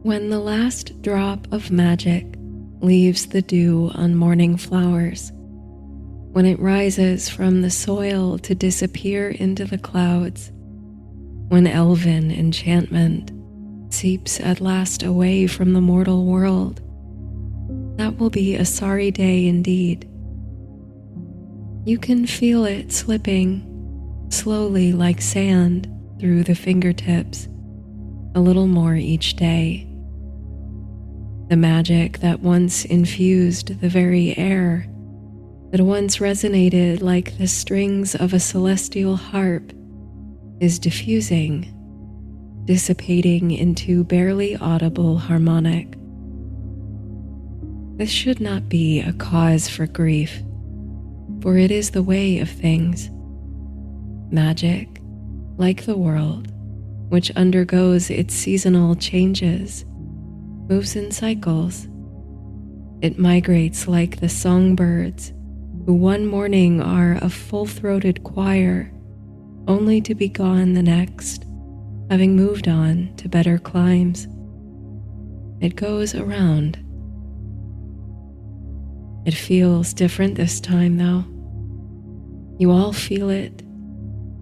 When the last drop of magic leaves the dew on morning flowers, when it rises from the soil to disappear into the clouds, when elven enchantment seeps at last away from the mortal world, that will be a sorry day indeed. You can feel it slipping slowly like sand through the fingertips, a little more each day. The magic that once infused the very air, that once resonated like the strings of a celestial harp, is diffusing, dissipating into barely audible harmonic. This should not be a cause for grief, for it is the way of things. Magic, like the world, which undergoes its seasonal changes, moves in cycles. It migrates like the songbirds, who one morning are a full-throated choir, only to be gone the next, having moved on to better climes. It goes around. It feels different this time, though. You all feel it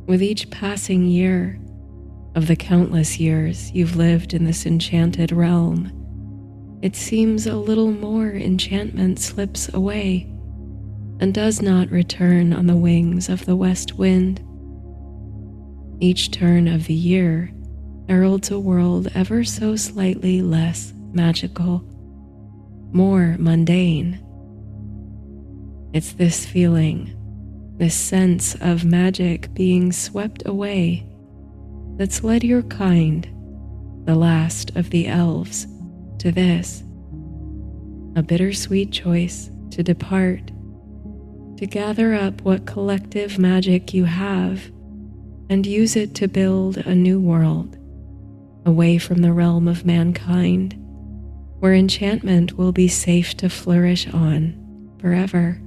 with each passing year of the countless years you've lived in this enchanted realm. It seems a little more enchantment slips away and does not return on the wings of the west wind. Each turn of the year heralds a world ever so slightly less magical, more mundane. It's this feeling, this sense of magic being swept away, that's led your kind, the last of the elves, to this, a bittersweet choice to depart, to gather up what collective magic you have and use it to build a new world, away from the realm of mankind, where enchantment will be safe to flourish on forever.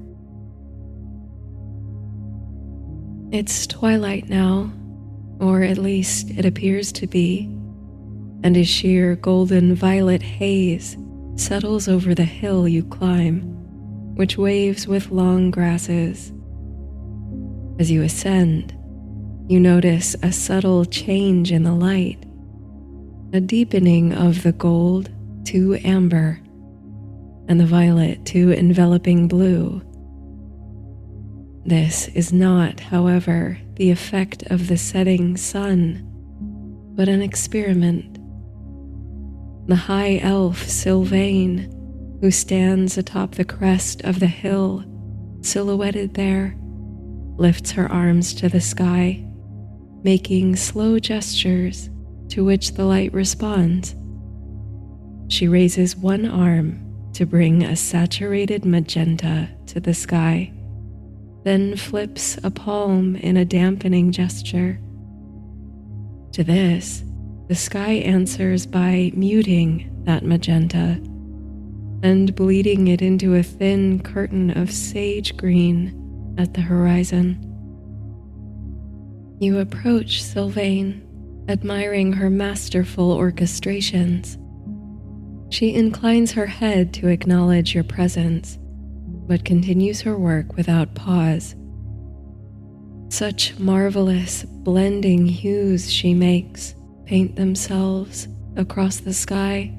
It's twilight now, or at least it appears to be, and a sheer golden violet haze settles over the hill you climb, which waves with long grasses. As you ascend, you notice a subtle change in the light, a deepening of the gold to amber, and the violet to enveloping blue. This is not, however, the effect of the setting sun, but an experiment. The high elf Sylvain, who stands atop the crest of the hill, silhouetted there, lifts her arms to the sky, making slow gestures to which the light responds. She raises one arm to bring a saturated magenta to the sky, then flips a palm in a dampening gesture. To this, the sky answers by muting that magenta and bleeding it into a thin curtain of sage green at the horizon. You approach Sylvain, admiring her masterful orchestrations. She inclines her head to acknowledge your presence, but continues her work without pause. Such marvelous blending hues she makes paint themselves across the sky.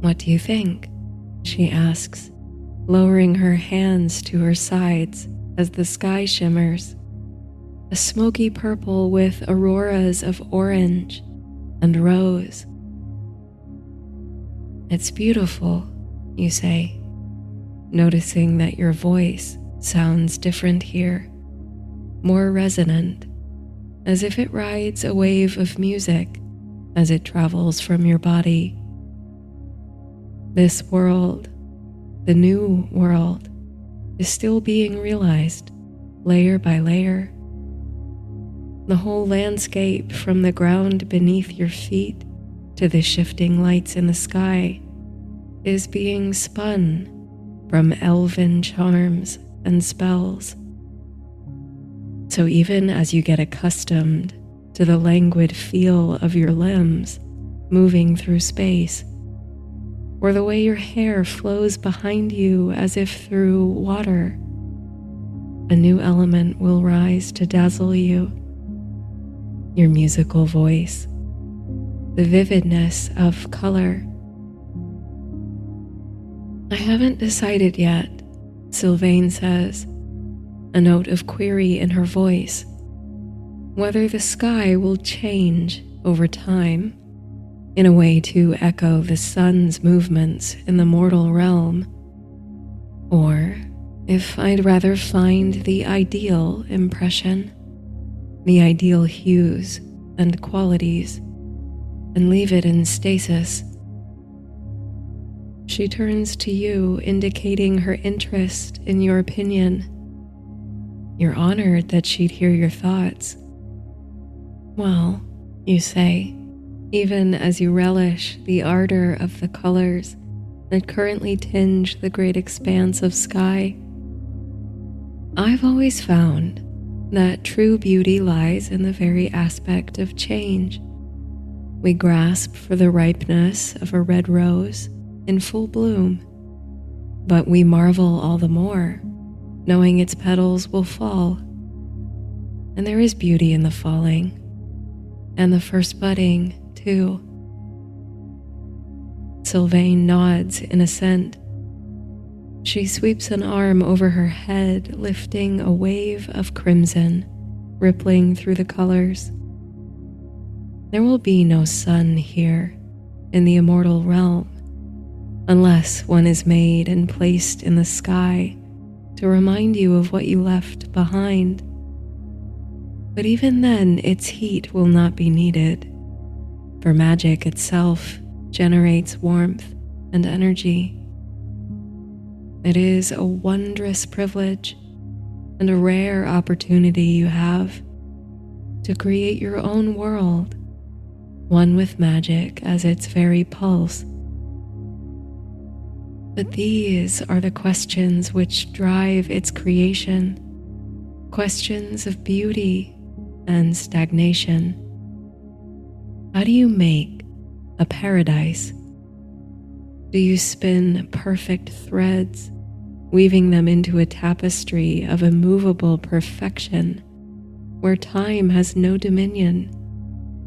"What do you think?" she asks, lowering her hands to her sides as the sky shimmers, a smoky purple with auroras of orange and rose. "It's beautiful," you say, noticing that your voice sounds different here, more resonant, as if it rides a wave of music as it travels from your body. This world, the new world, is still being realized, layer by layer. The whole landscape, from the ground beneath your feet to the shifting lights in the sky, is being spun from elven charms and spells. So even as you get accustomed to the languid feel of your limbs moving through space, or the way your hair flows behind you as if through water. A new element will rise to dazzle you. Your musical voice, the vividness of color. I haven't decided yet, Sylvain says, a note of query in her voice, whether the sky will change over time in a way to echo the sun's movements in the mortal realm, or if I'd rather find the ideal impression, the ideal hues and qualities, and leave it in stasis. She turns to you, indicating her interest in your opinion. You're honored that she'd hear your thoughts. Well, you say, even as you relish the ardor of the colors that currently tinge the great expanse of sky, I've always found that true beauty lies in the very aspect of change. We grasp for the ripeness of a red rose in full bloom, but we marvel all the more, knowing its petals will fall. And there is beauty in the falling, and the first budding, too. Sylvain nods in assent. She sweeps an arm over her head, lifting a wave of crimson, rippling through the colors. There will be no sun here in the immortal realm, unless one is made and placed in the sky to remind you of what you left behind. But even then, its heat will not be needed, for magic itself generates warmth and energy. It is a wondrous privilege and a rare opportunity you have to create your own world, one with magic as its very pulse. But these are the questions which drive its creation, questions of beauty and stagnation. How do you make a paradise? Do you spin perfect threads, weaving them into a tapestry of immovable perfection, where time has no dominion,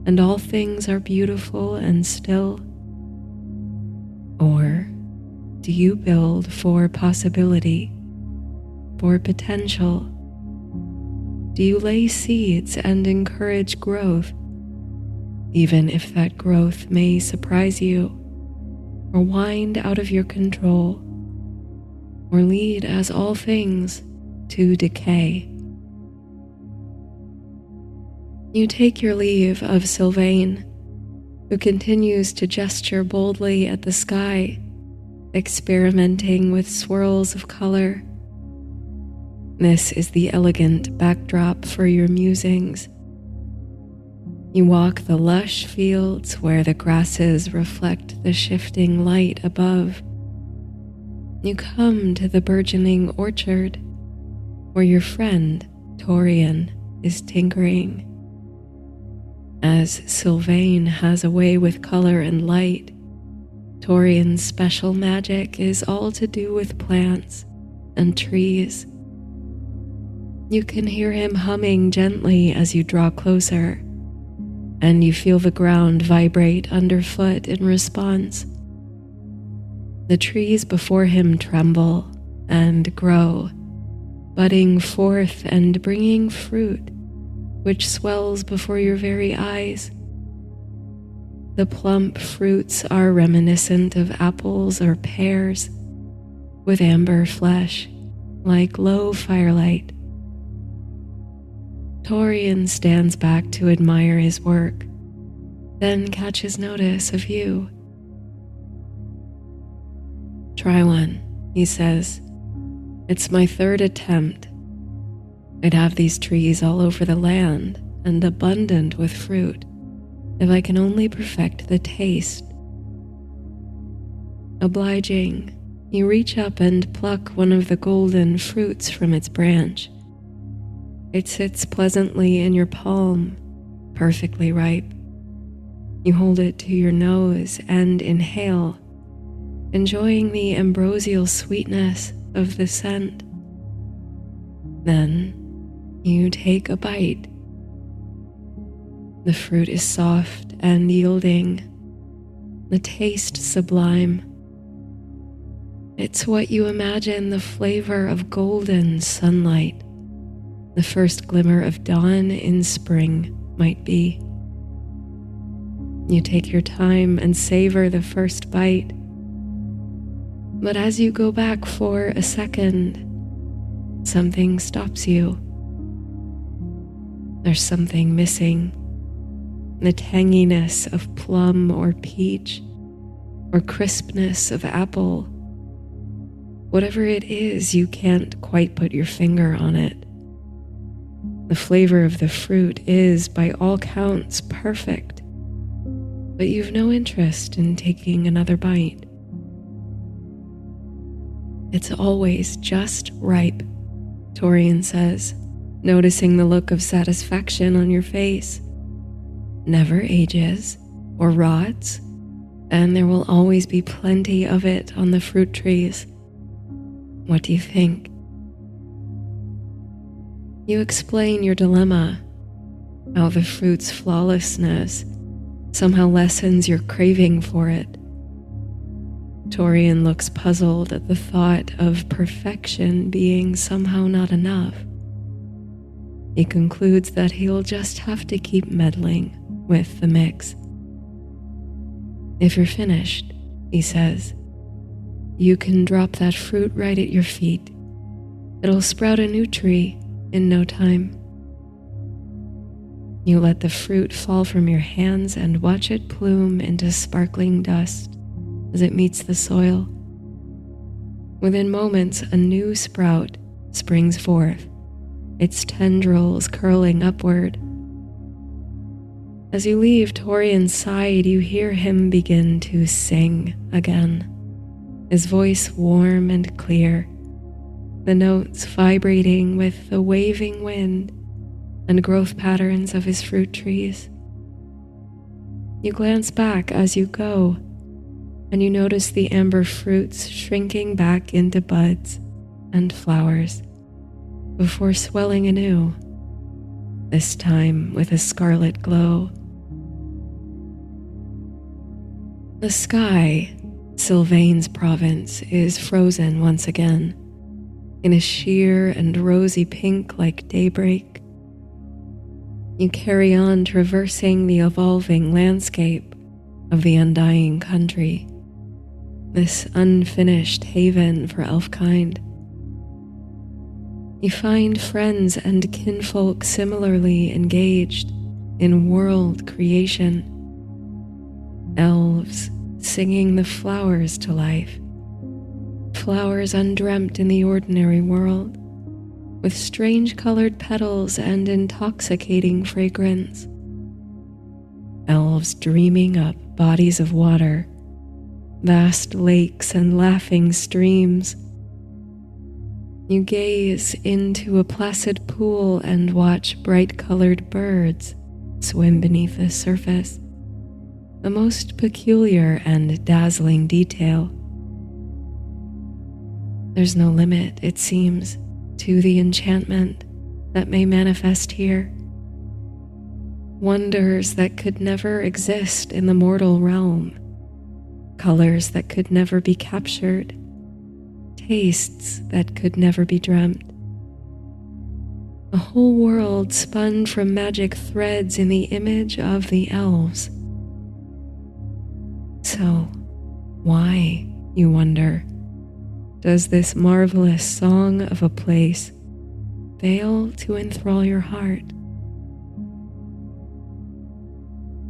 and all things are beautiful and still? Or do you build for possibility, for potential? Do you lay seeds and encourage growth, even if that growth may surprise you, or wind out of your control, or lead, as all things, to decay? You take your leave of Sylvain, who continues to gesture boldly at the sky, experimenting with swirls of color. This is the elegant backdrop for your musings. You walk the lush fields where the grasses reflect the shifting light above. You come to the burgeoning orchard where your friend Torian is tinkering. As Sylvain has a way with color and light, Torian's special magic is all to do with plants and trees. You can hear him humming gently as you draw closer, and you feel the ground vibrate underfoot in response. The trees before him tremble and grow, budding forth and bringing fruit, which swells before your very eyes. The plump fruits are reminiscent of apples or pears, with amber flesh, like low firelight. Torian stands back to admire his work, then catches notice of you. "Try one," he says. "It's my third attempt. I'd have these trees all over the land and abundant with fruit if I can only perfect the taste." Obliging, you reach up and pluck one of the golden fruits from its branch. It sits pleasantly in your palm, perfectly ripe. You hold it to your nose and inhale, enjoying the ambrosial sweetness of the scent. Then you take a bite. The fruit is soft and yielding, the taste sublime. It's what you imagine the flavor of golden sunlight, the first glimmer of dawn in spring, might be. You take your time and savor the first bite. But as you go back for a second, something stops you. There's something missing. The tanginess of plum or peach, or crispness of apple. Whatever it is, you can't quite put your finger on it. The flavor of the fruit is, by all counts, perfect, but you've no interest in taking another bite. It's always just ripe, Torian says, noticing the look of satisfaction on your face. Never ages or rots, and there will always be plenty of it on the fruit trees. What do you think? You explain your dilemma, how the fruit's flawlessness somehow lessens your craving for it. Torian looks puzzled at the thought of perfection being somehow not enough. He concludes that he'll just have to keep meddling with the mix. If you're finished, he says, you can drop that fruit right at your feet. It'll sprout a new tree in no time. You let the fruit fall from your hands and watch it plume into sparkling dust as it meets the soil. Within moments, a new sprout springs forth, its tendrils curling upward. As you leave Torian's side, you hear him begin to sing again, his voice warm and clear, the notes vibrating with the waving wind and growth patterns of his fruit trees. You glance back as you go, and you notice the amber fruits shrinking back into buds and flowers before swelling anew, this time with a scarlet glow. The sky, Sylvain's province, is frozen once again, in a sheer and rosy pink like daybreak. You carry on traversing the evolving landscape of the undying country, this unfinished haven for elfkind. You find friends and kinfolk similarly engaged in world creation. Elves singing the flowers to life, flowers undreamt in the ordinary world, with strange colored petals and intoxicating fragrance. Elves dreaming up bodies of water, vast lakes and laughing streams. You gaze into a placid pool and watch bright-colored birds swim beneath the surface, a most peculiar and dazzling detail. There's no limit, it seems, to the enchantment that may manifest here. Wonders that could never exist in the mortal realm, colors that could never be captured, tastes that could never be dreamt. A whole world spun from magic threads in the image of the elves. So, why, you wonder, does this marvelous song of a place fail to enthrall your heart?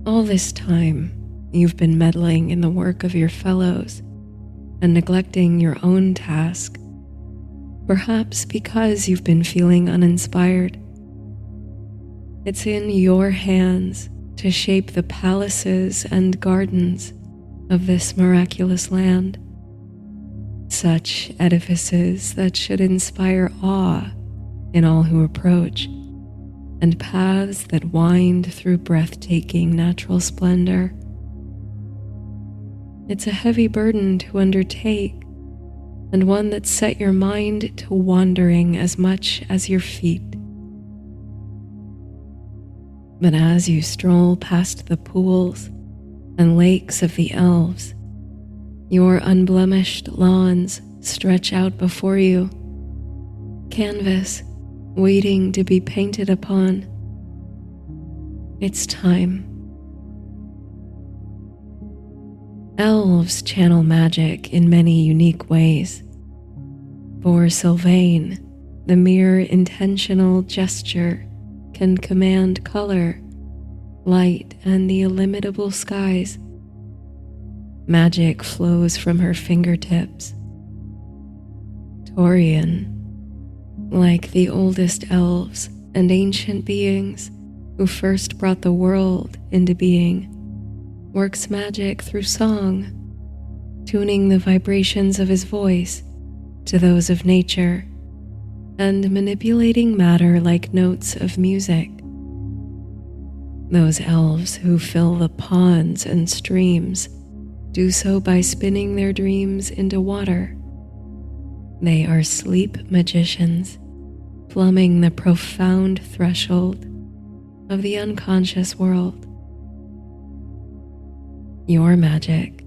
All this time, you've been meddling in the work of your fellows and neglecting your own task, perhaps because you've been feeling uninspired. It's in your hands to shape the palaces and gardens of this miraculous land, such edifices that should inspire awe in all who approach, and paths that wind through breathtaking natural splendor It's a heavy burden to undertake, and one that set your mind to wandering as much as your feet. But as you stroll past the pools and lakes of the Elves, your unblemished lawns stretch out before you, canvas waiting to be painted upon. It's time. Elves channel magic in many unique ways. For Sylvain, the mere intentional gesture can command color, light, and the illimitable skies. Magic flows from her fingertips. Torian, like the oldest elves and ancient beings who first brought the world into being, works magic through song, tuning the vibrations of his voice to those of nature and manipulating matter like notes of music. Those elves who fill the ponds and streams do so by spinning their dreams into water. They are sleep magicians, plumbing the profound threshold of the unconscious world. Your magic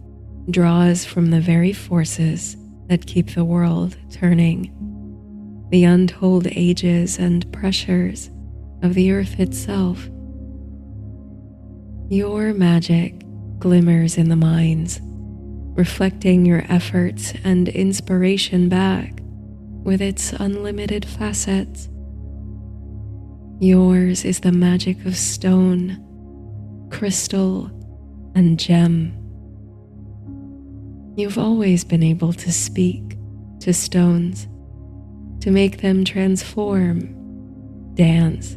draws from the very forces that keep the world turning, the untold ages and pressures of the earth itself. Your magic glimmers in the mines, reflecting your efforts and inspiration back with its unlimited facets. Yours is the magic of stone, crystal, and gem. You've always been able to speak to stones, to make them transform, dance,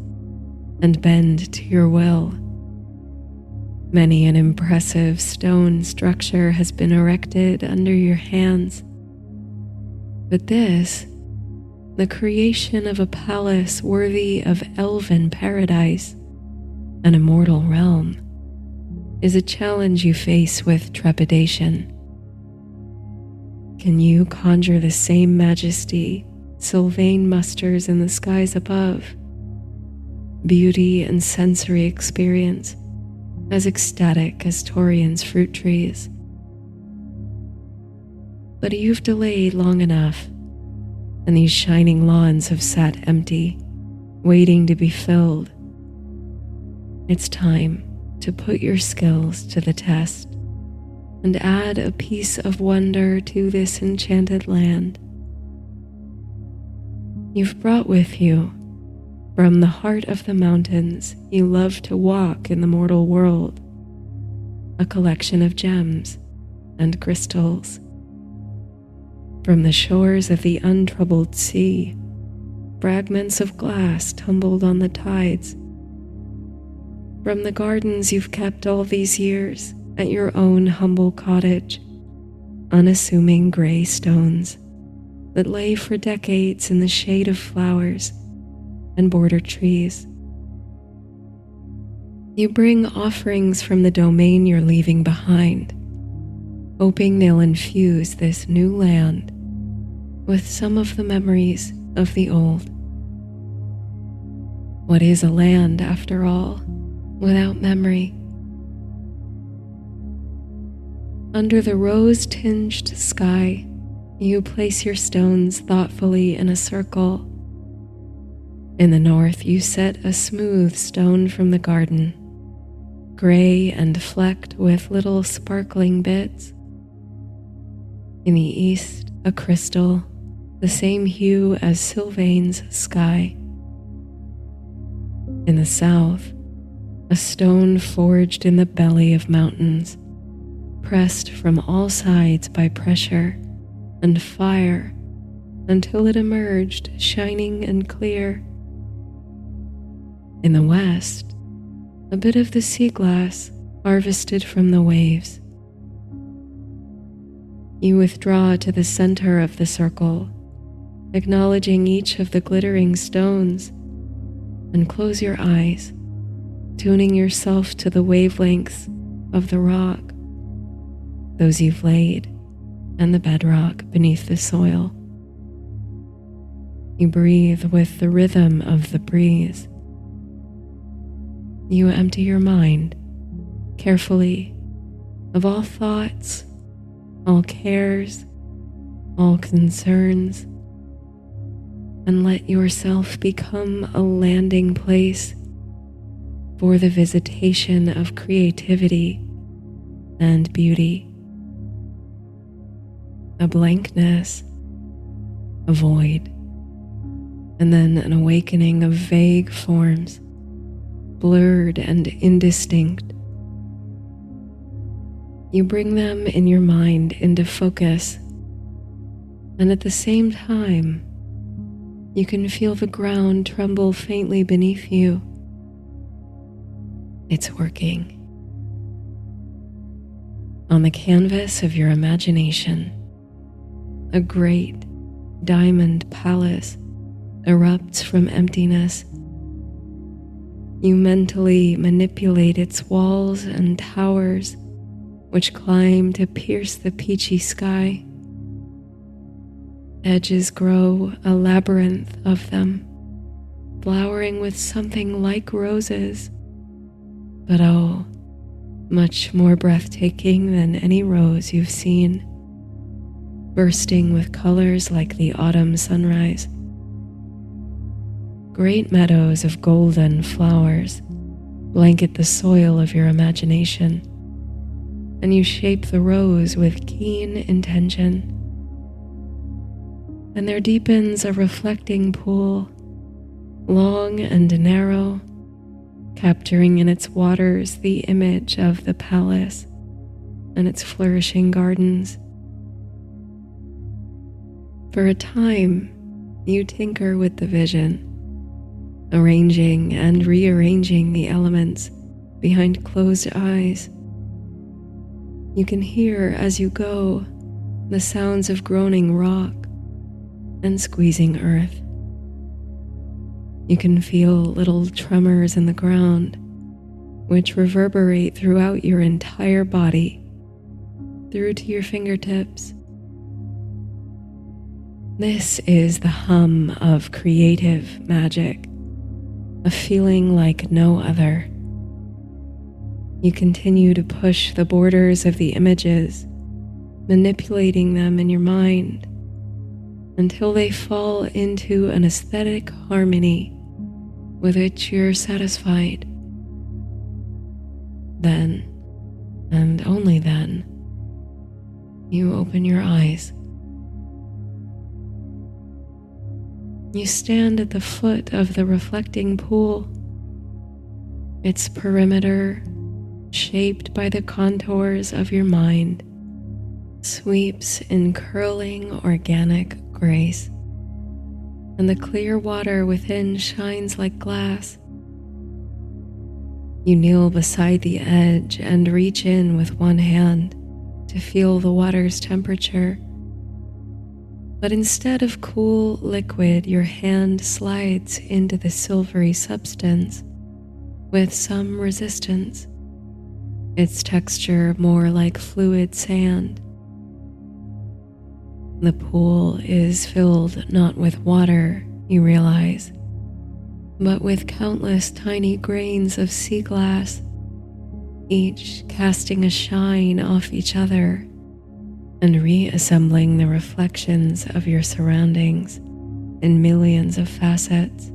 and bend to your will. Many an impressive stone structure has been erected under your hands, but this, the creation of a palace worthy of elven paradise, an immortal realm, is a challenge you face with trepidation. Can you conjure the same majesty Sylvain musters in the skies above? Beauty and sensory experience as ecstatic as Torian's fruit trees. But you've delayed long enough, and these shining lawns have sat empty, waiting to be filled. It's time to put your skills to the test and add a piece of wonder to this enchanted land. You've brought with you, from the heart of the mountains you love to walk in the mortal world, a collection of gems and crystals. From the shores of the untroubled sea, fragments of glass tumbled on the tides. From the gardens you've kept all these years at your own humble cottage, unassuming gray stones that lay for decades in the shade of flowers and border trees. You bring offerings from the domain you're leaving behind, hoping they'll infuse this new land with some of the memories of the old. What is a land, after all, without memory? Under the rose-tinged sky, you place your stones thoughtfully in a circle. In the north, you set a smooth stone from the garden, gray and flecked with little sparkling bits. In the east, a crystal, the same hue as Sylvain's sky. In the south, a stone forged in the belly of mountains, pressed from all sides by pressure and fire until it emerged shining and clear. In the west, a bit of the sea glass harvested from the waves. You withdraw to the center of the circle, acknowledging each of the glittering stones, and close your eyes, tuning yourself to the wavelengths of the rock. those you've laid, and the bedrock beneath the soil. You breathe with the rhythm of the breeze. You empty your mind carefully of all thoughts, all cares, all concerns, and let yourself become a landing place for the visitation of creativity and beauty. A blankness, a void, and then an awakening of vague forms, blurred and indistinct. You bring them in your mind into focus, and at the same time, you can feel the ground tremble faintly beneath you. It's working. On the canvas of your imagination, a great diamond palace erupts from emptiness. You mentally manipulate its walls and towers, which climb to pierce the peachy sky. Edges grow a labyrinth of them, flowering with something like roses, but oh, much more breathtaking than any rose you've seen, bursting with colors like the autumn sunrise. Great meadows of golden flowers blanket the soil of your imagination, and you shape the rose with keen intention. And there deepens a reflecting pool, long and narrow, capturing in its waters the image of the palace and its flourishing gardens. For a time, you tinker with the vision, arranging and rearranging the elements behind closed eyes. You can hear as you go the sounds of groaning rock and squeezing earth. You can feel little tremors in the ground, which reverberate throughout your entire body, through to your fingertips. This is the hum of creative magic, a feeling like no other. You continue to push the borders of the images, manipulating them in your mind until they fall into an aesthetic harmony with which you're satisfied. Then, and only then, you open your eyes. You stand at the foot of the reflecting pool, its perimeter, shaped by the contours of your mind, sweeps in curling organic grace, and the clear water within shines like glass. You kneel beside the edge and reach in with one hand to feel the water's temperature. But instead of cool liquid, your hand slides into the silvery substance with some resistance, its texture more like fluid sand. The pool is filled not with water, you realize, but with countless tiny grains of sea glass, each casting a shine off each other and reassembling the reflections of your surroundings in millions of facets.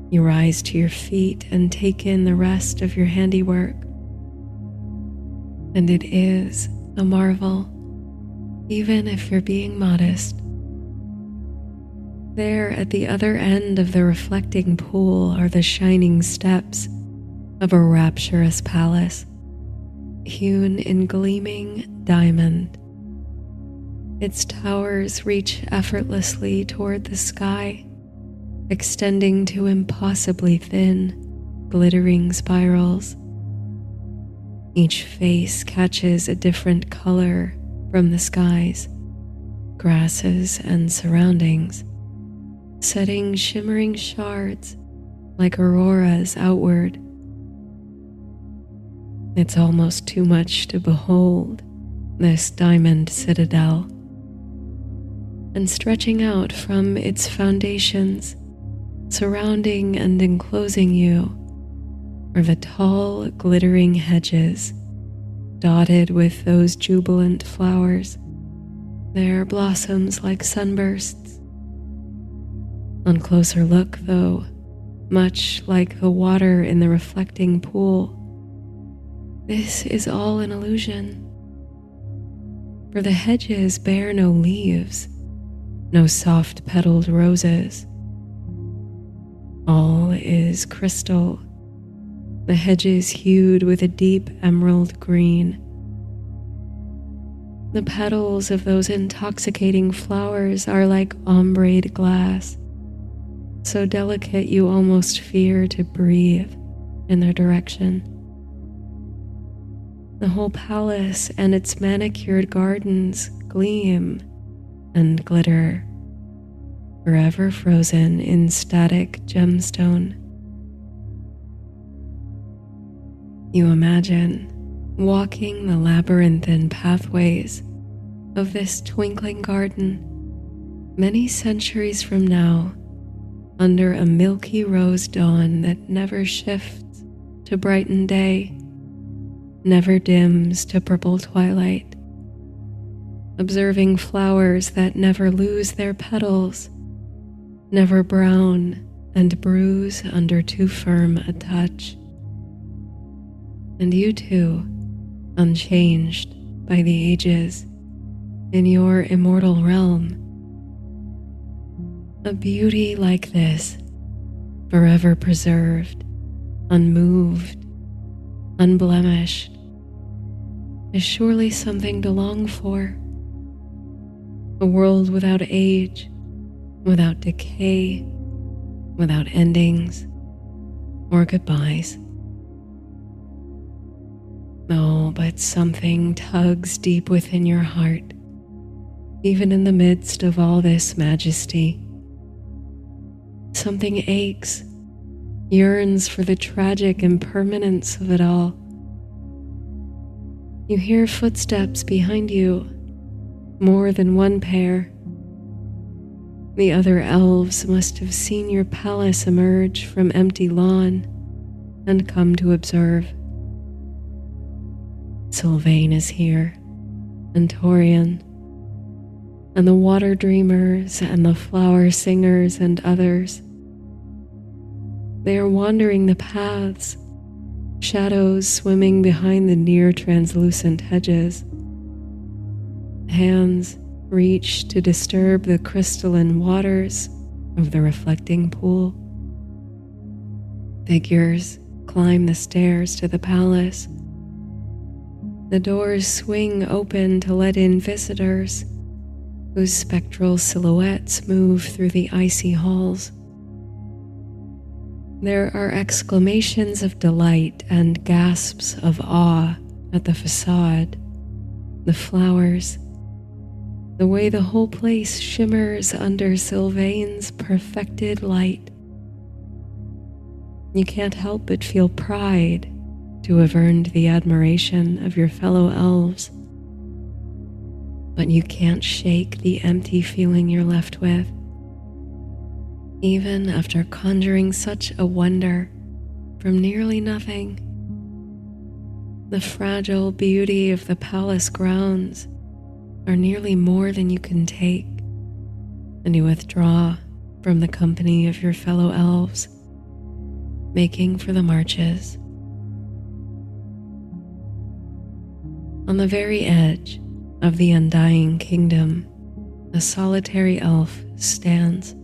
You rise to your feet and take in the rest of your handiwork, and it is a marvel, even if you're being modest. There at the other end of the reflecting pool are the shining steps of a rapturous palace, hewn in gleaming diamond. Its towers reach effortlessly toward the sky, extending to impossibly thin, glittering spirals. Each face catches a different color from the skies, grasses, and surroundings, setting shimmering shards like auroras outward. It's almost too much to behold, this diamond citadel. And stretching out from its foundations, surrounding and enclosing you, are the tall, glittering hedges, dotted with those jubilant flowers, their blossoms like sunbursts. On closer look, though, much like the water in the reflecting pool, this is all an illusion. For the hedges bear no leaves, no soft-petaled roses. All is crystal, the hedges hued with a deep emerald green. The petals of those intoxicating flowers are like ombre glass, so delicate you almost fear to breathe in their direction. The whole palace and its manicured gardens gleam and glitter, forever frozen in static gemstone. You imagine walking the labyrinthine pathways of this twinkling garden many centuries from now, under a milky rose dawn that never shifts to brighten day, never dims to purple twilight, observing flowers that never lose their petals, never brown and bruise under too firm a touch. And you too, unchanged by the ages, in your immortal realm. A beauty like this, forever preserved, unmoved, unblemished, is surely something to long for. A world without age, without decay, without endings or goodbyes. Oh, but something tugs deep within your heart, even in the midst of all this majesty. Something aches, yearns for the tragic impermanence of it all. You hear footsteps behind you, more than one pair. The other elves must have seen your palace emerge from empty lawn and come to observe. Sylvain is here, and Torian, and the water dreamers and the flower singers and others. They are wandering the paths, shadows swimming behind the near translucent hedges. Hands reach to disturb the crystalline waters of the reflecting pool. Figures climb the stairs to the palace. The doors swing open to let in visitors, whose spectral silhouettes move through the icy halls. There are exclamations of delight and gasps of awe at the facade, the flowers, the way the whole place shimmers under Sylvain's perfected light. You can't help but feel pride to have earned the admiration of your fellow elves, but you can't shake the empty feeling you're left with. Even after conjuring such a wonder from nearly nothing, the fragile beauty of the palace grounds are nearly more than you can take, and you withdraw from the company of your fellow elves, making for the marches. On the very edge of the undying kingdom, a solitary elf stands.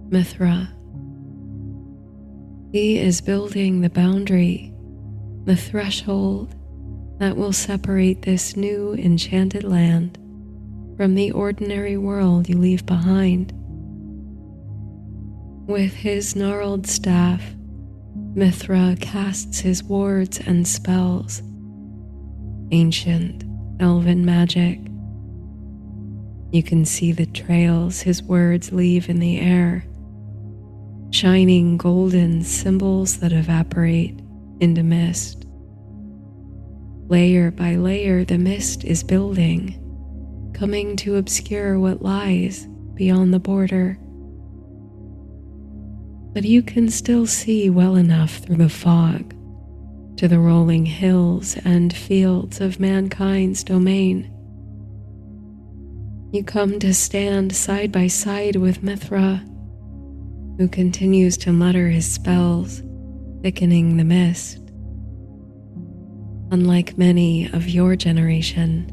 Mithra. He is building the boundary, the threshold that will separate this new enchanted land from the ordinary world you leave behind. With his gnarled staff, Mithra casts his wards and spells, ancient elven magic. You can see the trails his words leave in the air, shining golden symbols that evaporate into mist Layer by layer, the mist is building, coming to obscure what lies beyond the border. But you can still see well enough through the fog to the rolling hills and fields of mankind's domain. You come to stand side by side with Mithra, who continues to mutter his spells, thickening the mist. Unlike many of your generation,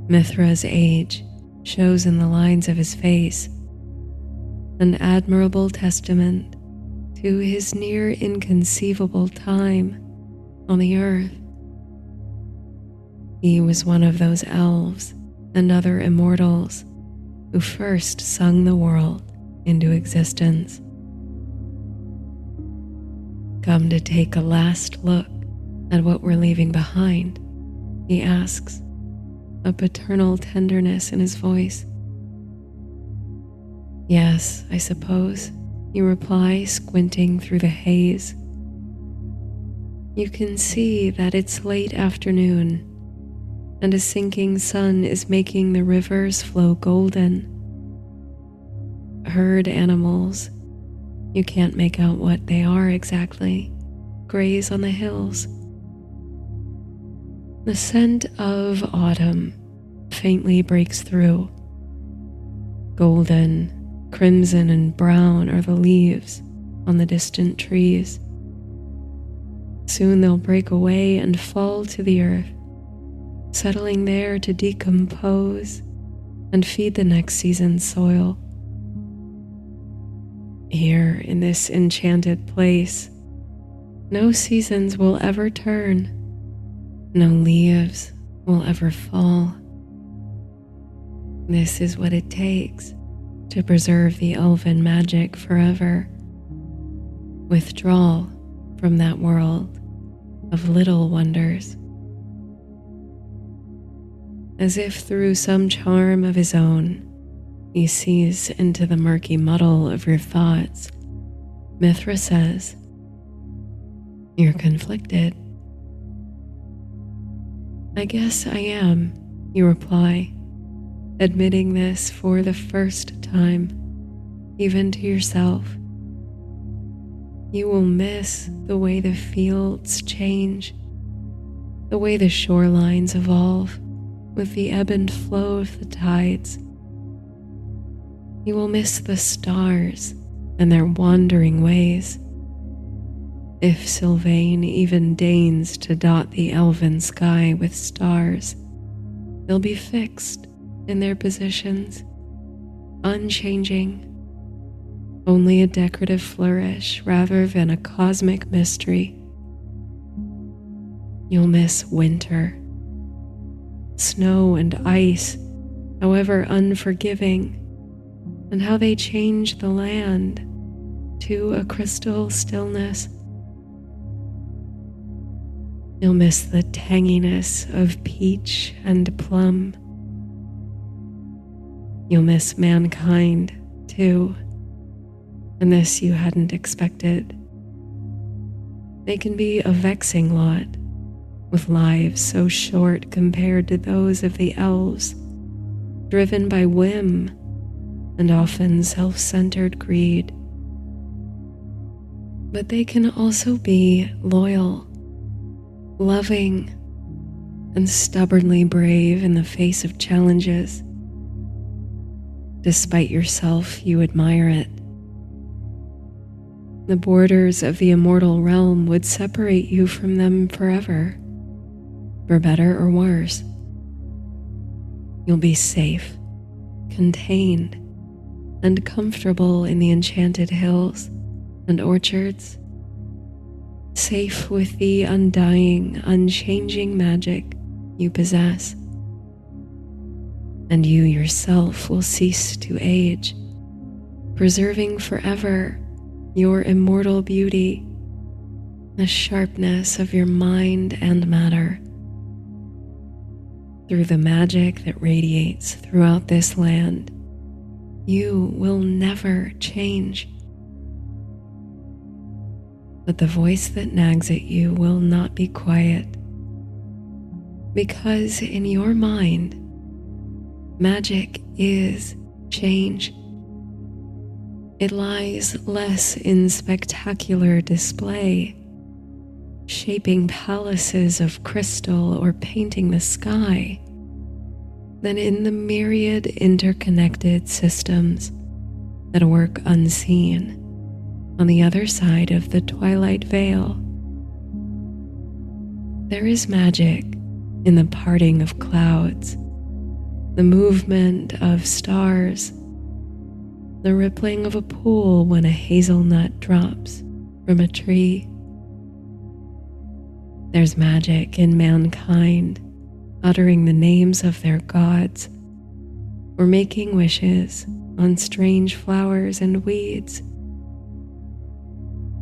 Mithra's age shows in the lines of his face, an admirable testament to his near inconceivable time on the earth. He was one of those elves and other immortals who first sung the world into existence. Come to take a last look at what we're leaving behind, he asks, a paternal tenderness in his voice. Yes, I suppose, you reply, squinting through the haze. You can see that it's late afternoon, and a sinking sun is making the rivers flow golden. Herd animals, you can't make out what they are exactly, graze on the hills. The scent of autumn faintly breaks through. Golden, crimson, and brown are the leaves on the distant trees. Soon they'll break away and fall to the earth, settling there to decompose and feed the next season's soil. Here in this enchanted place, no seasons will ever turn, no leaves will ever fall. This is what it takes to preserve the elven magic forever. Withdrawal from that world of little wonders. As if through some charm of his own, he sees into the murky muddle of your thoughts. Mithra says, "You're conflicted." "I guess I am," you reply, admitting this for the first time, even to yourself. You will miss the way the fields change, the way the shorelines evolve with the ebb and flow of the tides. You will miss the stars and their wandering ways. If Sylvain even deigns to dot the elven sky with stars, they'll be fixed in their positions, unchanging, only a decorative flourish rather than a cosmic mystery. You'll miss winter, snow and ice, however unforgiving, and how they change the land to a crystal stillness. You'll miss the tanginess of peach and plum. You'll miss mankind, too, and this you hadn't expected. They can be a vexing lot, with lives so short compared to those of the elves, driven by whim and often self-centered greed. But they can also be loyal, loving, and stubbornly brave in the face of challenges. Despite yourself, you admire it. The borders of the immortal realm would separate you from them forever, for better or worse. You'll be safe, contained, and comfortable in the enchanted hills and orchards, safe with the undying, unchanging magic you possess. And you yourself will cease to age, preserving forever your immortal beauty, the sharpness of your mind and matter. Through the magic that radiates throughout this land, you will never change. But the voice that nags at you will not be quiet. Because in your mind, magic is change. It lies less in spectacular display, shaping palaces of crystal or painting the sky, than in the myriad interconnected systems that work unseen on the other side of the twilight veil. There is magic in the parting of clouds, the movement of stars, the rippling of a pool when a hazelnut drops from a tree. There's magic in mankind uttering the names of their gods or making wishes on strange flowers and weeds.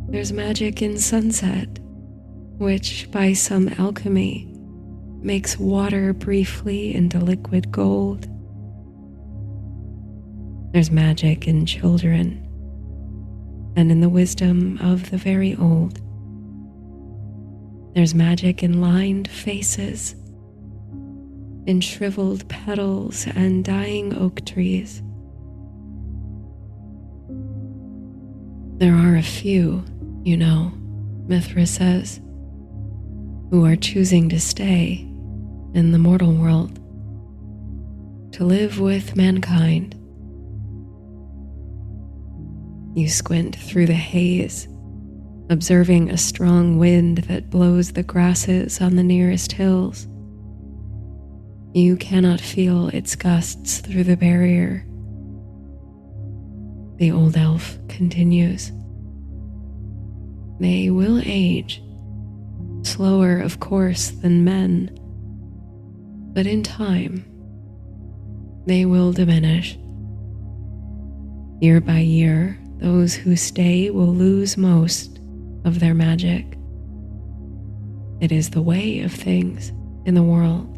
There's magic in sunset, which by some alchemy makes water briefly into liquid gold. There's magic in children and in the wisdom of the very old. There's magic in lined faces, in shriveled petals and dying oak trees. There are a few, you know, Mithra says, who are choosing to stay in the mortal world, to live with mankind. You squint through the haze, observing a strong wind that blows the grasses on the nearest hills. You cannot feel its gusts through the barrier. The old elf continues. They will age, slower of course than men, but in time they will diminish. Year by year, those who stay will lose most of their magic. It is the way of things in the world.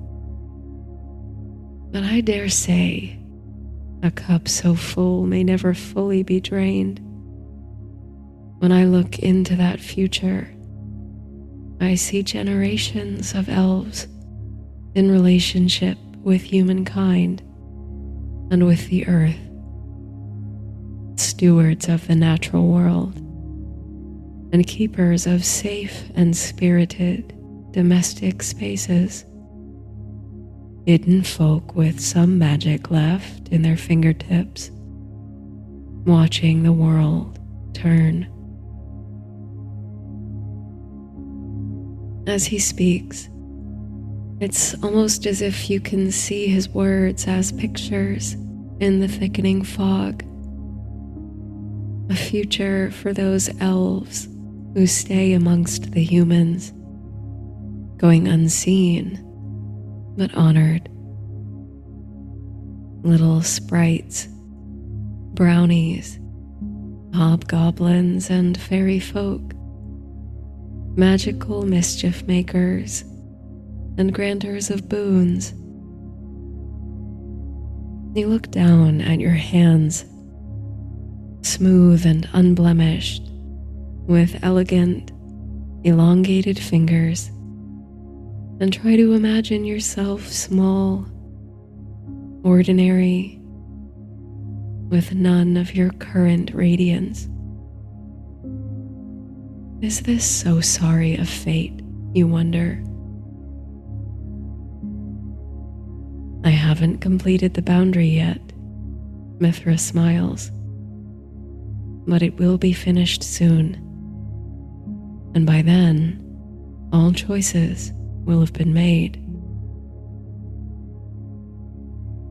But I dare say a cup so full may never fully be drained. When I look into that future, I see generations of elves in relationship with humankind and with the earth, stewards of the natural world and keepers of safe and spirited domestic spaces, hidden folk with some magic left in their fingertips, watching the world turn. As he speaks, it's almost as if you can see his words as pictures in the thickening fog. A future for those elves who stay amongst the humans, going unseen but honored. Little sprites, brownies, hobgoblins, and fairy folk, magical mischief makers and granters of boons. You look down at your hands, smooth and unblemished, with elegant, elongated fingers, and try to imagine yourself small, ordinary, with none of your current radiance. Is this so sorry a fate, you wonder? I haven't completed the boundary yet, Mithra smiles, but it will be finished soon, and by then, all choices will have been made.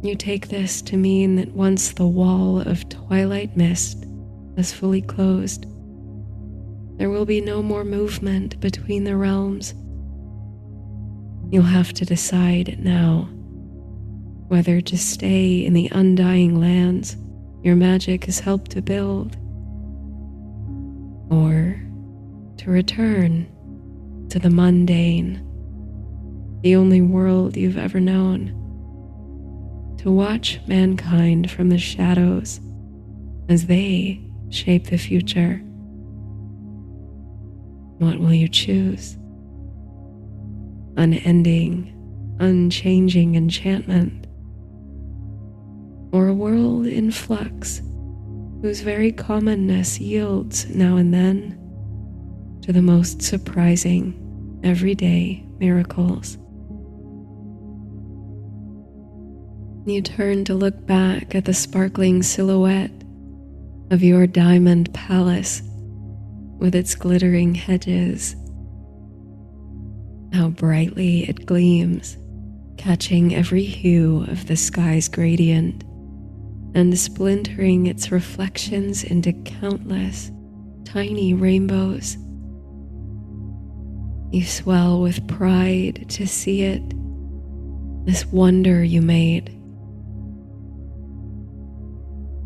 You take this to mean that once the wall of twilight mist has fully closed, there will be no more movement between the realms. You'll have to decide now whether to stay in the undying lands your magic has helped to build, or to return to the mundane, the only world you've ever known, to watch mankind from the shadows as they shape the future. What will you choose? Unending, unchanging enchantment, or a world in flux whose very commonness yields now and then to the most surprising everyday miracles. You turn to look back at the sparkling silhouette of your diamond palace with its glittering hedges. How brightly it gleams, catching every hue of the sky's gradient and splintering its reflections into countless tiny rainbows. You swell with pride to see it, this wonder you made.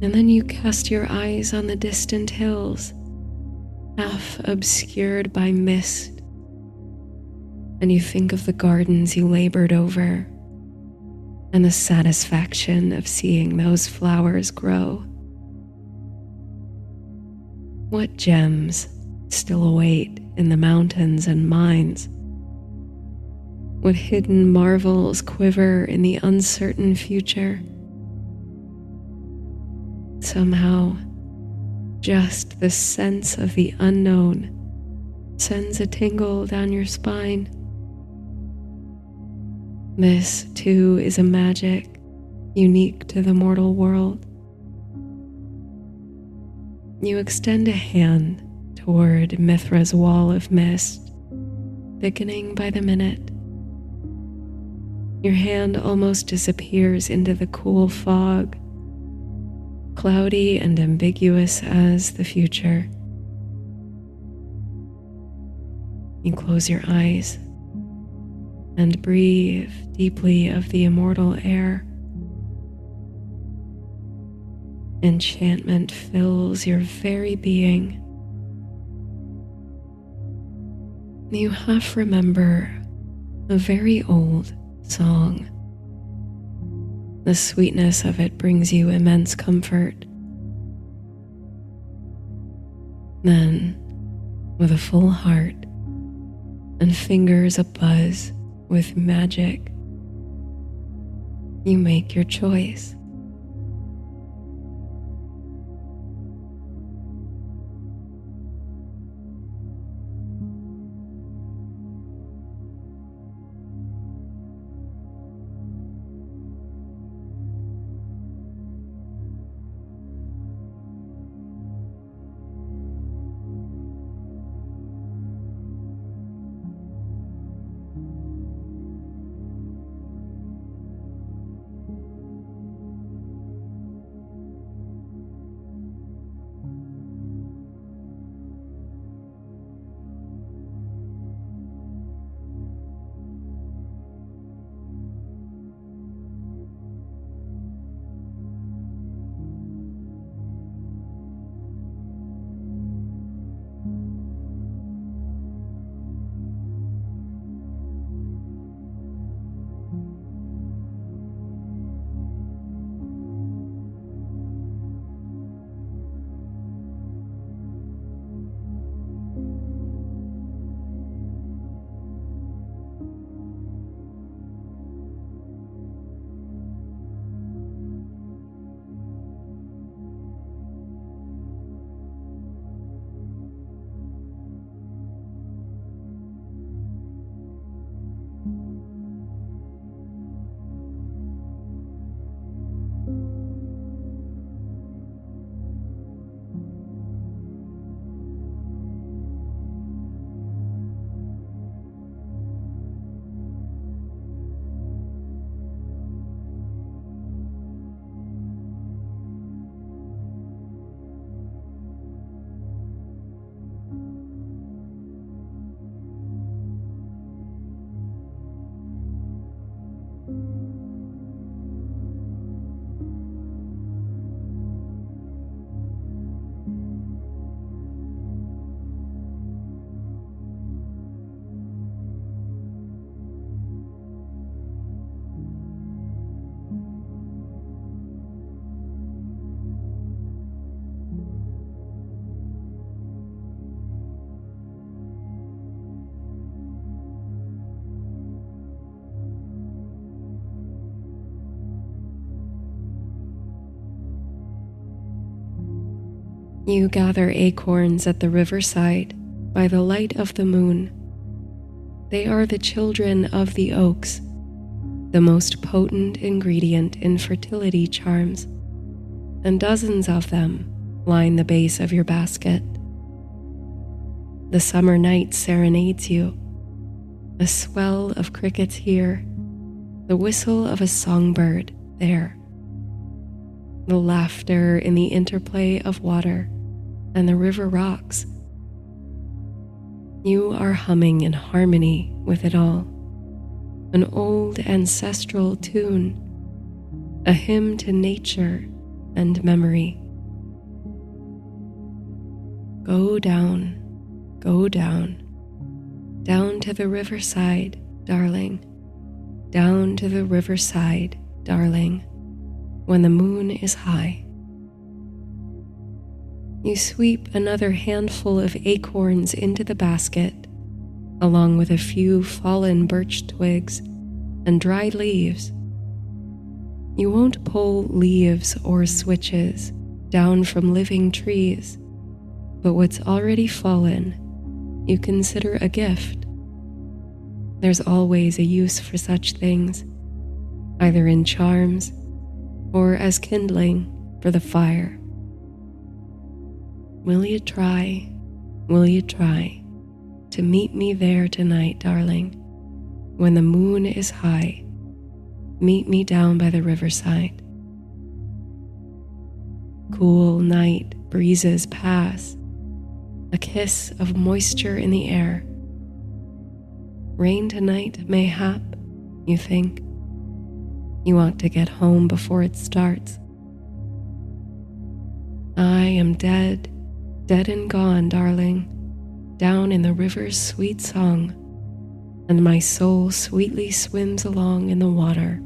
And then you cast your eyes on the distant hills, half obscured by mist, and you think of the gardens you labored over and the satisfaction of seeing those flowers grow. What gems still await in the mountains and mines? What hidden marvels quiver in the uncertain future? Somehow, just the sense of the unknown sends a tingle down your spine. This, too, is a magic unique to the mortal world. You extend a hand toward Mithra's wall of mist, thickening by the minute. Your hand almost disappears into the cool fog, cloudy and ambiguous as the future. You close your eyes and breathe deeply of the immortal air. Enchantment fills your very being. You half remember a very old song. The sweetness of it brings you immense comfort. Then, with a full heart and fingers abuzz with magic, you make your choice. You gather acorns at the riverside by the light of the moon. They are the children of the oaks, the most potent ingredient in fertility charms, and dozens of them line the base of your basket. The summer night serenades you, a swell of crickets here, the whistle of a songbird there, the laughter in the interplay of water and the river rocks. You are humming in harmony with it all, an old ancestral tune, a hymn to nature and memory. Go down, down to the riverside, darling, down to the riverside, darling, when the moon is high. You sweep another handful of acorns into the basket, along with a few fallen birch twigs and dried leaves. You won't pull leaves or switches down from living trees, but what's already fallen you consider a gift. There's always a use for such things, either in charms or as kindling for the fire. Will you try to meet me there tonight, darling, when the moon is high? Meet me down by the riverside. Cool night breezes pass, a kiss of moisture in the air. Rain tonight, mayhap, you think. You want to get home before it starts. I am dead and gone, darling, down in the river's sweet song, and my soul sweetly swims along in the water,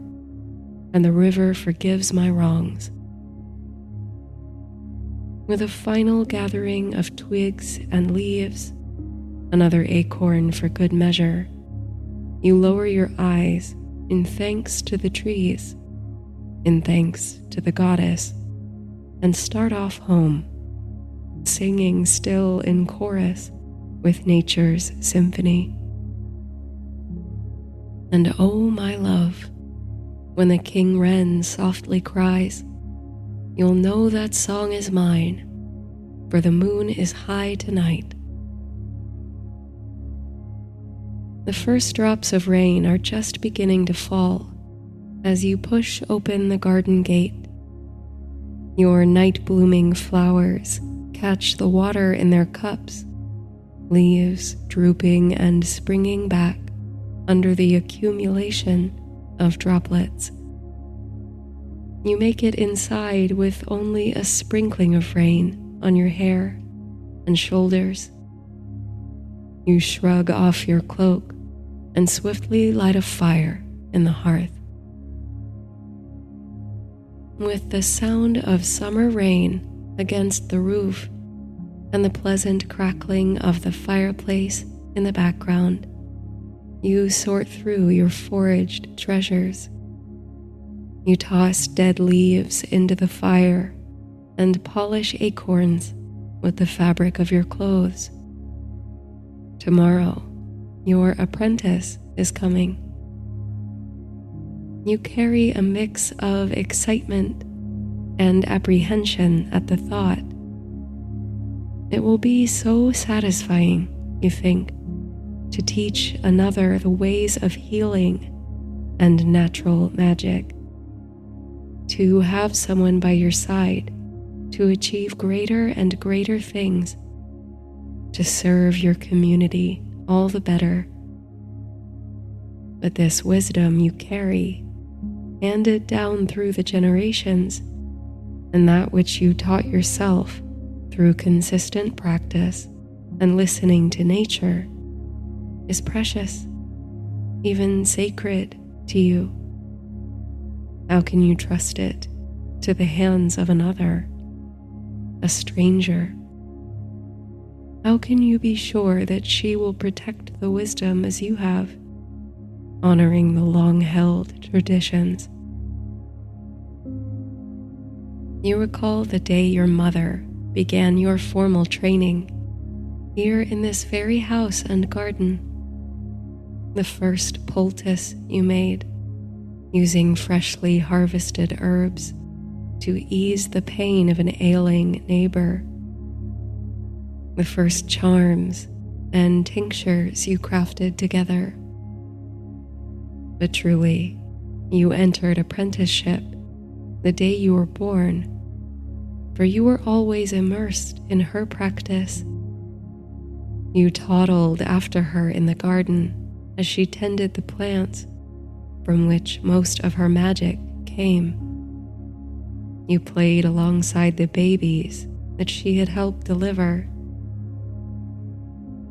and the river forgives my wrongs. With a final gathering of twigs and leaves, another acorn for good measure, you lower your eyes in thanks to the trees, in thanks to the goddess, and start off home, singing still in chorus with nature's symphony. And oh, my love, when the king wren softly cries, you'll know that song is mine, for the moon is high tonight. The first drops of rain are just beginning to fall as you push open the garden gate. Your night-blooming flowers catch the water in their cups, leaves drooping and springing back under the accumulation of droplets. You make it inside with only a sprinkling of rain on your hair and shoulders. You shrug off your cloak and swiftly light a fire in the hearth. With the sound of summer rain against the roof and the pleasant crackling of the fireplace in the background, you sort through your foraged treasures. You toss dead leaves into the fire and polish acorns with the fabric of your clothes. Tomorrow, your apprentice is coming. You carry a mix of excitement and apprehension at the thought. It will be so satisfying, you think, to teach another the ways of healing and natural magic, to have someone by your side to achieve greater and greater things, to serve your community all the better. But this wisdom you carry, handed down through the generations, and that which you taught yourself through consistent practice and listening to nature, is precious, even sacred to you. How can you trust it to the hands of another, a stranger? How can you be sure that she will protect the wisdom as you have, honoring the long-held traditions? You recall the day your mother began your formal training here in this very house and garden. The first poultice you made, using freshly harvested herbs to ease the pain of an ailing neighbor. The first charms and tinctures you crafted together. But truly, you entered apprenticeship the day you were born, for you were always immersed in her practice. You toddled after her in the garden as she tended the plants from which most of her magic came. You played alongside the babies that she had helped deliver.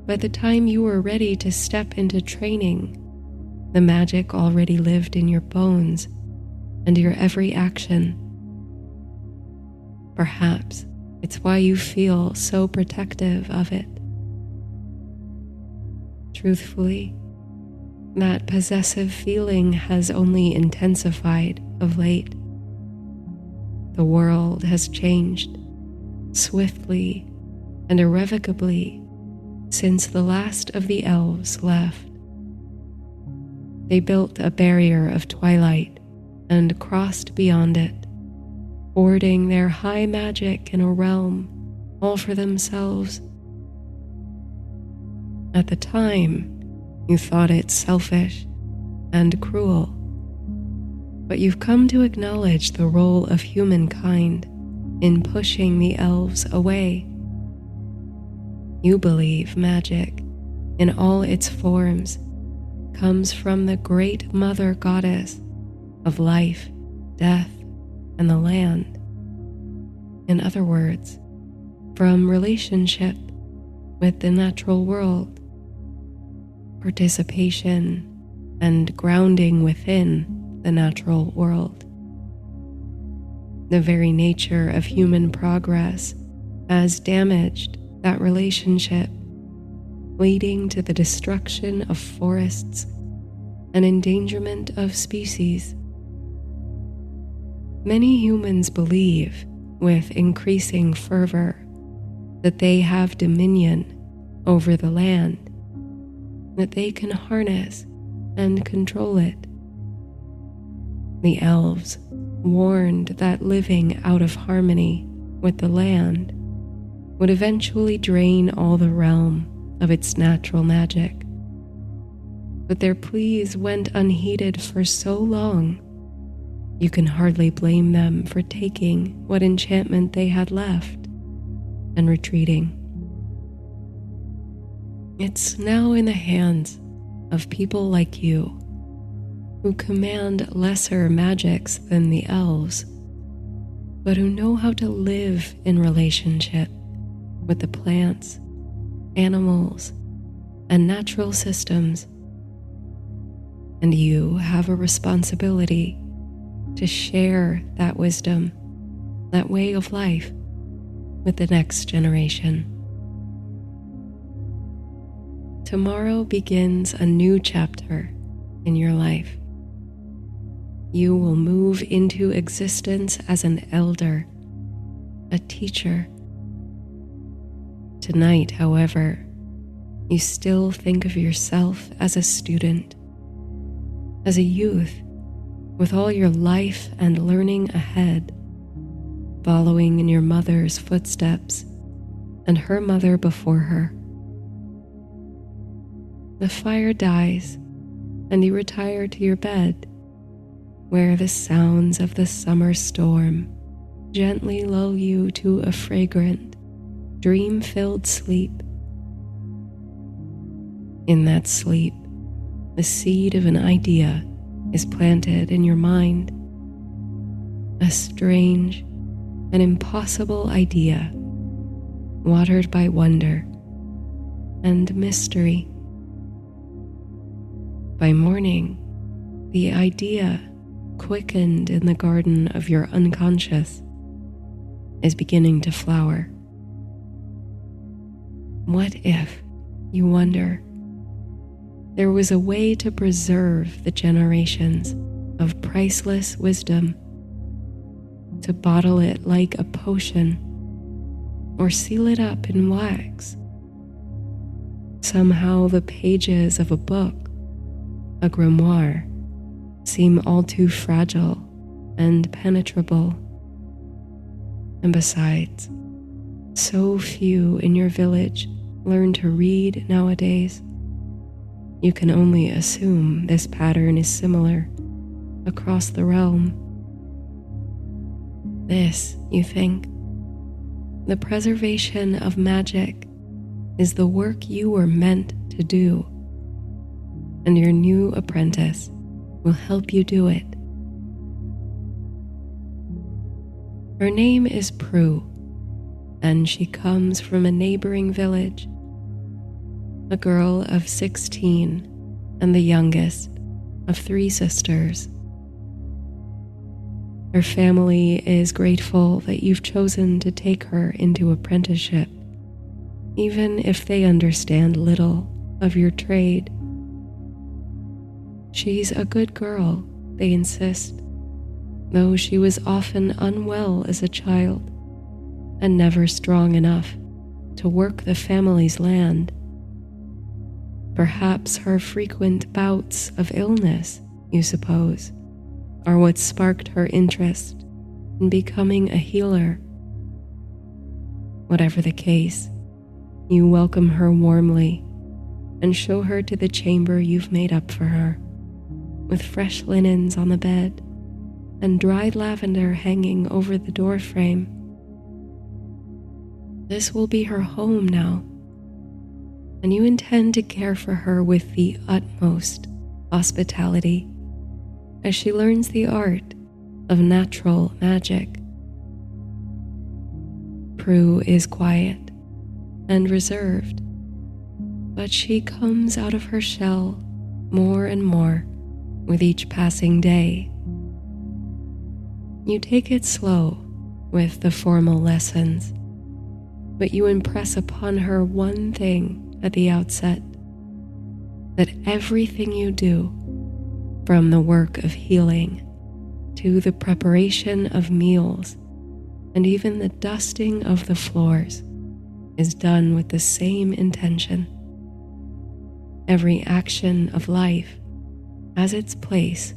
By the time you were ready to step into training, the magic already lived in your bones and your every action. Perhaps it's why you feel so protective of it. Truthfully, that possessive feeling has only intensified of late. The world has changed swiftly and irrevocably since the last of the elves left. They built a barrier of twilight and crossed beyond it, hoarding their high magic in a realm all for themselves. At the time, you thought it selfish and cruel, but you've come to acknowledge the role of humankind in pushing the elves away. You believe magic, in all its forms, comes from the great mother goddess of life, death, and the land. In other words, from relationship with the natural world, participation and grounding within the natural world. The very nature of human progress has damaged that relationship, leading to the destruction of forests and endangerment of species. Many humans believe, with increasing fervor, that they have dominion over the land, that they can harness and control it. The elves warned that living out of harmony with the land would eventually drain all the realm of its natural magic. But their pleas went unheeded for so long, you can hardly blame them for taking what enchantment they had left and retreating. It's now in the hands of people like you, who command lesser magics than the elves, but who know how to live in relationship with the plants, animals, and natural systems. And you have a responsibility to share that wisdom, that way of life, with the next generation. Tomorrow begins a new chapter in your life. You will move into existence as an elder, a teacher. Tonight, however, you still think of yourself as a student, as a youth, with all your life and learning ahead, following in your mother's footsteps and her mother before her. The fire dies, and you retire to your bed, where the sounds of the summer storm gently lull you to a fragrant, dream-filled sleep. In that sleep, the seed of an idea is planted in your mind, a strange and impossible idea, watered by wonder and mystery. By morning, the idea, quickened in the garden of your unconscious, is beginning to flower. What if, you wonder, there was a way to preserve the generations of priceless wisdom, to bottle it like a potion, or seal it up in wax. Somehow the pages of a book, a grimoire, seem all too fragile and penetrable. And besides, so few in your village learn to read nowadays. You can only assume this pattern is similar across the realm. This, you think, the preservation of magic, is the work you were meant to do, and your new apprentice will help you do it. Her name is Prue, and she comes from a neighboring village, a girl of 16 and the youngest of 3 sisters. Her family is grateful that you've chosen to take her into apprenticeship, even if they understand little of your trade. She's a good girl, they insist, though she was often unwell as a child and never strong enough to work the family's land. Perhaps her frequent bouts of illness, you suppose, are what sparked her interest in becoming a healer. Whatever the case, you welcome her warmly and show her to the chamber you've made up for her, with fresh linens on the bed and dried lavender hanging over the doorframe. This will be her home now, and you intend to care for her with the utmost hospitality as she learns the art of natural magic. Prue is quiet and reserved, but she comes out of her shell more and more with each passing day. You take it slow with the formal lessons, but you impress upon her one thing at the outset, that everything you do, from the work of healing to the preparation of meals and even the dusting of the floors, is done with the same intention. Every action of life has its place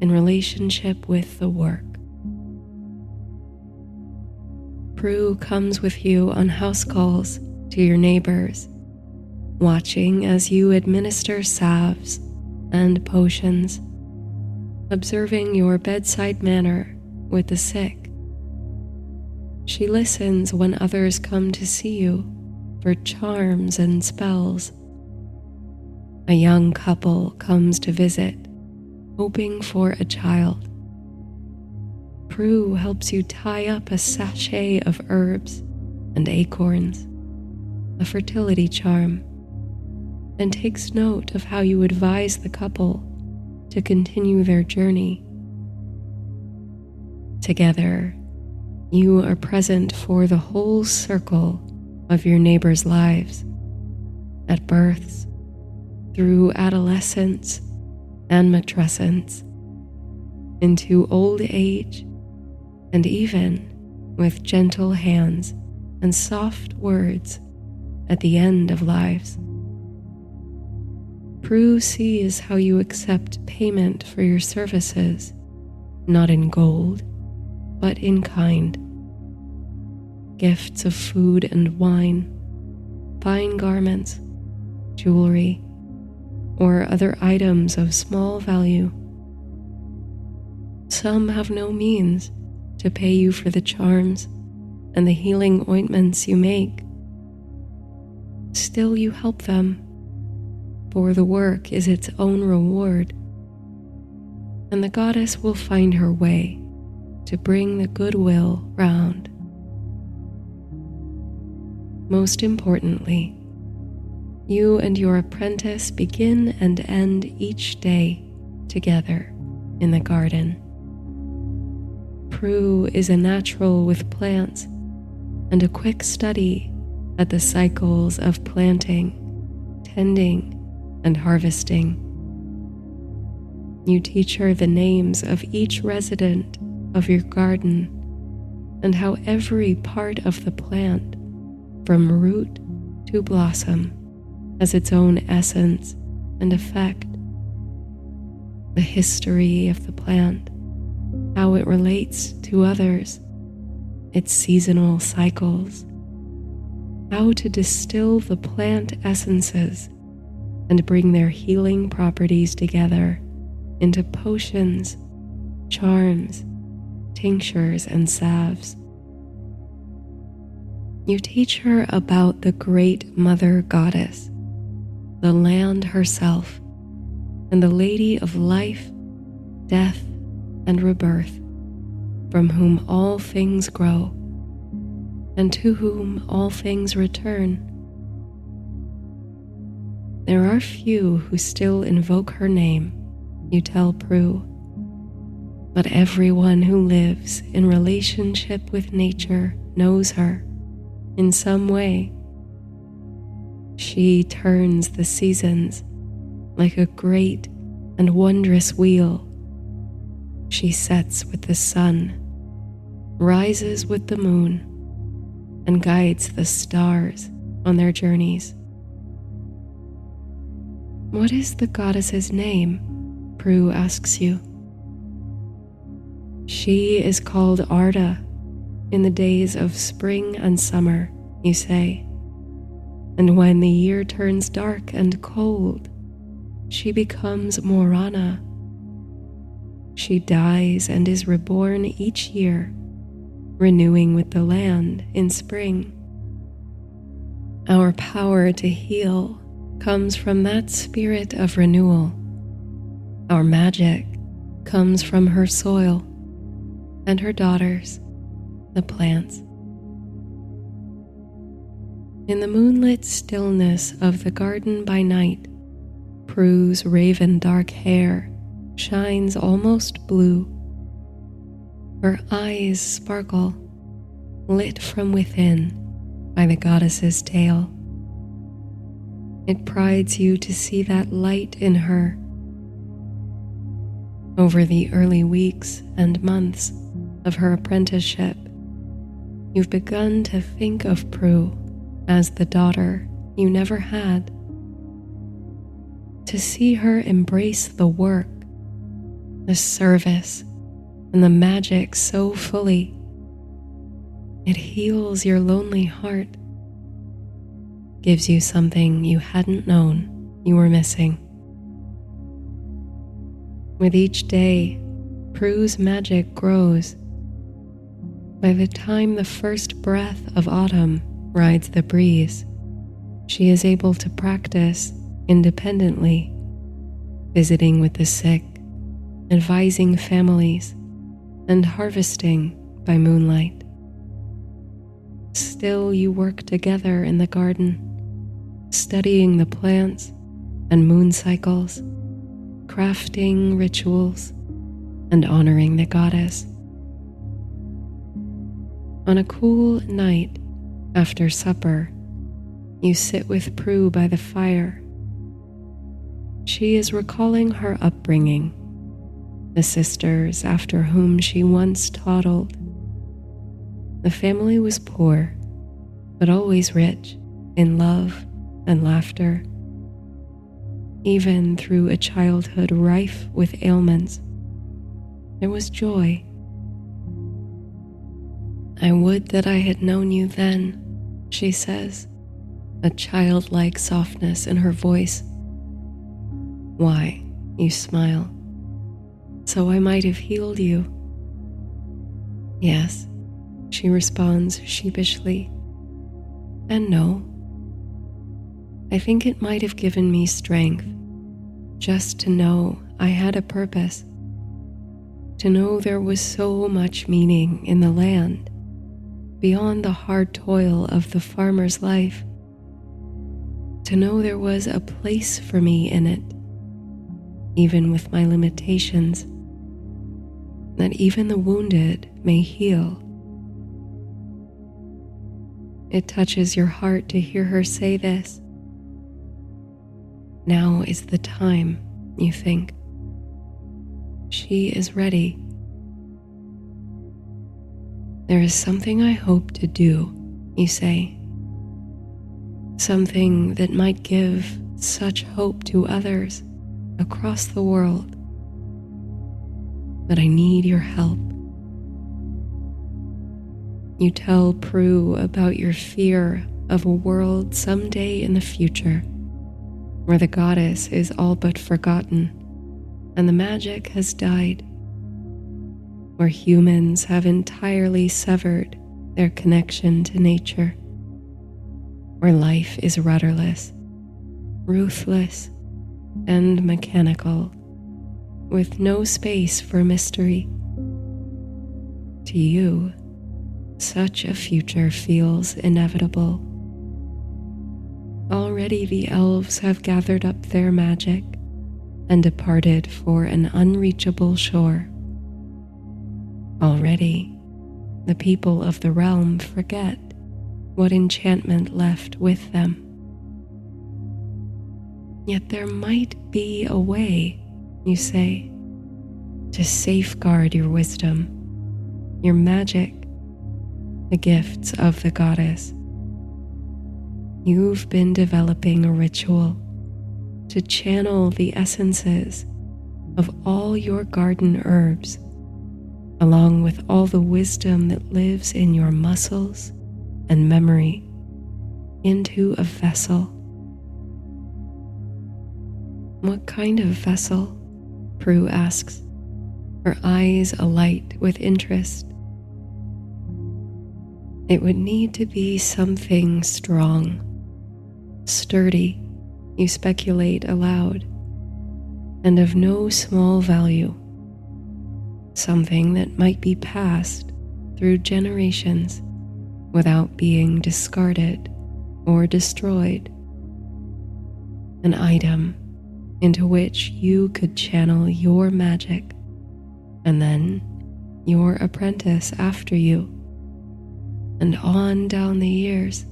in relationship with the work. Prue comes with you on house calls to your neighbors, watching as you administer salves and potions, observing your bedside manner with the sick. She listens when others come to see you for charms and spells. A young couple comes to visit, hoping for a child. Prue helps you tie up a sachet of herbs and acorns, a fertility charm, and takes note of how you advise the couple to continue their journey. Together, you are present for the whole circle of your neighbors' lives, at births, through adolescence and matrescence, into old age, and even with gentle hands and soft words at the end of lives. Prue sees how you accept payment for your services, not in gold, but in kind. Gifts of food and wine, fine garments, jewelry, or other items of small value. Some have no means to pay you for the charms and the healing ointments you make. Still, you help them, for the work is its own reward, and the goddess will find her way to bring the goodwill round. Most importantly, you and your apprentice begin and end each day together in the garden. Prue is a natural with plants and a quick study at the cycles of planting, tending, and harvesting. You teach her the names of each resident of your garden and how every part of the plant from root to blossom, has its own essence and effect. The history of the plant, how it relates to others, its seasonal cycles, how to distill the plant essences and bring their healing properties together into potions, charms, tinctures, and salves. You teach her about the great mother goddess, the land herself, and the lady of life, death, and rebirth, from whom all things grow, and to whom all things return. There are few who still invoke her name, you tell Prue, but everyone who lives in relationship with nature knows her in some way. She turns the seasons like a great and wondrous wheel. She sets with the sun, rises with the moon, and guides the stars on their journeys. What is the goddess's name? Prue asks you. She is called Arda in the days of spring and summer, you say, and when the year turns dark and cold, she becomes Morana. She dies and is reborn each year, renewing with the land in spring. Our power to heal comes from that spirit of renewal. Our magic comes from her soil and her daughters, the plants. In the moonlit stillness of the garden by night, Prue's raven dark hair shines almost blue. Her eyes sparkle, lit from within by the goddess's tale. It prides you to see that light in her. Over the early weeks and months of her apprenticeship, you've begun to think of Prue as the daughter you never had. To see her embrace the work, the service, and the magic so fully, it heals your lonely heart, gives you something you hadn't known you were missing. With each day, Prue's magic grows. By the time the first breath of autumn rides the breeze, she is able to practice independently, visiting with the sick, advising families, and harvesting by moonlight. Still, you work together in the garden, studying the plants and moon cycles, crafting rituals, and honoring the goddess. On a cool night after supper, you sit with Prue by the fire. She is recalling her upbringing, the sisters after whom she once toddled. The family was poor, but always rich in love and laughter. Even through a childhood rife with ailments, there was joy. I would that I had known you then, she says, a childlike softness in her voice. Why, you smile. So I might have healed you. Yes, she responds sheepishly. And no. I think it might have given me strength just to know I had a purpose, to know there was so much meaning in the land beyond the hard toil of the farmer's life, to know there was a place for me in it, even with my limitations, that even the wounded may heal. It touches your heart to hear her say this. Now is the time, you think. She is ready. There is something I hope to do, you say, something that might give such hope to others across the world. But I need your help. You tell Prue about your fear of a world someday in the future where the goddess is all but forgotten and the magic has died, where humans have entirely severed their connection to nature, where life is rudderless, ruthless, and mechanical, with no space for mystery. To you, such a future feels inevitable. Already the elves have gathered up their magic and departed for an unreachable shore. Already, the people of the realm forget what enchantment left with them. Yet there might be a way, you say, to safeguard your wisdom, your magic, the gifts of the goddess. You've been developing a ritual to channel the essences of all your garden herbs, along with all the wisdom that lives in your muscles and memory, into a vessel. What kind of vessel? Prue asks, her eyes alight with interest. It would need to be something strong, sturdy, you speculate aloud, and of no small value. Something that might be passed through generations without being discarded or destroyed. An item into which you could channel your magic, and then your apprentice after you, and on down the years.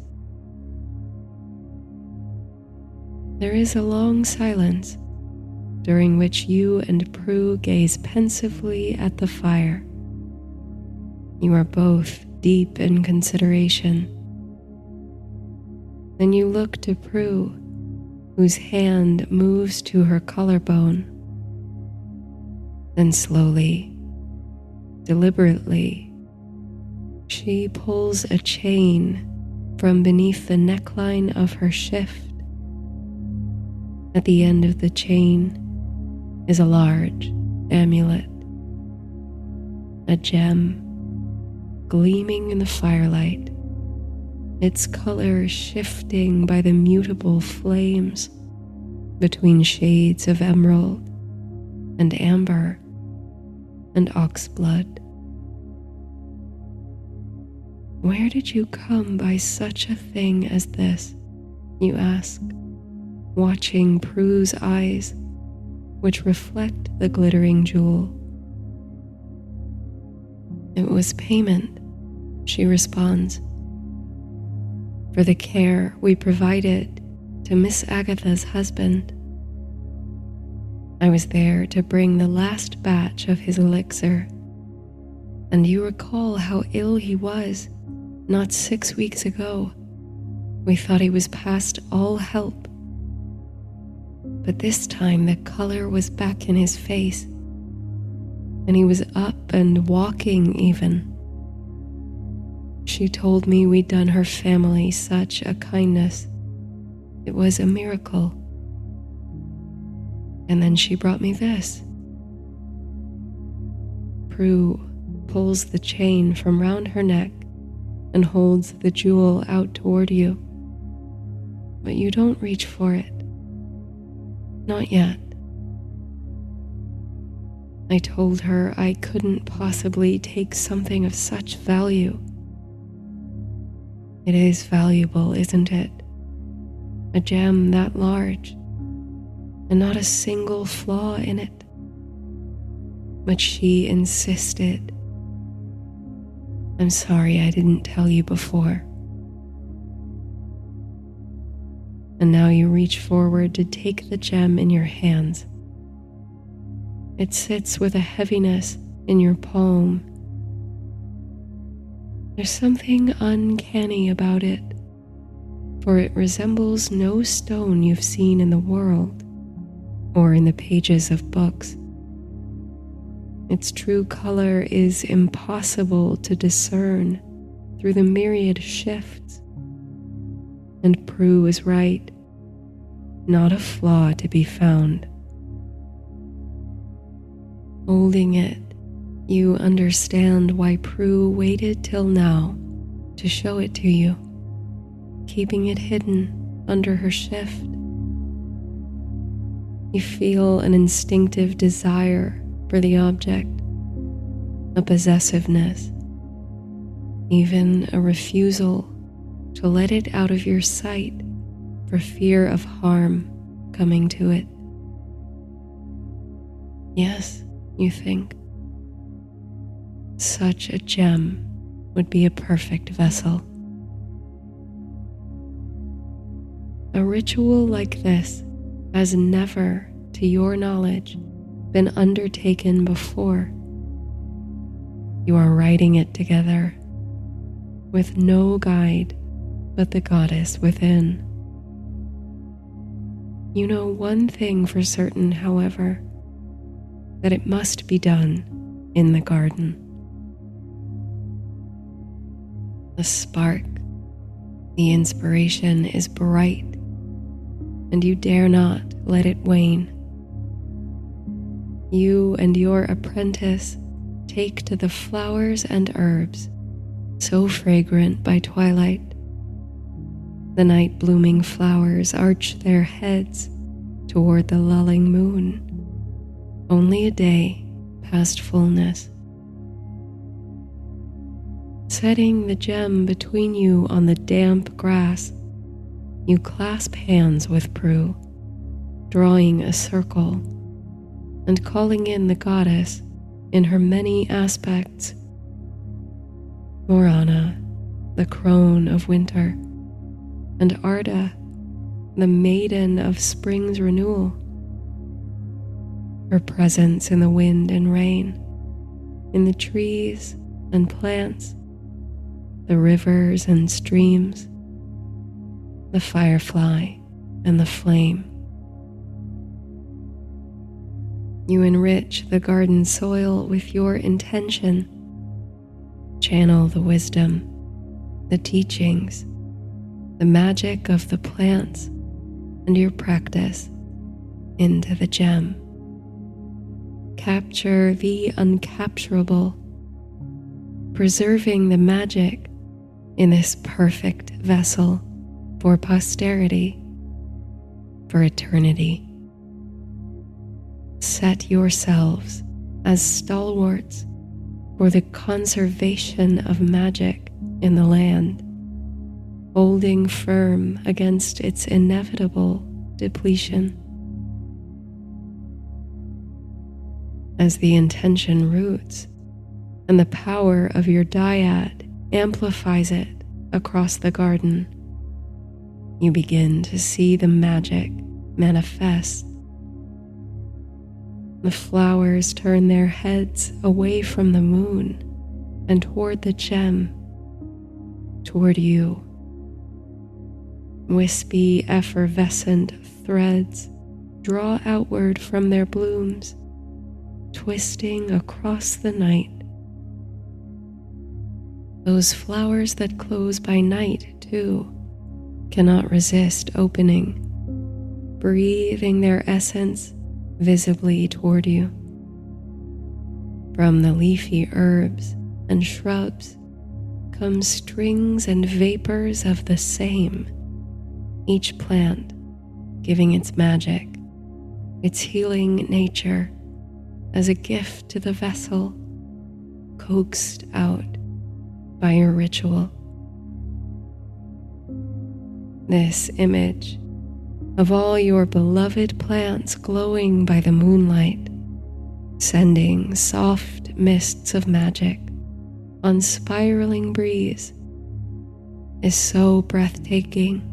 There is a long silence, during which you and Prue gaze pensively at the fire. You are both deep in consideration. Then you look to Prue, whose hand moves to her collarbone. Then slowly, deliberately, she pulls a chain from beneath the neckline of her shift. At the end of the chain is a large amulet, a gem gleaming in the firelight, its color shifting by the mutable flames between shades of emerald and amber and oxblood. Where did you come by such a thing as this? You ask, watching Prue's eyes, which reflect the glittering jewel. It was payment, she responds, for the care we provided to Miss Agatha's husband. I was there to bring the last batch of his elixir, and you recall how ill he was not 6 weeks ago. We thought he was past all help. But this time the color was back in his face, and he was up and walking even. She told me we'd done her family such a kindness. It was a miracle. And then she brought me this. Prue pulls the chain from round her neck and holds the jewel out toward you. But you don't reach for it. Not yet. I told her I couldn't possibly take something of such value. It is valuable, isn't it? A gem that large, and not a single flaw in it. But she insisted. I'm sorry I didn't tell you before. And now you reach forward to take the gem in your hands. It sits with a heaviness in your palm. There's something uncanny about it, for it resembles no stone you've seen in the world or in the pages of books. Its true color is impossible to discern through the myriad shifts. And Prue is right, not a flaw to be found. Holding it, you understand why Prue waited till now to show it to you, keeping it hidden under her shift. You feel an instinctive desire for the object, a possessiveness, even a refusal to let it out of your sight for fear of harm coming to it. Yes, you think, such a gem would be a perfect vessel. A ritual like this has never, to your knowledge, been undertaken before. You are writing it together, with no guide but the goddess within. You know one thing for certain, however, that it must be done in the garden. The spark, the inspiration is bright, and you dare not let it wane. You and your apprentice take to the flowers and herbs, so fragrant by twilight. The night-blooming flowers arch their heads toward the lulling moon, only a day past fullness. Setting the gem between you on the damp grass, you clasp hands with Prue, drawing a circle and calling in the goddess in her many aspects. Morana, the crone of winter, and Arda, the maiden of spring's renewal. Her presence in the wind and rain, in the trees and plants, the rivers and streams, the firefly and the flame. You enrich the garden soil with your intention. Channel the wisdom, the teachings, the magic of the plants, and your practice into the gem. Capture the uncapturable, preserving the magic in this perfect vessel for posterity, for eternity. Set yourselves as stalwarts for the conservation of magic in the land, holding firm against its inevitable depletion. As the intention roots and the power of your dyad amplifies it across the garden, you begin to see the magic manifest. The flowers turn their heads away from the moon and toward the gem, toward you. Wispy, effervescent threads draw outward from their blooms, twisting across the night. Those flowers that close by night, too, cannot resist opening, breathing their essence visibly toward you. From the leafy herbs and shrubs come strings and vapors of the same, each plant giving its magic, its healing nature as a gift to the vessel, coaxed out by your ritual. This image of all your beloved plants glowing by the moonlight, sending soft mists of magic on spiraling breeze, is so breathtaking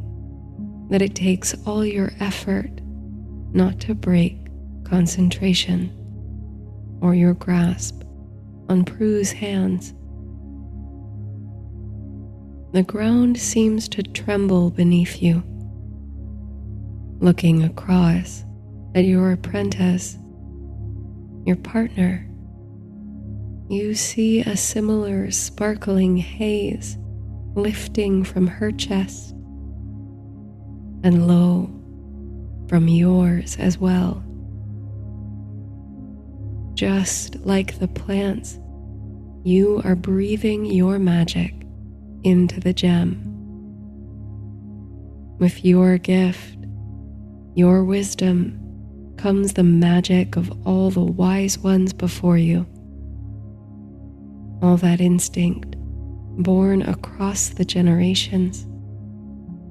that it takes all your effort not to break concentration or your grasp on Prue's hands. the ground seems to tremble beneath you. Looking across at your apprentice, your partner, you see a similar sparkling haze lifting from her chest and low from yours as well. Just like the plants, you are breathing your magic into the gem. With your gift, your wisdom, comes the magic of all the wise ones before you. All that instinct, born across the generations,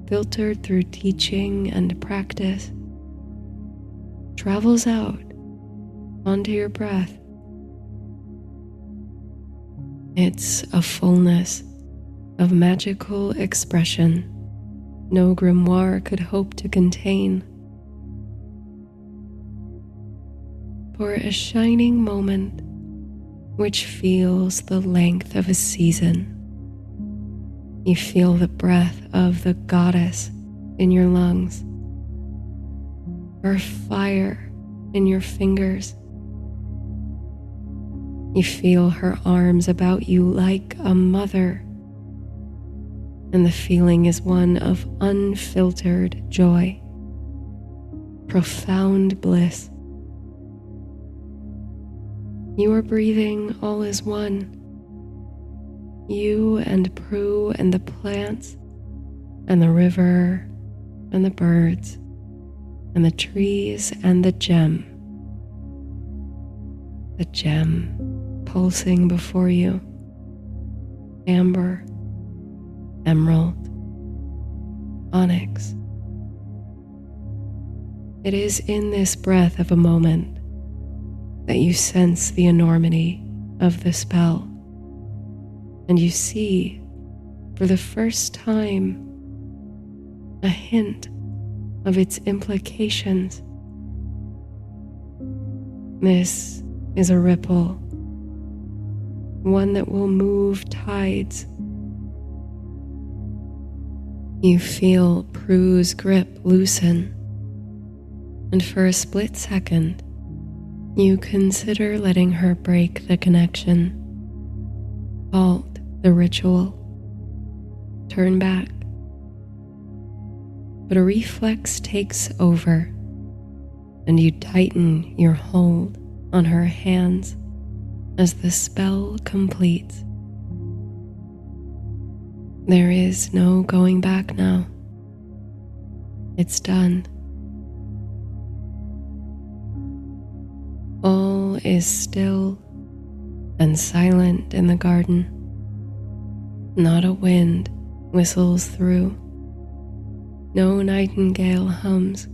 filtered through teaching and practice, travels out onto your breath. It's a fullness of magical expression no grimoire could hope to contain. For a shining moment which feels the length of a season, you feel the breath of the goddess in your lungs, her fire in your fingers. You feel her arms about you like a mother, and the feeling is one of unfiltered joy, profound bliss. You are breathing all as one, you and Prue and the plants and the river and the birds and the trees and the gem pulsing before you, amber, emerald, onyx. It is in this breath of a moment that you sense the enormity of the spell, and you see, for the first time, a hint of its implications. This is a ripple, one that will move tides. You feel Prue's grip loosen, and for a split second, you consider letting her break the connection, halt the ritual, turn back. But a reflex takes over, and you tighten your hold on her hands as the spell completes. There is no going back now. It's done. All is still and silent in the garden. Not a wind whistles through. No nightingale hums.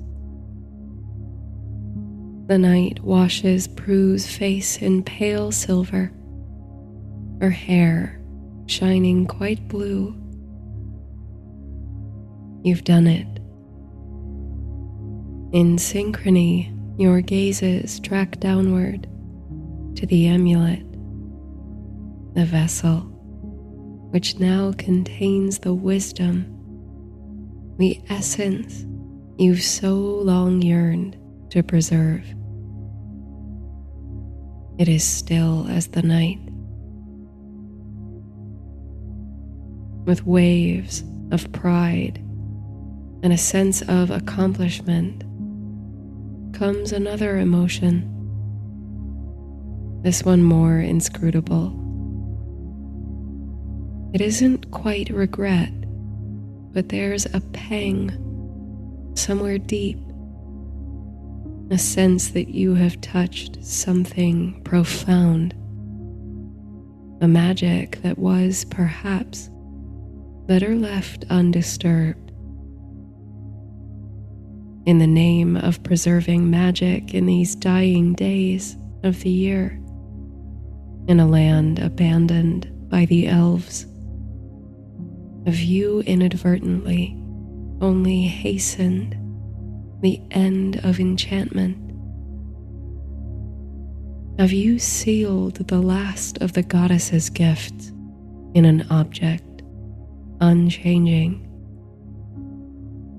The night washes Prue's face in pale silver, her hair shining quite blue. You've done it. In synchrony, your gazes track downward to the amulet, the vessel, which now contains the wisdom, the essence you've so long yearned to preserve. It is still as the night, with waves of pride and a sense of accomplishment comes another emotion, this one more inscrutable. It isn't quite regret, but there's a pang somewhere deep, a sense that you have touched something profound, a magic that was perhaps better left undisturbed. In the name of preserving magic in these dying days of the year, in a land abandoned by the Elves, have you inadvertently only hastened the end of enchantment? Have you sealed the last of the goddess's gifts in an object unchanging.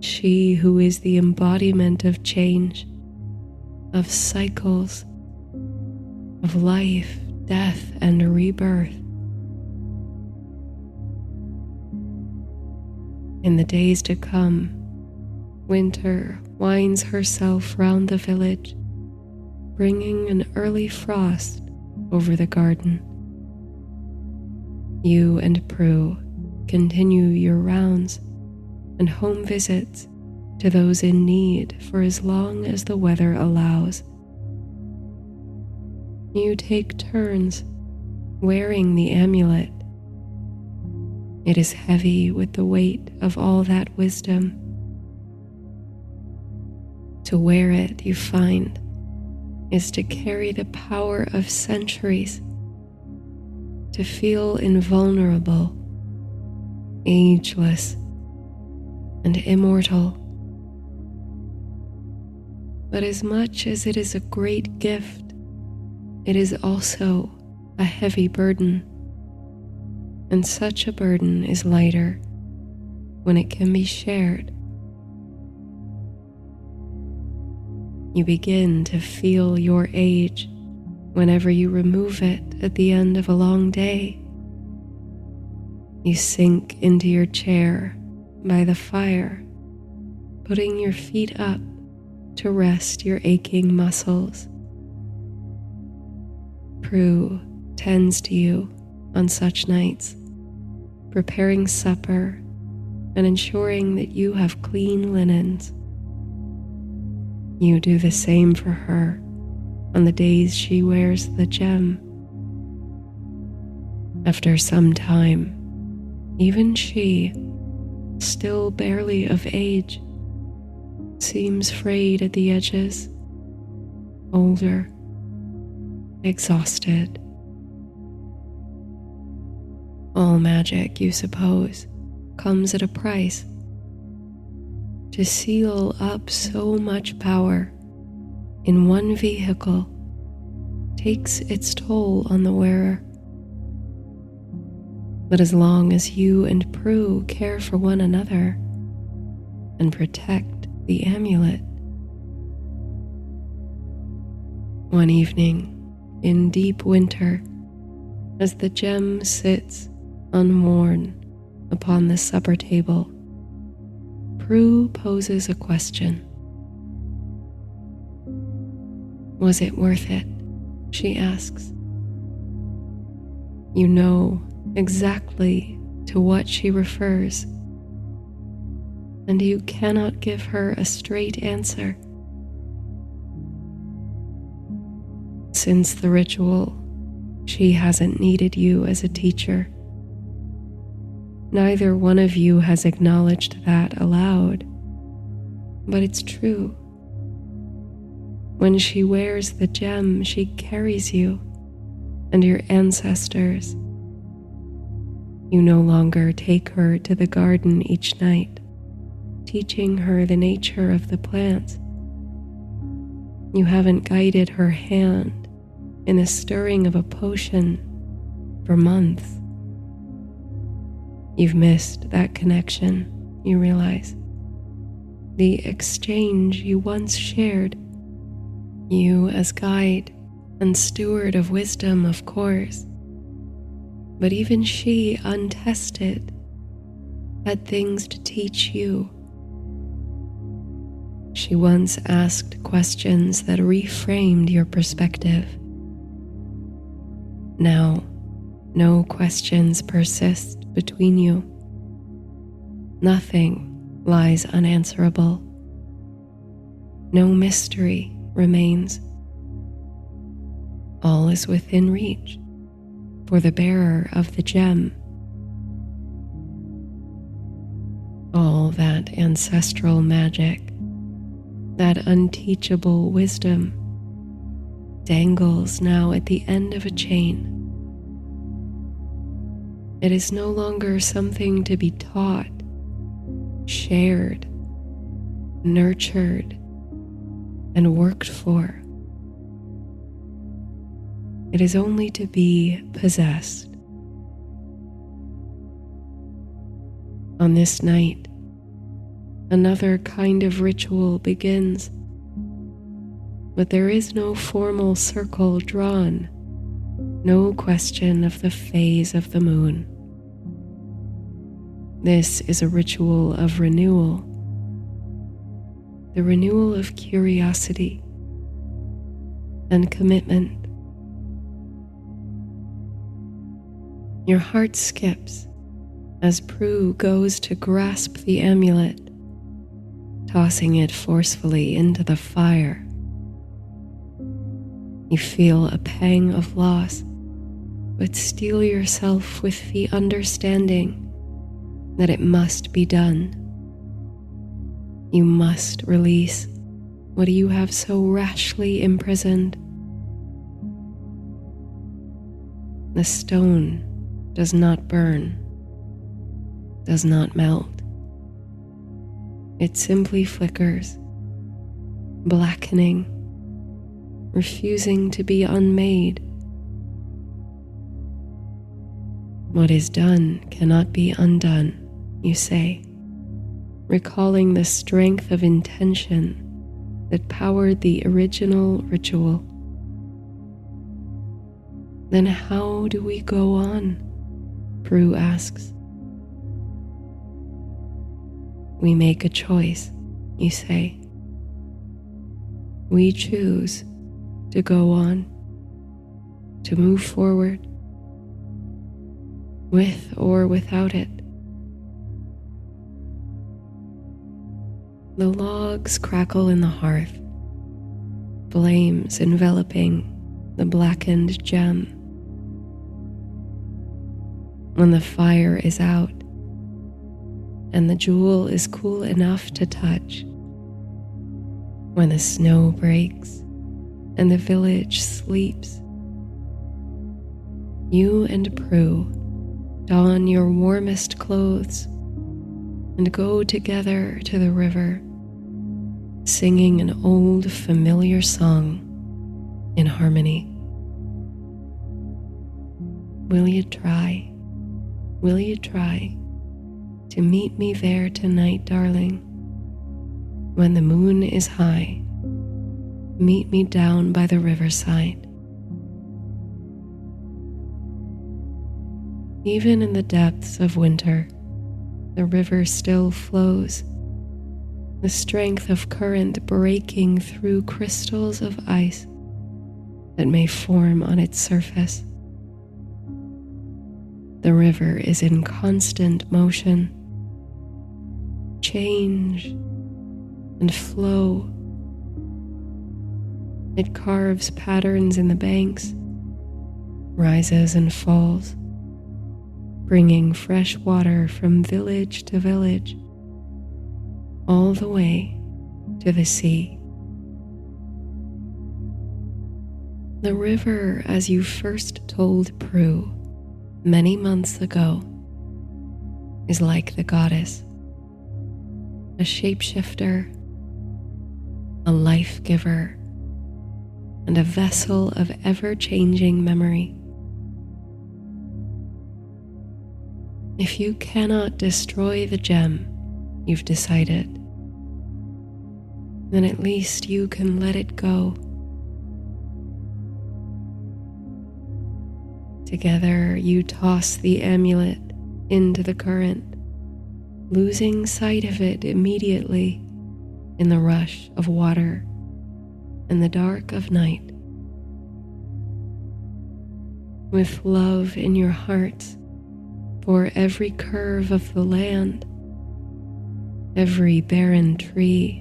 She who is the embodiment of change, of cycles, of life, death, and rebirth. In the days to come, winter winds herself round the village, bringing an early frost over the garden. You and Prue continue your rounds and home visits to those in need for as long as the weather allows. You take turns wearing the amulet. It is heavy with the weight of all that wisdom. To wear it, you find, is to carry the power of centuries, to feel invulnerable, ageless, and immortal. But as much as it is a great gift, it is also a heavy burden, and such a burden is lighter when it can be shared. You begin to feel your age whenever you remove it at the end of a long day. You sink into your chair by the fire, putting your feet up to rest your aching muscles. Prue tends to you on such nights, preparing supper and ensuring that you have clean linens. You do the same for her on the days she wears the gem. After some time, even she, still barely of age, seems frayed at the edges, older, exhausted. All magic, you suppose, comes at a price. To seal up so much power in one vehicle takes its toll on the wearer. But as long as you and Prue care for one another and protect the amulet. One evening in deep winter, as the gem sits unworn upon the supper table, Prue poses a question. Was it worth it? She asks. You know exactly to what she refers, and you cannot give her a straight answer. Since the ritual, she hasn't needed you as a teacher. Neither one of you has acknowledged that aloud, but it's true. When she wears the gem, she carries you and your ancestors. You no longer take her to the garden each night, teaching her the nature of the plants. You haven't guided her hand in the stirring of a potion for months. You've missed that connection, you realize. The exchange you once shared. You as guide and steward of wisdom, of course. But even she, untested, had things to teach you. She once asked questions that reframed your perspective. Now, no questions persist between you. Nothing lies unanswerable. No mystery remains. All is within reach for the bearer of the gem. All that ancestral magic, that unteachable wisdom, dangles now at the end of a chain. It is no longer something to be taught, shared, nurtured, and worked for. It is only to be possessed. On this night, another kind of ritual begins, but there is no formal circle drawn, no question of the phase of the moon. This is a ritual of renewal, the renewal of curiosity and commitment. Your heart skips as Prue goes to grasp the amulet, tossing it forcefully into the fire. You feel a pang of loss, but steel yourself with the understanding that it must be done. You must release what you have so rashly imprisoned. The stone does not burn, does not melt. It simply flickers, blackening, refusing to be unmade. What is done cannot be undone, you say, recalling the strength of intention that powered the original ritual. Then how do we go on? Prue asks. We make a choice, you say. We choose to go on, to move forward, with or without it. The logs crackle in the hearth, flames enveloping the blackened gem. When the fire is out and the jewel is cool enough to touch, when the snow breaks and the village sleeps, you and Prue don your warmest clothes and go together to the river, singing an old familiar song in harmony. Will you try to meet me there tonight, darling? When the moon is high, meet me down by the riverside. Even in the depths of winter, the river still flows, the strength of current breaking through crystals of ice that may form on its surface. The river is in constant motion, change and flow. It carves patterns in the banks, rises and falls, bringing fresh water from village to village, all the way to the sea. The river, as you first told Prue many months ago, is like the goddess, a shapeshifter, a life giver, and a vessel of ever-changing memory. If you cannot destroy the gem you've decided, then at least you can let it go. Together you toss the amulet into the current, losing sight of it immediately in the rush of water and the dark of night. With love in your hearts for every curve of the land, every barren tree,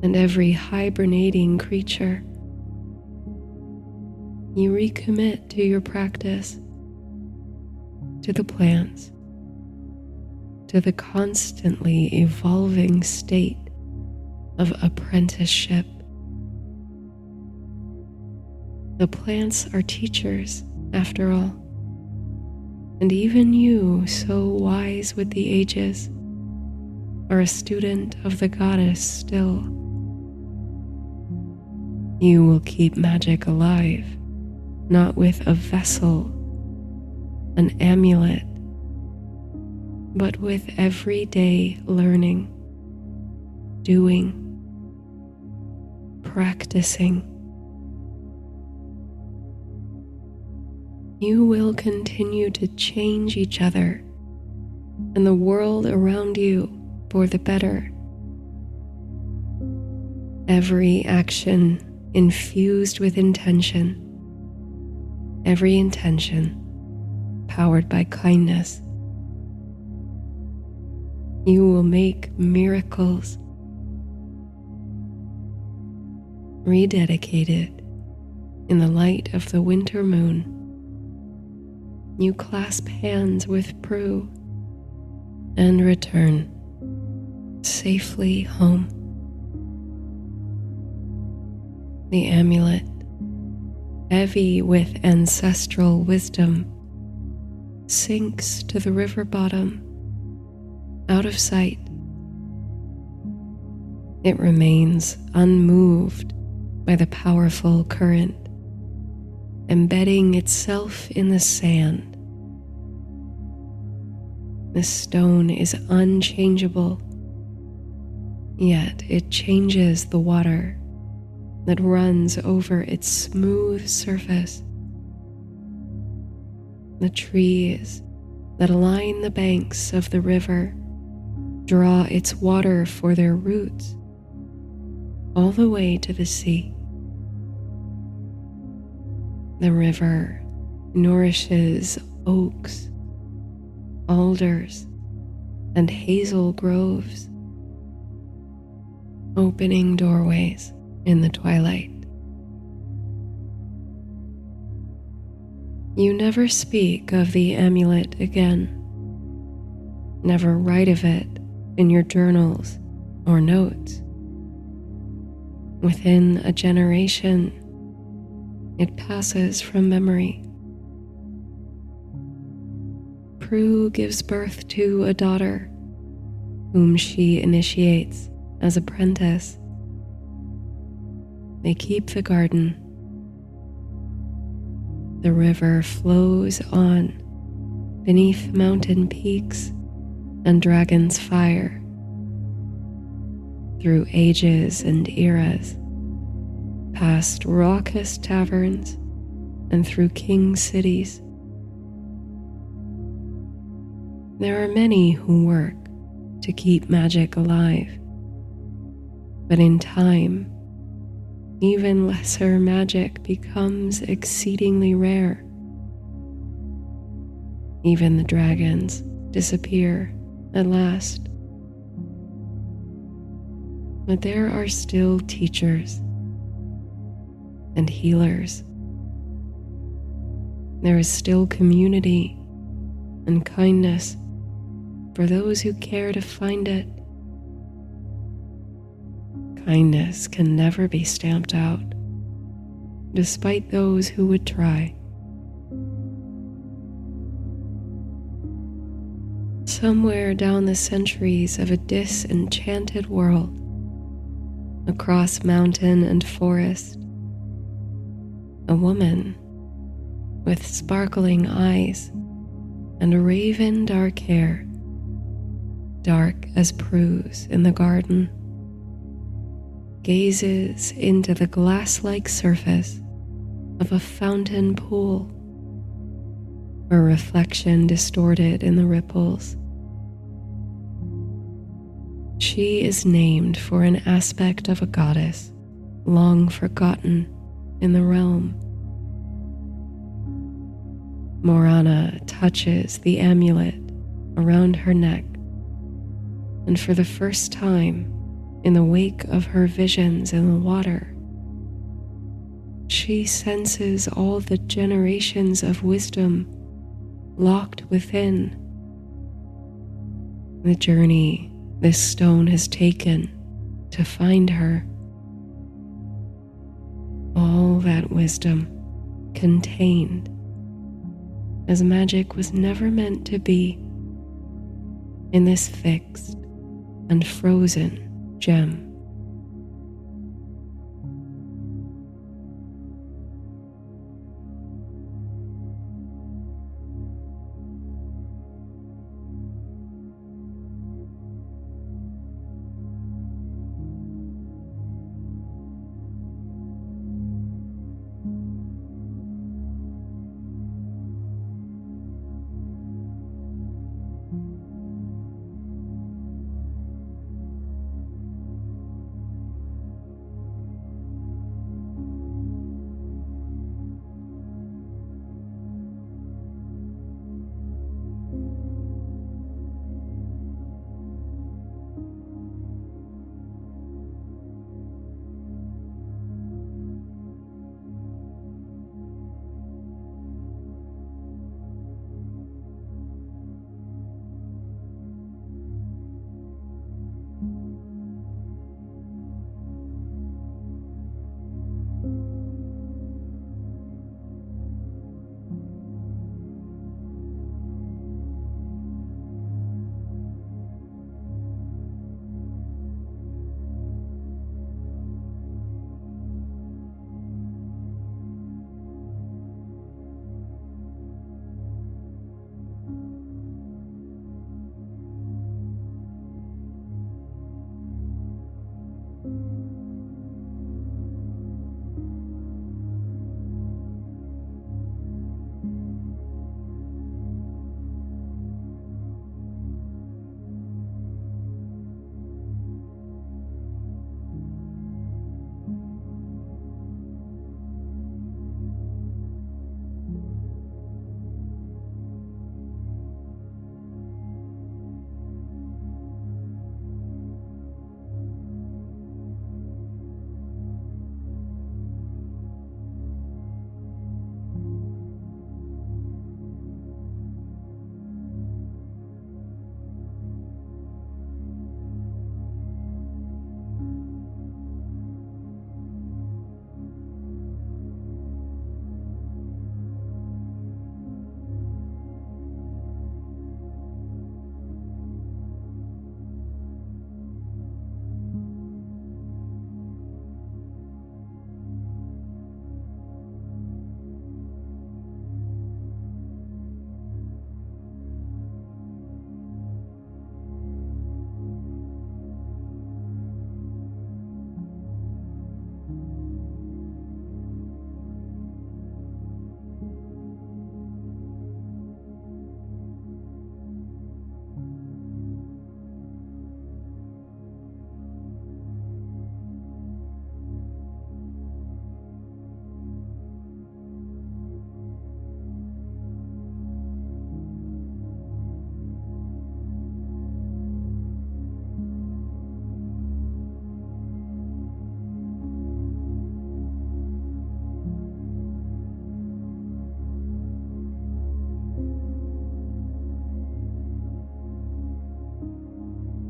and every hibernating creature, you recommit to your practice, to the plants, to the constantly evolving state of apprenticeship. The plants are teachers, after all, and even you, so wise with the ages, are a student of the goddess still. You will keep magic alive, not with a vessel, an amulet, but with everyday learning, doing, practicing, you will continue to change each other and the world around you for the better. Every action infused with intention, every intention powered by kindness. You will make miracles. Rededicated in the light of the winter moon, you clasp hands with Prue and return safely home. The amulet, heavy with ancestral wisdom, sinks to the river bottom, out of sight. It remains unmoved by the powerful current, embedding itself in the sand. The stone is unchangeable, yet it changes the water that runs over its smooth surface. The trees that line the banks of the river draw its water for their roots all the way to the sea. The river nourishes oaks, alders, and hazel groves, opening doorways in the twilight. You never speak of the amulet again, never write of it in your journals or notes. Within a generation, it passes from memory. Prue gives birth to a daughter, whom she initiates as apprentice. They keep the garden. The river flows on beneath mountain peaks and dragon's fire, through ages and eras, past raucous taverns and through king cities. There are many who work to keep magic alive, but in time, even lesser magic becomes exceedingly rare. Even the dragons disappear at last. But there are still teachers and healers. There is still community and kindness for those who care to find it. Kindness can never be stamped out, despite those who would try. Somewhere down the centuries of a disenchanted world, across mountain and forest, a woman with sparkling eyes and raven dark hair, dark as Prue's in the garden, gazes into the glass-like surface of a fountain pool, her reflection distorted in the ripples. She is named for an aspect of a goddess long forgotten in the realm. Morana touches the amulet around her neck, and for the first time, in the wake of her visions in the water, she senses all the generations of wisdom locked within. The journey this stone has taken to find her. All that wisdom contained, as magic was never meant to be, in this fixed and frozen gem.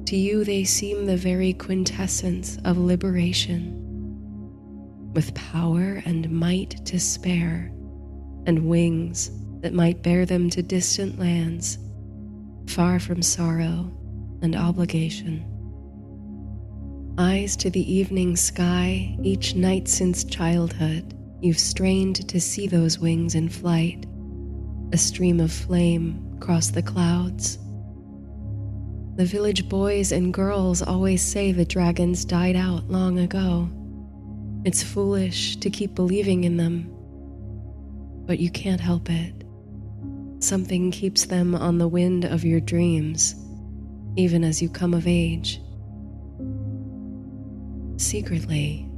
To you, they seem the very quintessence of liberation, with power and might to spare, and wings that might bear them to distant lands, far from sorrow and obligation. Eyes to the evening sky, each night since childhood, you've strained to see those wings in flight, a stream of flame across the clouds. The village boys and girls always say the dragons died out long ago. It's foolish to keep believing in them, but you can't help it. Something keeps them on the wind of your dreams, even as you come of age. Secretly,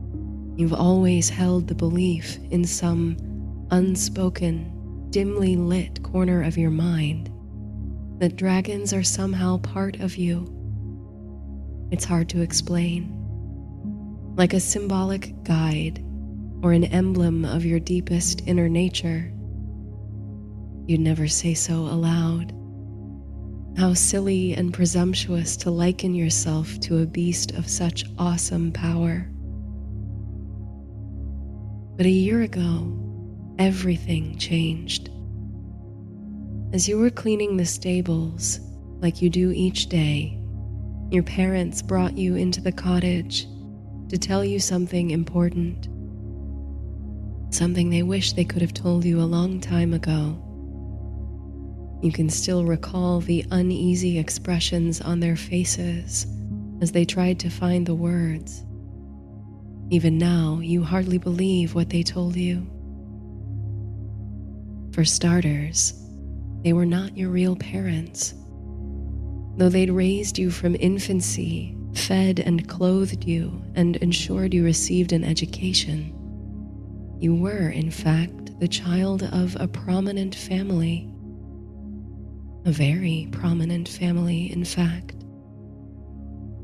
you've always held the belief in some unspoken, dimly lit corner of your mind that dragons are somehow part of you. It's hard to explain. Like a symbolic guide or an emblem of your deepest inner nature. You'd never say so aloud. How silly and presumptuous to liken yourself to a beast of such awesome power. But a year ago, everything changed. As you were cleaning the stables, like you do each day, your parents brought you into the cottage to tell you something important. Something they wish they could have told you a long time ago. You can still recall the uneasy expressions on their faces as they tried to find the words. Even now, you hardly believe what they told you. For starters, they were not your real parents. Though they'd raised you from infancy, fed and clothed you, and ensured you received an education, you were, in fact, the child of a prominent family. A very prominent family, in fact.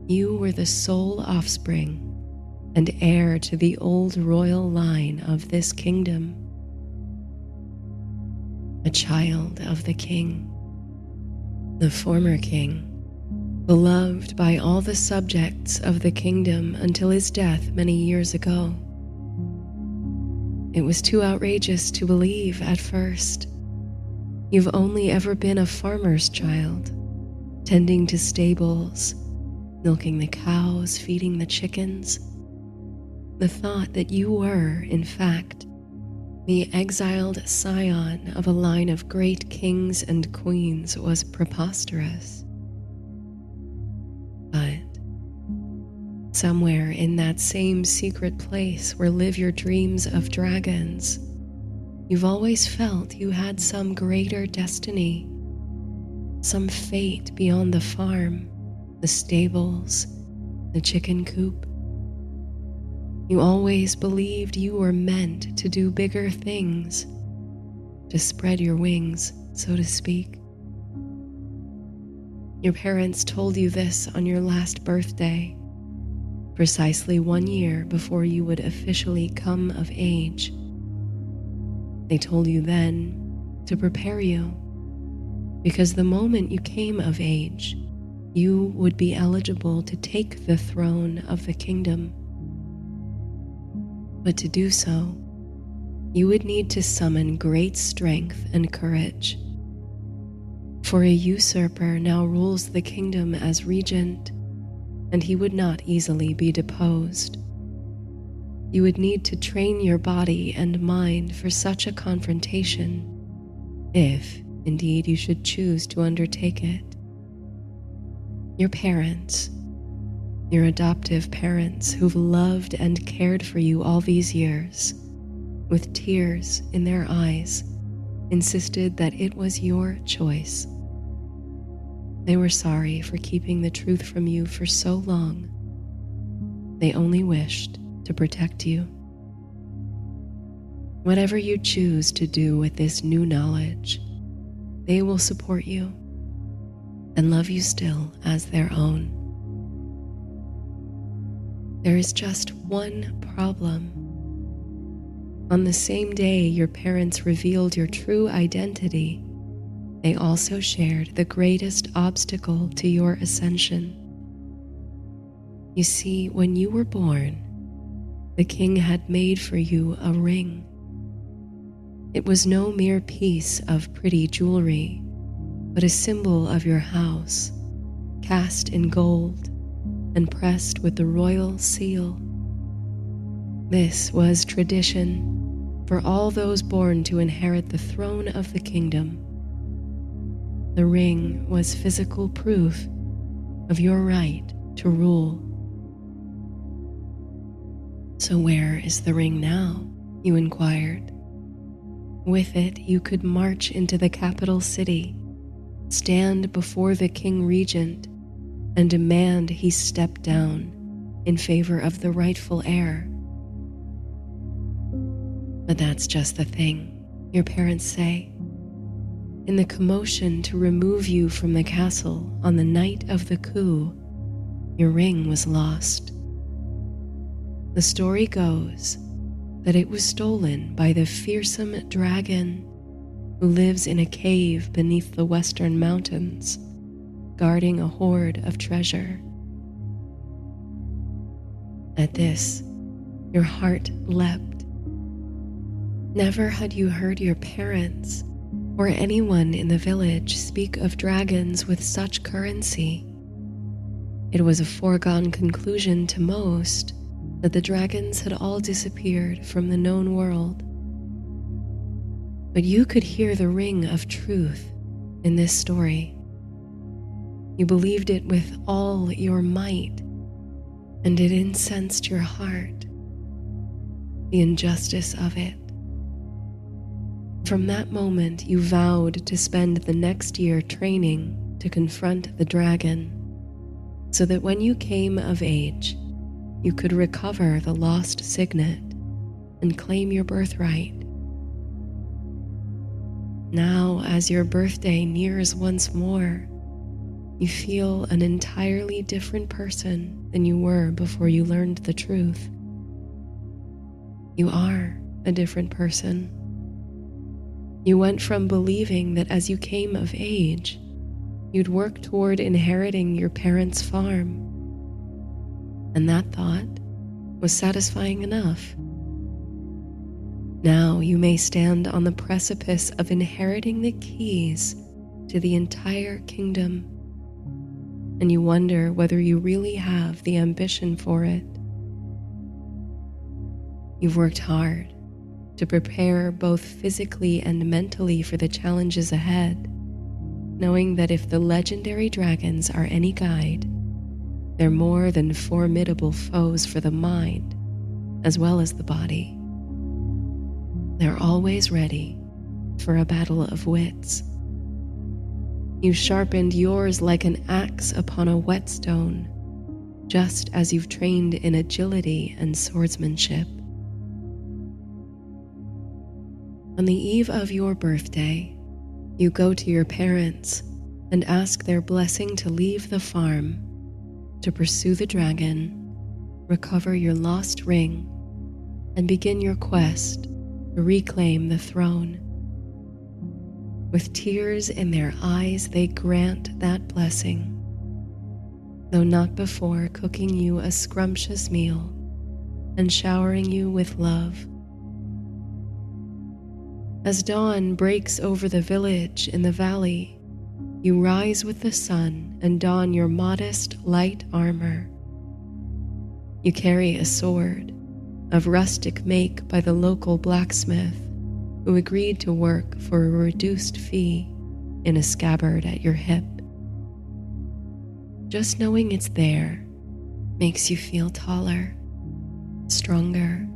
You were the sole offspring and heir to the old royal line of this kingdom. A child of the king, the former king, beloved by all the subjects of the kingdom until his death many years ago. It was too outrageous to believe at first. You've only ever been a farmer's child, tending to stables, milking the cows, feeding the chickens. The thought that you were, in fact, the exiled scion of a line of great kings and queens was preposterous. But somewhere in that same secret place where live your dreams of dragons, you've always felt you had some greater destiny, some fate beyond the farm, the stables, the chicken coop. You always believed you were meant to do bigger things, to spread your wings, so to speak. Your parents told you this on your last birthday, precisely 1 year before you would officially come of age. They told you then to prepare you, because the moment you came of age, you would be eligible to take the throne of the kingdom. But to do so, you would need to summon great strength and courage. For a usurper now rules the kingdom as regent, and he would not easily be deposed. You would need to train your body and mind for such a confrontation, if indeed you should choose to undertake it. Your parents, your adoptive parents who've loved and cared for you all these years, with tears in their eyes, insisted that it was your choice. They were sorry for keeping the truth from you for so long. They only wished to protect you. Whatever you choose to do with this new knowledge, they will support you and love you still as their own. There is just one problem. On the same day your parents revealed your true identity, they also shared the greatest obstacle to your ascension. You see, when you were born, the king had made for you a ring. It was no mere piece of pretty jewelry, but a symbol of your house, cast in gold and pressed with the royal seal. This was tradition for all those born to inherit the throne of the kingdom. The ring was physical proof of your right to rule. So where is the ring now? You inquired. With it, you could march into the capital city, stand before the king regent, and demand he step down in favor of the rightful heir. But that's just the thing, your parents say. In the commotion to remove you from the castle on the night of the coup, your ring was lost. The story goes that it was stolen by the fearsome dragon who lives in a cave beneath the western mountains, guarding a hoard of treasure. At this, your heart leapt. Never had you heard your parents or anyone in the village speak of dragons with such currency. It was a foregone conclusion to most that the dragons had all disappeared from the known world. But you could hear the ring of truth in this story. You believed it with all your might, and it incensed your heart, the injustice of it. From that moment, you vowed to spend the next year training to confront the dragon, so that when you came of age, you could recover the lost signet and claim your birthright. Now, as your birthday nears once more, you feel an entirely different person than you were before you learned the truth. You are a different person. You went from believing that as you came of age, you'd work toward inheriting your parents' farm. And that thought was satisfying enough. Now you may stand on the precipice of inheriting the keys to the entire kingdom, and you wonder whether you really have the ambition for it. You've worked hard to prepare both physically and mentally for the challenges ahead, knowing that if the legendary dragons are any guide, they're more than formidable foes for the mind as well as the body. They're always ready for a battle of wits. You sharpened yours like an axe upon a whetstone, just as you've trained in agility and swordsmanship. On the eve of your birthday, you go to your parents and ask their blessing to leave the farm, to pursue the dragon, recover your lost ring, and begin your quest to reclaim the throne. With tears in their eyes, they grant that blessing, though not before cooking you a scrumptious meal and showering you with love. As dawn breaks over the village in the valley, you rise with the sun and don your modest light armor. You carry a sword of rustic make by the local blacksmith who agreed to work for a reduced fee in a scabbard at your hip. Just knowing it's there makes you feel taller, stronger.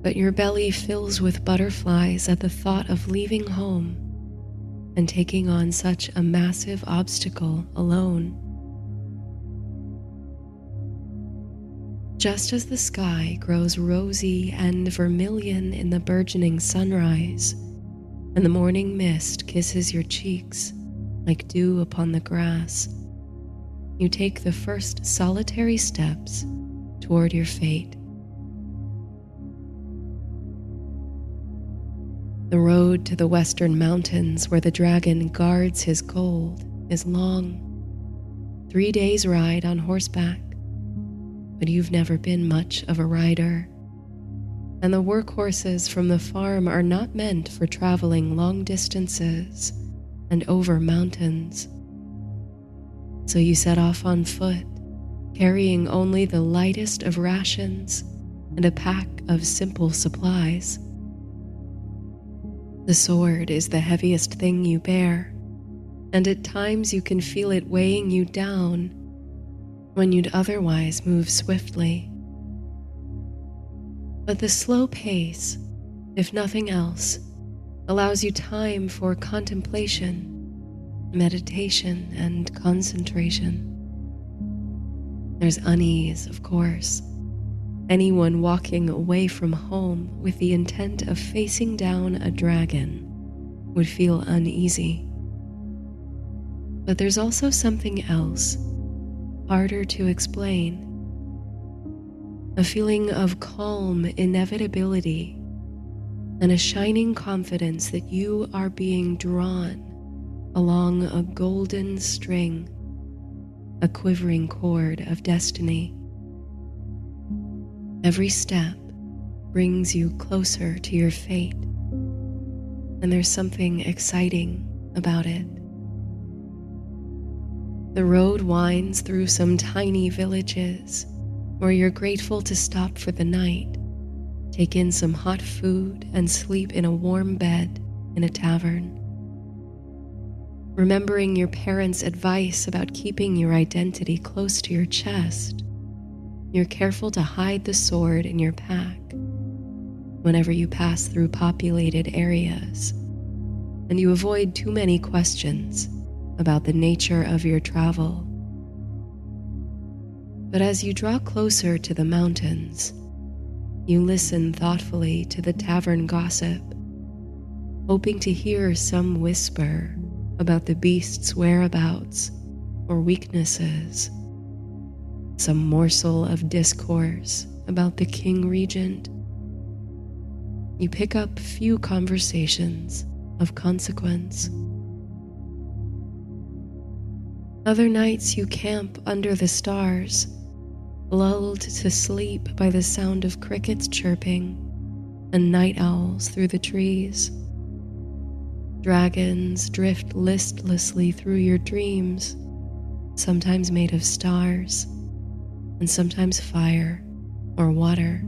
But your belly fills with butterflies at the thought of leaving home and taking on such a massive obstacle alone. Just as the sky grows rosy and vermilion in the burgeoning sunrise, and the morning mist kisses your cheeks like dew upon the grass, you take the first solitary steps toward your fate. The road to the western mountains where the dragon guards his gold is long. 3 days' ride on horseback, but you've never been much of a rider. And the workhorses from the farm are not meant for traveling long distances and over mountains. So you set off on foot, carrying only the lightest of rations and a pack of simple supplies. The sword is the heaviest thing you bear, and at times you can feel it weighing you down when you'd otherwise move swiftly. But the slow pace, if nothing else, allows you time for contemplation, meditation, and concentration. There's unease, of course. Anyone walking away from home with the intent of facing down a dragon would feel uneasy. But there's also something else, harder to explain. A feeling of calm inevitability and a shining confidence that you are being drawn along a golden string, a quivering cord of destiny. Every step brings you closer to your fate, and there's something exciting about it. The road winds through some tiny villages where you're grateful to stop for the night, take in some hot food, and sleep in a warm bed in a tavern. Remembering your parents' advice about keeping your identity close to your chest, you're careful to hide the sword in your pack whenever you pass through populated areas, and you avoid too many questions about the nature of your travel. But as you draw closer to the mountains, you listen thoughtfully to the tavern gossip, hoping to hear some whisper about the beast's whereabouts or weaknesses, some morsel of discourse about the king regent. You pick up few conversations of consequence. Other nights you camp under the stars, lulled to sleep by the sound of crickets chirping and night owls through the trees. Dragons drift listlessly through your dreams, sometimes made of stars, and sometimes fire or water.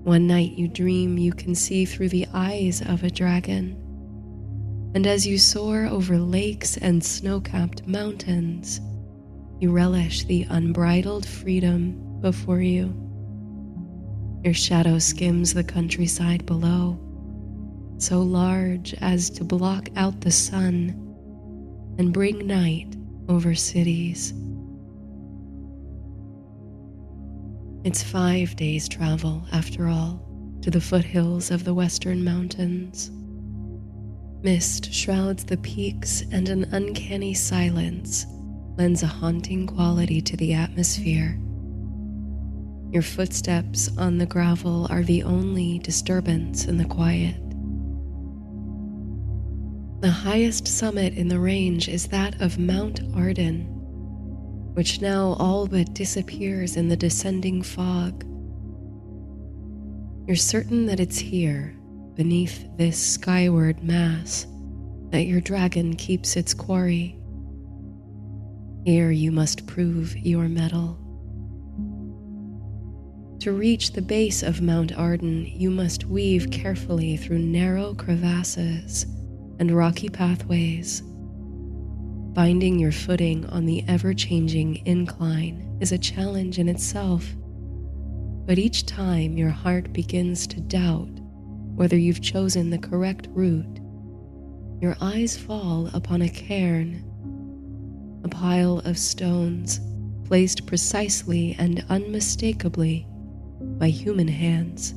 One night you dream you can see through the eyes of a dragon, and as you soar over lakes and snow-capped mountains, you relish the unbridled freedom before you. Your shadow skims the countryside below, so large as to block out the sun and bring night over cities. It's 5 days' travel, after all, to the foothills of the western mountains. Mist shrouds the peaks, and an uncanny silence lends a haunting quality to the atmosphere. Your footsteps on the gravel are the only disturbance in the quiet. The highest summit in the range is that of Mount Arden, which now all but disappears in the descending fog. You're certain that it's here, beneath this skyward mass, that your dragon keeps its quarry. Here you must prove your mettle. To reach the base of Mount Arden, you must weave carefully through narrow crevasses and rocky pathways. Finding your footing on the ever-changing incline is a challenge in itself, but each time your heart begins to doubt whether you've chosen the correct route, your eyes fall upon a cairn, a pile of stones placed precisely and unmistakably by human hands.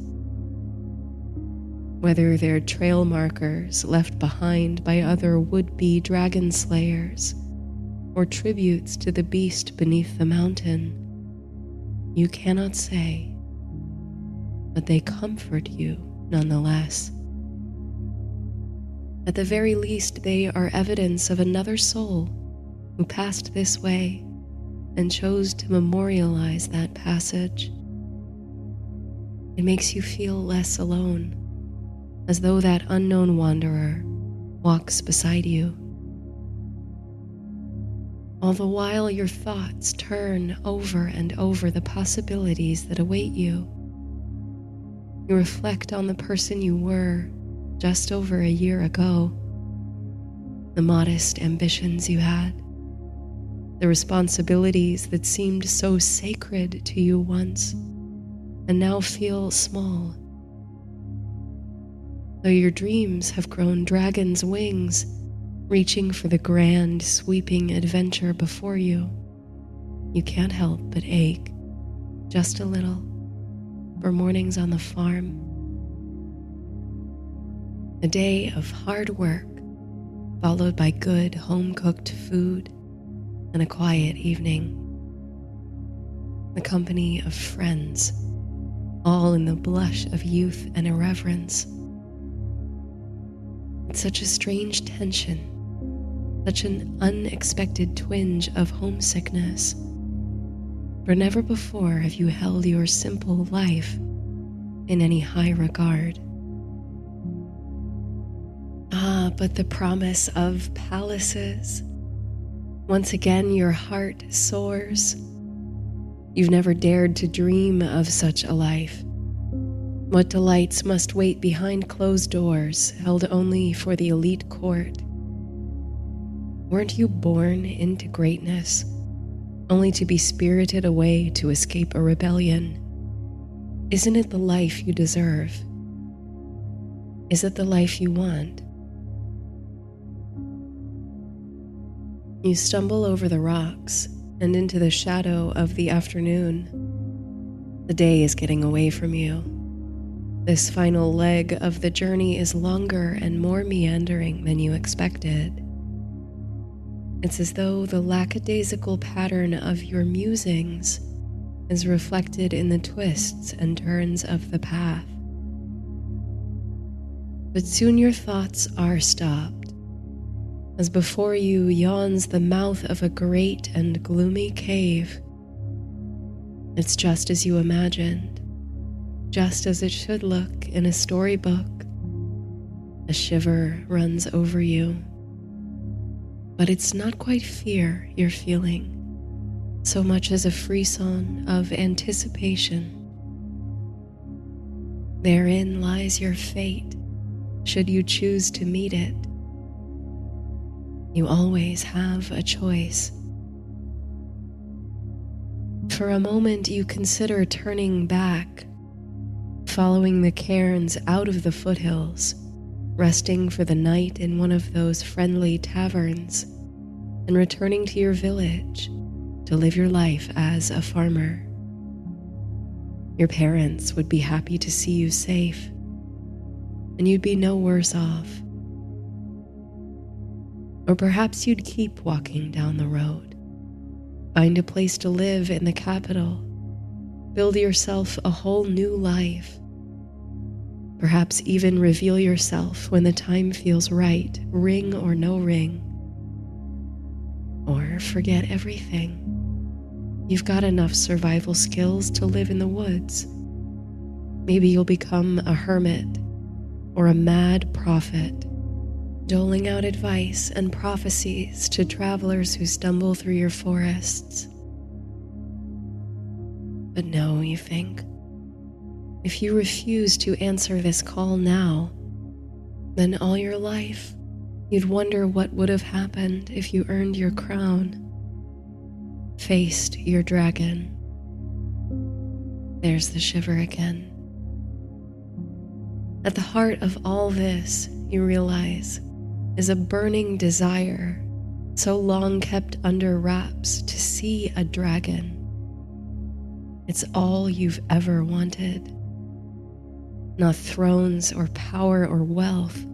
Whether they're trail markers left behind by other would-be dragon slayers or tributes to the beast beneath the mountain, you cannot say, but they comfort you nonetheless. At the very least, they are evidence of another soul who passed this way and chose to memorialize that passage. It makes you feel less alone, as though that unknown wanderer walks beside you. All the while your thoughts turn over and over the possibilities that await you. You reflect on the person you were just over a year ago, the modest ambitions you had, the responsibilities that seemed so sacred to you once and now feel small. Though your dreams have grown dragon's wings, reaching for the grand, sweeping adventure before you, you can't help but ache, just a little, for mornings on the farm. A day of hard work, followed by good home-cooked food and a quiet evening. The company of friends, all in the blush of youth and irreverence. It's such a strange tension, such an unexpected twinge of homesickness. For never before have you held your simple life in any high regard. But the promise of palaces. Once again, your heart soars. You've never dared to dream of such a life. What delights must wait behind closed doors, held only for the elite court. Weren't you born into greatness, only to be spirited away to escape a rebellion? Isn't it the life you deserve? Is it the life you want? You stumble over the rocks and into the shadow of the afternoon. The day is getting away from you. This final leg of the journey is longer and more meandering than you expected. It's as though the lackadaisical pattern of your musings is reflected in the twists and turns of the path. But soon your thoughts are stopped, as before you yawns the mouth of a great and gloomy cave. It's just as you imagined, just as it should look in a storybook. A shiver runs over you. But it's not quite fear you're feeling, so much as a frisson of anticipation. Therein lies your fate, should you choose to meet it. You always have a choice. For a moment you consider turning back, following the cairns out of the foothills, resting for the night in one of those friendly taverns, and returning to your village to live your life as a farmer. Your parents would be happy to see you safe, and you'd be no worse off. Or perhaps you'd keep walking down the road, find a place to live in the capital, build yourself a whole new life. Perhaps even reveal yourself when the time feels right, ring or no ring. Or forget everything. You've got enough survival skills to live in the woods. Maybe you'll become a hermit or a mad prophet, doling out advice and prophecies to travelers who stumble through your forests. But no, you think, if you refuse to answer this call now, then all your life you'd wonder what would have happened if you earned your crown, faced your dragon. There's the shiver again. At the heart of all this, you realize, is a burning desire, so long kept under wraps, to see a dragon. It's all you've ever wanted. Not thrones or power or wealth.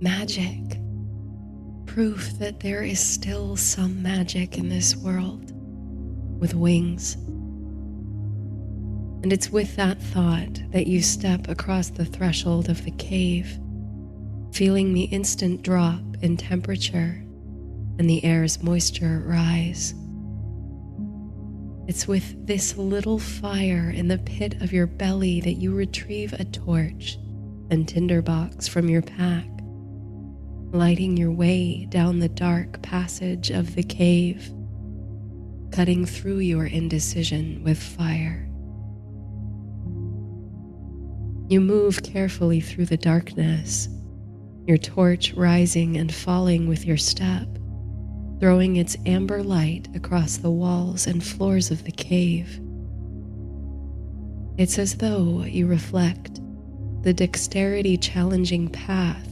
Magic. Proof that there is still some magic in this world, with wings. And it's with that thought that you step across the threshold of the cave, feeling the instant drop in temperature and the air's moisture rise. It's with this little fire in the pit of your belly that you retrieve a torch and tinderbox from your pack, lighting your way down the dark passage of the cave, cutting through your indecision with fire. You move carefully through the darkness, your torch rising and falling with your step, throwing its amber light across the walls and floors of the cave. It's as though you reflect the dexterity-challenging path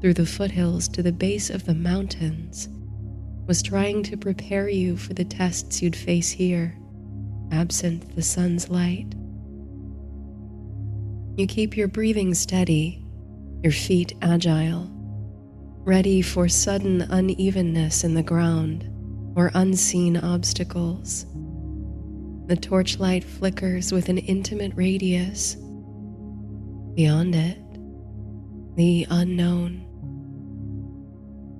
through the foothills to the base of the mountains was trying to prepare you for the tests you'd face here, absent the sun's light. You keep your breathing steady, your feet agile, ready for sudden unevenness in the ground or unseen obstacles. The torchlight flickers with an intimate radius. Beyond it, the unknown.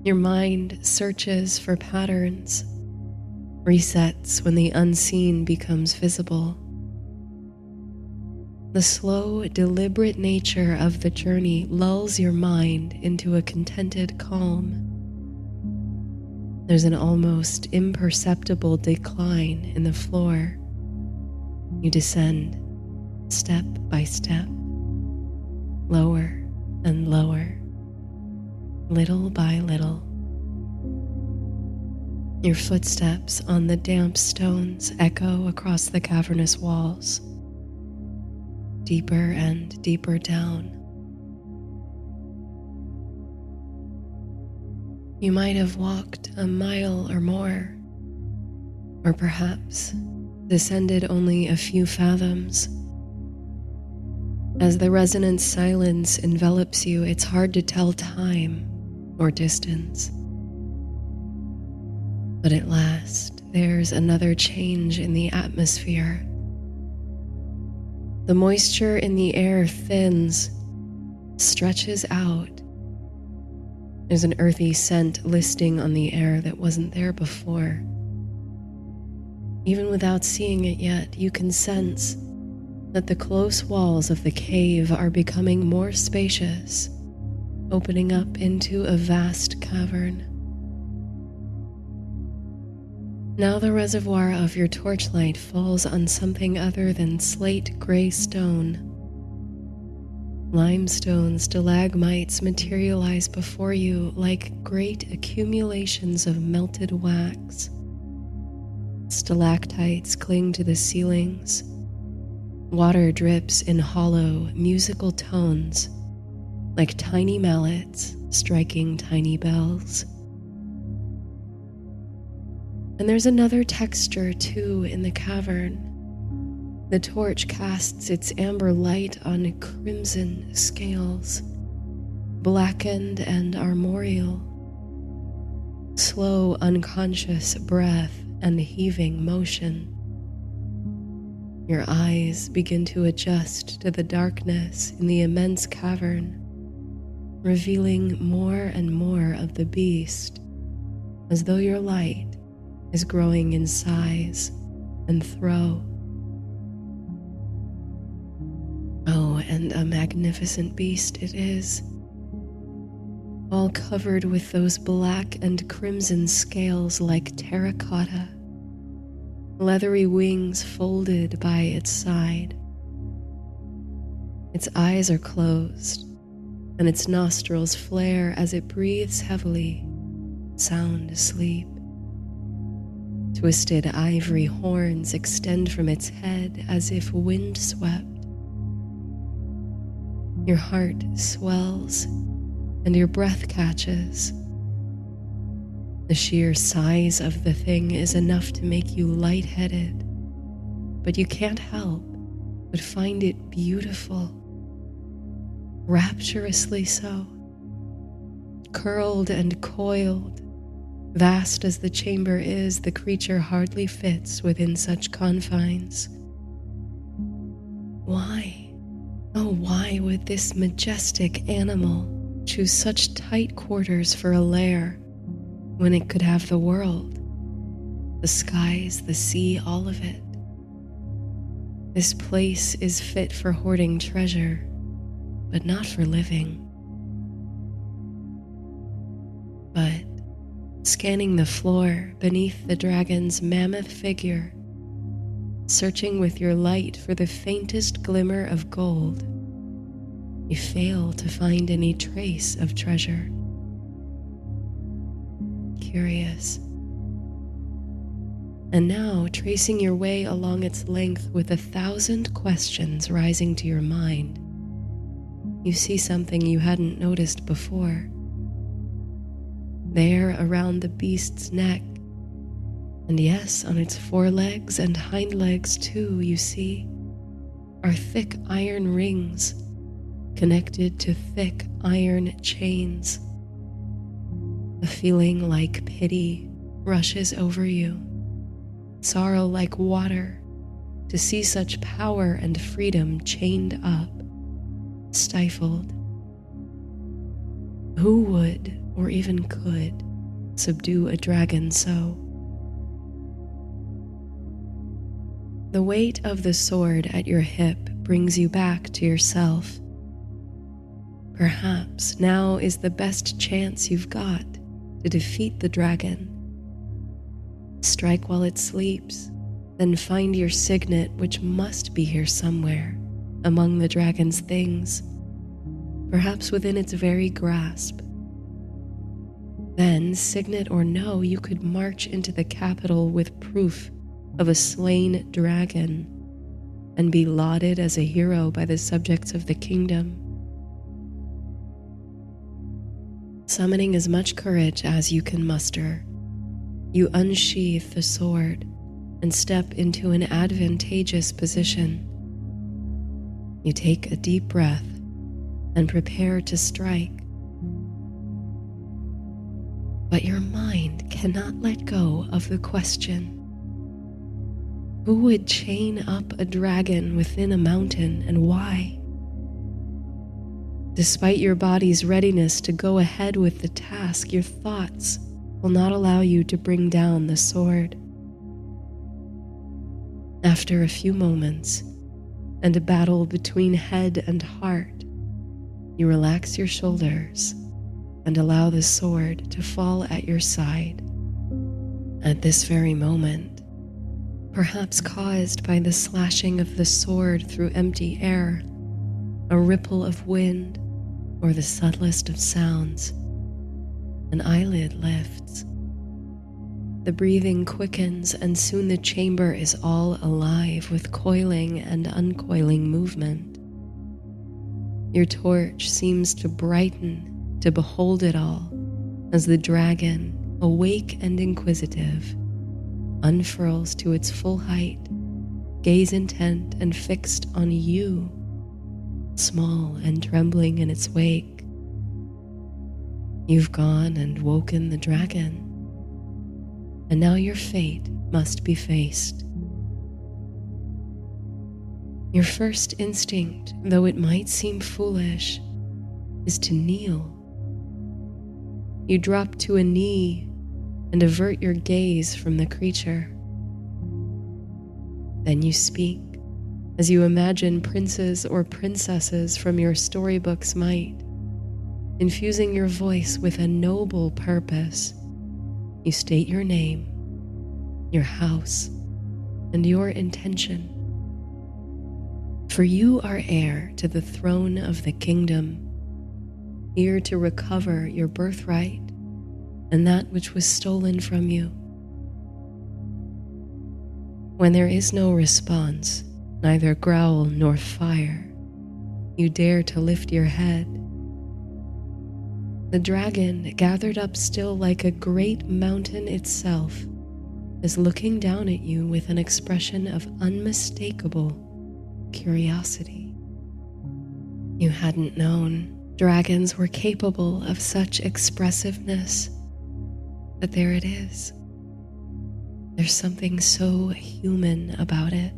Your mind searches for patterns, resets when the unseen becomes visible. The slow, deliberate nature of the journey lulls your mind into a contented calm. There's an almost imperceptible decline in the floor. You descend, step by step, lower and lower, little by little. Your footsteps on the damp stones echo across the cavernous walls, deeper and deeper down. You might have walked a mile or more, or perhaps descended only a few fathoms. As the resonant silence envelops you, it's hard to tell time or distance. But at last, there's another change in the atmosphere. The moisture in the air thins, stretches out. There's an earthy scent listing on the air that wasn't there before. Even without seeing it yet, you can sense that the close walls of the cave are becoming more spacious, opening up into a vast cavern. Now the reservoir of your torchlight falls on something other than slate gray stone. Limestone stalagmites materialize before you like great accumulations of melted wax. Stalactites cling to the ceilings. Water drips in hollow, musical tones, like tiny mallets striking tiny bells. And there's another texture, too, in the cavern. The torch casts its amber light on crimson scales, blackened and armorial. Slow, unconscious breath and heaving motion. Your eyes begin to adjust to the darkness in the immense cavern, revealing more and more of the beast, as though your light is growing in size and throw. Oh, and a magnificent beast it is, all covered with those black and crimson scales like terracotta, leathery wings folded by its side. Its eyes are closed, and its nostrils flare as it breathes heavily, sound asleep. Twisted ivory horns extend from its head as if wind-swept. Your heart swells and your breath catches. The sheer size of the thing is enough to make you lightheaded, but you can't help but find it beautiful, rapturously so. Curled and coiled, vast as the chamber is, the creature hardly fits within such confines. Why, oh why would this majestic animal choose such tight quarters for a lair when it could have the world, the skies, the sea, all of it? This place is fit for hoarding treasure, but not for living. But scanning the floor beneath the dragon's mammoth figure, searching with your light for the faintest glimmer of gold, you fail to find any trace of treasure. Curious. And now, tracing your way along its length with 1,000 questions rising to your mind, you see something you hadn't noticed before. There around the beast's neck, and yes, on its forelegs and hind legs too, you see, are thick iron rings connected to thick iron chains. A feeling like pity rushes over you, sorrow like water to see such power and freedom chained up, stifled. Who would, or even could, subdue a dragon so? The weight of the sword at your hip brings you back to yourself. Perhaps now is the best chance you've got to defeat the dragon. Strike while it sleeps, then find your signet, which must be here somewhere among the dragon's things, perhaps within its very grasp. Then, signet or no, you could march into the capital with proof of a slain dragon and be lauded as a hero by the subjects of the kingdom. Summoning as much courage as you can muster, you unsheath the sword and step into an advantageous position. You take a deep breath and prepare to strike. But your mind cannot let go of the question: who would chain up a dragon within a mountain, and why? Despite your body's readiness to go ahead with the task, your thoughts will not allow you to bring down the sword. After a few moments and a battle between head and heart, you relax your shoulders and allow the sword to fall at your side. At this very moment, perhaps caused by the slashing of the sword through empty air, a ripple of wind, or the subtlest of sounds, an eyelid lifts. The breathing quickens, and soon the chamber is all alive with coiling and uncoiling movement. Your torch seems to brighten to behold it all as the dragon, awake and inquisitive, unfurls to its full height, gaze intent and fixed on you, small and trembling in its wake. You've gone and woken the dragon, and now your fate must be faced. Your first instinct, though it might seem foolish, is to kneel. You drop to a knee and avert your gaze from the creature. Then you speak, as you imagine princes or princesses from your storybooks might, infusing your voice with a noble purpose. You state your name, your house, and your intention. For you are heir to the throne of the kingdom, here to recover your birthright and that which was stolen from you. When there is no response, neither growl nor fire, you dare to lift your head. The dragon, gathered up still like a great mountain itself, is looking down at you with an expression of unmistakable curiosity. You hadn't known dragons were capable of such expressiveness, but there it is. There's something so human about it.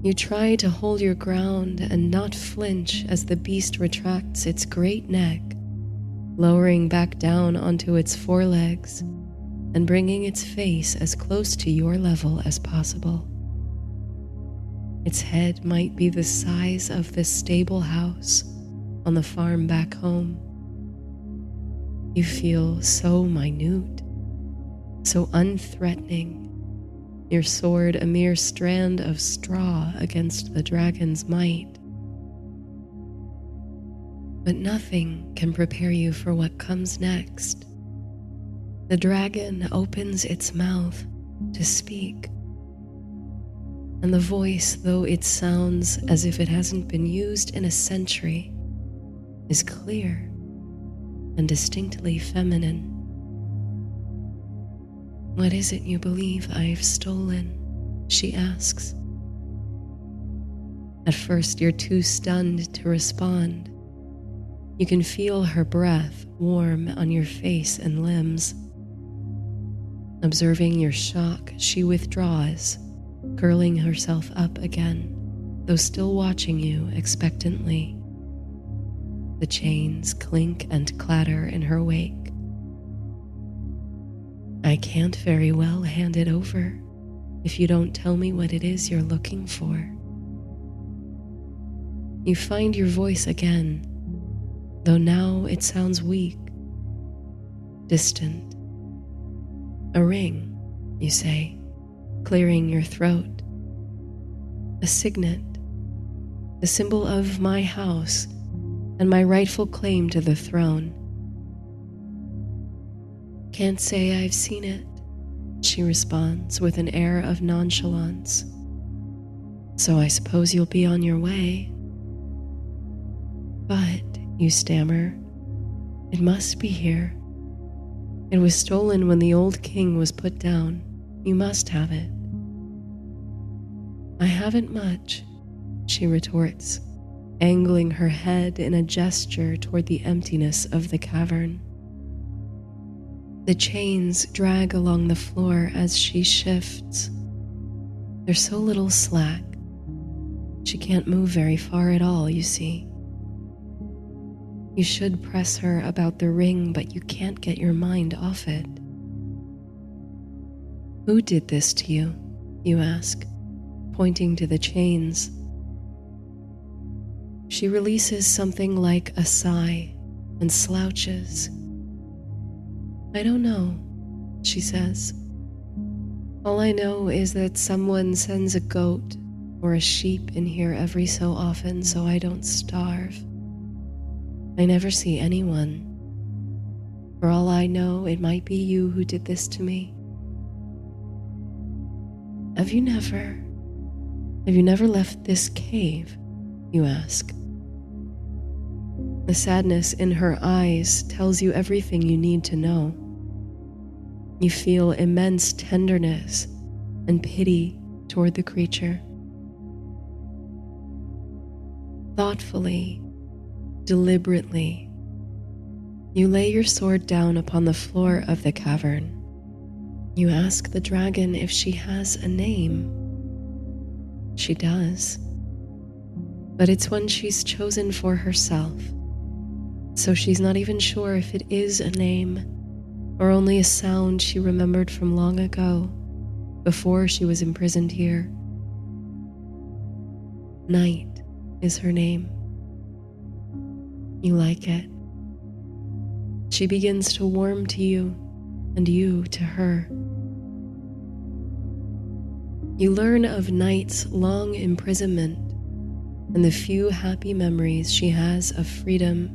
You try to hold your ground and not flinch as the beast retracts its great neck, lowering back down onto its forelegs and bringing its face as close to your level as possible. Its head might be the size of the stable house on the farm back home. You feel so minute, so unthreatening, your sword a mere strand of straw against the dragon's might. But nothing can prepare you for what comes next. The dragon opens its mouth to speak, and the voice, though it sounds as if it hasn't been used in a century, is clear and distinctly feminine. "What is it you believe I've stolen?" she asks. At first, you're too stunned to respond. You can feel her breath warm on your face and limbs. Observing your shock, she withdraws, curling herself up again, though still watching you expectantly. The chains clink and clatter in her wake. "I can't very well hand it over if you don't tell me what it is you're looking for." You find your voice again, though now it sounds weak, distant. "A ring," you say, clearing your throat. "A signet, the symbol of my house and my rightful claim to the throne." "Can't say I've seen it," she responds with an air of nonchalance. "So I suppose you'll be on your way." "But," you stammer, "it must be here. It was stolen when the old king was put down. You must have it." "I haven't much," she retorts, angling her head in a gesture toward the emptiness of the cavern. The chains drag along the floor as she shifts. There's so little slack. She can't move very far at all, you see. You should press her about the ring, but you can't get your mind off it. "Who did this to you?" you ask, pointing to the chains. She releases something like a sigh and slouches. "I don't know," she says. "All I know is that someone sends a goat or a sheep in here every so often so I don't starve. I never see anyone. For all I know, it might be you who did this to me." Have you never left this cave?" you ask. The sadness in her eyes tells you everything you need to know. You feel immense tenderness and pity toward the creature. Thoughtfully, deliberately, you lay your sword down upon the floor of the cavern. You ask the dragon if she has a name. She does, but it's one she's chosen for herself, so she's not even sure if it is a name or only a sound she remembered from long ago, before she was imprisoned here. Night is her name. You like it. She begins to warm to you, and you to her. You learn of Night's long imprisonment and the few happy memories she has of freedom.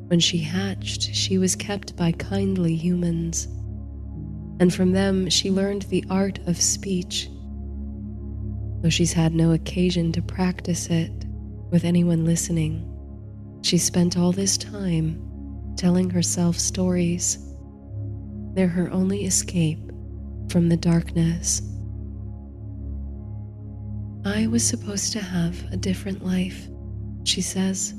When she hatched, she was kept by kindly humans, and from them she learned the art of speech, though she's had no occasion to practice it with anyone listening. She spent all this time telling herself stories. They're her only escape from the darkness. "I was supposed to have a different life," she says.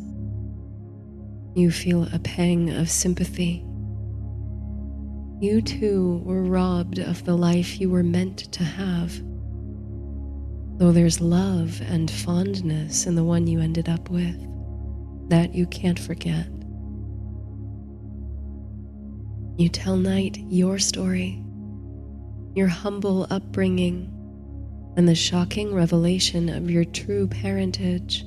You feel a pang of sympathy. You too were robbed of the life you were meant to have, though there's love and fondness in the one you ended up with that you can't forget. You tell Night your story, your humble upbringing, and the shocking revelation of your true parentage.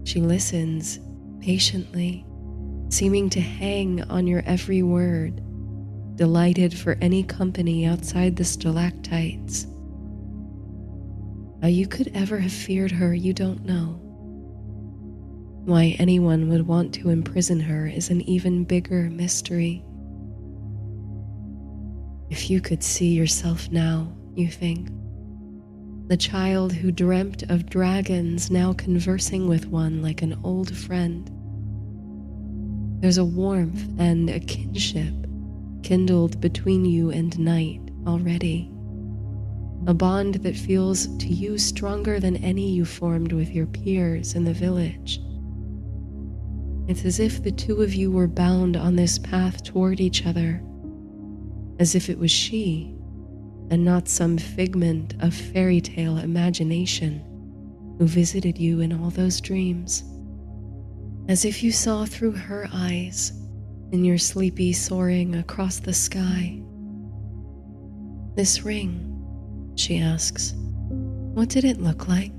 She listens patiently, seeming to hang on your every word, delighted for any company outside the stalactites. How you could ever have feared her, you don't know. Why anyone would want to imprison her is an even bigger mystery. If you could see yourself now, you think, the child who dreamt of dragons now conversing with one like an old friend. There's a warmth and a kinship kindled between you and night already, a bond that feels to you stronger than any you formed with your peers in the village. It's as if the two of you were bound on this path toward each other, as if it was she and not some figment of fairy tale imagination who visited you in all those dreams, as if you saw through her eyes in your sleepy soaring across the sky. This ring, she asks, what did it look like?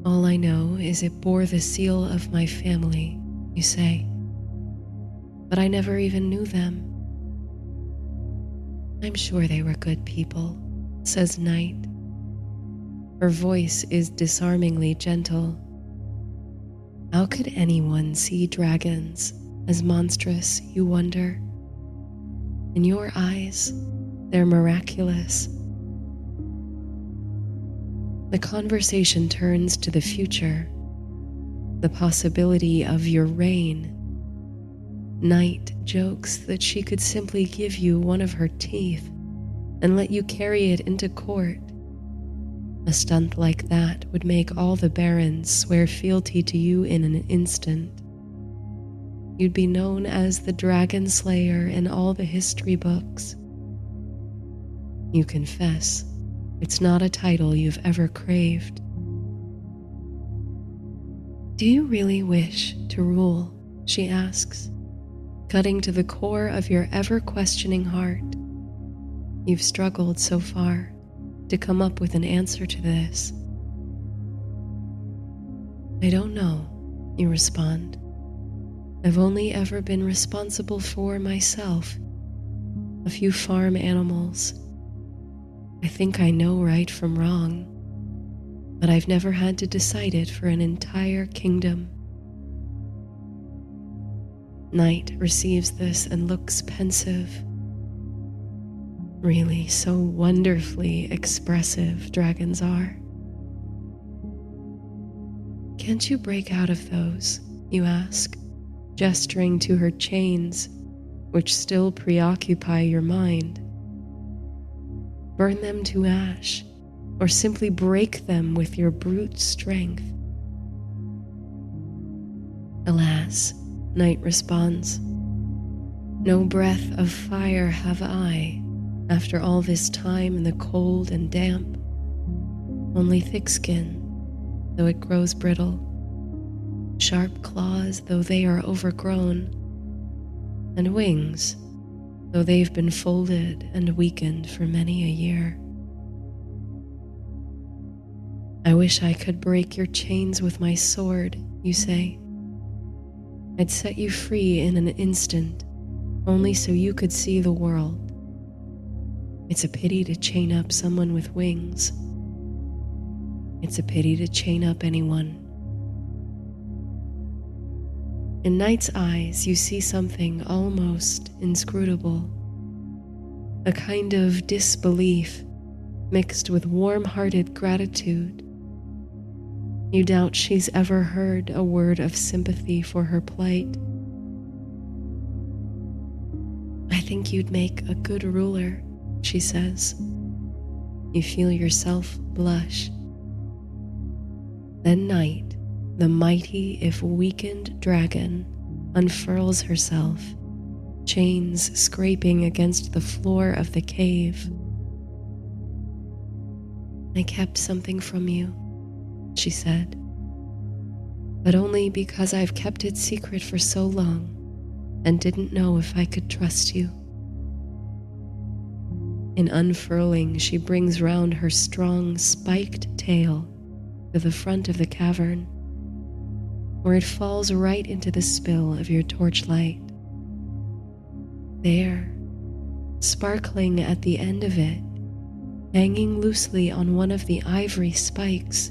All I know is it bore the seal of my family, you say, but I never even knew them. I'm sure they were good people, says Night. Her voice is disarmingly gentle. How could anyone see dragons as monstrous, you wonder? In your eyes, they're miraculous. The conversation turns to the future, the possibility of your reign. Night jokes that she could simply give you one of her teeth and let you carry it into court. A stunt like that would make all the barons swear fealty to you in an instant. You'd be known as the Dragon Slayer in all the history books. You confess it's not a title you've ever craved. Do you really wish to rule? She asks, cutting to the core of your ever-questioning heart. You've struggled so far to come up with an answer to this. I don't know, you respond. I've only ever been responsible for myself, a few farm animals. I think I know right from wrong, but I've never had to decide it for an entire kingdom. Night receives this and looks pensive. Really, so wonderfully expressive dragons are. Can't you break out of those? You ask, gesturing to her chains, which still preoccupy your mind. Burn them to ash, or simply break them with your brute strength. Alas, Night responds, no breath of fire have I, after all this time in the cold and damp. Only thick skin, though it grows brittle, sharp claws, though they are overgrown, and wings, though they've been folded and weakened for many a year. I wish I could break your chains with my sword, you say. I'd set you free in an instant, only so you could see the world. It's a pity to chain up someone with wings. It's a pity to chain up anyone. In Night's eyes, you see something almost inscrutable, a kind of disbelief mixed with warm-hearted gratitude. You doubt she's ever heard a word of sympathy for her plight. I think you'd make a good ruler, she says. You feel yourself blush. Then Night, the mighty if weakened dragon, unfurls herself, chains scraping against the floor of the cave. I kept something from you, she said, but only because I've kept it secret for so long and didn't know if I could trust you. In unfurling, she brings round her strong, spiked tail to the front of the cavern, where it falls right into the spill of your torchlight. There, sparkling at the end of it, hanging loosely on one of the ivory spikes,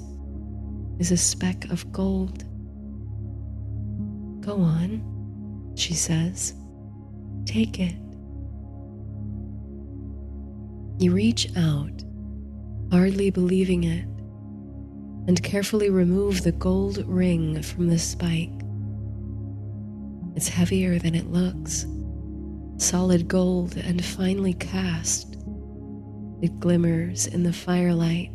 is a speck of gold. "Go on," she says. "Take it." You reach out, hardly believing it, and carefully remove the gold ring from the spike. It's heavier than it looks, solid gold and finely cast. It glimmers in the firelight.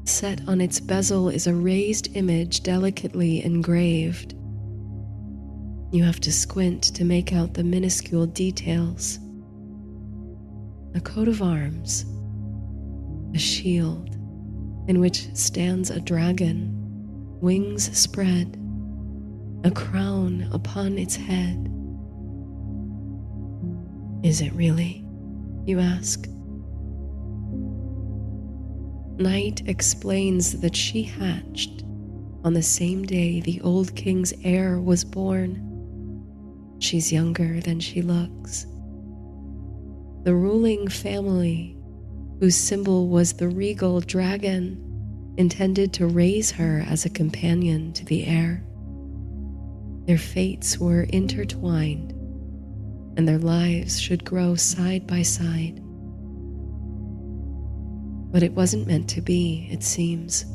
Set on its bezel is a raised image delicately engraved. You have to squint to make out the minuscule details. A coat of arms, a shield in which stands a dragon, wings spread, a crown upon its head. "Is it really?" you ask. Night explains that she hatched on the same day the old king's heir was born. She's younger than she looks. The ruling family, whose symbol was the regal dragon, intended to raise her as a companion to the heir. Their fates were intertwined, and their lives should grow side by side. But it wasn't meant to be, it seems,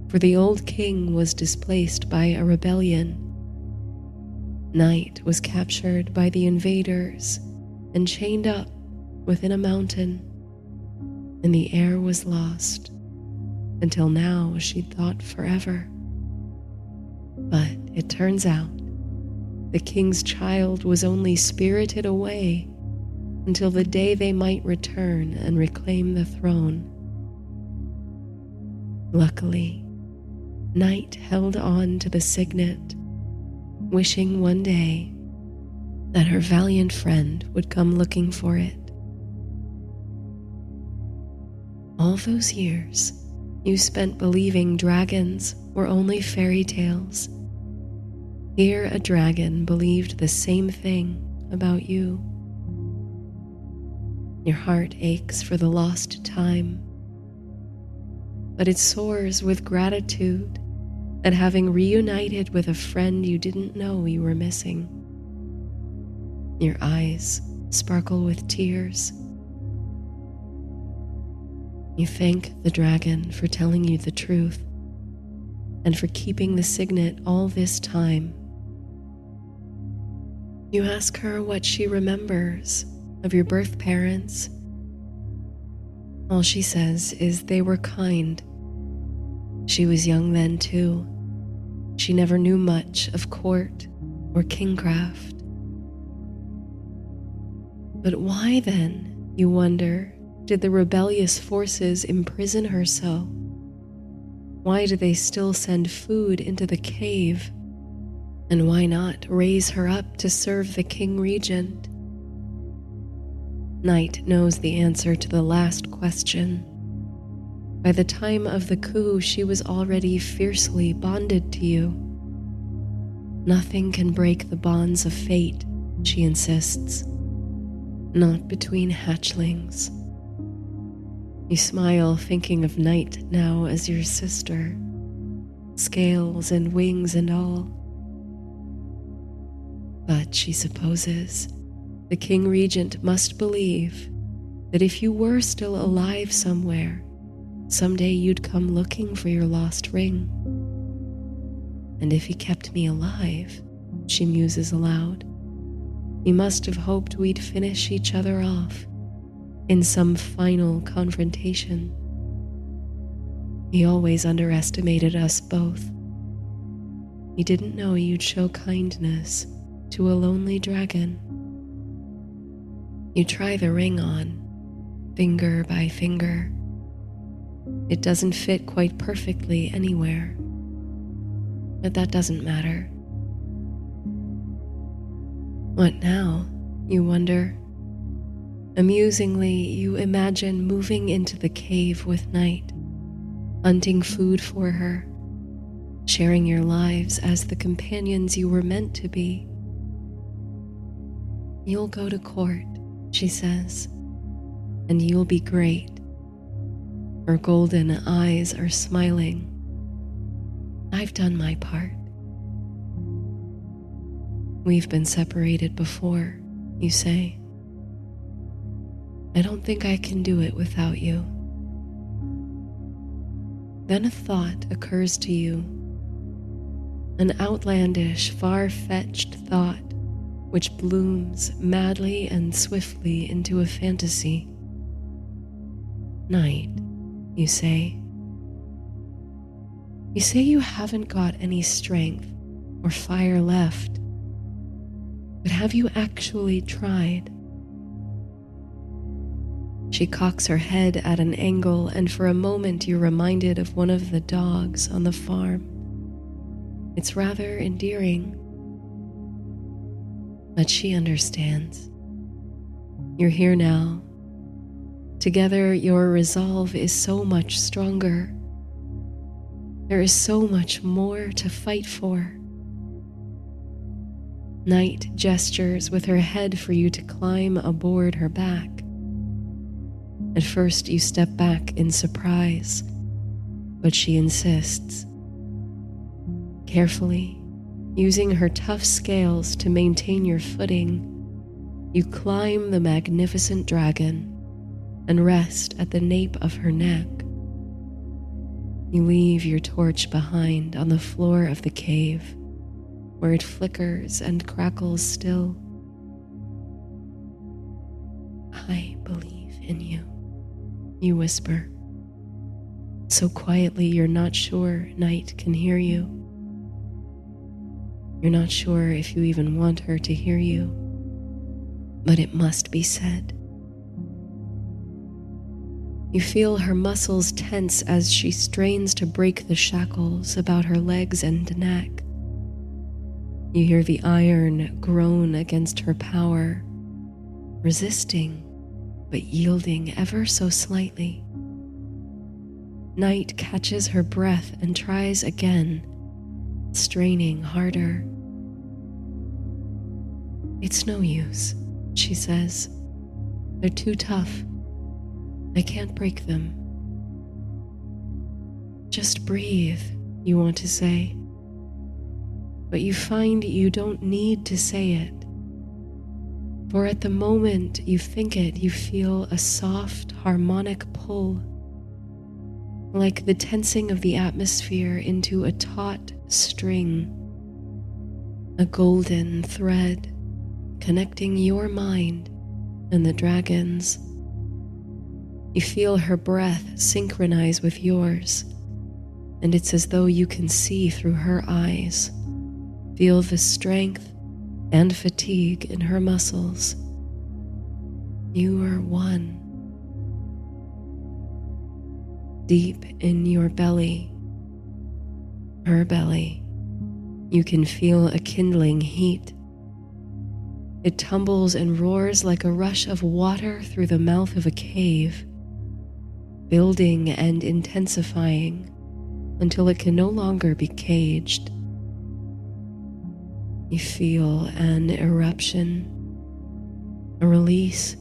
for the old king was displaced by a rebellion. Night was captured by the invaders and chained up within a mountain, and the heir was lost, until now she'd thought forever. But it turns out the king's child was only spirited away until the day they might return and reclaim the throne. Luckily, Night held on to the signet, wishing one day that her valiant friend would come looking for it. All those years you spent believing dragons were only fairy tales. Here a dragon believed the same thing about you. Your heart aches for the lost time, but it soars with gratitude at having reunited with a friend you didn't know you were missing. Your eyes sparkle with tears. You thank the dragon for telling you the truth and for keeping the signet all this time. You ask her what she remembers of your birth parents. All she says is they were kind. She was young then too. She never knew much of court or kingcraft. But why then, you wonder, did the rebellious forces imprison her so? Why do they still send food into the cave? And why not raise her up to serve the king regent? Night knows the answer to the last question. By the time of the coup, she was already fiercely bonded to you. Nothing can break the bonds of fate, she insists. Not between hatchlings. You smile, thinking of Night now as your sister, scales and wings and all. But she supposes the king regent must believe that if you were still alive somewhere, someday you'd come looking for your lost ring. And if he kept me alive, she muses aloud, he must have hoped we'd finish each other off in some final confrontation. He always underestimated us both. He didn't know you'd show kindness to a lonely dragon. You try the ring on, finger by finger. It doesn't fit quite perfectly anywhere, but that doesn't matter. What now, you wonder? Amusingly, you imagine moving into the cave with Night, hunting food for her, sharing your lives as the companions you were meant to be. You'll go to court, she says, and you'll be great. Her golden eyes are smiling. I've done my part. We've been separated before, you say. I don't think I can do it without you. Then a thought occurs to you, an outlandish, far-fetched thought which blooms madly and swiftly into a fantasy. Night, you say. You say you haven't got any strength or fire left, but have you actually tried? She cocks her head at an angle, and for a moment you're reminded of one of the dogs on the farm. It's rather endearing. But she understands. You're here now. Together, your resolve is so much stronger. There is so much more to fight for. Night gestures with her head for you to climb aboard her back. At first, you step back in surprise, but she insists. Carefully, using her tough scales to maintain your footing, you climb the magnificent dragon and rest at the nape of her neck. You leave your torch behind on the floor of the cave, where it flickers and crackles still. I believe in you, you whisper, so quietly you're not sure Night can hear you. You're not sure if you even want her to hear you, but it must be said. You feel her muscles tense as she strains to break the shackles about her legs and neck. You hear the iron groan against her power, resisting but yielding ever so slightly. Night catches her breath and tries again, straining harder. It's no use, she says. They're too tough. I can't break them. Just breathe, you want to say. But you find you don't need to say it. For at the moment you think it, you feel a soft, harmonic pull, like the tensing of the atmosphere into a taut string, a golden thread connecting your mind and the dragon's. You feel her breath synchronize with yours, and it's as though you can see through her eyes, feel the strength and fatigue in her muscles. You are one. Deep in your belly, her belly, you can feel a kindling heat. It tumbles and roars like a rush of water through the mouth of a cave, building and intensifying until it can no longer be caged. You feel an eruption, a release,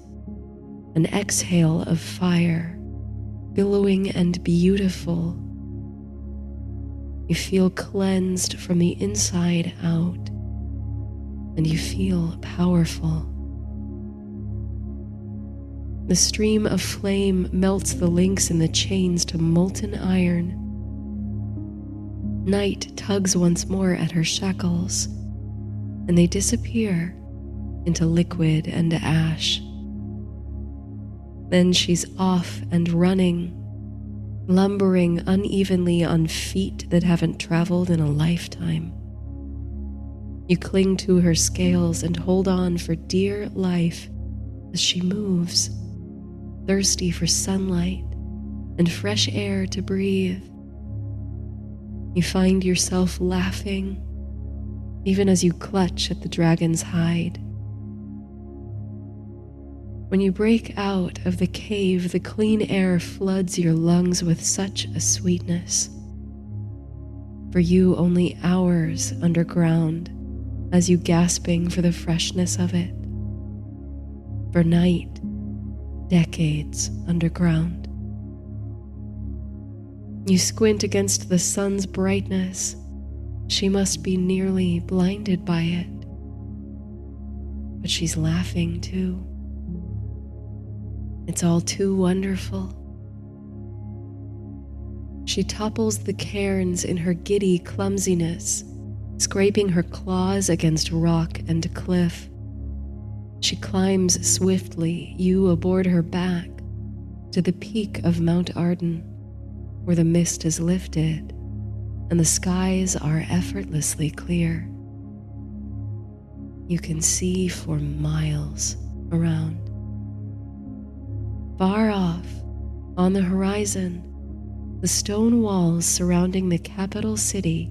an exhale of fire, billowing and beautiful. You feel cleansed from the inside out, and you feel powerful. The stream of flame melts the links in the chains to molten iron. Night tugs once more at her shackles, and they disappear into liquid and ash. Then she's off and running, lumbering unevenly on feet that haven't traveled in a lifetime. You cling to her scales and hold on for dear life as she moves, thirsty for sunlight and fresh air to breathe. You find yourself laughing, even as you clutch at the dragon's hide. When you break out of the cave, the clean air floods your lungs with such a sweetness. For you, only hours underground, as you gasping for the freshness of it. For night, decades underground. You squint against the sun's brightness. She must be nearly blinded by it. But she's laughing too. It's all too wonderful. She topples the cairns in her giddy clumsiness, scraping her claws against rock and cliff. She climbs swiftly, you aboard her back, to the peak of Mount Arden, where the mist is lifted and the skies are effortlessly clear. You can see for miles around. Far off, on the horizon, the stone walls surrounding the capital city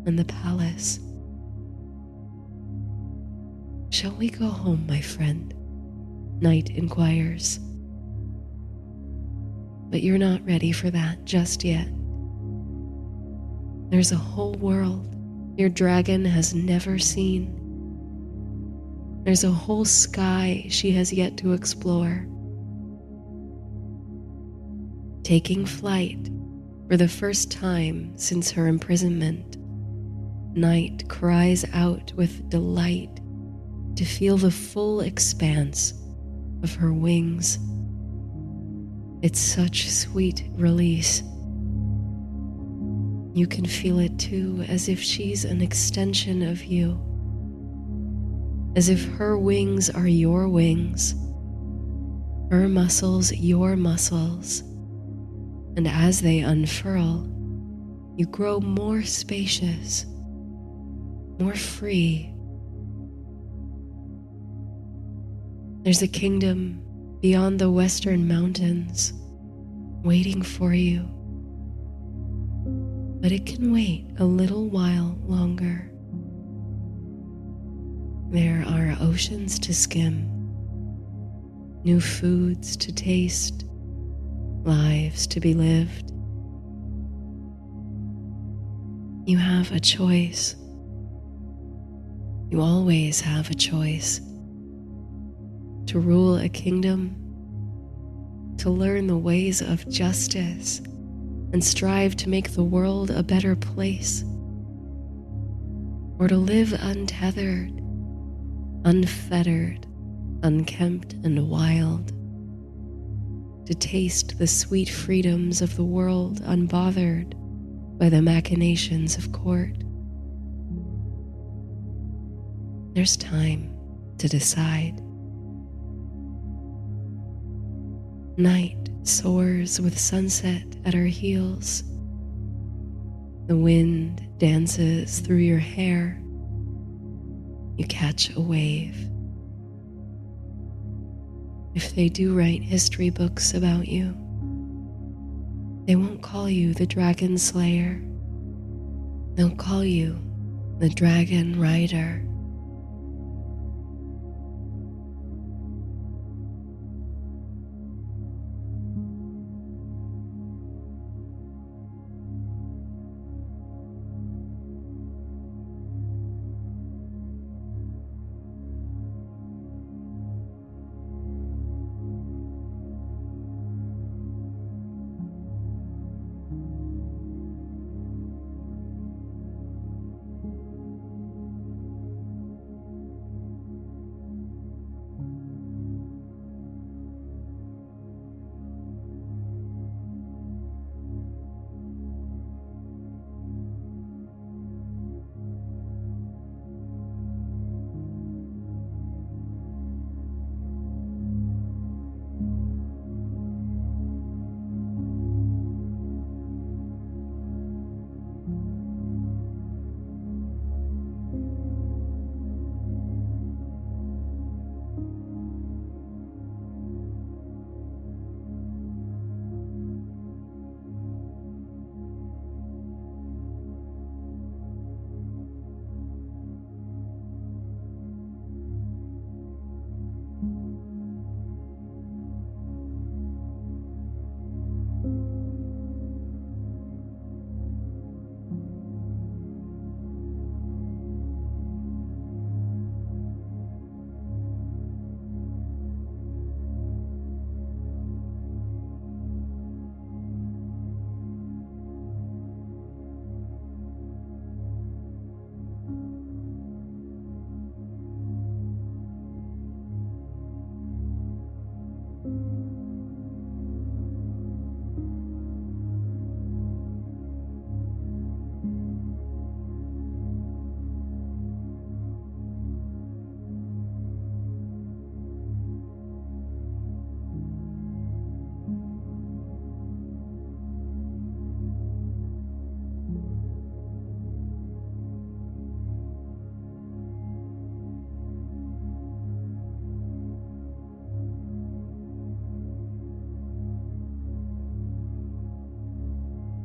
and the palace. Shall we go home, my friend? Night inquires. But you're not ready for that just yet. There's a whole world your dragon has never seen. There's a whole sky she has yet to explore. Taking flight for the first time since her imprisonment, Night cries out with delight to feel the full expanse of her wings. It's such sweet release. You can feel it too, as if she's an extension of you, as if her wings are your wings, her muscles your muscles, and as they unfurl, you grow more spacious, more free. There's a kingdom beyond the western mountains waiting for you. But it can wait a little while longer. There are oceans to skim, new foods to taste, lives to be lived. You have a choice. You always have a choice. To rule a kingdom, to learn the ways of justice, and strive to make the world a better place, or to live untethered, unfettered, unkempt and wild, to taste the sweet freedoms of the world unbothered by the machinations of court. There's time to decide. Night soars with sunset at her heels. The wind dances through your hair. You catch a wave. If they do write history books about you, they won't call you the Dragon Slayer. They'll call you the Dragon Rider.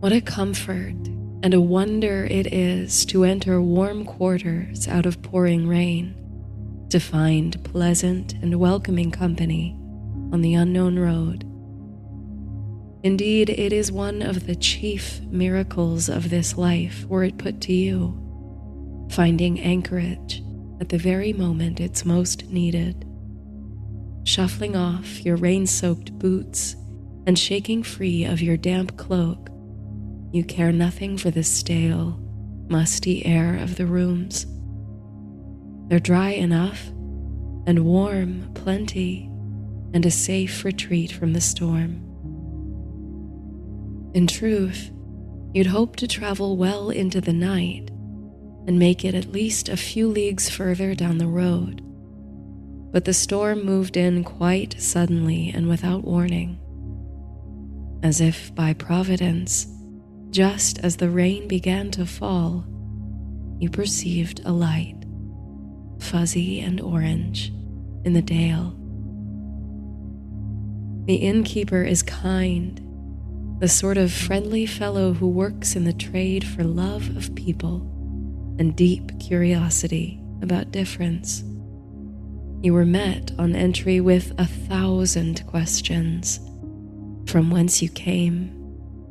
What a comfort and a wonder it is to enter warm quarters out of pouring rain, to find pleasant and welcoming company on the unknown road. Indeed, it is one of the chief miracles of this life, were it put to you, finding anchorage at the very moment it's most needed, shuffling off your rain-soaked boots and shaking free of your damp cloak. You care nothing for the stale, musty air of the rooms. They're dry enough and warm plenty, and a safe retreat from the storm. In truth, you'd hope to travel well into the night and make it at least a few leagues further down the road. But the storm moved in quite suddenly and without warning. As if by providence, just as the rain began to fall, you perceived a light, fuzzy and orange, in the dale. The innkeeper is kind, the sort of friendly fellow who works in the trade for love of people and deep curiosity about difference. You were met on entry with 1,000 questions, from whence you came,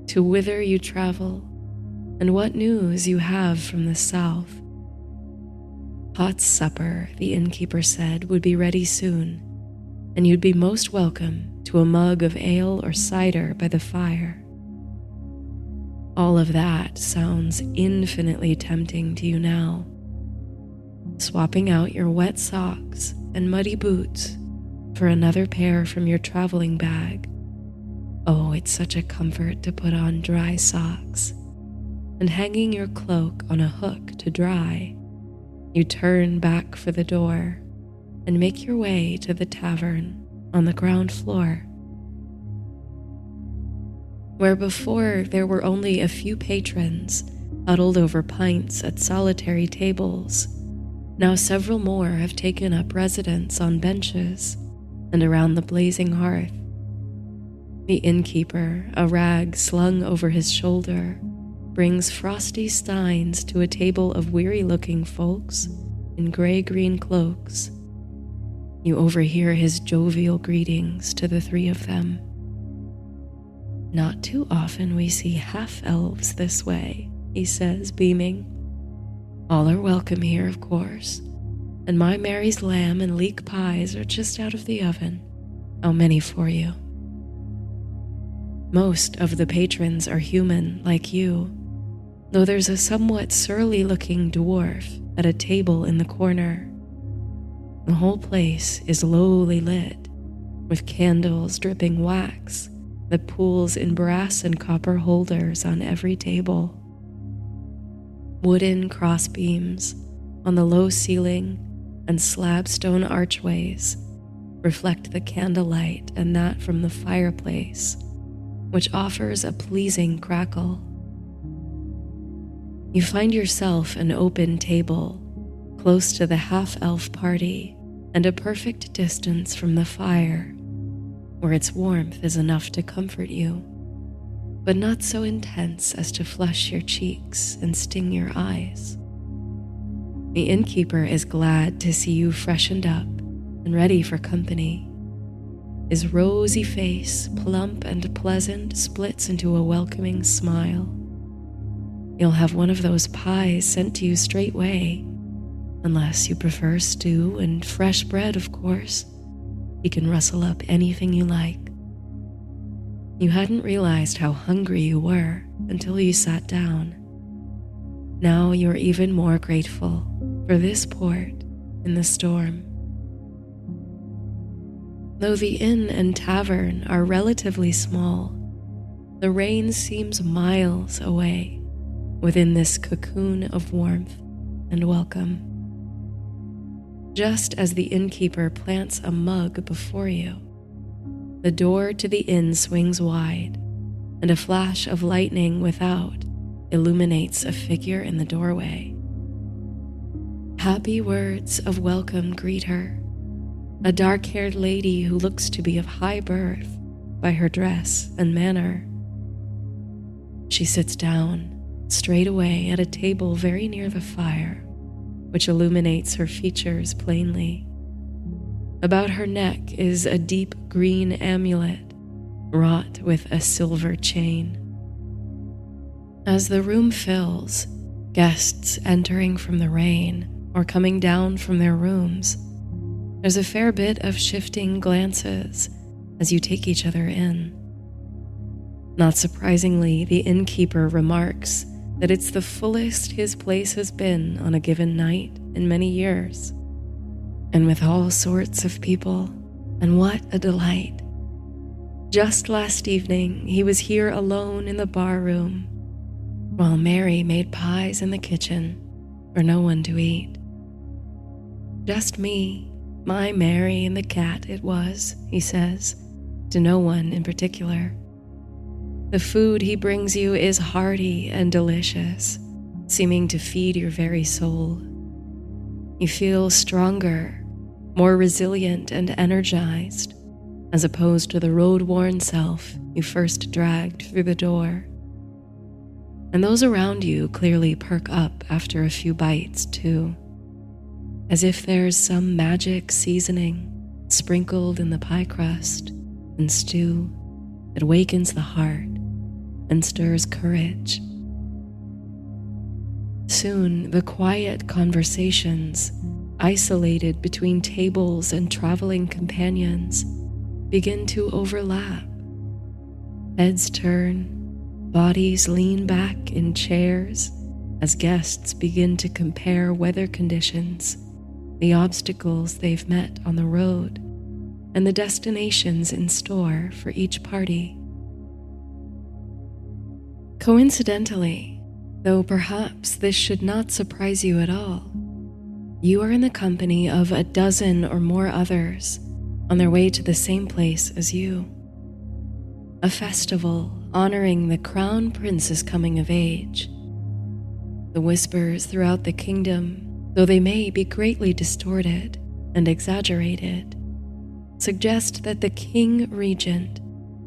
to whither you travel, and what news you have from the south. Hot supper, the innkeeper said, would be ready soon, and you'd be most welcome to a mug of ale or cider by the fire. All of that sounds infinitely tempting to you now. Swapping out your wet socks and muddy boots for another pair from your traveling bag. Oh, it's such a comfort to put on dry socks. And hanging your cloak on a hook to dry, you turn back for the door and make your way to the tavern on the ground floor, where before there were only a few patrons huddled over pints at solitary tables. Now several more have taken up residence on benches and around the blazing hearth. The innkeeper, a rag slung over his shoulder, brings frosty steins to a table of weary-looking folks in gray-green cloaks. You overhear his jovial greetings to the three of them. Not too often we see half-elves this way, he says, beaming. All are welcome here, of course, and my Mary's lamb and leek pies are just out of the oven. How many for you? Most of the patrons are human, like you, though there's a somewhat surly-looking dwarf at a table in the corner. The whole place is lowly lit, with candles dripping wax that pools in brass and copper holders on every table. Wooden crossbeams on the low ceiling and slab stone archways reflect the candlelight and that from the fireplace, which offers a pleasing crackle. You find yourself an open table close to the half-elf party and a perfect distance from the fire, where its warmth is enough to comfort you, but not so intense as to flush your cheeks and sting your eyes. The innkeeper is glad to see you freshened up and ready for company. His rosy face, plump and pleasant, splits into a welcoming smile. You'll have one of those pies sent to you straightway, unless you prefer stew and fresh bread, of course. You can rustle up anything you like. You hadn't realized how hungry you were until you sat down. Now you're even more grateful for this port in the storm. Though the inn and tavern are relatively small, the rain seems miles away within this cocoon of warmth and welcome. Just as the innkeeper plants a mug before you, the door to the inn swings wide, and a flash of lightning without illuminates a figure in the doorway. Happy words of welcome greet her, a dark-haired lady who looks to be of high birth by her dress and manner. She sits down straight away at a table very near the fire, which illuminates her features plainly. About her neck is a deep green amulet, wrought with a silver chain. As the room fills, guests entering from the rain or coming down from their rooms, there's a fair bit of shifting glances as you take each other in. Not surprisingly, the innkeeper remarks that it's the fullest his place has been on a given night in many years, and with all sorts of people, and what a delight. Just last evening, he was here alone in the bar room, while Mary made pies in the kitchen for no one to eat. Just me, my Mary, and the cat it was, he says, to no one in particular. The food he brings you is hearty and delicious, seeming to feed your very soul. You feel stronger, more resilient and energized, as opposed to the road-worn self you first dragged through the door. And those around you clearly perk up after a few bites, too, as if there's some magic seasoning sprinkled in the pie crust and stew that wakens the heart and stirs courage. Soon, the quiet conversations, isolated between tables and traveling companions, begin to overlap. Heads turn, bodies lean back in chairs as guests begin to compare weather conditions, the obstacles they've met on the road, and the destinations in store for each party. Coincidentally, though perhaps this should not surprise you at all, you are in the company of a dozen or more others on their way to the same place as you. A festival honoring the crown prince's coming of age. The whispers throughout the kingdom, though they may be greatly distorted and exaggerated, suggest that the king regent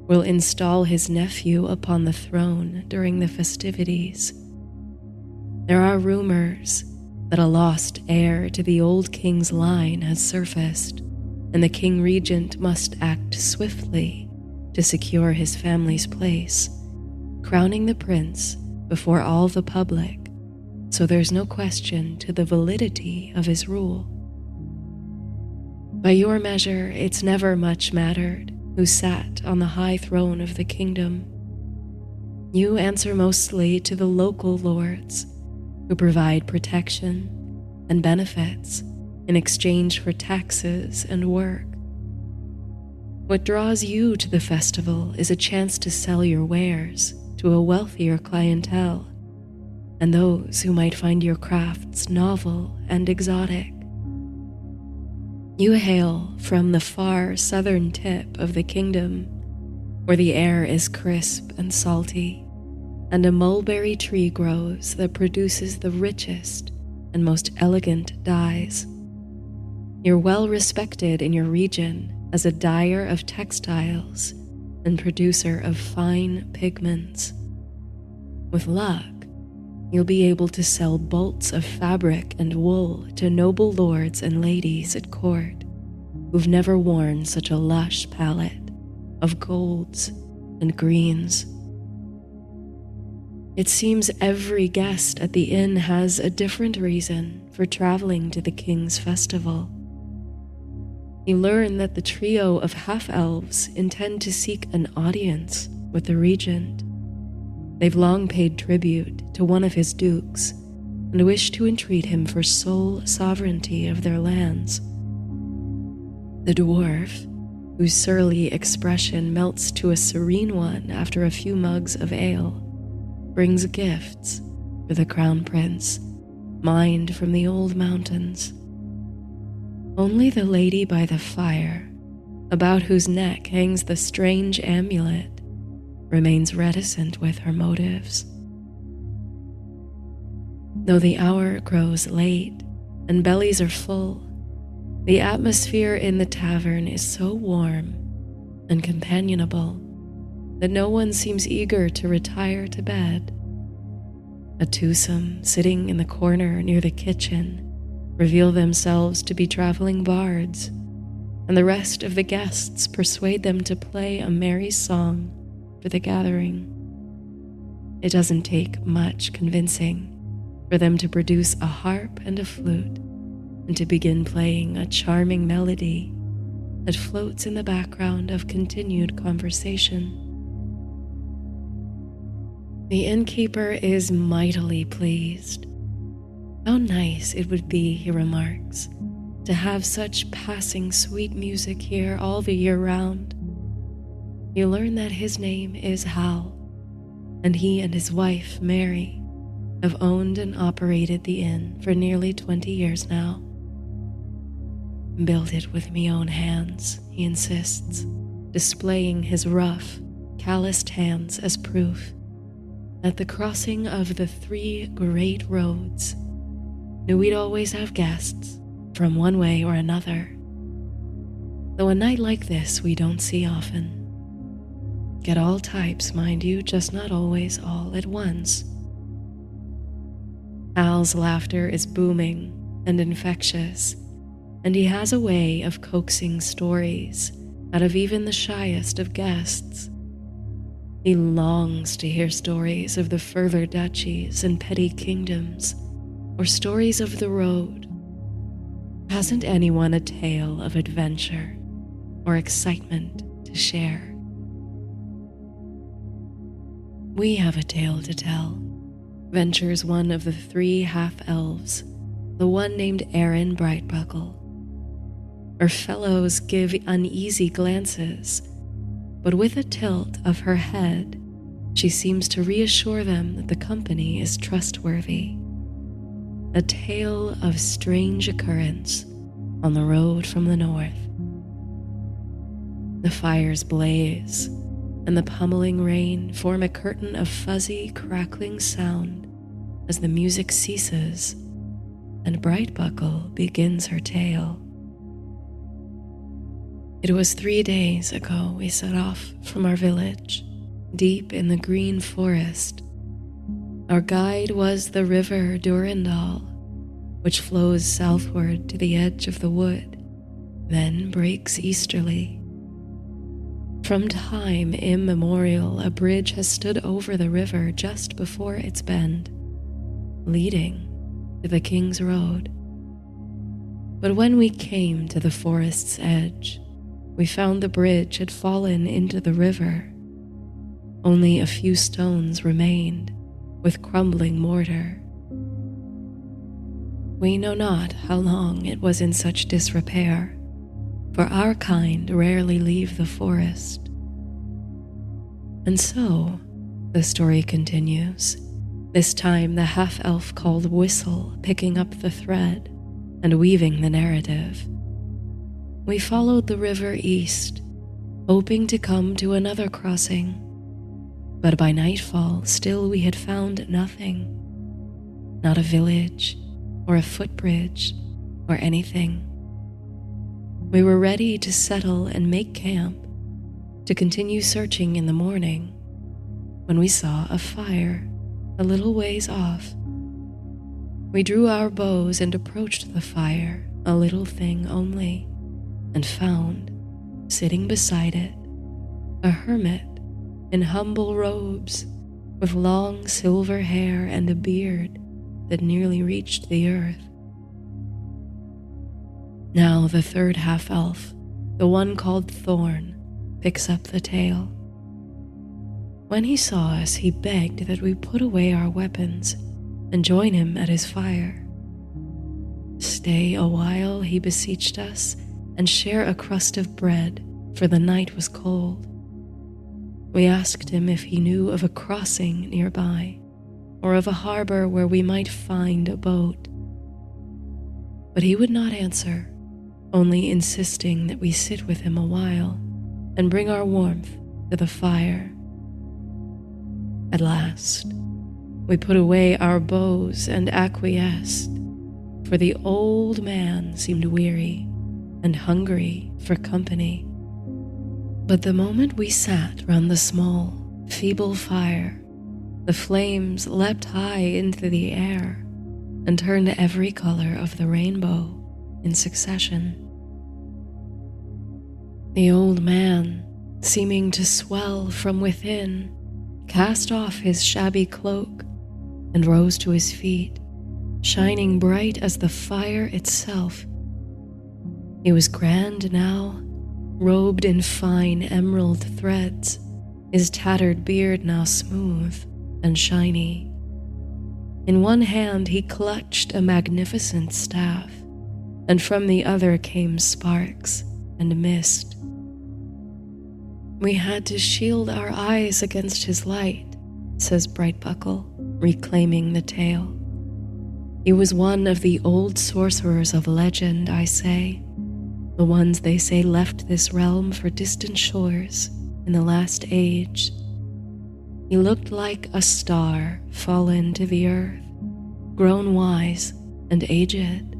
will install his nephew upon the throne during the festivities. There are rumors that a lost heir to the old king's line has surfaced, and the king regent must act swiftly to secure his family's place, crowning the prince before all the public, so there's no question to the validity of his rule. By your measure, it's never much mattered who sat on the high throne of the kingdom. You answer mostly to the local lords, who provide protection and benefits in exchange for taxes and work. What draws you to the festival is a chance to sell your wares to a wealthier clientele and those who might find your crafts novel and exotic. You hail from the far southern tip of the kingdom, where the air is crisp and salty, and a mulberry tree grows that produces the richest and most elegant dyes. You're well respected in your region as a dyer of textiles and producer of fine pigments. With luck, you'll be able to sell bolts of fabric and wool to noble lords and ladies at court who've never worn such a lush palette of golds and greens. It seems every guest at the inn has a different reason for traveling to the king's festival. You learn that the trio of half-elves intend to seek an audience with the regent. They've long paid tribute to one of his dukes and wish to entreat him for sole sovereignty of their lands. The dwarf, whose surly expression melts to a serene one after a few mugs of ale, brings gifts for the crown prince, mined from the old mountains. Only the lady by the fire, about whose neck hangs the strange amulet, remains reticent with her motives. Though the hour grows late and bellies are full, the atmosphere in the tavern is so warm and companionable that no one seems eager to retire to bed. A twosome sitting in the corner near the kitchen reveal themselves to be traveling bards, and the rest of the guests persuade them to play a merry song for the gathering. It doesn't take much convincing for them to produce a harp and a flute and to begin playing a charming melody that floats in the background of continued conversation. The innkeeper is mightily pleased. How nice it would be, he remarks, to have such passing sweet music here all the year round. You learn that his name is Hal, and he and his wife, Mary, have owned and operated the inn for nearly 20 years now. Built it with me own hands, he insists, displaying his rough, calloused hands as proof at the crossing of the 3 great roads, knew we'd always have guests from one way or another, though a night like this we don't see often. Get all types, mind you, just not always all at once. Al's laughter is booming and infectious, and he has a way of coaxing stories out of even the shyest of guests. He longs to hear stories of the further duchies and petty kingdoms, or stories of the road. Hasn't anyone a tale of adventure or excitement to share? We have a tale to tell, ventures one of the 3 half-elves, the one named Erin Brightbuckle. Her fellows give uneasy glances, but with a tilt of her head, she seems to reassure them that the company is trustworthy. A tale of strange occurrence on the road from the north. The fires blaze, and the pummeling rain form a curtain of fuzzy, crackling sound as the music ceases and Brightbuckle begins her tale. It was 3 days ago we set off from our village, deep in the green forest. Our guide was the river Durandal, which flows southward to the edge of the wood, then breaks easterly. From time immemorial, a bridge has stood over the river just before its bend, leading to the King's Road. But when we came to the forest's edge, we found the bridge had fallen into the river. Only a few stones remained, with crumbling mortar. We know not how long it was in such disrepair, for our kind rarely leave the forest. And so, the story continues, this time the half-elf called Whistle picking up the thread and weaving the narrative. We followed the river east, hoping to come to another crossing, but by nightfall still we had found nothing. Not a village, or a footbridge, or anything. We were ready to settle and make camp, to continue searching in the morning, when we saw a fire a little ways off. We drew our bows and approached the fire, a little thing only, and found, sitting beside it, a hermit in humble robes, with long silver hair and a beard that nearly reached the earth. Now the 3rd half-elf, the one called Thorn, picks up the tale. When he saw us, he begged that we put away our weapons and join him at his fire. Stay a while, he beseeched us, and share a crust of bread, for the night was cold. We asked him if he knew of a crossing nearby, or of a harbor where we might find a boat. But he would not answer, only insisting that we sit with him a while and bring our warmth to the fire. At last, we put away our bows and acquiesced, for the old man seemed weary and hungry for company. But the moment we sat round the small, feeble fire, the flames leapt high into the air and turned every color of the rainbow in succession. The old man, seeming to swell from within, cast off his shabby cloak and rose to his feet, shining bright as the fire itself. He was grand now, robed in fine emerald threads, his tattered beard now smooth and shiny. In one hand he clutched a magnificent staff, and from the other came sparks and mist. We had to shield our eyes against his light, says Brightbuckle, reclaiming the tale. He was one of the old sorcerers of legend, I say, the ones they say left this realm for distant shores in the last age. He looked like a star fallen to the earth, grown wise and aged.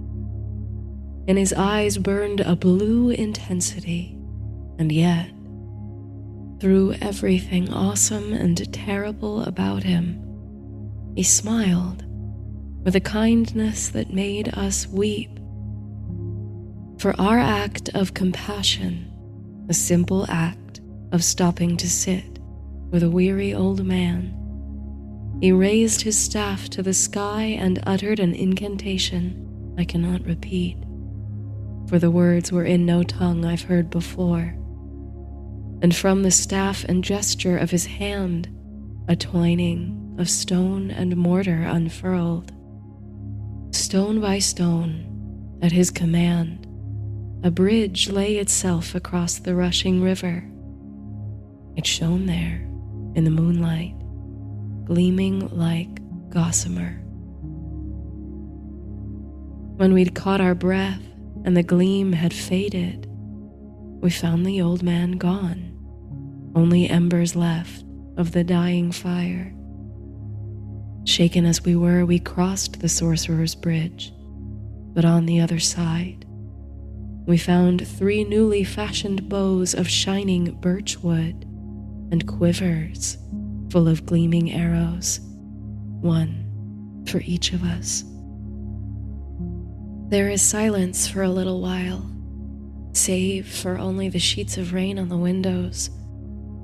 In his eyes burned a blue intensity, and yet, through everything awesome and terrible about him, he smiled with a kindness that made us weep. For our act of compassion, a simple act of stopping to sit with a weary old man, he raised his staff to the sky and uttered an incantation I cannot repeat, for the words were in no tongue I've heard before. And from the staff and gesture of his hand, a twining of stone and mortar unfurled. Stone by stone, at his command, a bridge lay itself across the rushing river. It shone there in the moonlight, gleaming like gossamer. When we'd caught our breath and the gleam had faded, we found the old man gone, only embers left of the dying fire. Shaken as we were, we crossed the Sorcerer's Bridge, but on the other side, we found 3 newly fashioned bows of shining birch wood and quivers full of gleaming arrows, one for each of us. There is silence for a little while, save for only the sheets of rain on the windows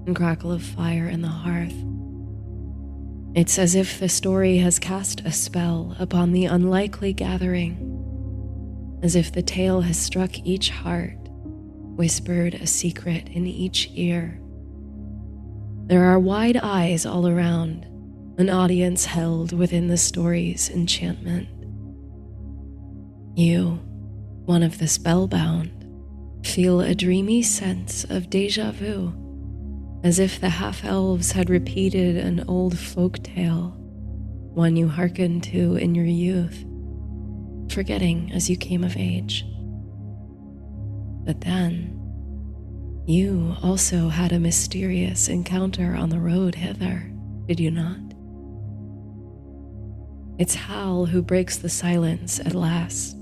and crackle of fire in the hearth. It's as if the story has cast a spell upon the unlikely gathering, as if the tale has struck each heart, whispered a secret in each ear. There are wide eyes all around, an audience held within the story's enchantment. You, one of the spellbound, feel a dreamy sense of déjà vu, as if the half-elves had repeated an old folk tale, one you hearkened to in your youth, forgetting as you came of age. But then, you also had a mysterious encounter on the road hither, did you not? It's Hal who breaks the silence at last.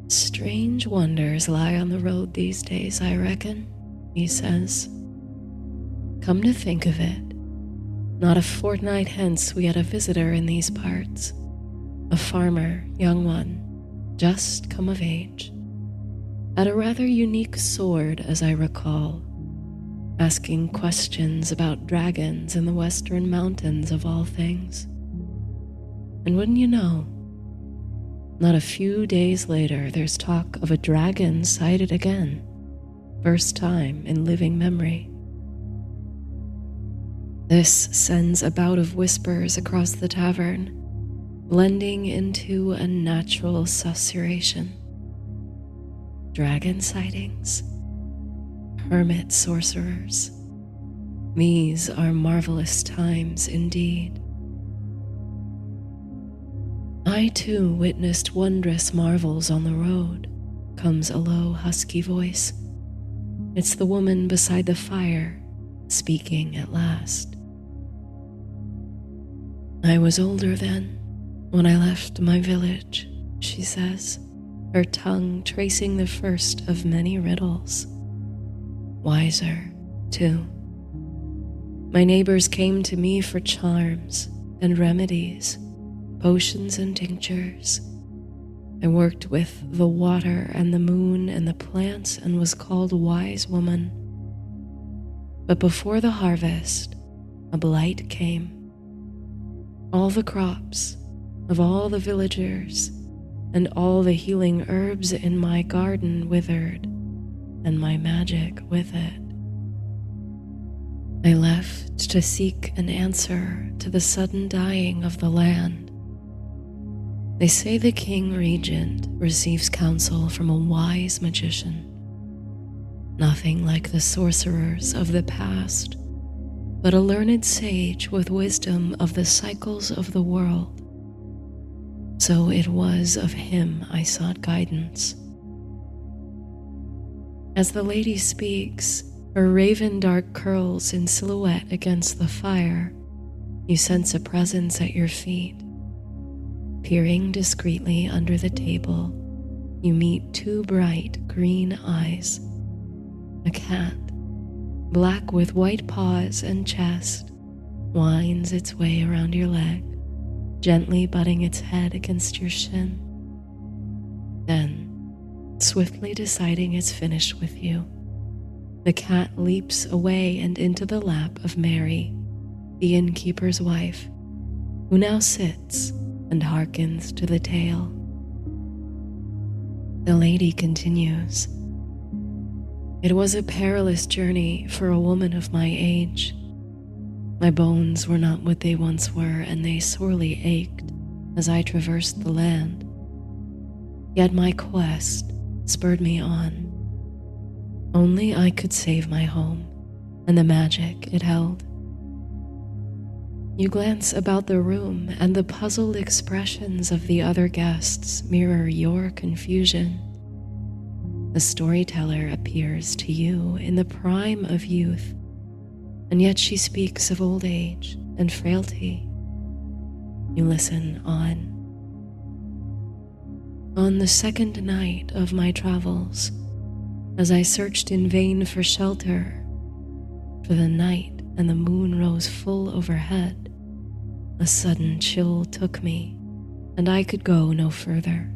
Strange wonders lie on the road these days, I reckon, he says. Come to think of it, not a fortnight hence we had a visitor in these parts, a farmer, young one, just come of age, had a rather unique sword, as I recall, asking questions about dragons in the western mountains of all things. And wouldn't you know, not a few days later there's talk of a dragon sighted again, first time in living memory. This sends a bout of whispers across the tavern, blending into a natural susurration. Dragon sightings, hermit sorcerers, these are marvelous times indeed. I too witnessed wondrous marvels on the road, comes a low, husky voice. It's the woman beside the fire, speaking at last. I was older then, when I left my village, she says, her tongue tracing the first of many riddles. wiser, too. My neighbors came to me for charms and remedies, potions and tinctures. I worked with the water and the moon and the plants and was called Wise Woman. But before the harvest, a blight came. All the crops of all the villagers and all the healing herbs in my garden withered, and my magic with it. I left to seek an answer to the sudden dying of the land. They say the king regent receives counsel from a wise magician, nothing like the sorcerers of the past, but a learned sage with wisdom of the cycles of the world. So it was of him I sought guidance. As the lady speaks, her raven dark curls in silhouette against the fire, you sense a presence at your feet. Peering discreetly under the table, you meet two bright green eyes. A cat, black with white paws and chest, winds its way around your leg, gently butting its head against your shin. Then, swiftly deciding it's finished with you, the cat leaps away and into the lap of Mary, the innkeeper's wife, who now sits and hearkens to the tale. The lady continues. It was a perilous journey for a woman of my age. My bones were not what they once were, and they sorely ached as I traversed the land. Yet my quest spurred me on. Only I could save my home and the magic it held. You glance about the room, and the puzzled expressions of the other guests mirror your confusion. The storyteller appears to you in the prime of youth, and yet she speaks of old age and frailty. You listen on. On the second night of my travels, as I searched in vain for shelter, for the night and the moon rose full overhead, a sudden chill took me, and I could go no further.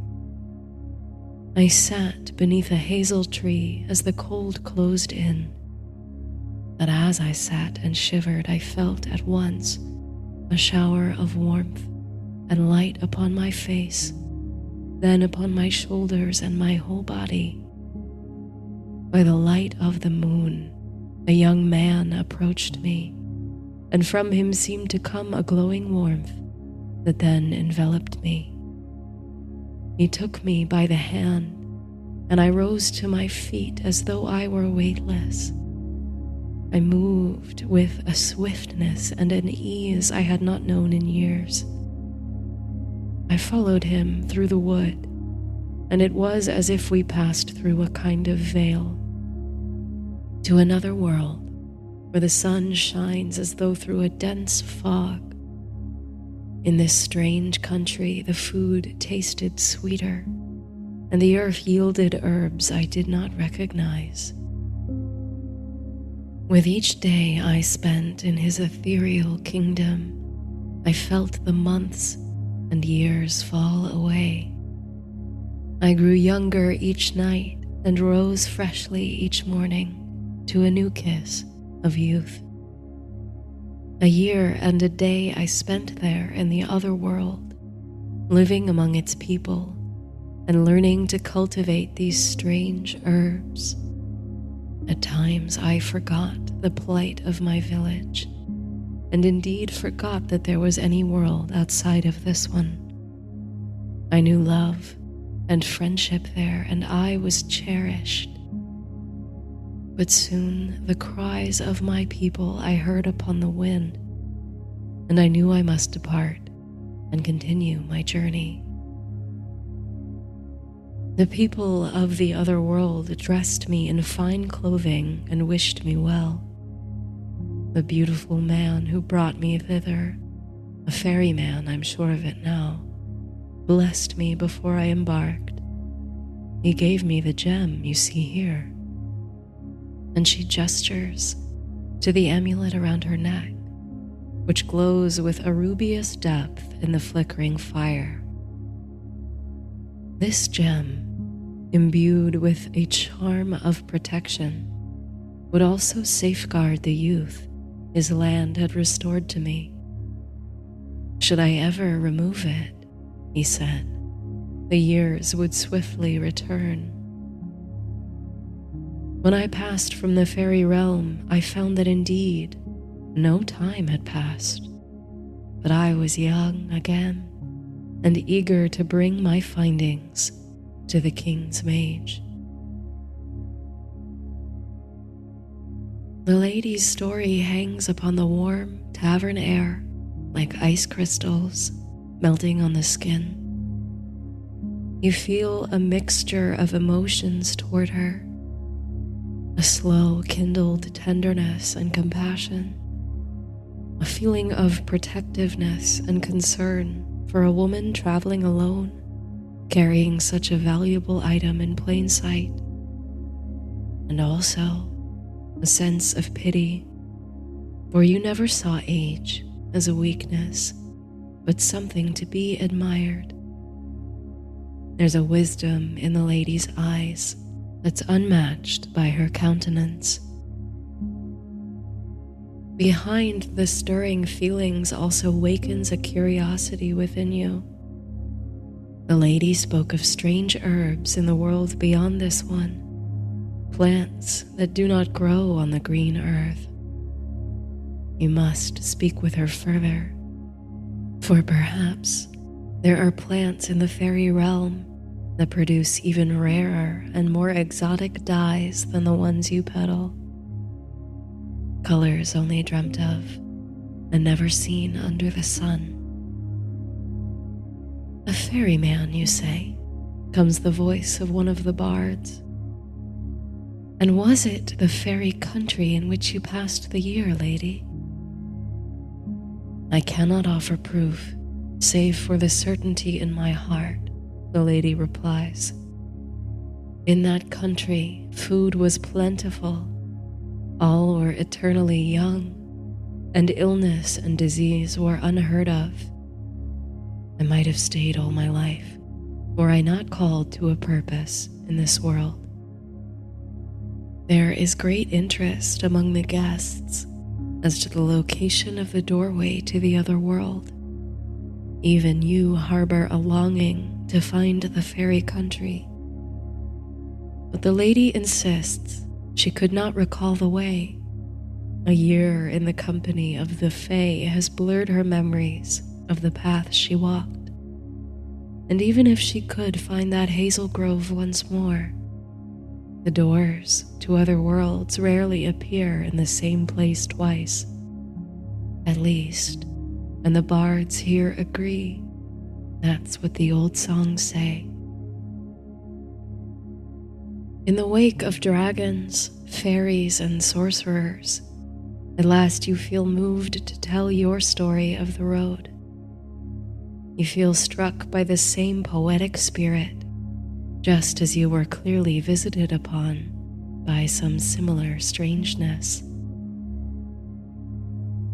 I sat beneath a hazel tree as the cold closed in. But as I sat and shivered, I felt at once a shower of warmth and light upon my face, then upon my shoulders and my whole body. By the light of the moon, a young man approached me, and from him seemed to come a glowing warmth that then enveloped me. He took me by the hand, and I rose to my feet as though I were weightless. I moved with a swiftness and an ease I had not known in years. I followed him through the wood, and it was as if we passed through a kind of veil to another world where the sun shines as though through a dense fog. In this strange country, the food tasted sweeter, and the earth yielded herbs I did not recognize. With each day I spent in his ethereal kingdom, I felt the months and years fall away. I grew younger each night and rose freshly each morning to a new kiss of youth. A year and a day I spent there in the other world, living among its people and learning to cultivate these strange herbs. At times I forgot the plight of my village, and indeed forgot that there was any world outside of this one. I knew love and friendship there, and I was cherished. But soon the cries of my people I heard upon the wind, and I knew I must depart and continue my journey. The people of the other world dressed me in fine clothing and wished me well. The beautiful man who brought me thither, a ferryman, I'm sure of it now, blessed me before I embarked. He gave me the gem you see here. and she gestures to the amulet around her neck, which glows with a rubious depth in the flickering fire. This gem, imbued with a charm of protection, would also safeguard the youth his land had restored to me. Should I ever remove it, he said, the years would swiftly return. When I passed from the fairy realm, I found that indeed no time had passed, but I was young again and eager to bring my findings to the king's mage. The lady's story hangs upon the warm tavern air like ice crystals melting on the skin. You feel a mixture of emotions toward her, a slow kindled tenderness and compassion, a feeling of protectiveness and concern for a woman traveling alone, carrying such a valuable item in plain sight, and also a sense of pity, for you never saw age as a weakness, but something to be admired. There's a wisdom in the lady's eyes that's unmatched by her countenance. Behind the stirring feelings also wakens a curiosity within you. The lady spoke of strange herbs in the world beyond this one, plants that do not grow on the green earth. You must speak with her further, for perhaps there are plants in the fairy realm that produce even rarer and more exotic dyes than the ones you peddle. Colors only dreamt of and never seen under the sun. A ferryman, you say, comes the voice of one of the bards. And was it the fairy country in which you passed the year, lady? I cannot offer proof, save for the certainty in my heart, the lady replies. In that country, food was plentiful, all were eternally young, and illness and disease were unheard of. I might have stayed all my life, were I not called to a purpose in this world. There is great interest among the guests as to the location of the doorway to the other world. Even you harbor a longing to find the fairy country. But the lady insists she could not recall the way. A year in the company of the Fae has blurred her memories of the path she walked. And even if she could find that hazel grove once more, the doors to other worlds rarely appear in the same place twice. At least, and the bards here agree, that's what the old songs say. In the wake of dragons, fairies, and sorcerers, at last you feel moved to tell your story of the road. You feel struck by the same poetic spirit, just as you were clearly visited upon by some similar strangeness.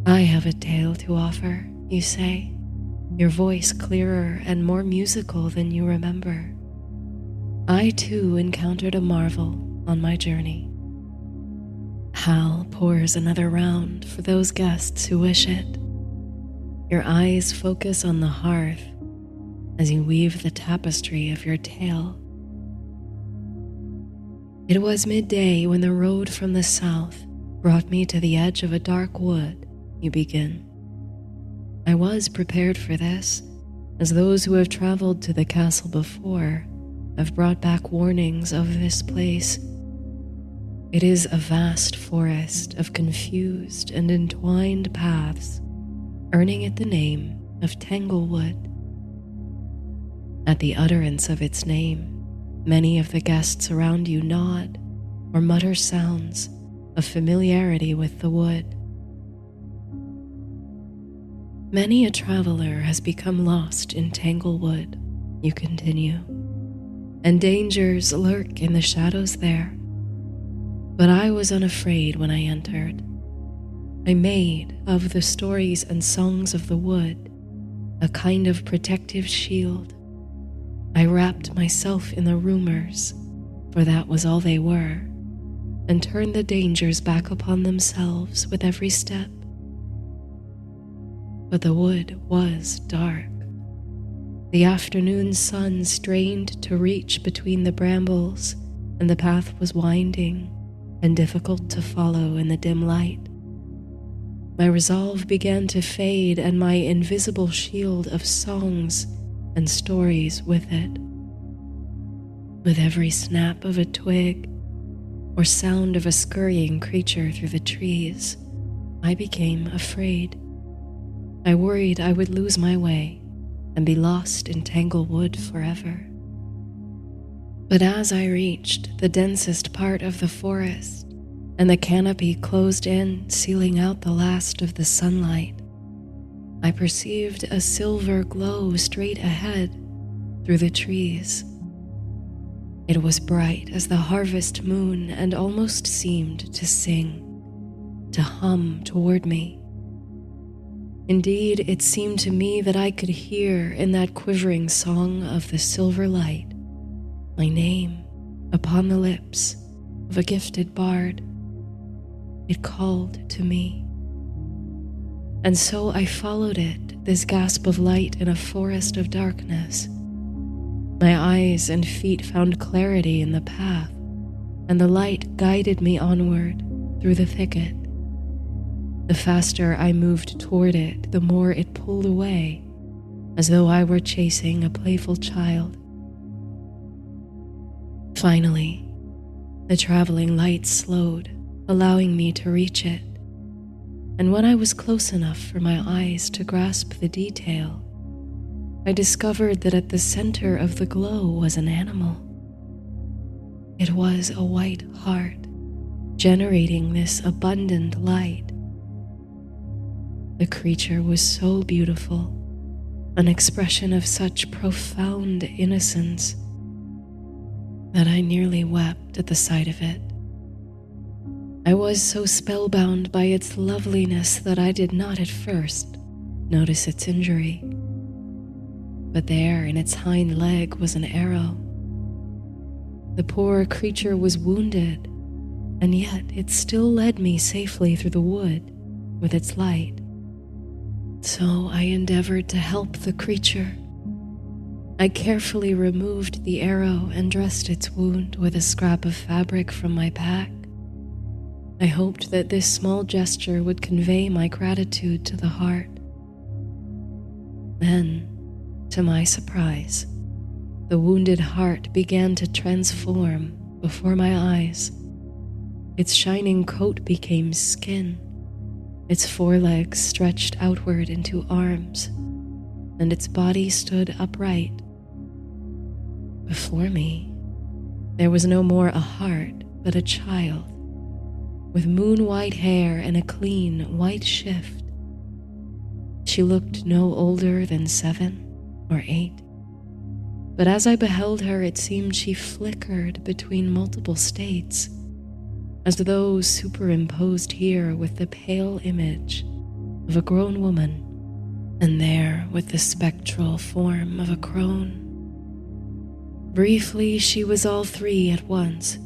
I have a tale to offer, you say, your voice clearer and more musical than you remember. I too encountered a marvel on my journey. Hal pours another round for those guests who wish it. Your eyes focus on the hearth as you weave the tapestry of your tale. It was midday when the road from the south brought me to the edge of a dark wood, you begin. I was prepared for this, as those who have traveled to the castle before have brought back warnings of this place. It is a vast forest of confused and entwined paths, earning it the name of Tanglewood. At the utterance of its name, many of the guests around you nod or mutter sounds of familiarity with the wood. Many a traveler has become lost in Tanglewood, you continue, and dangers lurk in the shadows there. But I was unafraid when I entered. I made of the stories and songs of the wood a kind of protective shield. I wrapped myself in the rumors, for that was all they were, and turned the dangers back upon themselves with every step. But the wood was dark. The afternoon sun strained to reach between the brambles, and the path was winding and difficult to follow in the dim light. My resolve began to fade, and my invisible shield of songs and stories with it. With every snap of a twig or sound of a scurrying creature through the trees, I became afraid. I worried I would lose my way and be lost in Tanglewood forever. But as I reached the densest part of the forest, and the canopy closed in, sealing out the last of the sunlight, I perceived a silver glow straight ahead through the trees. It was bright as the harvest moon and almost seemed to sing, to hum toward me. Indeed, it seemed to me that I could hear in that quivering song of the silver light my name upon the lips of a gifted bard. It called to me. And so I followed it, this gasp of light in a forest of darkness. My eyes and feet found clarity in the path, and the light guided me onward through the thicket. The faster I moved toward it, the more it pulled away, as though I were chasing a playful child. Finally, the traveling light slowed, allowing me to reach it, and when I was close enough for my eyes to grasp the detail, I discovered that at the center of the glow was an animal. It was a white heart, generating this abundant light. The creature was so beautiful, an expression of such profound innocence, that I nearly wept at the sight of it. I was so spellbound by its loveliness that I did not at first notice its injury. But there in its hind leg was an arrow. The poor creature was wounded, and yet it still led me safely through the wood with its light. So I endeavored to help the creature. I carefully removed the arrow and dressed its wound with a scrap of fabric from my pack. I hoped that this small gesture would convey my gratitude to the heart. Then, to my surprise, the wounded heart began to transform before my eyes. Its shining coat became skin, its forelegs stretched outward into arms, and its body stood upright. Before me, there was no more a heart, but a child, with moon-white hair and a clean white shift. She looked no older than 7 or 8, but as I beheld her, it seemed she flickered between multiple states, as though superimposed here with the pale image of a grown woman, and there with the spectral form of a crone. Briefly, she was all three at once,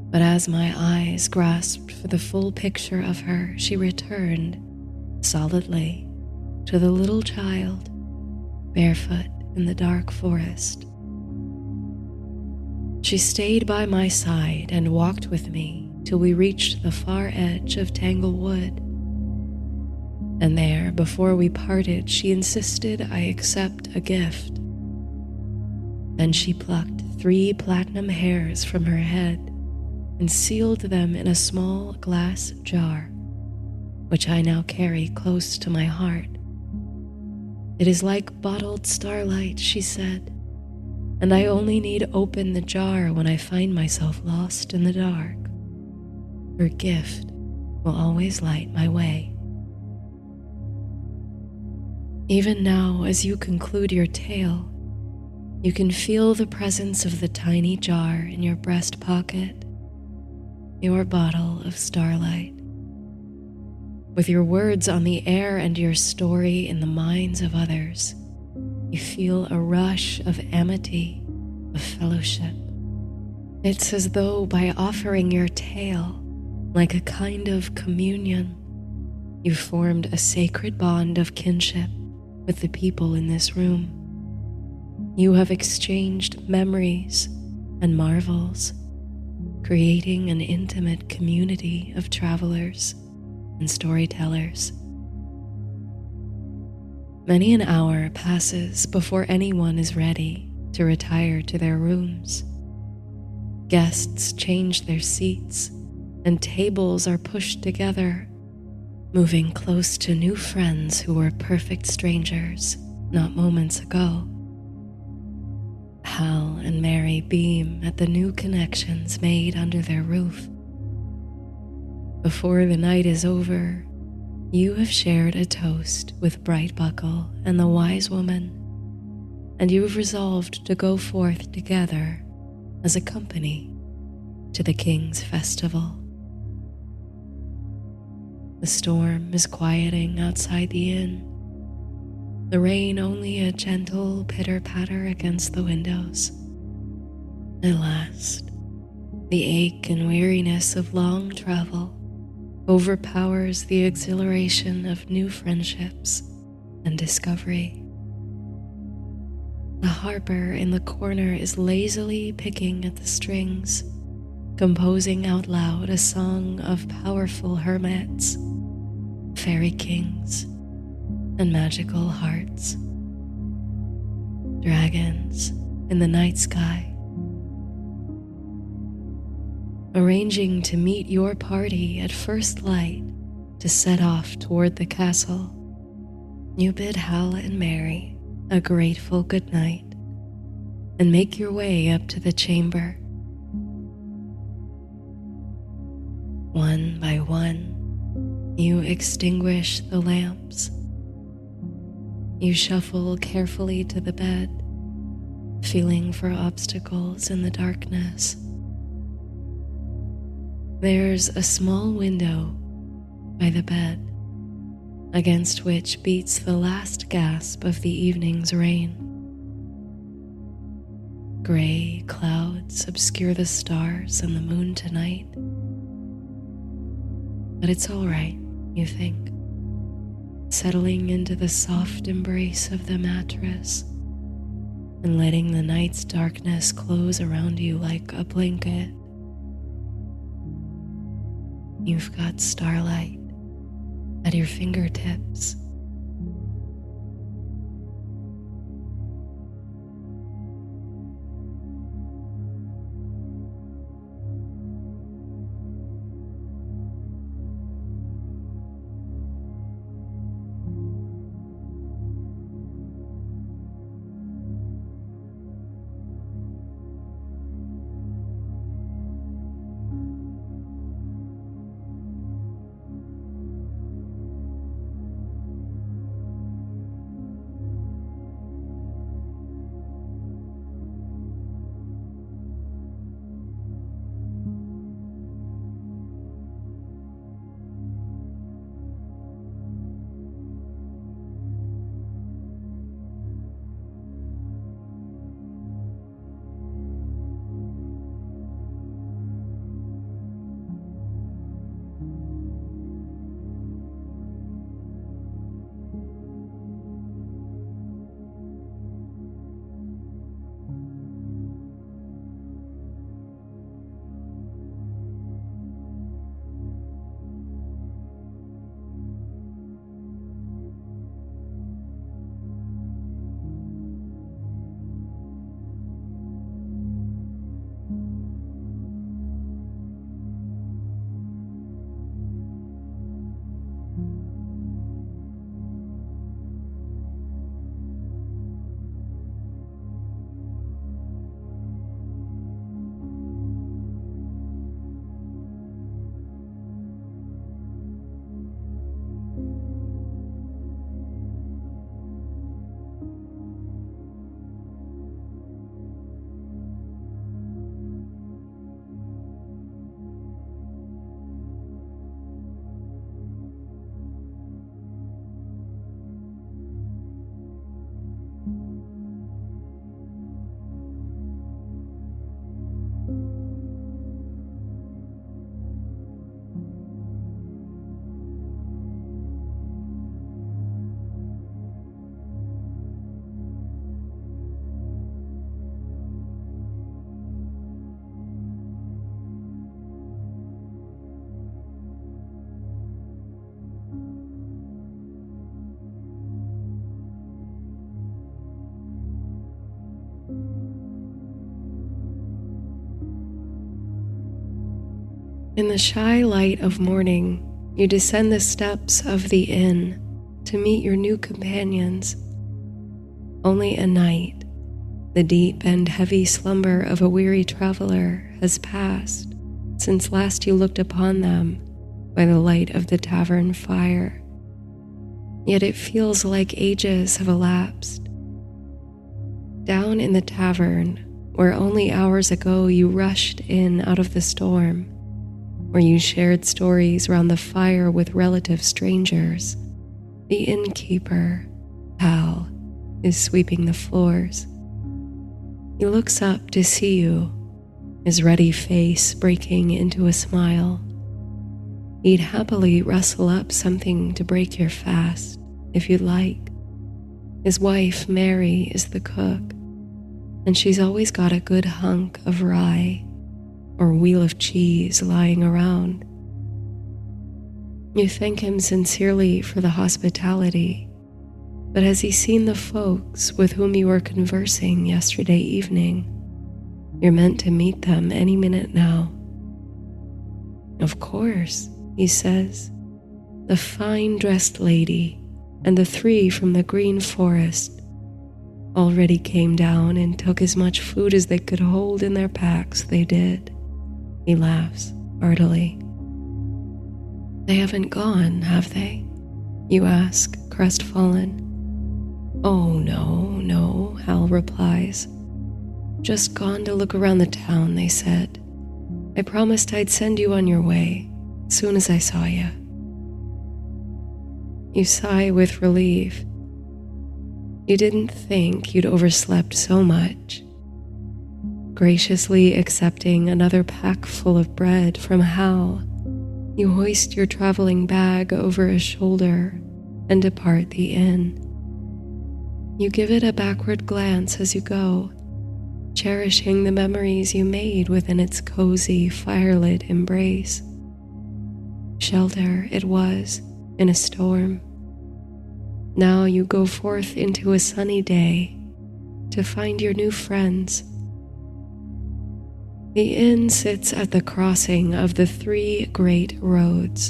but as my eyes grasped for the full picture of her, she returned solidly to the little child, barefoot in the dark forest. She stayed by my side and walked with me till we reached the far edge of Tanglewood. And there, before we parted, she insisted I accept a gift. Then she plucked 3 platinum hairs from her head and sealed them in a small glass jar, which I now carry close to my heart. It is like bottled starlight, she said, and I only need open the jar when I find myself lost in the dark. Her gift will always light my way. Even now, as you conclude your tale, you can feel the presence of the tiny jar in your breast pocket. your bottle of starlight. With your words on the air and your story in the minds of others, you feel a rush of amity, of fellowship. It's as though by offering your tale, like a kind of communion, you formed a sacred bond of kinship with the people in this room. You have exchanged memories and marvels, creating an intimate community of travelers and storytellers. Many an hour passes before anyone is ready to retire to their rooms. Guests change their seats and tables are pushed together, moving close to new friends who were perfect strangers not moments ago. Hal and Mary beam at the new connections made under their roof. Before the night is over, you have shared a toast with Brightbuckle and the Wise Woman, and you have resolved to go forth together as a company to the King's festival. The storm is quieting outside the inn, the rain only a gentle pitter-patter against the windows. At last, the ache and weariness of long travel overpowers the exhilaration of new friendships and discovery. The harper in the corner is lazily picking at the strings, composing out loud a song of powerful hermits, fairy kings, and magical hearts. Dragons in the night sky. Arranging to meet your party at first light to set off toward the castle, you bid Hal and Mary a grateful good night and make your way up to the chamber. One by one, you extinguish the lamps. You shuffle carefully to the bed, feeling for obstacles in the darkness. There's a small window by the bed, against which beats the last gasp of the evening's rain. Gray clouds obscure the stars and the moon tonight. But it's all right, you think, settling into the soft embrace of the mattress and letting the night's darkness close around you like a blanket. You've got starlight at your fingertips. In the shy light of morning, you descend the steps of the inn to meet your new companions. Only a night, the deep and heavy slumber of a weary traveler, has passed since last you looked upon them by the light of the tavern fire. Yet it feels like ages have elapsed. Down in the tavern, where only hours ago you rushed in out of the storm, where you shared stories round the fire with relative strangers, the innkeeper, Hal, is sweeping the floors. He looks up to see you, his ruddy face breaking into a smile. He'd happily rustle up something to break your fast, if you'd like. His wife, Mary, is the cook, and she's always got a good hunk of rye or wheel of cheese lying around. You thank him sincerely for the hospitality, but has he seen the folks with whom you were conversing yesterday evening? You're meant to meet them any minute now. Of course, he says. The fine-dressed lady and the 3 from the Green Forest already came down and took as much food as they could hold in their packs. They did. He laughs heartily. They haven't gone, have they? You ask, crestfallen. Oh, no, Hal replies. Just gone to look around the town, they said. I promised I'd send you on your way as soon as I saw you. You sigh with relief. You didn't think you'd overslept so much. Graciously accepting another pack full of bread from Hal, you hoist your traveling bag over a shoulder and depart the inn. You give it a backward glance as you go, cherishing the memories you made within its cozy, firelit embrace. Shelter it was in a storm. Now you go forth into a sunny day to find your new friends. The inn sits at the crossing of the 3 great roads,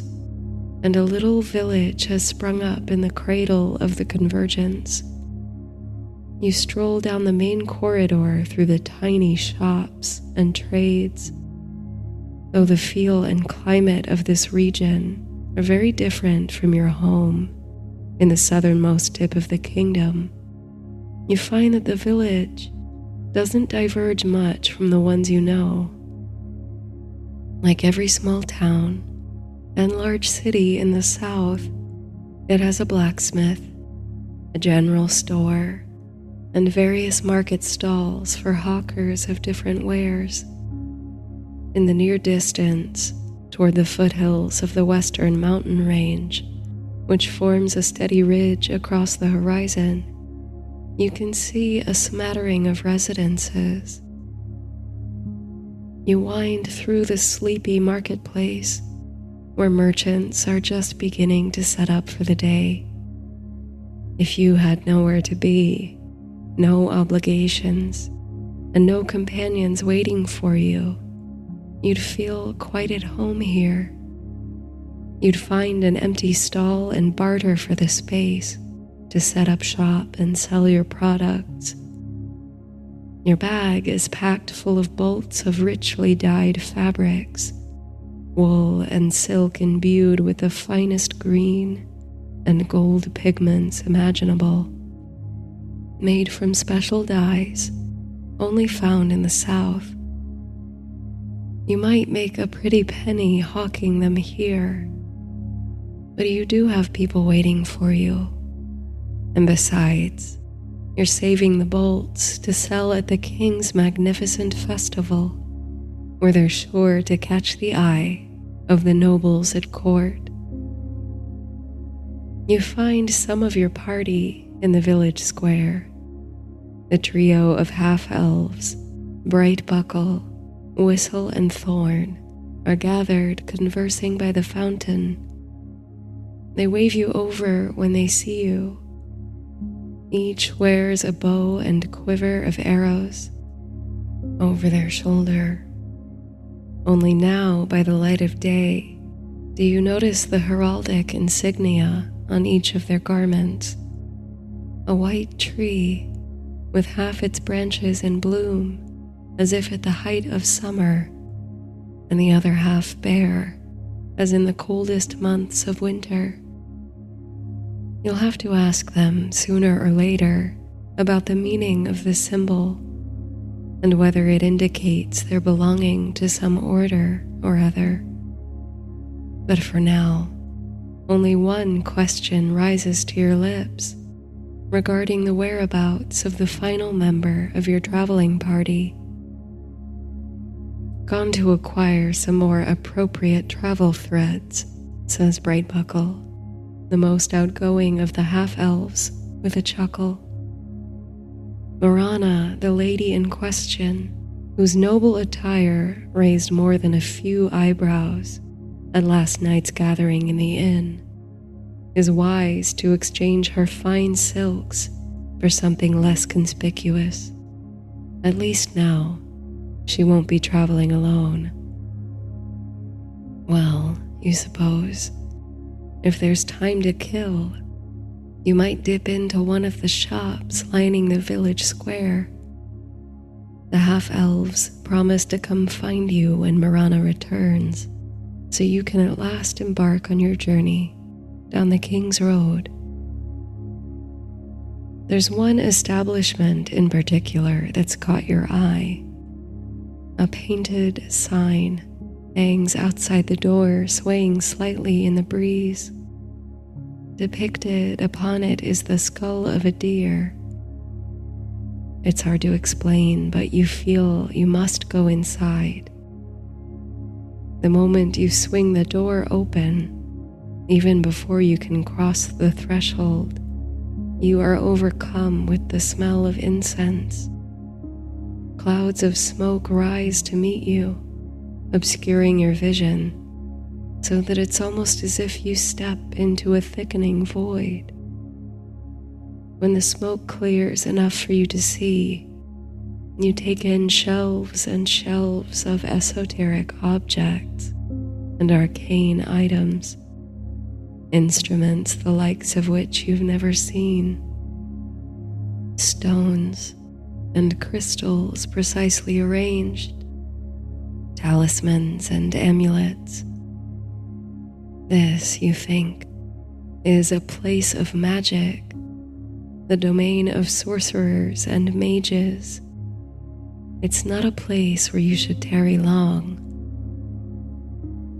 and a little village has sprung up in the cradle of the convergence. You stroll down the main corridor through the tiny shops and trades. Though the feel and climate of this region are very different from your home in the southernmost tip of the kingdom, you find that the village doesn't diverge much from the ones you know. Like every small town and large city in the south, it has a blacksmith, a general store, and various market stalls for hawkers of different wares. In the near distance, toward the foothills of the western mountain range, which forms a steady ridge across the horizon, you can see a smattering of residences. You wind through the sleepy marketplace, where merchants are just beginning to set up for the day. If you had nowhere to be, no obligations, and no companions waiting for you, you'd feel quite at home here. You'd find an empty stall and barter for the space to set up shop and sell your products. Your bag is packed full of bolts of richly dyed fabrics, wool and silk imbued with the finest green and gold pigments imaginable, made from special dyes only found in the south. You might make a pretty penny hawking them here, but you do have people waiting for you. And besides, you're saving the bolts to sell at the king's magnificent festival, where they're sure to catch the eye of the nobles at court. You find some of your party in the village square. The trio of half-elves, Bright Buckle, Whistle, and Thorn, are gathered conversing by the fountain. They wave you over when they see you. Each wears a bow and quiver of arrows over their shoulder. Only now, by the light of day, do you notice the heraldic insignia on each of their garments. A white tree with half its branches in bloom, as if at the height of summer, and the other half bare, as in the coldest months of winter. You'll have to ask them sooner or later about the meaning of this symbol and whether it indicates their belonging to some order or other. But for now, only one question rises to your lips regarding the whereabouts of the final member of your traveling party. Gone to acquire some more appropriate travel threads, says Brightbuckle, the most outgoing of the half-elves, with a chuckle. Marana, the lady in question, whose noble attire raised more than a few eyebrows at last night's gathering in the inn, is wise to exchange her fine silks for something less conspicuous. At least now, she won't be traveling alone. Well, you suppose, if there's time to kill, you might dip into one of the shops lining the village square. The half-elves promise to come find you when Marana returns, so you can at last embark on your journey down the King's Road. There's one establishment in particular that's caught your eye. A painted sign hangs outside the door, swaying slightly in the breeze. Depicted upon it is the skull of a deer. It's hard to explain, but you feel you must go inside. The moment you swing the door open, even before you can cross the threshold, you are overcome with the smell of incense. Clouds of smoke rise to meet you, obscuring your vision, so that it's almost as if you step into a thickening void. When the smoke clears enough for you to see, you take in shelves and shelves of esoteric objects and arcane items, instruments the likes of which you've never seen. Stones and crystals precisely arranged, talismans and amulets. This, you think, is a place of magic, the domain of sorcerers and mages. It's not a place where you should tarry long.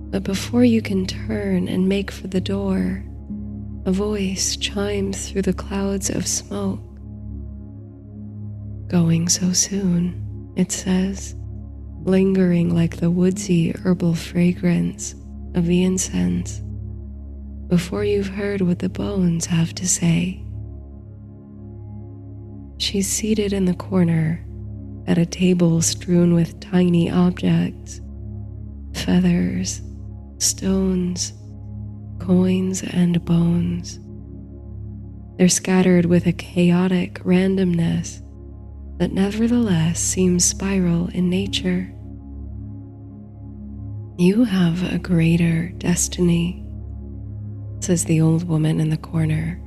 But before you can turn and make for the door, a voice chimes through the clouds of smoke. Going so soon, it says, lingering like the woodsy herbal fragrance of the incense, before you've heard what the bones have to say. She's seated in the corner at a table strewn with tiny objects, feathers, stones, coins, and bones. They're scattered with a chaotic randomness that nevertheless seems spiral in nature. You have a greater destiny, says the old woman in the corner,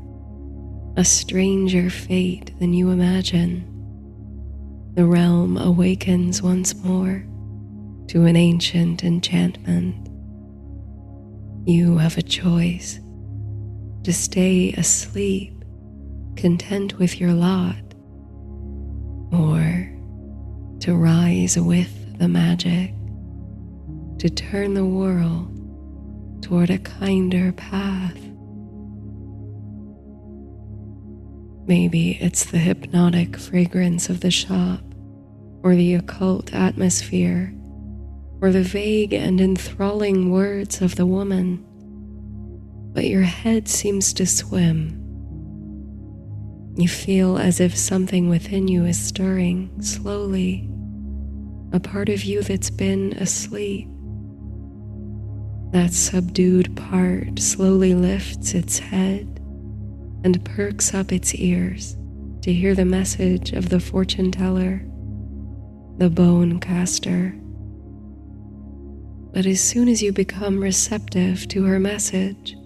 a stranger fate than you imagine. The realm awakens once more to an ancient enchantment. You have a choice: to stay asleep, content with your lot, or to rise with the magic, to turn the world toward a kinder path. Maybe it's the hypnotic fragrance of the shop, or the occult atmosphere, or the vague and enthralling words of the woman, but your head seems to swim. You feel as if something within you is stirring slowly, a part of you that's been asleep. That subdued part slowly lifts its head and perks up its ears to hear the message of the fortune teller, the bone caster. But as soon as you become receptive to her message,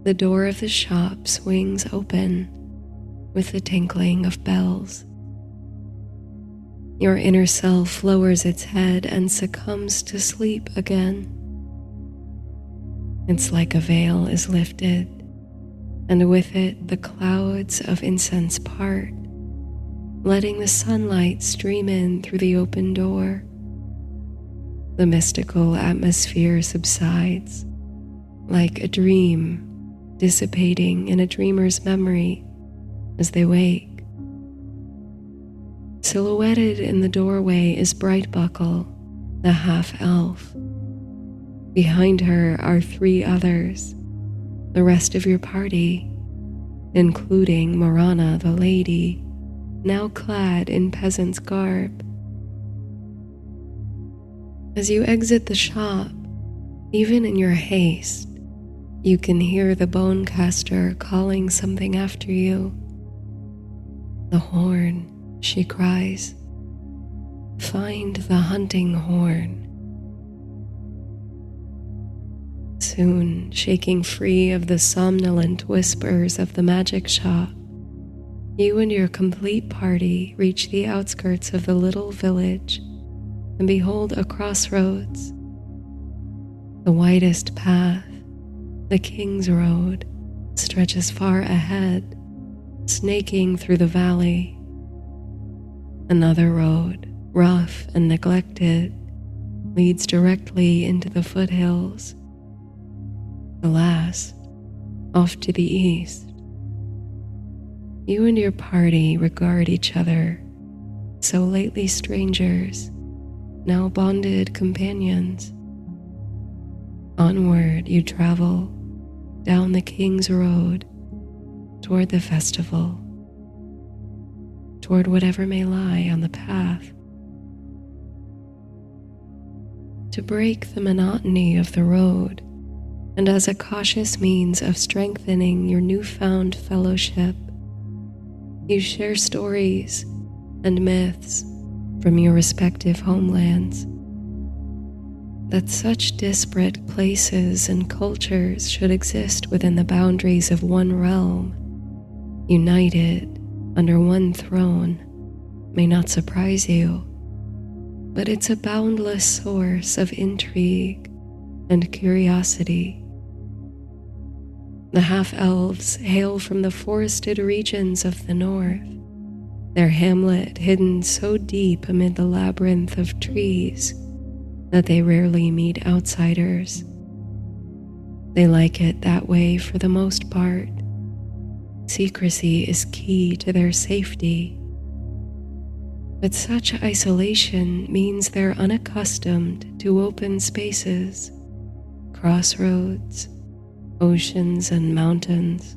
the door of the shop swings open with the tinkling of bells. Your inner self lowers its head and succumbs to sleep again. It's like a veil is lifted, and with it the clouds of incense part, letting the sunlight stream in through the open door. The mystical atmosphere subsides, like a dream dissipating in a dreamer's memory as they wake. Silhouetted in the doorway is Brightbuckle, the half-elf. Behind her are 3 others, the rest of your party, including Morana the lady, now clad in peasant's garb. As you exit the shop, even in your haste, you can hear the Bonecaster calling something after you. "The horn," she cries. "Find the hunting horn." Soon, shaking free of the somnolent whispers of the magic shop, you and your complete party reach the outskirts of the little village and behold a crossroads. The widest path, the King's Road, stretches far ahead, snaking through the valley. Another road, rough and neglected, leads directly into the foothills. The last, off to the east. You and your party regard each other, so lately strangers, now bonded companions. Onward you travel, down the King's Road, toward the festival, toward whatever may lie on the path. To break the monotony of the road, and as a cautious means of strengthening your newfound fellowship, you share stories and myths from your respective homelands. That such disparate places and cultures should exist within the boundaries of one realm, united under one throne, may not surprise you, but it's a boundless source of intrigue and curiosity. The half-elves hail from the forested regions of the north, their hamlet hidden so deep amid the labyrinth of trees that they rarely meet outsiders. They like it that way for the most part. Secrecy is key to their safety. But such isolation means they're unaccustomed to open spaces, crossroads, oceans and mountains.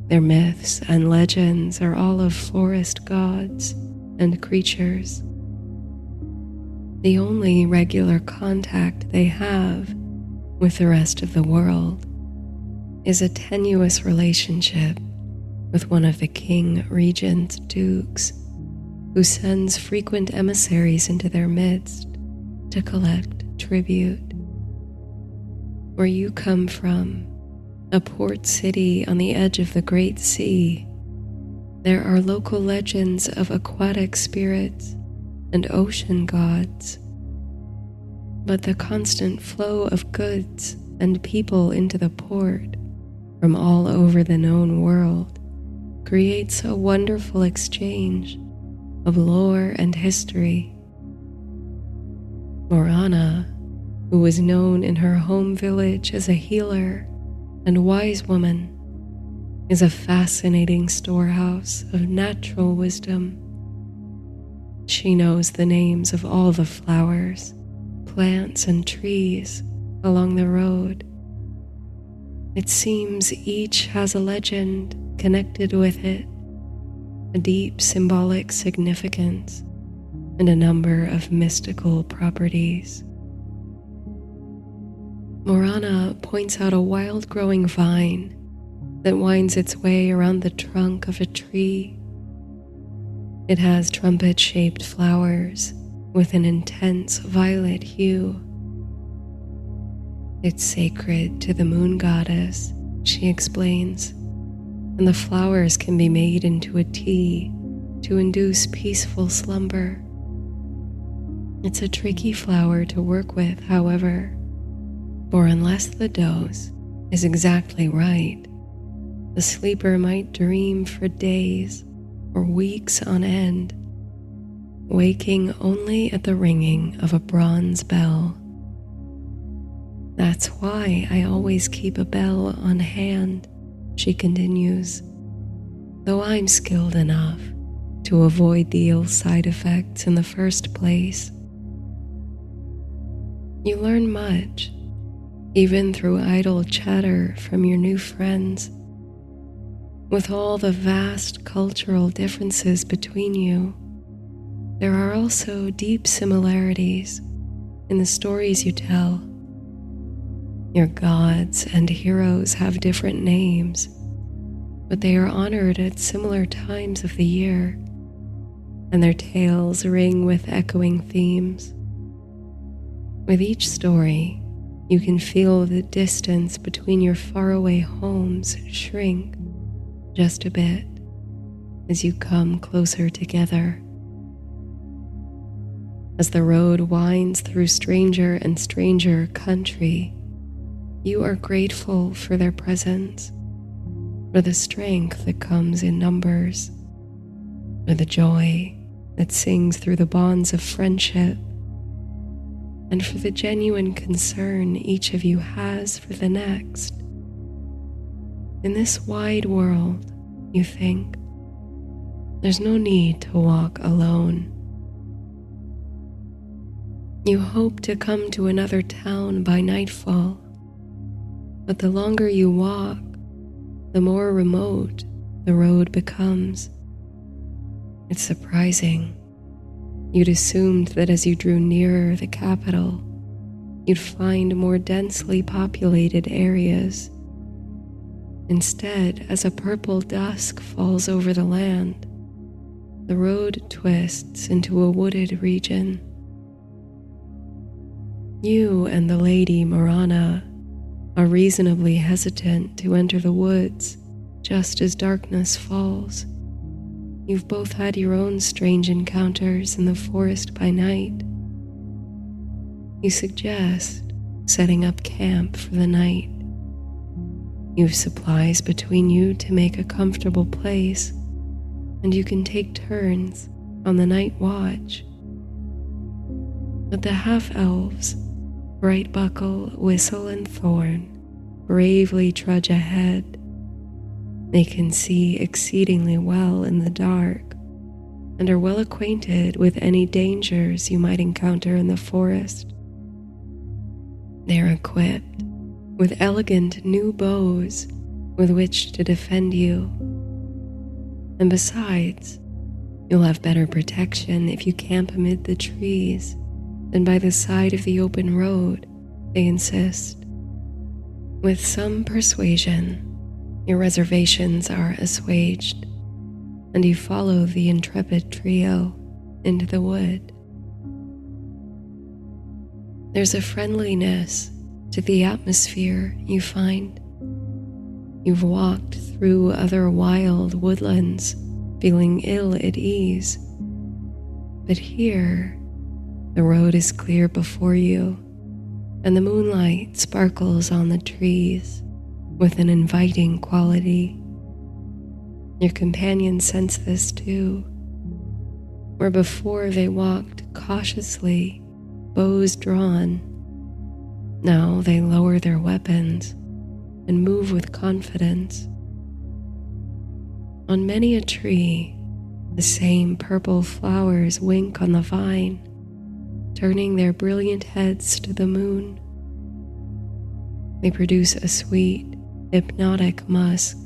Their myths and legends are all of forest gods and creatures. The only regular contact they have with the rest of the world is a tenuous relationship with one of the King Regent's dukes, who sends frequent emissaries into their midst to collect tribute. Where you come from, a port city on the edge of the Great Sea, there are local legends of aquatic spirits and ocean gods. But the constant flow of goods and people into the port from all over the known world creates a wonderful exchange of lore and history. Morana, who was known in her home village as a healer and wise woman, is a fascinating storehouse of natural wisdom. She knows the names of all the flowers, plants, and trees along the road. It seems each has a legend connected with it, a deep symbolic significance, and a number of mystical properties. Morana points out a wild-growing vine that winds its way around the trunk of a tree. It has trumpet-shaped flowers with an intense violet hue It's sacred to the moon goddess, she explains, and the flowers can be made into a tea to induce peaceful slumber. It's a tricky flower to work with, however, for unless the dose is exactly right, the sleeper might dream for days or weeks on end, waking only at the ringing of a bronze bell. That's why I always keep a bell on hand, she continues, though I'm skilled enough to avoid the ill side effects in the first place. You learn much, even through idle chatter from your new friends. With all the vast cultural differences between you, there are also deep similarities in the stories you tell. Your gods and heroes have different names, but they are honored at similar times of the year, and their tales ring with echoing themes. With each story, you can feel the distance between your faraway homes shrink just a bit as you come closer together. As the road winds through stranger and stranger country, you are grateful for their presence, for the strength that comes in numbers, for the joy that sings through the bonds of friendship, and for the genuine concern each of you has for the next. In this wide world, you think, there's no need to walk alone. You hope to come to another town by nightfall, but the longer you walk, the more remote the road becomes. It's surprising. You'd assumed that as you drew nearer the capital, you'd find more densely populated areas. Instead, as a purple dusk falls over the land, the road twists into a wooded region. You and the lady Marana are reasonably hesitant to enter the woods just as darkness falls. You've both had your own strange encounters in the forest by night. You suggest setting up camp for the night. You've supplies between you to make a comfortable place, and you can take turns on the night watch. But the half-elves, Brightbuckle, Whistle, and Thorn, bravely trudge ahead. They can see exceedingly well in the dark and are well acquainted with any dangers you might encounter in the forest. They are equipped with elegant new bows with which to defend you. And besides, you'll have better protection if you camp amid the trees than by the side of the open road, they insist. With some persuasion, your reservations are assuaged, and you follow the intrepid trio into the wood. There's a friendliness to the atmosphere you find. You've walked through other wild woodlands, feeling ill at ease, but here the road is clear before you, and the moonlight sparkles on the trees with an inviting quality. Your companions sense this too. Where before they walked cautiously, bows drawn, now they lower their weapons and move with confidence. On many a tree, the same purple flowers wink on the vine, turning their brilliant heads to the moon. They produce a sweet, hypnotic musk.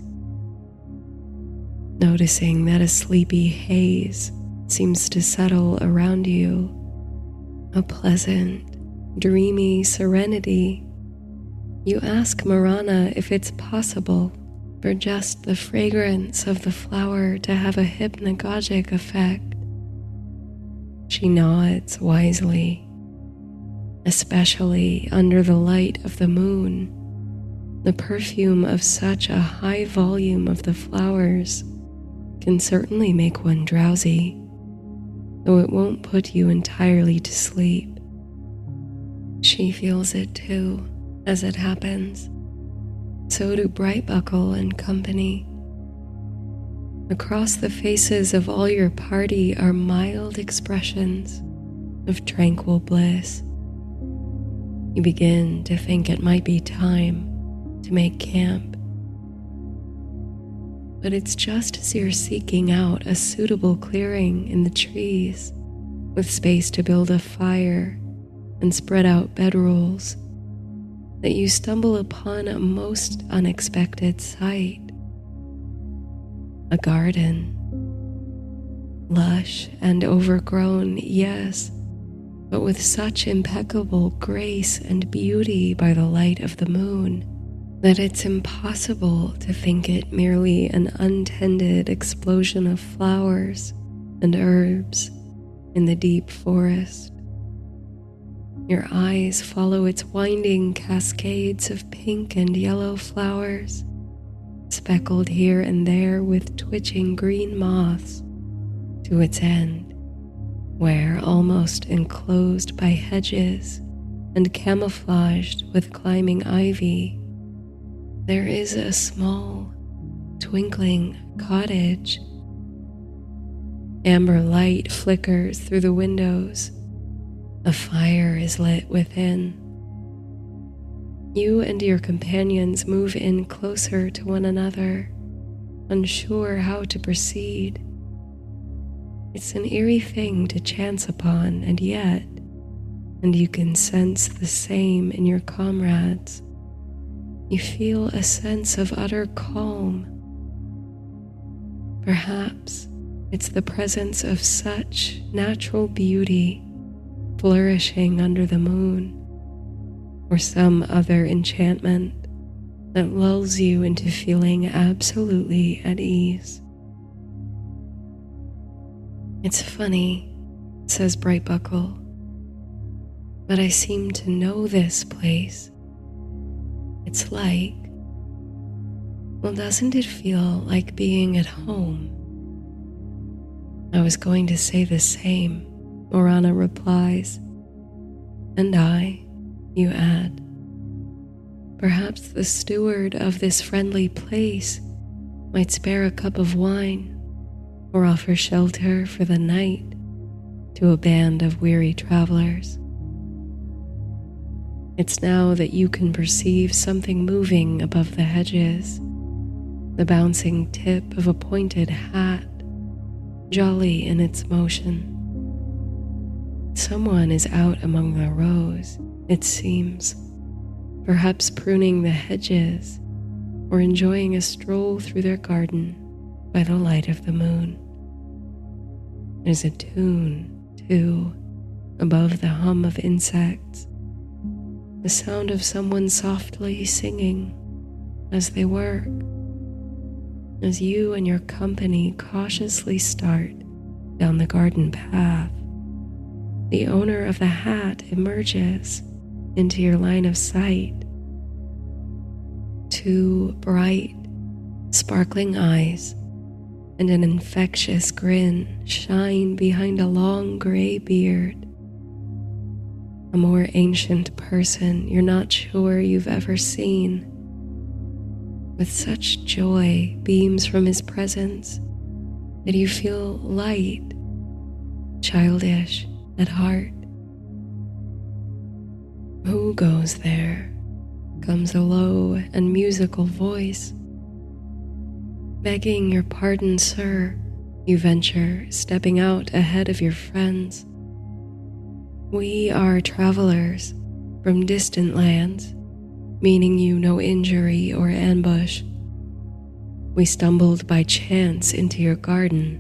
Noticing that a sleepy haze seems to settle around you, a pleasant, dreamy serenity, you ask Marana if it's possible for just the fragrance of the flower to have a hypnagogic effect. She nods wisely. especially under the light of the moon. The perfume of such a high volume of the flowers can certainly make one drowsy, though it won't put you entirely to sleep. She feels it too, as it happens. So do Brightbuckle and company. Across the faces of all your party are mild expressions of tranquil bliss. You begin to think it might be time to make camp. But it's just as you're seeking out a suitable clearing in the trees with space to build a fire and spread out bedrolls that you stumble upon a most unexpected sight. A garden. Lush and overgrown, yes, but with such impeccable grace and beauty by the light of the moon that it's impossible to think it merely an untended explosion of flowers and herbs in the deep forest. Your eyes follow its winding cascades of pink and yellow flowers, speckled here and there with twitching green moths, to its end, where, almost enclosed by hedges and camouflaged with climbing ivy, there is a small, twinkling cottage. Amber light flickers through the windows. A fire is lit within. You and your companions move in closer to one another, unsure how to proceed. It's an eerie thing to chance upon, and you can sense the same in your comrades. You feel a sense of utter calm. Perhaps it's the presence of such natural beauty flourishing under the moon, or some other enchantment that lulls you into feeling absolutely at ease. It's funny, says Brightbuckle, but I seem to know this place. It's like, well, doesn't it feel like being at home? I was going to say the same, Morana replies. And I, you add. Perhaps the steward of this friendly place might spare a cup of wine or offer shelter for the night to a band of weary travelers. It's now that you can perceive something moving above the hedges, the bouncing tip of a pointed hat, jolly in its motion. Someone is out among the rows, it seems, perhaps pruning the hedges or enjoying a stroll through their garden by the light of the moon. There's a tune, too, above the hum of insects, the sound of someone softly singing as they work. As you and your company cautiously start down the garden path, the owner of the hat emerges into your line of sight. Two bright, sparkling eyes and an infectious grin shine behind a long gray beard. A more ancient person you're not sure you've ever seen. With such joy beams from his presence that you feel light, childish at heart. Who goes there? Comes a low and musical voice. Begging your pardon, sir, you venture, stepping out ahead of your friends. We are travelers from distant lands, meaning you no injury or ambush. We stumbled by chance into your garden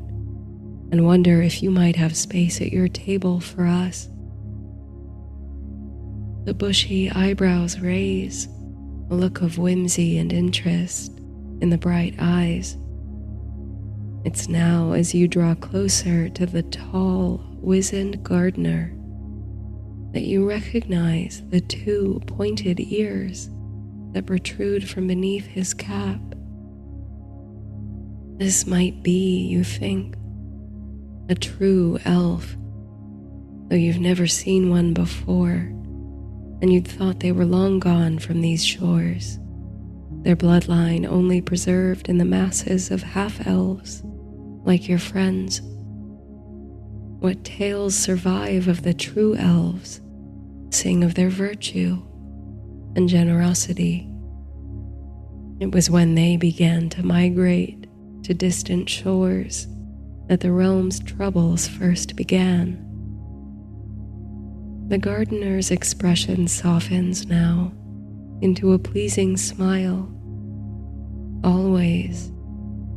and wonder if you might have space at your table for us. The bushy eyebrows raise, a look of whimsy and interest in the bright eyes. It's now as you draw closer to the tall, wizened gardener that you recognize the two pointed ears that protrude from beneath his cap. This might be, you think, a true elf, though you've never seen one before, and you'd thought they were long gone from these shores, their bloodline only preserved in the masses of half-elves, like your friends. What tales survive of the true elves sing of their virtue and generosity. It was when they began to migrate to distant shores that the realm's troubles first began. The gardener's expression softens now into a pleasing smile. Always,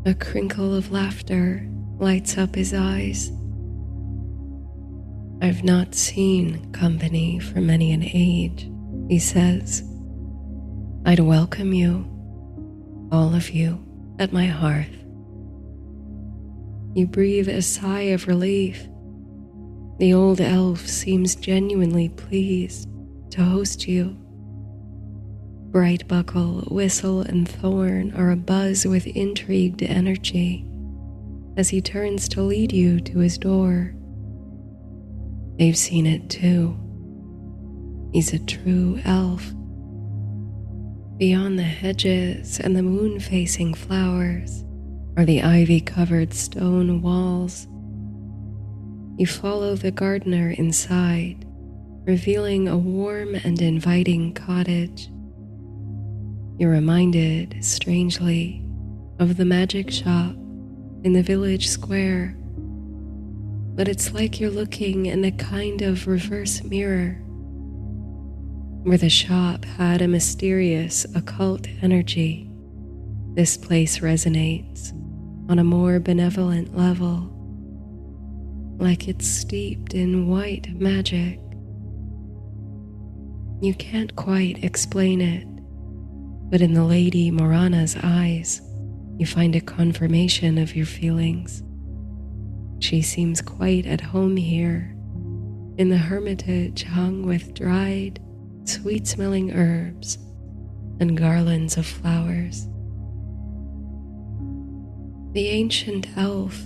a crinkle of laughter lights up his eyes. I've not seen company for many an age, he says. I'd welcome you, all of you, at my hearth. You breathe a sigh of relief. The old elf seems genuinely pleased to host you. Bright Buckle, Whistle, and Thorn are abuzz with intrigued energy as he turns to lead you to his door. They've seen it too. He's a true elf. Beyond the hedges and the moon-facing flowers are the ivy-covered stone walls. You follow the gardener inside, revealing a warm and inviting cottage. You're reminded, strangely, of the magic shop in the village square, but it's like you're looking in a kind of reverse mirror. Where the shop had a mysterious occult energy, this place resonates on a more benevolent level, like it's steeped in white magic. You can't quite explain it, but in the Lady Morana's eyes, you find a confirmation of your feelings. She seems quite at home here, in the hermitage hung with dried, sweet-smelling herbs and garlands of flowers. The ancient elf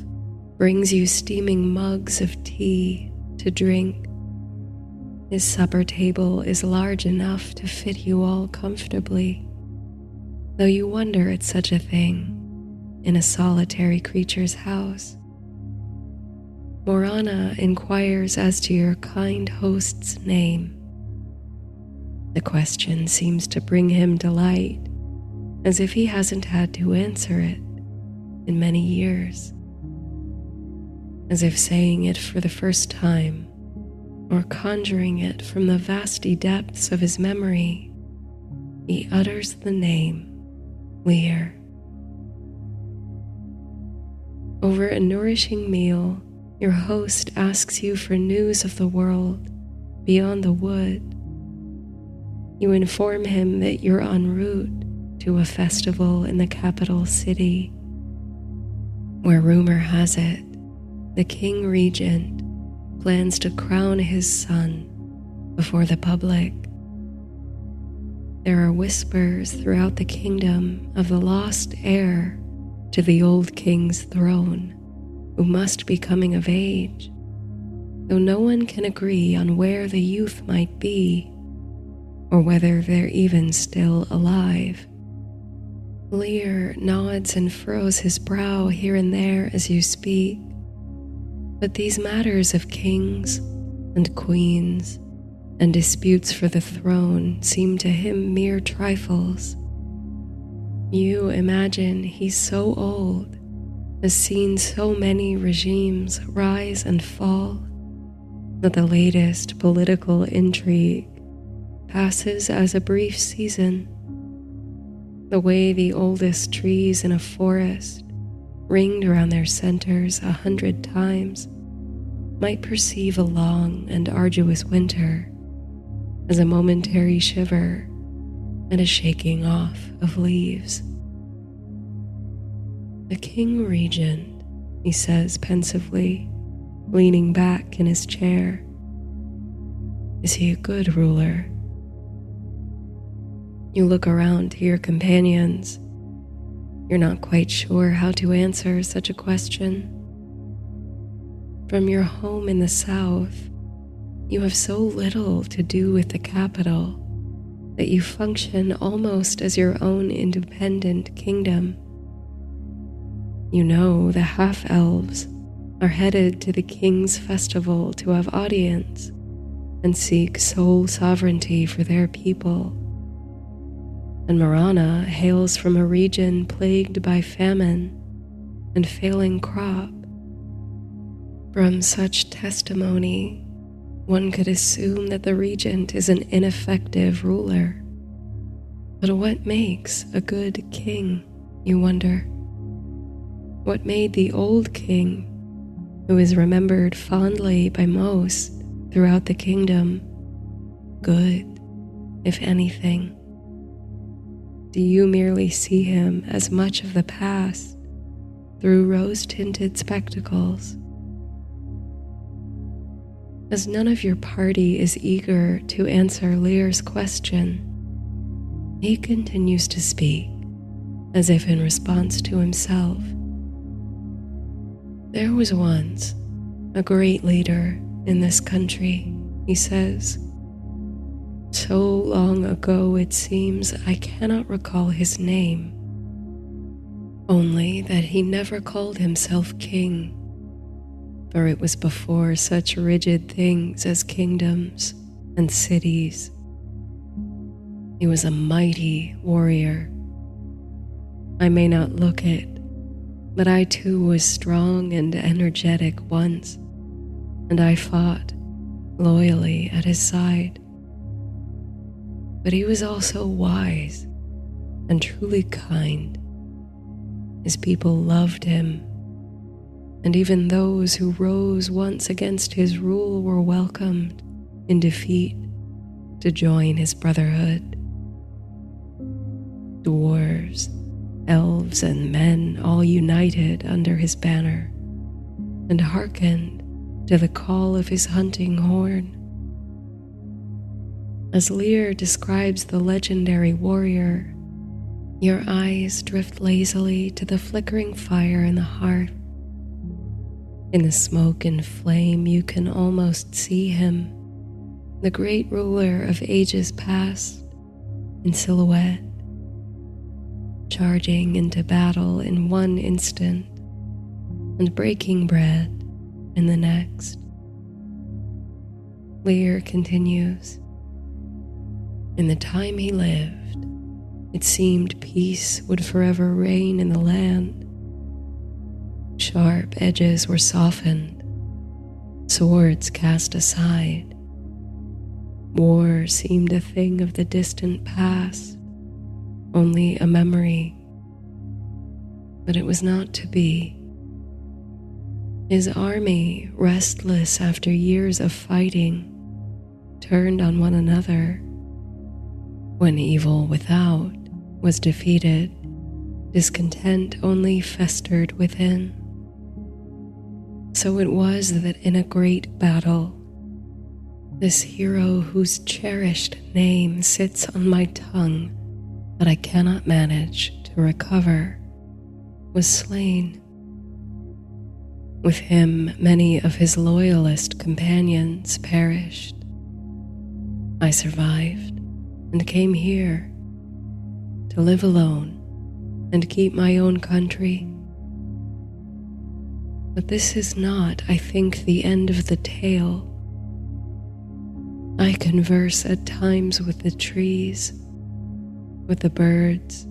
brings you steaming mugs of tea to drink. His supper table is large enough to fit you all comfortably, though you wonder at such a thing in a solitary creature's house. Morana inquires as to your kind host's name. The question seems to bring him delight, as if he hasn't had to answer it in many years, as if saying it for the first time, or conjuring it from the vasty depths of his memory, he utters the name Lear. Over a nourishing meal, your host asks you for news of the world beyond the wood. You inform him that you're en route to a festival in the capital city, where rumor has it the King Regent plans to crown his son before the public. There are whispers throughout the kingdom of the lost heir to the old king's throne, who must be coming of age, though no one can agree on where the youth might be, or whether they're even still alive. Lear nods and furrows his brow here and there as you speak, but these matters of kings and queens and disputes for the throne seem to him mere trifles. You imagine he's so old, has seen so many regimes rise and fall, that the latest political intrigue passes as a brief season, the way the oldest trees in a forest, ringed around their centers 100 times, might perceive a long and arduous winter as a momentary shiver and a shaking off of leaves. The King Regent, he says pensively, leaning back in his chair. Is he a good ruler? You look around to your companions. You're not quite sure how to answer such a question. From your home in the south, you have so little to do with the capital that you function almost as your own independent kingdom. You know the half-elves are headed to the king's festival to have audience and seek sole sovereignty for their people. And Marana hails from a region plagued by famine and failing crop. From such testimony, one could assume that the regent is an ineffective ruler. But what makes a good king, you wonder? What made the old king, who is remembered fondly by most throughout the kingdom, good, if anything? Do you merely see him as much of the past through rose-tinted spectacles? As none of your party is eager to answer Lear's question, he continues to speak, as if in response to himself. There was once a great leader in this country, he says. So long ago it seems I cannot recall his name, only that he never called himself king, for it was before such rigid things as kingdoms and cities. He was a mighty warrior. I may not look it, but I too was strong and energetic once, and I fought loyally at his side. But he was also wise and truly kind. His people loved him, and even those who rose once against his rule were welcomed in defeat to join his brotherhood. Dwarves, elves, and men all united under his banner and hearkened to the call of his hunting horn. As Lear describes the legendary warrior, your eyes drift lazily to the flickering fire in the hearth. In the smoke and flame you can almost see him, the great ruler of ages past, in silhouette, charging into battle in one instant and breaking bread in the next. Lear continues, in the time he lived, it seemed peace would forever reign in the land. Sharp edges were softened, swords cast aside. War seemed a thing of the distant past, only a memory. But it was not to be. His army, restless after years of fighting, turned on one another. When evil without was defeated, discontent only festered within. So it was that in a great battle, this hero whose cherished name sits on my tongue but I cannot manage to recover, was slain. With him, many of his loyalist companions perished. I survived and came here to live alone and keep my own country. But this is not, I think, the end of the tale. I converse at times with the trees, with the birds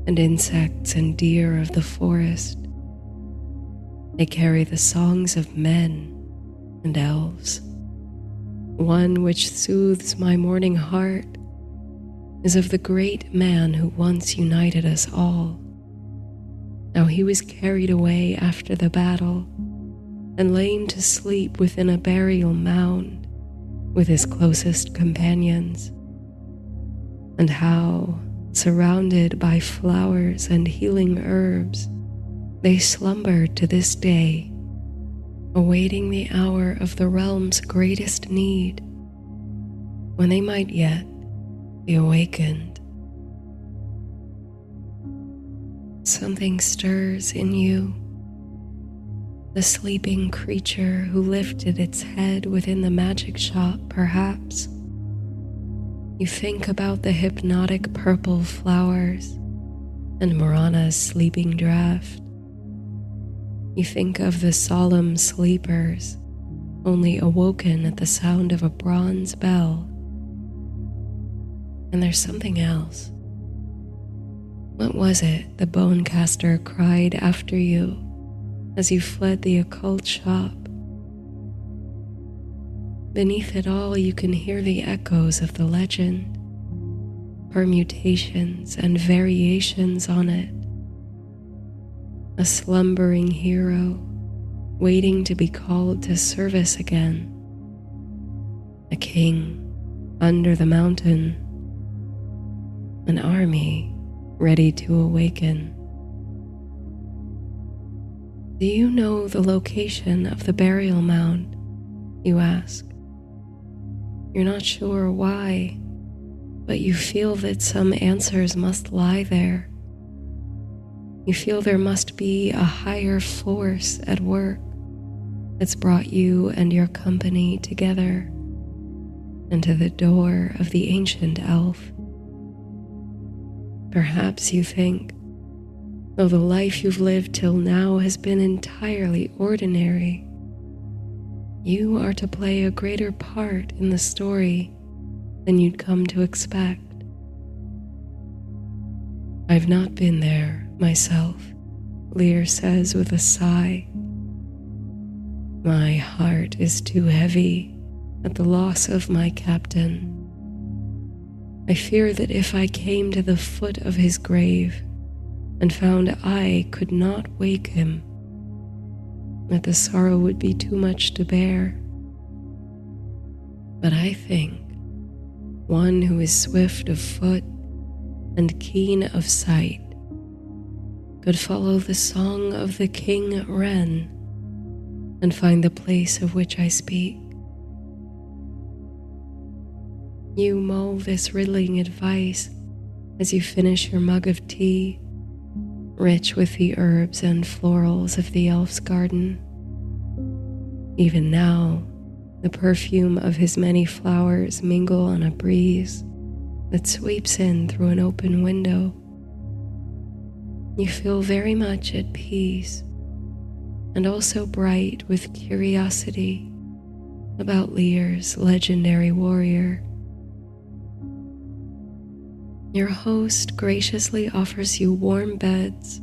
and insects and deer of the forest. They carry the songs of men and elves. One which soothes my mourning heart is of the great man who once united us all. Now he was carried away after the battle and lain to sleep within a burial mound with his closest companions. And how, surrounded by flowers and healing herbs, they slumber to this day, awaiting the hour of the realm's greatest need, when they might yet be awakened. Something stirs in you, the sleeping creature who lifted its head within the magic shop, perhaps. You think about the hypnotic purple flowers and Morana's sleeping draft. You think of the solemn sleepers, only awoken at the sound of a bronze bell. And there's something else. What was it the Bonecaster cried after you as you fled the occult shop? Beneath it all, you can hear the echoes of the legend, permutations and variations on it. A slumbering hero waiting to be called to service again. A king under the mountain. An army ready to awaken. Do you know the location of the burial mound? You ask. You're not sure why, but you feel that some answers must lie there. You feel there must be a higher force at work that's brought you and your company together and to the door of the ancient elf. Perhaps you think, though the life you've lived till now has been entirely ordinary, you are to play a greater part in the story than you'd come to expect. I've not been there myself, Lear says with a sigh. My heart is too heavy at the loss of my captain. I fear that if I came to the foot of his grave and found I could not wake him, that the sorrow would be too much to bear. But I think one who is swift of foot and keen of sight could follow the song of the King Wren and find the place of which I speak. You mull this riddling advice as you finish your mug of tea, rich with the herbs and florals of the elf's garden. Even now, the perfume of his many flowers mingle on a breeze that sweeps in through an open window. You feel very much at peace and also bright with curiosity about Lear's legendary warrior. Your host graciously offers you warm beds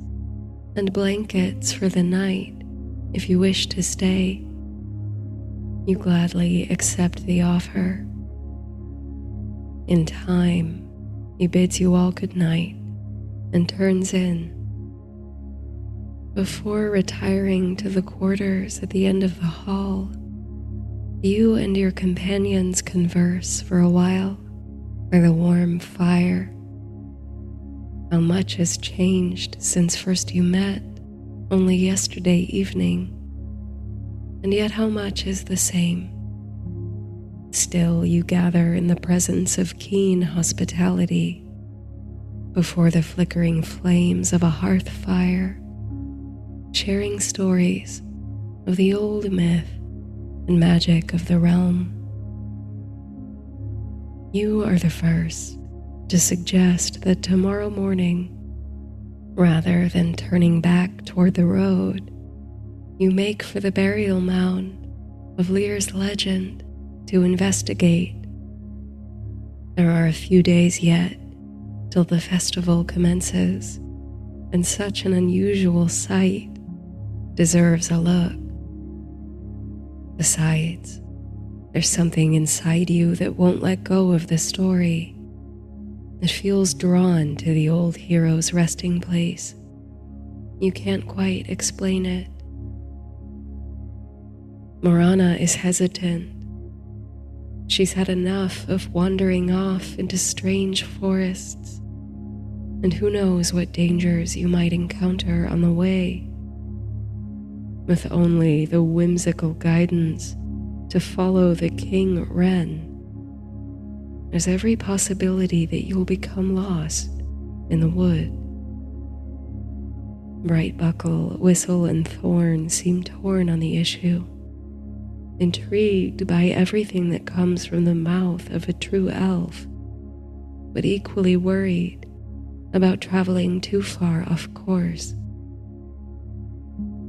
and blankets for the night if you wish to stay. You gladly accept the offer. In time, he bids you all good night and turns in. Before retiring to the quarters at the end of the hall, you and your companions converse for a while by the warm fire. How much has changed since first you met only yesterday evening, and yet how much is the same. Still you gather in the presence of keen hospitality before the flickering flames of a hearth fire, sharing stories of the old myth and magic of the realm. You are the first to suggest that tomorrow morning, rather than turning back toward the road, you make for the burial mound of Lear's legend to investigate. There are a few days yet till the festival commences, and such an unusual sight deserves a look. Besides, there's something inside you that won't let go of the story. It feels drawn to the old hero's resting place. You can't quite explain it. Morana is hesitant. She's had enough of wandering off into strange forests, and who knows what dangers you might encounter on the way. With only the whimsical guidance to follow the King Wren, there's every possibility that you'll become lost in the wood. Bright buckle, whistle, and thorn seem torn on the issue, intrigued by everything that comes from the mouth of a true elf, but equally worried about traveling too far off course.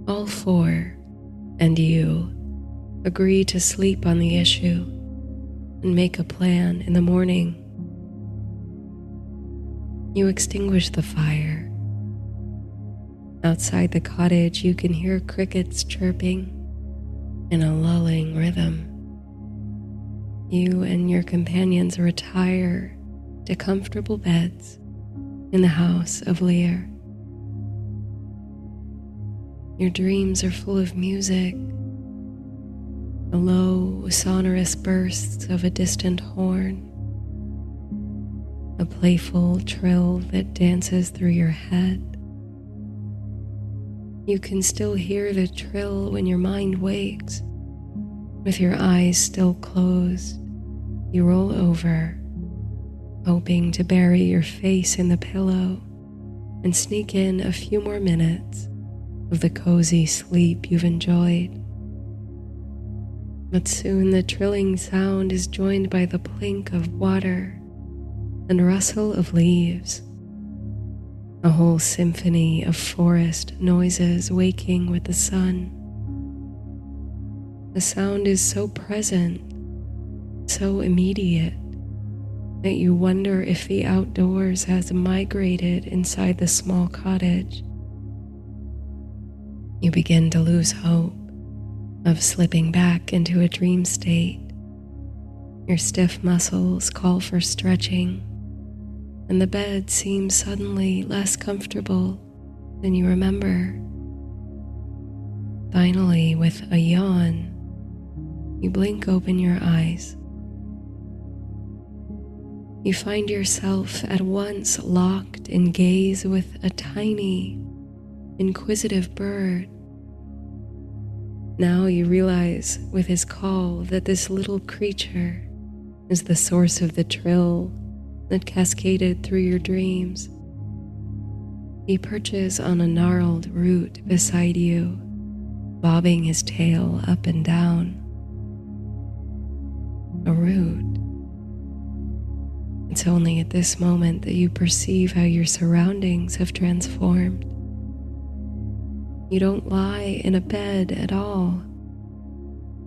All four, and you, agree to sleep on the issue and make a plan in the morning. You extinguish the fire. Outside the cottage, you can hear crickets chirping in a lulling rhythm. You and your companions retire to comfortable beds in the house of Lear. Your dreams are full of music, the low, sonorous bursts of a distant horn, a playful trill that dances through your head. You can still hear the trill when your mind wakes. With your eyes still closed, you roll over, hoping to bury your face in the pillow and sneak in a few more minutes of the cozy sleep you've enjoyed. But soon the trilling sound is joined by the plink of water and rustle of leaves, a whole symphony of forest noises waking with the sun. The sound is so present, so immediate, that you wonder if the outdoors has migrated inside the small cottage. You begin to lose hope of slipping back into a dream state. Your stiff muscles call for stretching, and the bed seems suddenly less comfortable than you remember. Finally, with a yawn, you blink open your eyes. You find yourself at once locked in gaze with a tiny, inquisitive bird. Now you realize with his call that this little creature is the source of the trill that cascaded through your dreams. He perches on a gnarled root beside you, bobbing his tail up and down. A root. It's only at this moment that you perceive how your surroundings have transformed. You don't lie in a bed at all,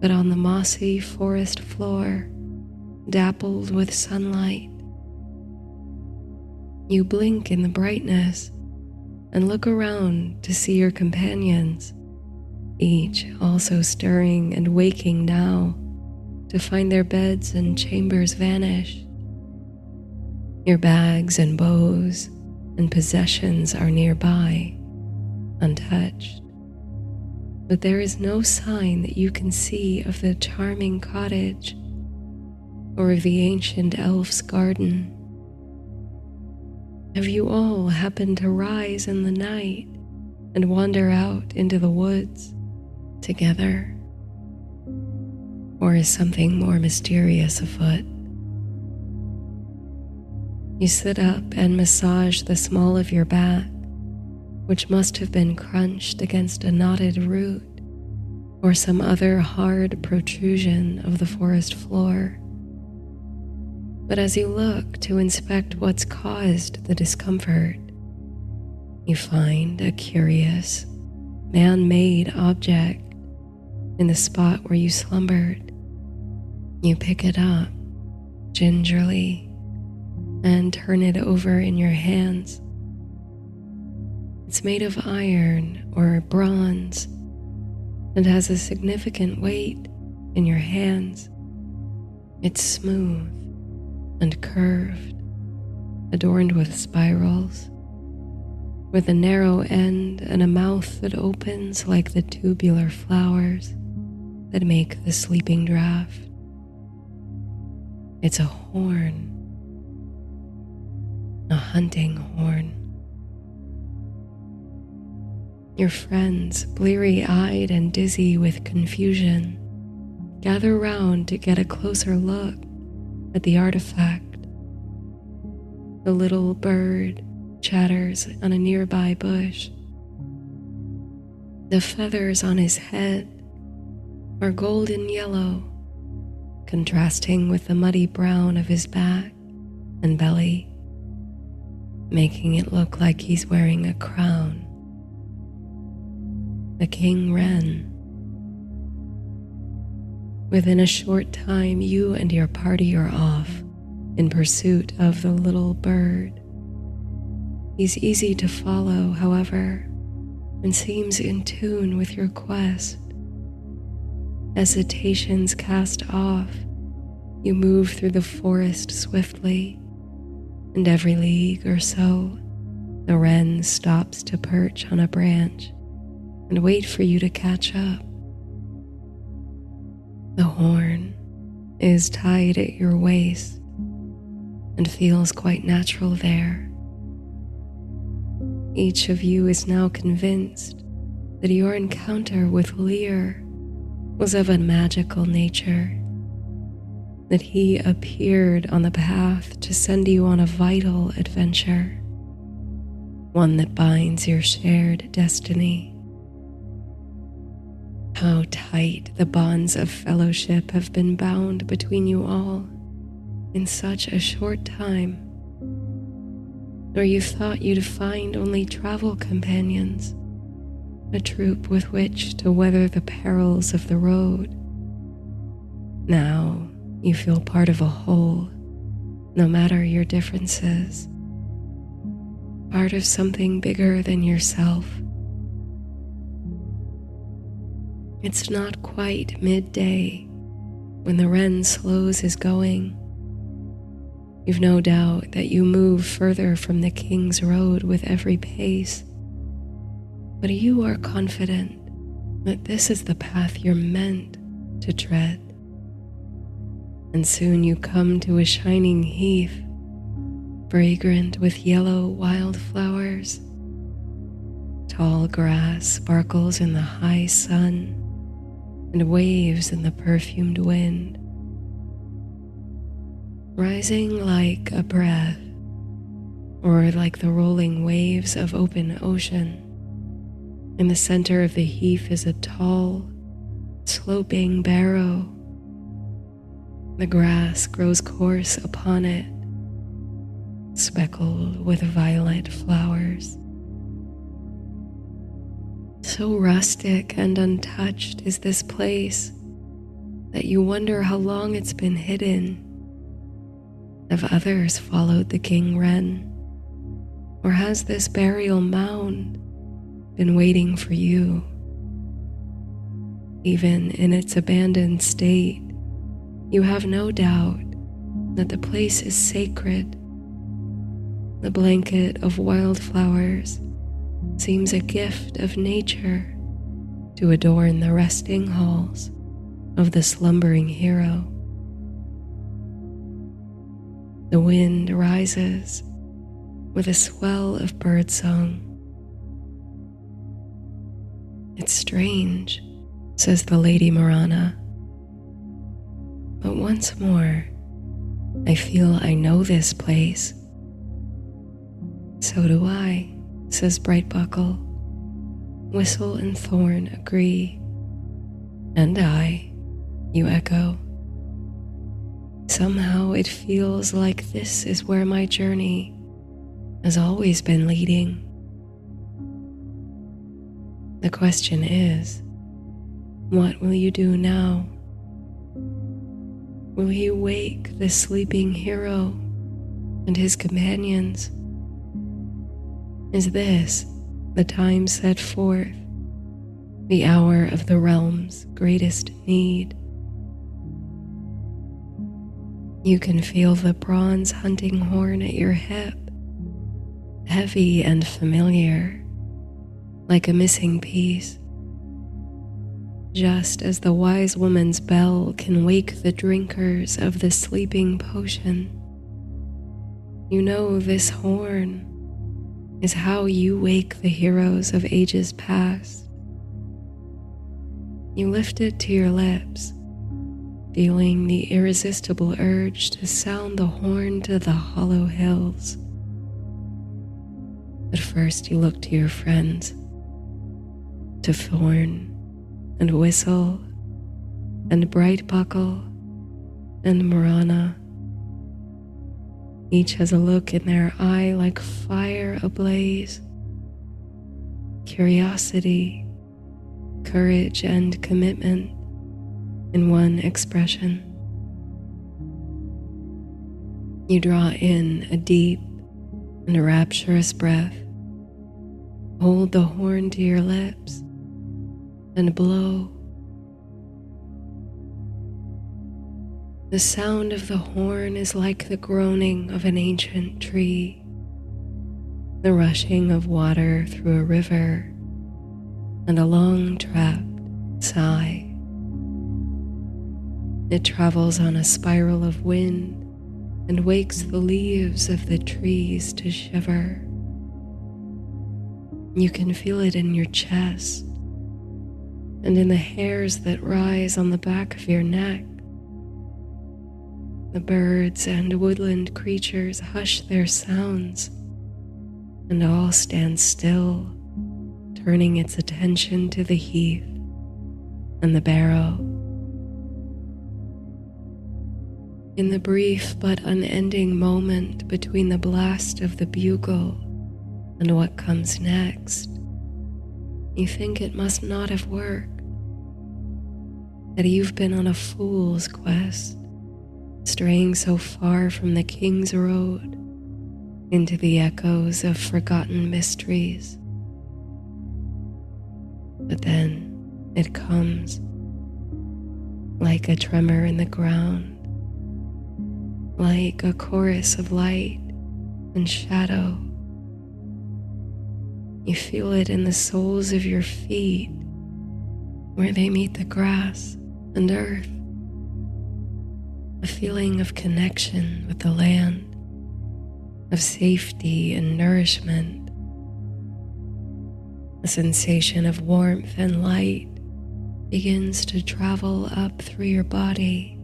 but on the mossy forest floor, dappled with sunlight. You blink in the brightness and look around to see your companions, each also stirring and waking now to find their beds and chambers vanished. Your bags and bows and possessions are nearby, untouched, but there is no sign that you can see of the charming cottage or of the ancient elf's garden. Have you all happened to rise in the night and wander out into the woods together? Or is something more mysterious afoot? You sit up and massage the small of your back, which must have been crunched against a knotted root or some other hard protrusion of the forest floor. But as you look to inspect what's caused the discomfort, you find a curious, man-made object in the spot where you slumbered. You pick it up gingerly and turn it over in your hands. It's made of iron or bronze and has a significant weight in your hands. It's smooth and curved, adorned with spirals, with a narrow end and a mouth that opens like the tubular flowers that make the sleeping draught. It's a horn, a hunting horn. Your friends, bleary-eyed and dizzy with confusion, gather round to get a closer look at the artifact. The little bird chatters on a nearby bush. The feathers on his head are golden yellow, contrasting with the muddy brown of his back and belly, making it look like he's wearing a crown. The king wren. Within a short time, you and your party are off in pursuit of the little bird. He's easy to follow, however, and seems in tune with your quest. Hesitations cast off, you move through the forest swiftly, and every league or so, the wren stops to perch on a branch and wait for you to catch up. The horn is tied at your waist and feels quite natural there. Each of you is now convinced that your encounter with Lear was of a magical nature, that he appeared on the path to send you on a vital adventure, one that binds your shared destiny. How tight the bonds of fellowship have been bound between you all in such a short time. Or you thought you'd find only travel companions, a troop with which to weather the perils of the road. Now you feel part of a whole, no matter your differences, part of something bigger than yourself. It's not quite midday when the wren slows his going. You've no doubt that you move further from the king's road with every pace, but you are confident that this is the path you're meant to tread. And soon you come to a shining heath, fragrant with yellow wildflowers. Tall grass sparkles in the high sun and waves in the perfumed wind. Rising like a breath, or like the rolling waves of open ocean, in the center of the heath is a tall, sloping barrow. The grass grows coarse upon it, speckled with violet flowers. So rustic and untouched is this place that you wonder how long it's been hidden. Have others followed the king wren? Or has this burial mound been waiting for you? Even in its abandoned state, you have no doubt that the place is sacred. The blanket of wildflowers seems a gift of nature to adorn the resting halls of the slumbering hero. The wind rises with a swell of birdsong. It's strange, says the Lady Marana, but once more I feel I know this place. So do I, says Brightbuckle. Whistle and Thorn agree. And I, you echo. Somehow it feels like this is where my journey has always been leading. The question is, what will you do now? Will you wake the sleeping hero and his companions? Is this the time set forth, the hour of the realm's greatest need? You can feel the bronze hunting horn at your hip, heavy and familiar, like a missing piece. Just as the wise woman's bell can wake the drinkers of the sleeping potion, you know this horn is how you wake the heroes of ages past. You lift it to your lips, feeling the irresistible urge to sound the horn to the hollow hills At first you look to your friends, to Thorn and Whistle and Bright Buckle and Marana. Each has a look in their eye like fire ablaze. Curiosity, courage, and commitment in one expression. You draw in a deep and rapturous breath. Hold the horn to your lips and blow. The sound of the horn is like the groaning of an ancient tree, the rushing of water through a river, and a long trapped sigh. It travels on a spiral of wind and wakes the leaves of the trees to shiver. You can feel it in your chest and in the hairs that rise on the back of your neck. The birds and woodland creatures hush their sounds, and all stand still, turning its attention to the heath and the barrow. In the brief but unending moment between the blast of the bugle and what comes next, you think it must not have worked, that you've been on a fool's quest, straying so far from the King's Road into the echoes of forgotten mysteries. But then it comes, like a tremor in the ground, like a chorus of light and shadow. You feel it in the soles of your feet, where they meet the grass and earth. A feeling of connection with the land, of safety and nourishment. A sensation of warmth and light begins to travel up through your body,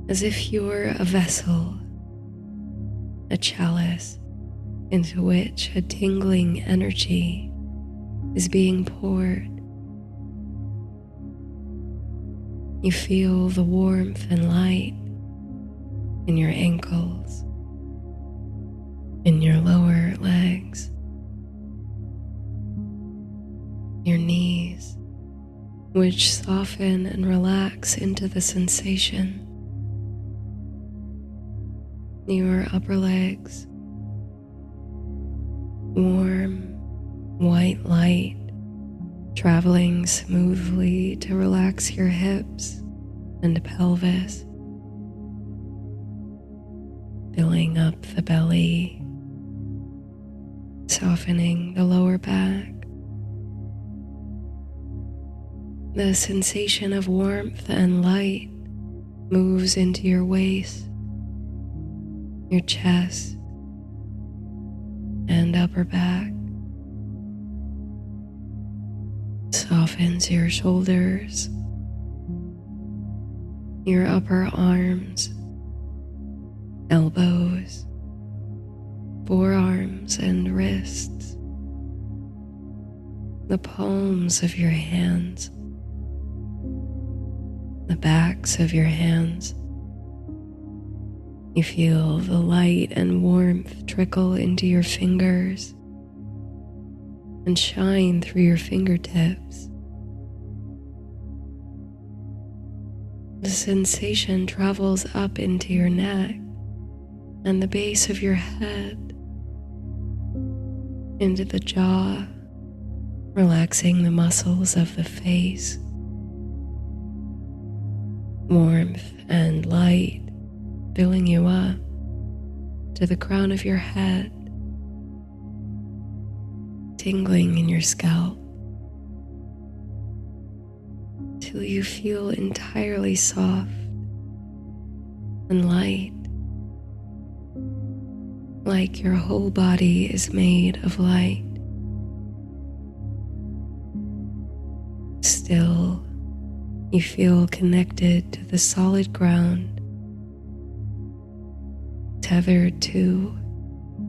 as if you were a vessel, a chalice into which a tingling energy is being poured. You feel the warmth and light in your ankles, in your lower legs, your knees, which soften and relax into the sensation. Your upper legs, warm, white light traveling smoothly to relax your hips and pelvis, filling up the belly, softening the lower back. The sensation of warmth and light moves into your waist, your chest, and upper back. Softens your shoulders, your upper arms, elbows, forearms and wrists, the palms of your hands, the backs of your hands. You feel the light and warmth trickle into your fingers and shine through your fingertips. The sensation travels up into your neck and the base of your head, into the jaw, relaxing the muscles of the face. Warmth and light filling you up to the crown of your head, tingling in your scalp, till you feel entirely soft and light, like your whole body is made of light. Still, you feel connected to the solid ground, tethered to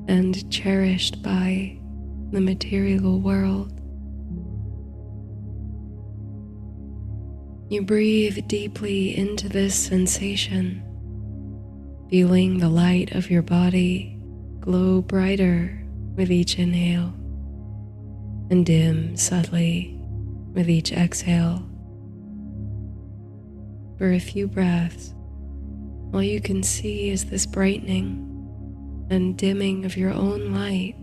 and cherished by the material world. You breathe deeply into this sensation, feeling the light of your body glow brighter with each inhale and dim subtly with each exhale. For a few breaths, all you can see is this brightening and dimming of your own light.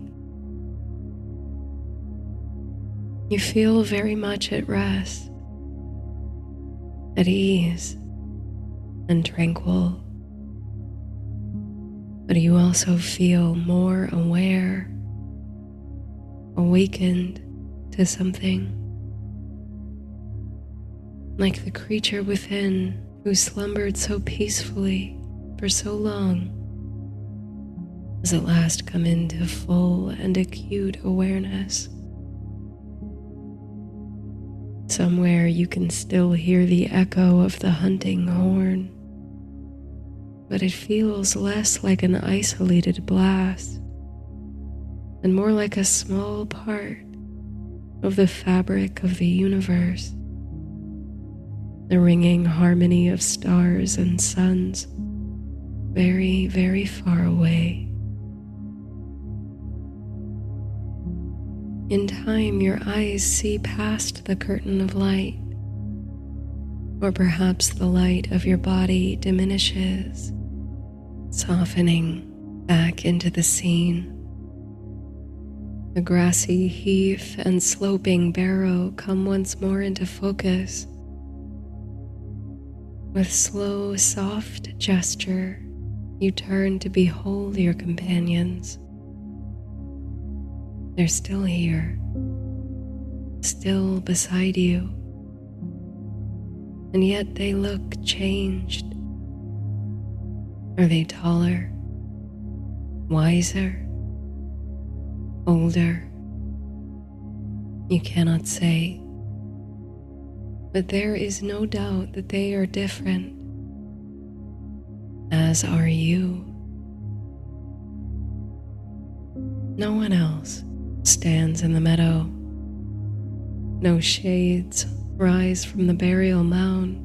You feel very much at rest, at ease, and tranquil. But you also feel more aware, awakened to something, like the creature within who slumbered so peacefully for so long has at last come into full and acute awareness. Somewhere you can still hear the echo of the hunting horn, but it feels less like an isolated blast and more like a small part of the fabric of the universe, the ringing harmony of stars and suns very, very far away. In time, your eyes see past the curtain of light, or perhaps the light of your body diminishes, softening back into the scene. The grassy heath and sloping barrow come once more into focus. With slow, soft gesture, you turn to behold your companions. They're still here, still beside you, and yet they look changed. Are they taller, wiser, older? You cannot say, but there is no doubt that they are different, as are you. No one else stands in the meadow. No shades rise from the burial mound.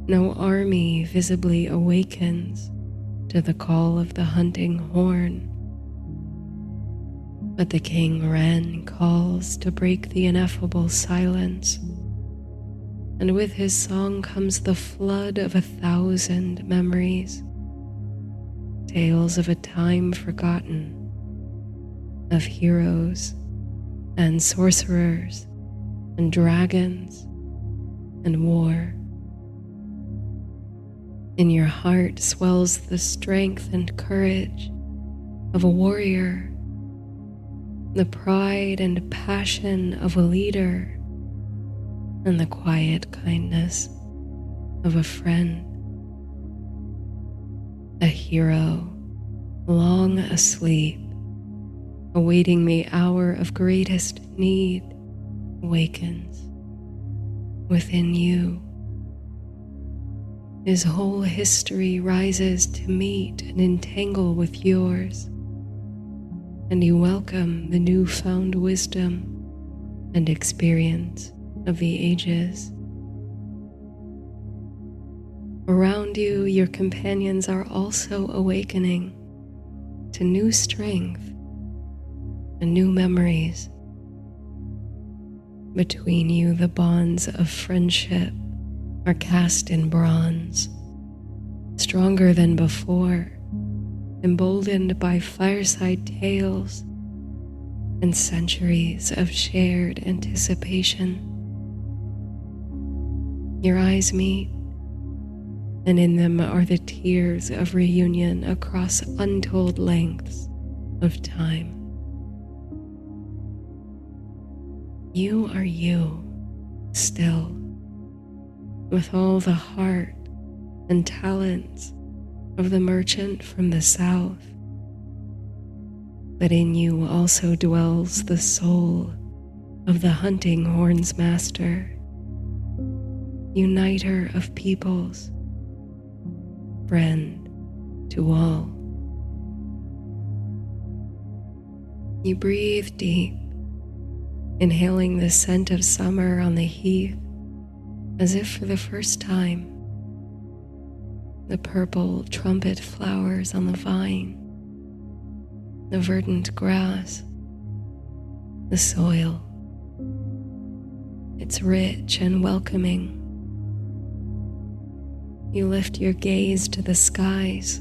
No army visibly awakens to the call of the hunting horn. But the king wren calls to break the ineffable silence, and with his song comes the flood of 1,000 memories, tales of a time forgotten, of heroes and sorcerers and dragons and war. In your heart swells the strength and courage of a warrior, the pride and passion of a leader, and the quiet kindness of a friend. A hero long asleep, awaiting the hour of greatest need, awakens within you. His whole history rises to meet and entangle with yours, and you welcome the newfound wisdom and experience of the ages. Around you, your companions are also awakening to new strength and new memories. Between you, the bonds of friendship are cast in bronze, stronger than before, emboldened by fireside tales and centuries of shared anticipation. Your eyes meet, and in them are the tears of reunion across untold lengths of time. You are you, still, with all the heart and talents of the merchant from the south. But in you also dwells the soul of the hunting horn's master, uniter of peoples, friend to all. You breathe deep, inhaling the scent of summer on the heath as if for the first time. The purple trumpet flowers on the vine, the verdant grass, the soil. It's rich and welcoming. You lift your gaze to the skies,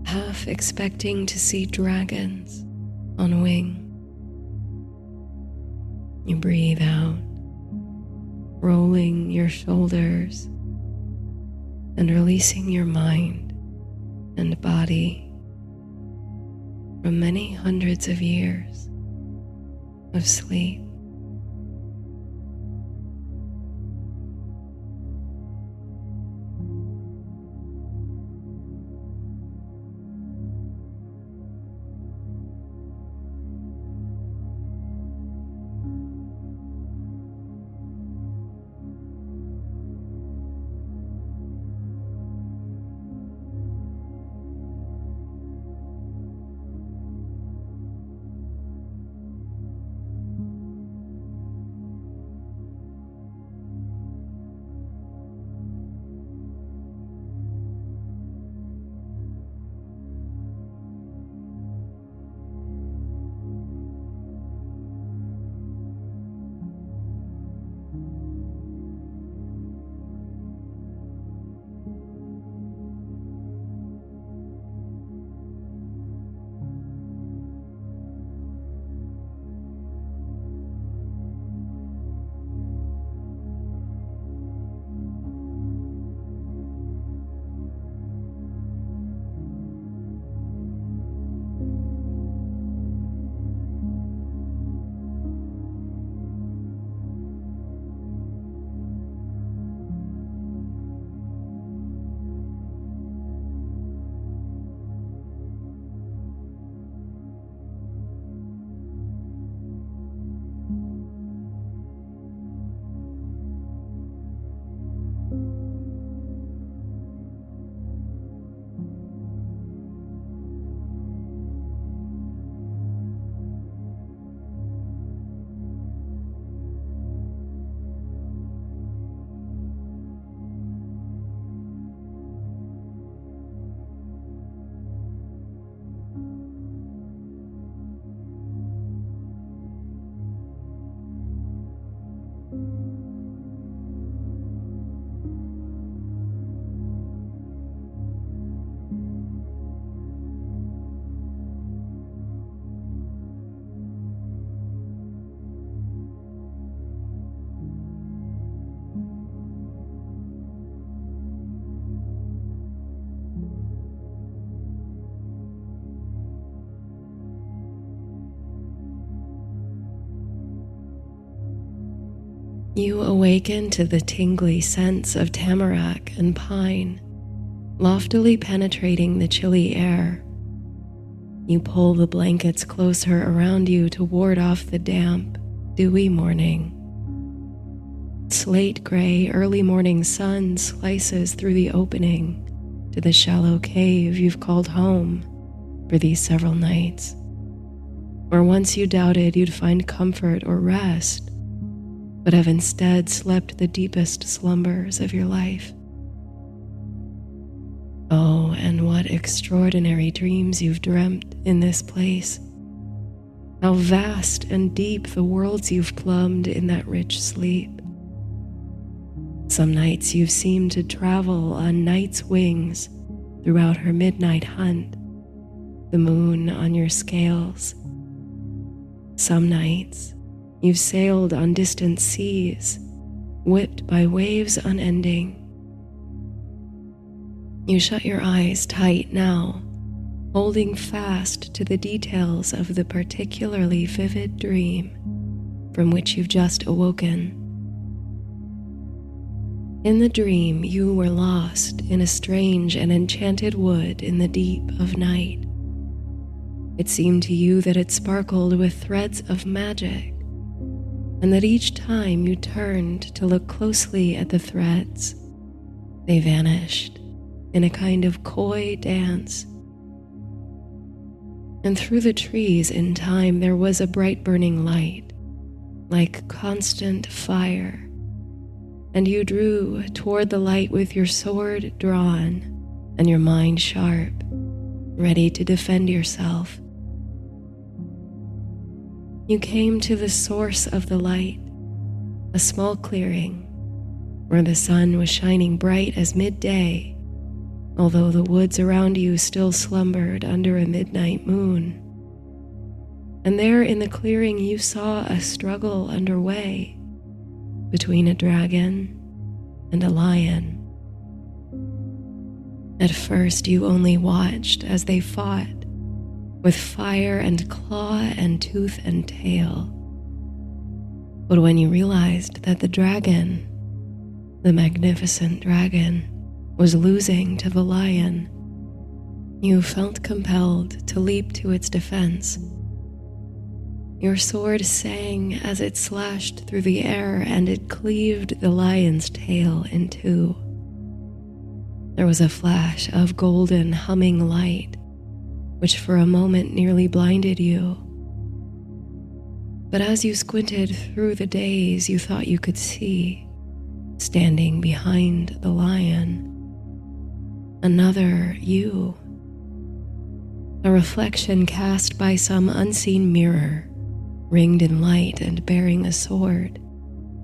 half expecting to see dragons on wing. You breathe out, rolling your shoulders and releasing your mind and body from many hundreds of years of sleep. You awaken to the tingly scents of tamarack and pine, loftily penetrating the chilly air. You pull the blankets closer around you to ward off the damp, dewy morning. Slate gray early morning sun slices through the opening to the shallow cave you've called home for these several nights, where once you doubted you'd find comfort or rest, but have instead slept the deepest slumbers of your life. Oh, and what extraordinary dreams you've dreamt in this place. How vast and deep the worlds you've plumbed in that rich sleep. Some nights you've seemed to travel on night's wings throughout her midnight hunt, the moon on your scales. Some nights you've sailed on distant seas, whipped by waves unending. You shut your eyes tight now, holding fast to the details of the particularly vivid dream from which you've just awoken. In the dream, you were lost in a strange and enchanted wood in the deep of night. It seemed to you that it sparkled with threads of magic, and that each time you turned to look closely at the threads, they vanished in a kind of coy dance. And through the trees in time there was a bright burning light, like constant fire, and you drew toward the light with your sword drawn and your mind sharp, ready to defend yourself. You came to the source of the light, a small clearing where the sun was shining bright as midday, although the woods around you still slumbered under a midnight moon. And there in the clearing you saw a struggle underway between a dragon and a lion. At first you only watched as they fought, with fire and claw and tooth and tail. But when you realized that the dragon, the magnificent dragon, was losing to the lion, you felt compelled to leap to its defense. Your sword sang as it slashed through the air and it cleaved the lion's tail in two. There was a flash of golden humming light, which for a moment nearly blinded you. But as you squinted through the days, you thought you could see, standing behind the lion, another you, a reflection cast by some unseen mirror, ringed in light and bearing a sword,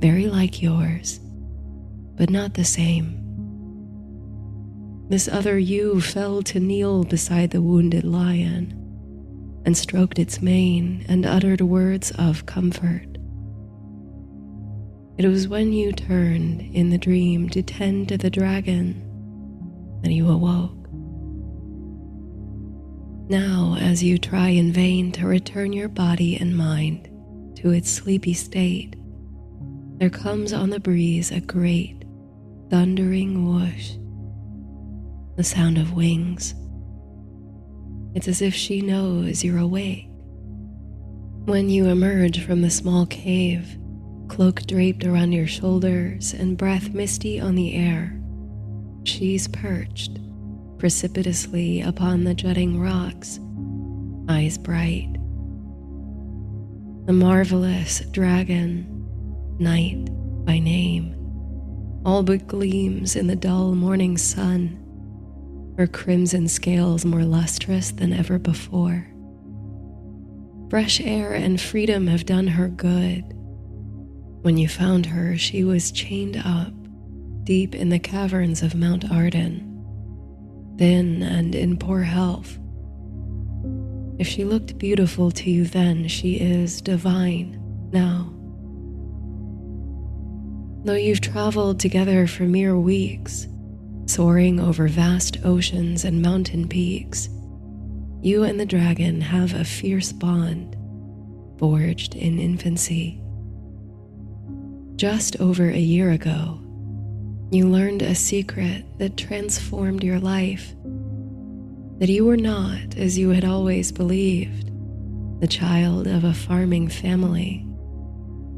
very like yours, but not the same. This other you fell to kneel beside the wounded lion and stroked its mane and uttered words of comfort. It was when you turned in the dream to tend to the dragon that you awoke. Now, as you try in vain to return your body and mind to its sleepy state, there comes on the breeze a great, thundering whoosh, the sound of wings. It's as if she knows you're awake. When you emerge from the small cave, cloak draped around your shoulders and breath misty on the air, she's perched precipitously upon the jutting rocks, eyes bright. The marvelous dragon, Night by name, all but gleams in the dull morning sun, her crimson scales more lustrous than ever before. Fresh air and freedom have done her good. When you found her, she was chained up deep in the caverns of Mount Arden, thin and in poor health. If she looked beautiful to you then, she is divine now. Though you've traveled together for mere weeks, soaring over vast oceans and mountain peaks, you and the dragon have a fierce bond, forged in infancy. Just over a year ago, you learned a secret that transformed your life, that you were not, as you had always believed, the child of a farming family,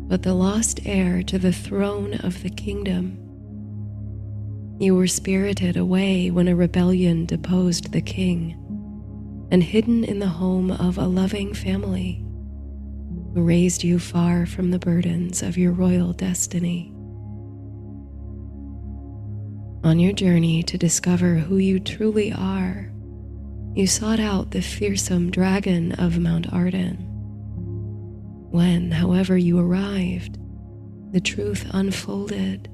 but the lost heir to the throne of the kingdom. You were spirited away when a rebellion deposed the king, and hidden in the home of a loving family who raised you far from the burdens of your royal destiny. On your journey to discover who you truly are, you sought out the fearsome dragon of Mount Arden. When, however, you arrived, the truth unfolded.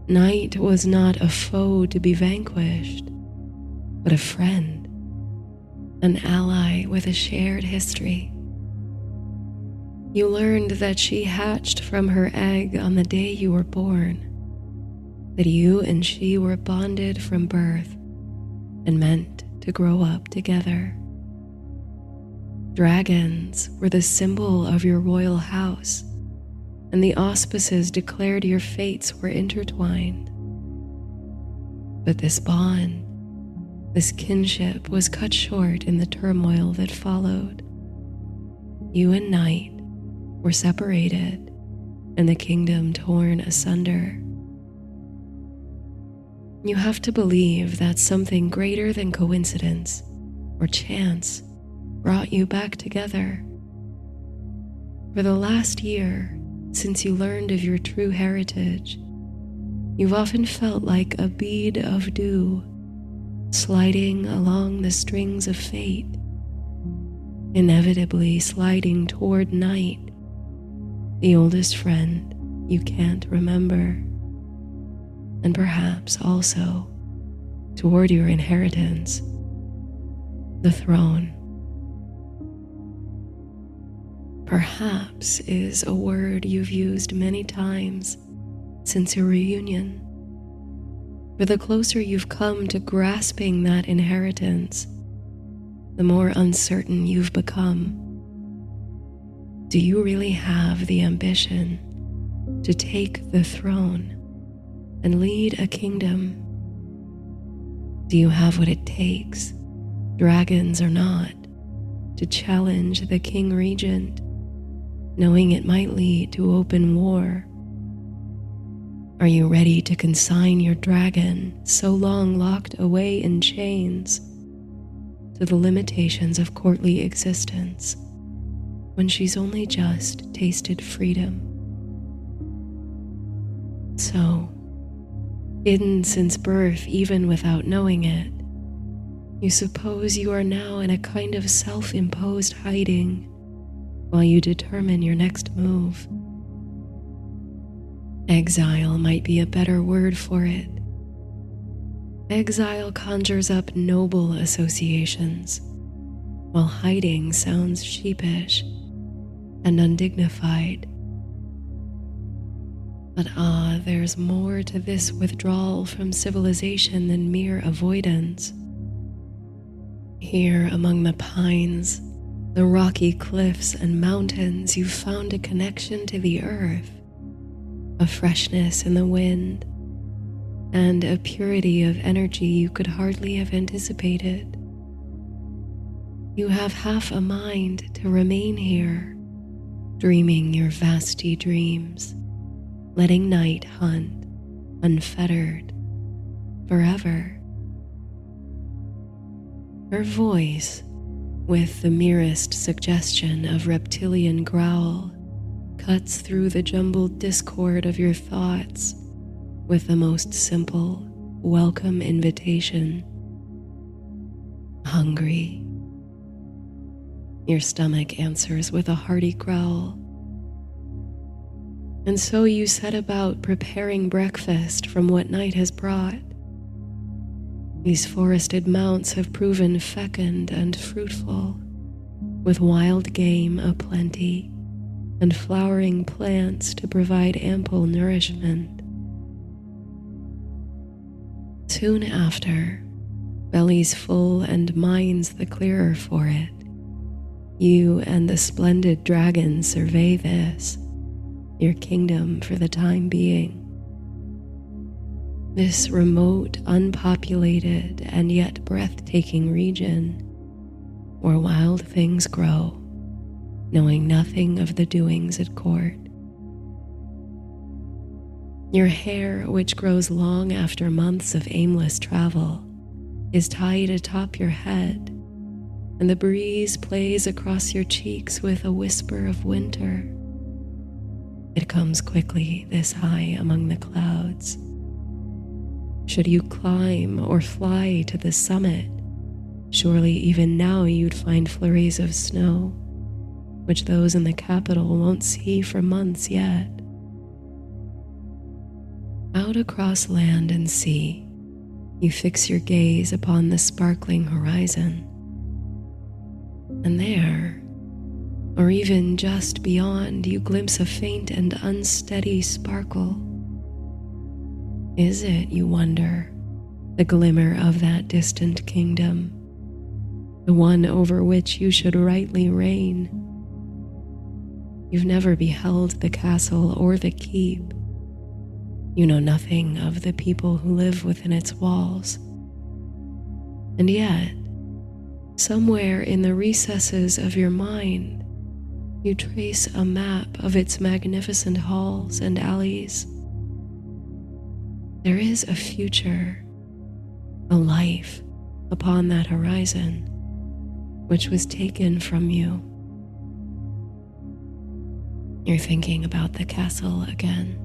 Night was not a foe to be vanquished, but a friend, an ally with a shared history. You learned that she hatched from her egg on the day you were born, that you and she were bonded from birth and meant to grow up together. Dragons were the symbol of your royal house, and the auspices declared your fates were intertwined. But this bond, this kinship, was cut short in the turmoil that followed. You and Night were separated, and the kingdom torn asunder. You have to believe that something greater than coincidence or chance brought you back together. For the last year, since you learned of your true heritage, you've often felt like a bead of dew sliding along the strings of fate, inevitably sliding toward night, the oldest friend you can't remember, and perhaps also toward your inheritance, the throne. Perhaps is a word you've used many times since your reunion. For the closer you've come to grasping that inheritance, the more uncertain you've become. Do you really have the ambition to take the throne and lead a kingdom? Do you have what it takes, dragons or not, to challenge the king regent, knowing it might lead to open war? Are you ready to consign your dragon, so long locked away in chains, to the limitations of courtly existence when she's only just tasted freedom? So, hidden since birth even without knowing it, you suppose you are now in a kind of self-imposed hiding while you determine your next move. Exile might be a better word for it. Exile conjures up noble associations, while hiding sounds sheepish and undignified. But there's more to this withdrawal from civilization than mere avoidance. Here among the pines, the rocky cliffs and mountains, you've found a connection to the earth, a freshness in the wind, and a purity of energy you could hardly have anticipated. You have half a mind to remain here, dreaming your vasty dreams, letting night hunt, unfettered, forever. Her voice, with the merest suggestion of reptilian growl, cuts through the jumbled discord of your thoughts with the most simple, welcome invitation. Hungry? Your stomach answers with a hearty growl. And so you set about preparing breakfast from what night has brought. These forested mounts have proven fecund and fruitful, with wild game aplenty and flowering plants to provide ample nourishment. Soon after, bellies full and minds the clearer for it, you and the splendid dragon survey this, your kingdom for the time being. This remote, unpopulated, and yet breathtaking region where wild things grow, knowing nothing of the doings at court. Your hair, which grows long after months of aimless travel, is tied atop your head, and the breeze plays across your cheeks with a whisper of winter. It comes quickly this high among the clouds. Should you climb or fly to the summit, surely even now you'd find flurries of snow, which those in the capital won't see for months yet. Out across land and sea, you fix your gaze upon the sparkling horizon. And there, or even just beyond, you glimpse a faint and unsteady sparkle. Is it, you wonder, the glimmer of that distant kingdom, the one over which you should rightly reign? You've never beheld the castle or the keep. You know nothing of the people who live within its walls. And yet, somewhere in the recesses of your mind, you trace a map of its magnificent halls and alleys. There is a future, a life upon that horizon, which was taken from you. You're thinking about the castle again,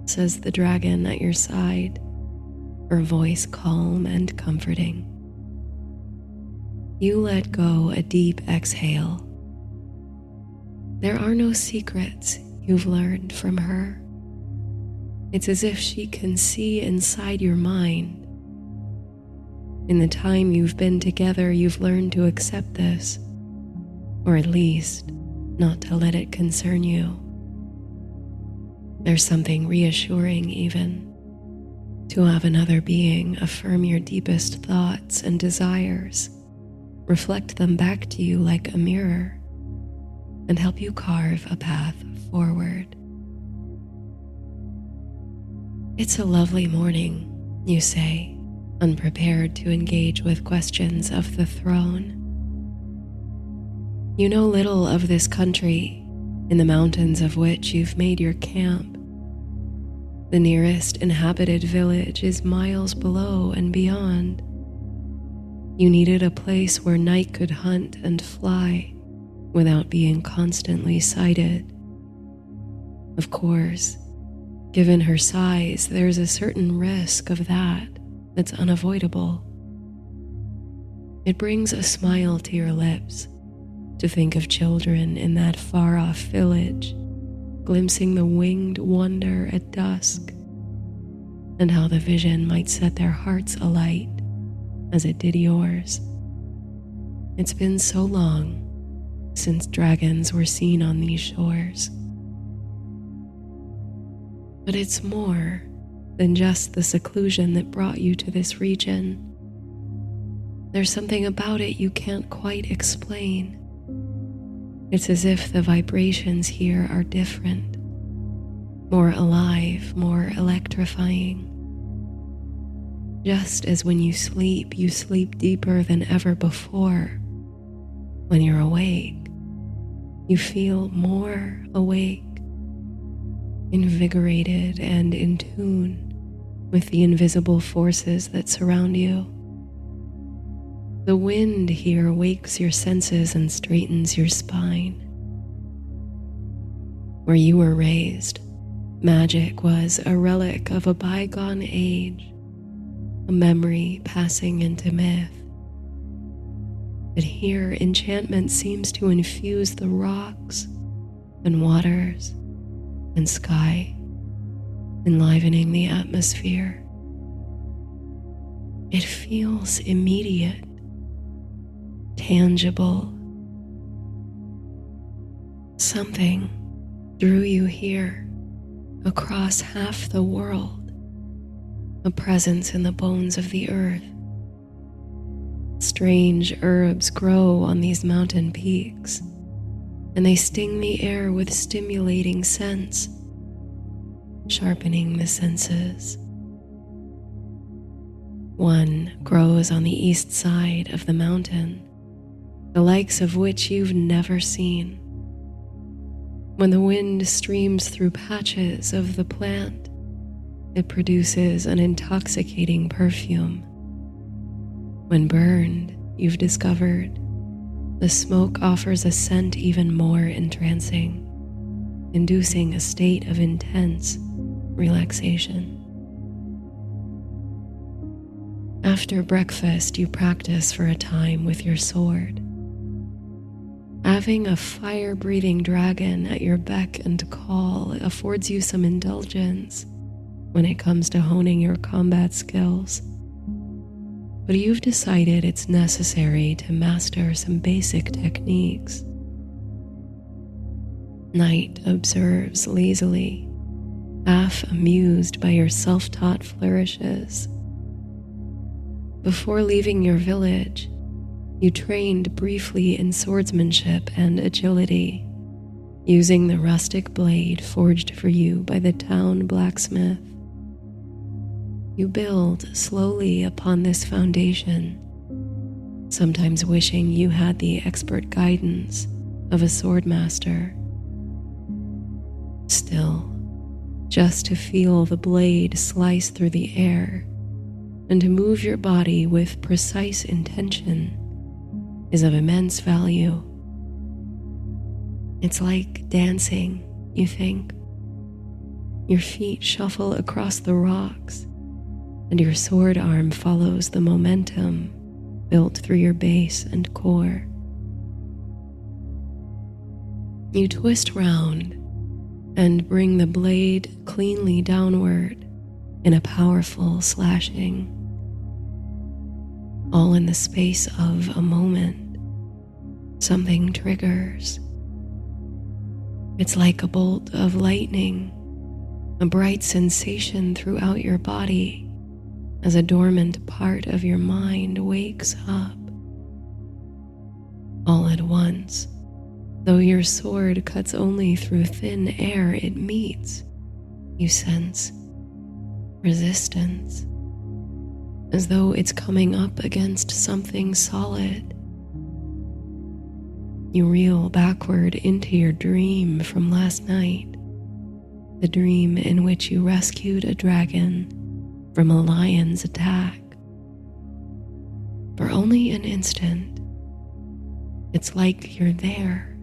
says the dragon at your side, her voice calm and comforting. You let go a deep exhale. There are no secrets you've learned from her. It's as if she can see inside your mind. In the time you've been together, you've learned to accept this, or at least not to let it concern you. There's something reassuring even to have another being affirm your deepest thoughts and desires, reflect them back to you like a mirror, and help you carve a path forward. It's a lovely morning, you say, unprepared to engage with questions of the throne. You know little of this country, in the mountains of which you've made your camp. The nearest inhabited village is miles below and beyond. You needed a place where night could hunt and fly without being constantly sighted. Of course, given her size, there's a certain risk of that's unavoidable. It brings a smile to your lips to think of children in that far-off village, glimpsing the winged wonder at dusk, and how the vision might set their hearts alight as it did yours. It's been so long since dragons were seen on these shores. But it's more than just the seclusion that brought you to this region. There's something about it you can't quite explain. It's as if the vibrations here are different, more alive, more electrifying. Just as when you sleep deeper than ever before. When you're awake, you feel more awake, invigorated and in tune with the invisible forces that surround you. The wind here wakes your senses and straightens your spine. Where you were raised, magic was a relic of a bygone age, a memory passing into myth. But here, enchantment seems to infuse the rocks and waters and sky, enlivening the atmosphere. It feels immediate, tangible. Something drew you here, across half the world, a presence in the bones of the earth. Strange herbs grow on these mountain peaks, and they sting the air with stimulating scents, sharpening the senses. One grows on the east side of the mountain, the likes of which you've never seen. When the wind streams through patches of the plant, it produces an intoxicating perfume. When burned, you've discovered, the smoke offers a scent even more entrancing, inducing a state of intense relaxation. After breakfast, you practice for a time with your sword. Having a fire-breathing dragon at your beck and call affords you some indulgence when it comes to honing your combat skills. But you've decided it's necessary to master some basic techniques. Night observes lazily, half amused by your self-taught flourishes. Before leaving your village, you trained briefly in swordsmanship and agility, using the rustic blade forged for you by the town blacksmith. You build slowly upon this foundation, sometimes wishing you had the expert guidance of a swordmaster. Still, just to feel the blade slice through the air and to move your body with precise intention is of immense value. It's like dancing, you think. Your feet shuffle across the rocks, and your sword arm follows the momentum built through your base and core. You twist round and bring the blade cleanly downward in a powerful slashing. All in the space of a moment, something triggers. It's like a bolt of lightning, a bright sensation throughout your body as a dormant part of your mind wakes up. All at once, though your sword cuts only through thin air it meets, you sense resistance, as though it's coming up against something solid. You reel backward into your dream from last night, the dream in which you rescued a dragon from a lion's attack. For only an instant, it's like you're there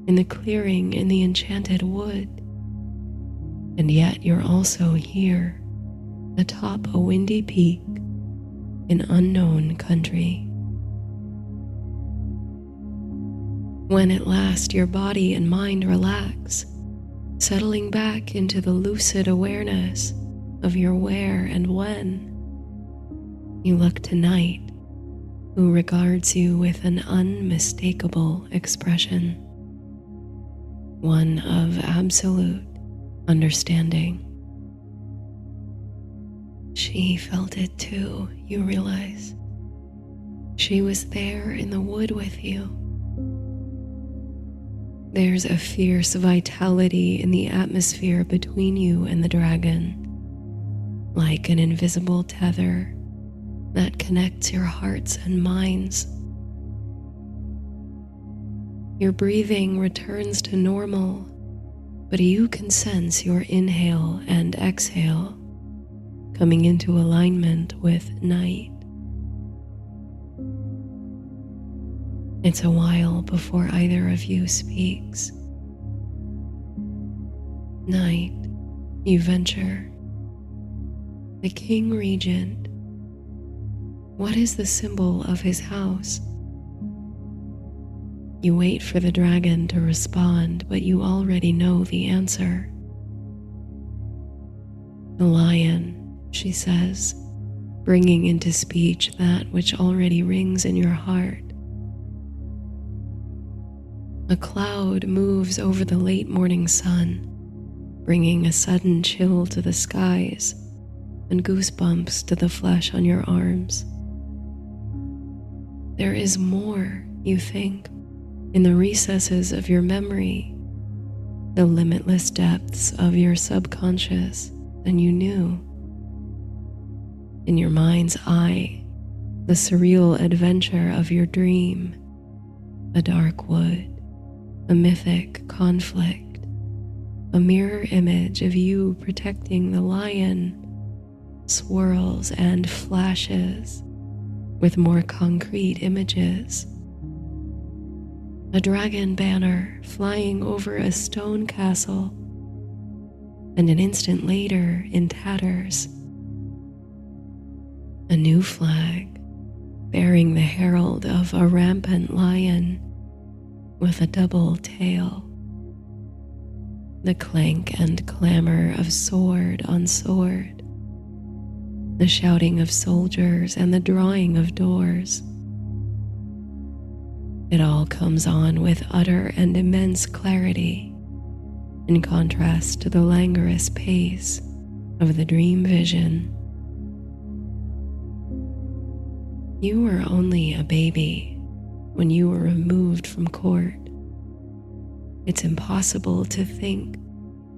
in the clearing in the enchanted wood, and yet you're also here atop a windy peak in unknown country. When at last your body and mind relax, settling back into the lucid awareness of your where and when, you look to Night, who regards you with an unmistakable expression, one of absolute understanding. She felt it too, you realize. She was there in the wood with you. There's a fierce vitality in the atmosphere between you and the dragon, like an invisible tether that connects your hearts and minds. Your breathing returns to normal, but you can sense your inhale and exhale coming into alignment with Night. It's a while before either of you speaks. Night, you venture. The King Regent. What is the symbol of his house? You wait for the dragon to respond, but you already know the answer. The lion, she says, bringing into speech that which already rings in your heart. A cloud moves over the late morning sun, bringing a sudden chill to the skies and goosebumps to the flesh on your arms. There is more, you think, in the recesses of your memory, the limitless depths of your subconscious than you knew. In your mind's eye, the surreal adventure of your dream, a dark wood, a mythic conflict, a mirror image of you protecting the lion, swirls and flashes with more concrete images. A dragon banner flying over a stone castle, and an instant later in tatters, a new flag bearing the herald of a rampant lion with a double tail. The clank and clamor of sword on sword, the shouting of soldiers and the drawing of doors. It all comes on with utter and immense clarity, in contrast to the languorous pace of the dream vision. You were only a baby when you were removed from court. It's impossible to think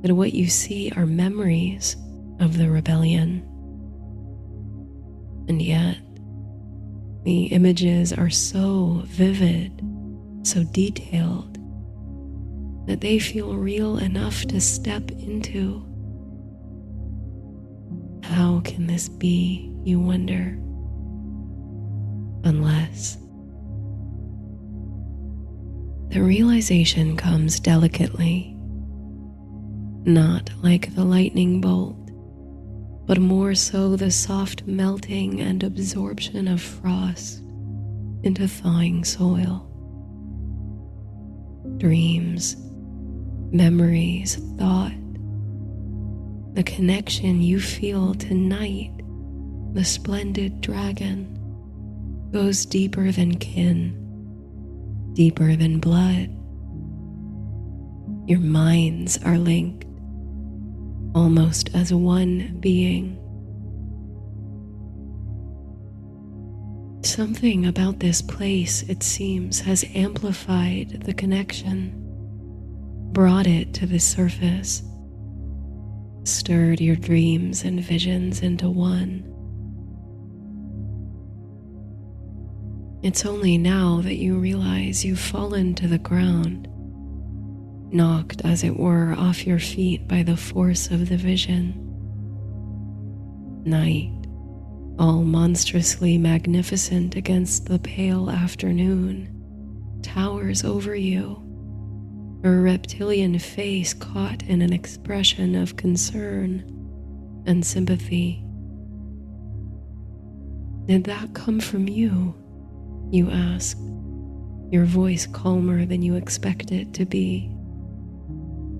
that what you see are memories of the rebellion. And yet, the images are so vivid, so detailed, that they feel real enough to step into. How can this be, you wonder? Unless The realization comes delicately, not like the lightning bolt, but more so the soft melting and absorption of frost into thawing soil. Dreams, memories, thought, the connection you feel tonight, the splendid dragon, goes deeper than kin, deeper than blood. Your minds are linked, almost as one being. Something about this place, it seems, has amplified the connection, brought it to the surface, stirred your dreams and visions into one. It's only now that you realize you've fallen to the ground, knocked as it were off your feet by the force of the vision. Night, all monstrously magnificent against the pale afternoon, towers over you, her reptilian face caught in an expression of concern and sympathy. Did that come from you? You ask, your voice calmer than you expect it to be.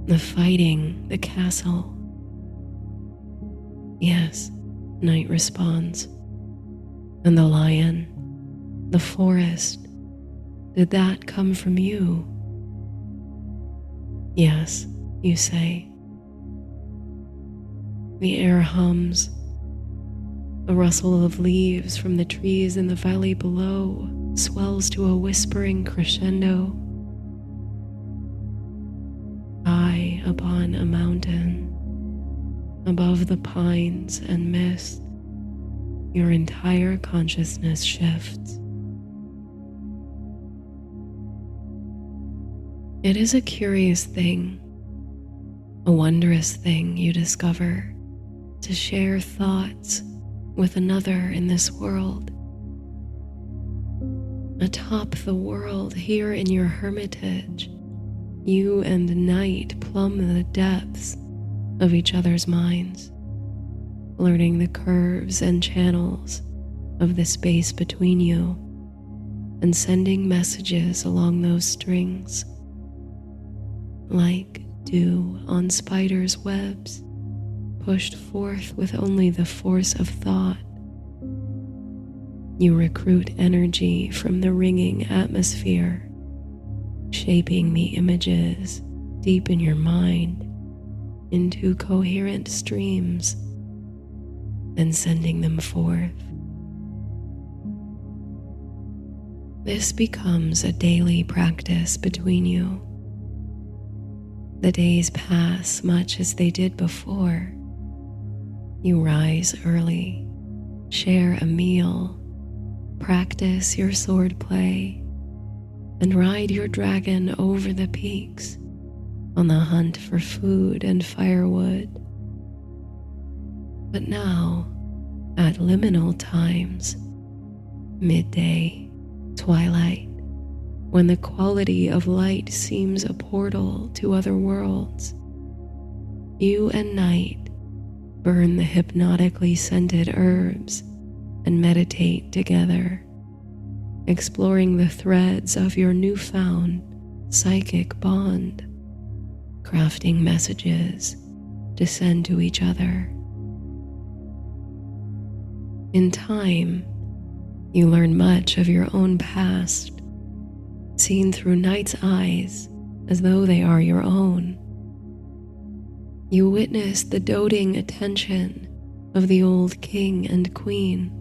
The fighting, the castle. Yes, Night responds. And the lion, the forest, did that come from you? Yes, you say. The air hums. The rustle of leaves from the trees in the valley below swells to a whispering crescendo. High upon a mountain, above the pines and mist, your entire consciousness shifts. It is a curious thing, a wondrous thing you discover, to share thoughts with another in this world. Atop the world here in your hermitage, you and Night plumb the depths of each other's minds, learning the curves and channels of the space between you and sending messages along those strings. Like dew on spiders' webs, pushed forth with only the force of thought, you recruit energy from the ringing atmosphere, shaping the images deep in your mind into coherent streams and sending them forth. This becomes a daily practice between you. The days pass much as they did before. You rise early, share a meal, practice your sword play, and ride your dragon over the peaks on the hunt for food and firewood. But now, at liminal times, midday, twilight, when the quality of light seems a portal to other worlds, you and Night burn the hypnotically scented herbs and meditate together, exploring the threads of your newfound psychic bond, crafting messages to send to each other. In time, you learn much of your own past, seen through Night's eyes as though they are your own. You witness the doting attention of the old king and queen,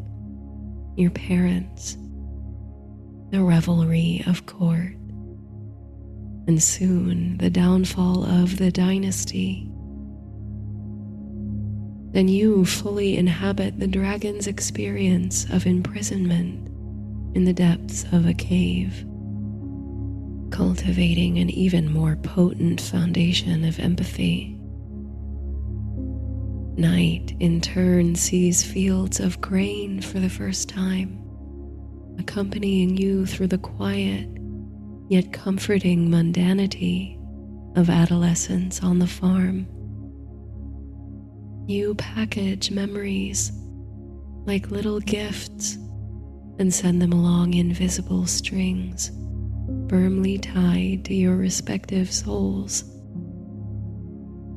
your parents, the revelry of court, and soon the downfall of the dynasty. Then you fully inhabit the dragon's experience of imprisonment in the depths of a cave, cultivating an even more potent foundation of empathy. Night, in turn, sees fields of grain for the first time, accompanying you through the quiet yet comforting mundanity of adolescence on the farm. You package memories like little gifts and send them along invisible strings, firmly tied to your respective souls.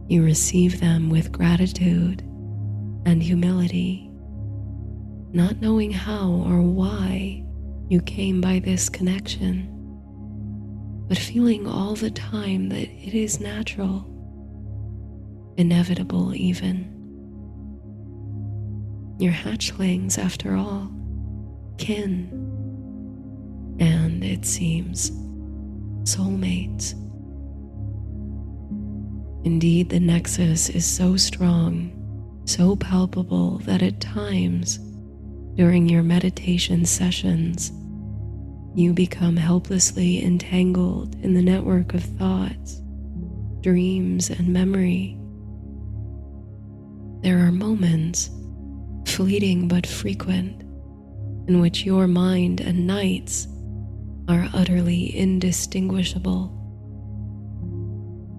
You receive them with gratitude and humility, not knowing how or why you came by this connection, but feeling all the time that it is natural, inevitable even. Your hatchlings, after all, kin, and it seems, soulmates. Indeed, the nexus is so strong, so palpable that at times, during your meditation sessions, you become helplessly entangled in the network of thoughts, dreams, and memory. There are moments, fleeting but frequent, in which your mind and nights are utterly indistinguishable.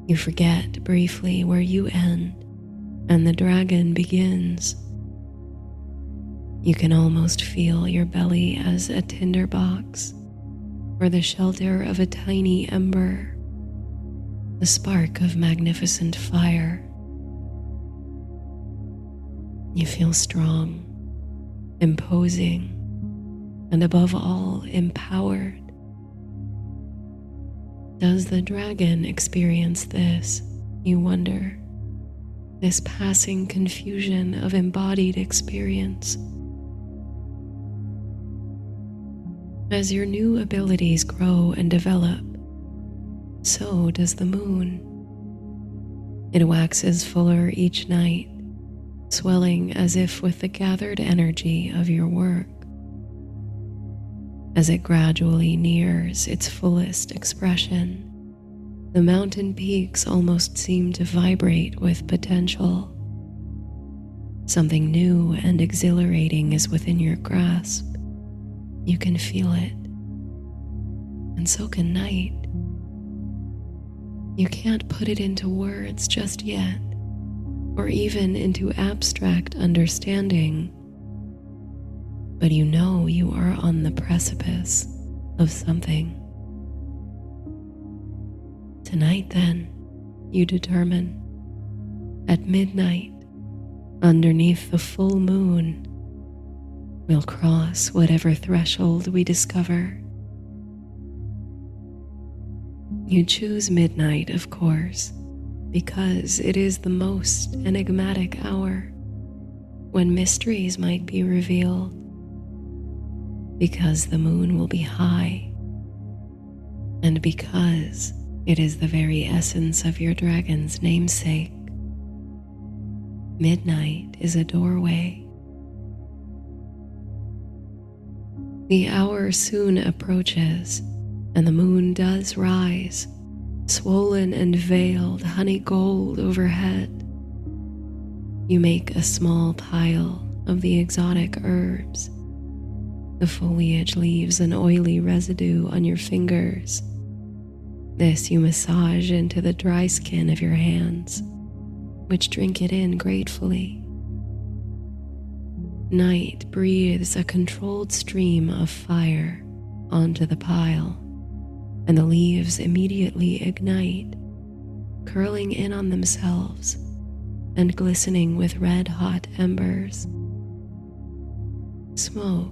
You forget briefly where you end and the dragon begins. You can almost feel your belly as a tinderbox or the shelter of a tiny ember, the spark of magnificent fire. You feel strong, imposing, and above all, empowered. Does the dragon experience this, you wonder? This passing confusion of embodied experience? As your new abilities grow and develop, so does the moon. It waxes fuller each night, swelling as if with the gathered energy of your work. As it gradually nears its fullest expression, the mountain peaks almost seem to vibrate with potential. Something new and exhilarating is within your grasp. You can feel it, and so can night. You can't put it into words just yet, or even into abstract understanding, but you know you are on the precipice of something. Tonight, then, you determine, at midnight, underneath the full moon, we'll cross whatever threshold we discover. You choose midnight, of course, because it is the most enigmatic hour, when mysteries might be revealed, because the moon will be high, and because it is the very essence of your dragon's namesake. Midnight is a doorway. The hour soon approaches, and the moon does rise, swollen and veiled honey gold overhead. You make a small pile of the exotic herbs. The foliage leaves an oily residue on your fingers. This you massage into the dry skin of your hands, which drink it in gratefully. Night breathes a controlled stream of fire onto the pile, and the leaves immediately ignite, curling in on themselves and glistening with red-hot embers. Smoke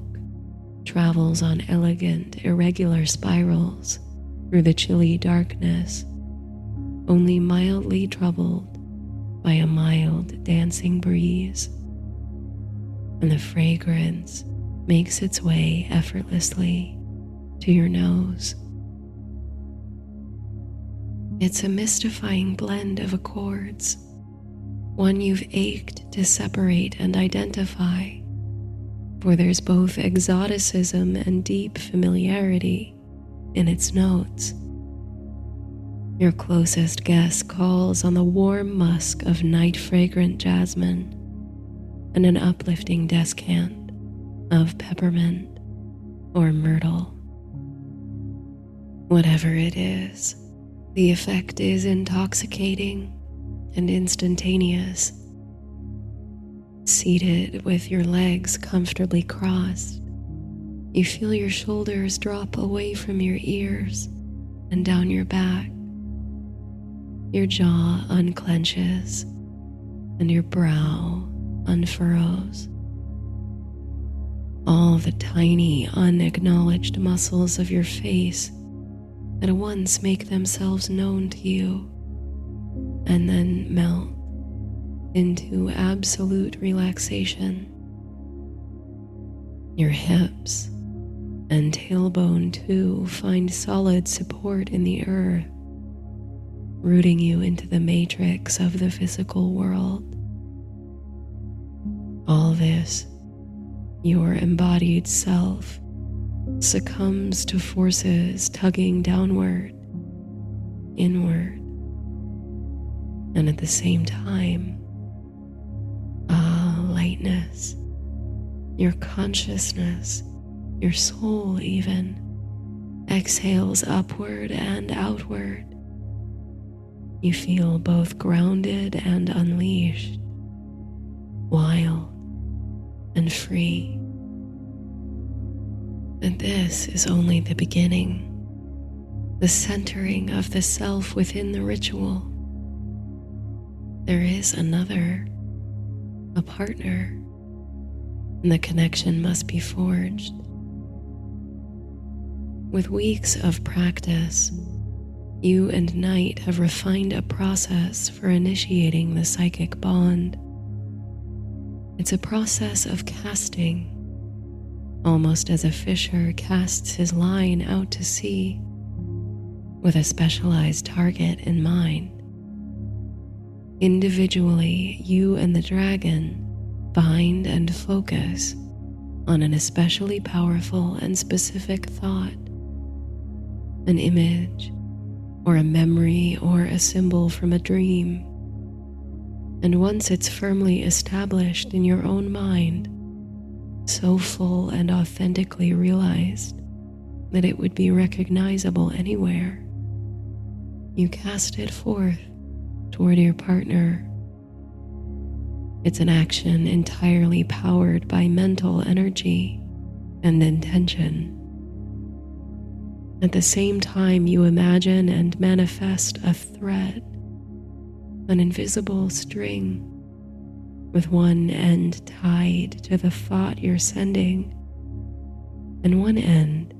travels on elegant, irregular spirals through the chilly darkness, only mildly troubled by a mild dancing breeze, and the fragrance makes its way effortlessly to your nose. It's a mystifying blend of accords, one you've ached to separate and identify, for there's both exoticism and deep familiarity in its notes. Your closest guess calls on the warm musk of night-fragrant jasmine and an uplifting descant of peppermint or myrtle. Whatever it is, the effect is intoxicating and instantaneous. Seated with your legs comfortably crossed, you feel your shoulders drop away from your ears and down your back. Your jaw unclenches and your brow unfurrows. All the tiny, unacknowledged muscles of your face at once make themselves known to you and then melt into absolute relaxation. Your hips and tailbone too find solid support in the earth, rooting you into the matrix of the physical world. All this, your embodied self, succumbs to forces tugging downward, inward, and at the same time, lightness, your consciousness, your soul even, exhales upward and outward. You feel both grounded and unleashed, wild and free. And this is only the beginning, the centering of the self within the ritual. There is another, a partner, and the connection must be forged. With weeks of practice, you and Night have refined a process for initiating the psychic bond. It's a process of casting, almost as a fisher casts his line out to sea, with a specialized target in mind. Individually, you and the dragon bind and focus on an especially powerful and specific thought, an image, or a memory, or a symbol from a dream. And once it's firmly established in your own mind, so full and authentically realized that it would be recognizable anywhere, you cast it forth toward your partner. It's an action entirely powered by mental energy and intention. At the same time, you imagine and manifest a thread, an invisible string, with one end tied to the thought you're sending, and one end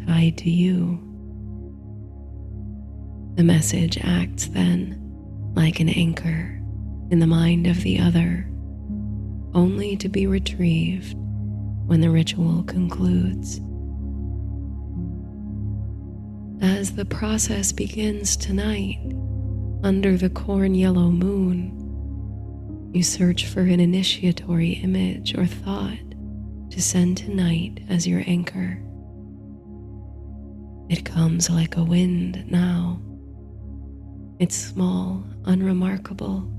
tied to you. The message acts then like an anchor in the mind of the other, only to be retrieved when the ritual concludes. As the process begins tonight, under the corn yellow moon, you search for an initiatory image or thought to send to Night as your anchor. It comes like a wind now. It's small, unremarkable,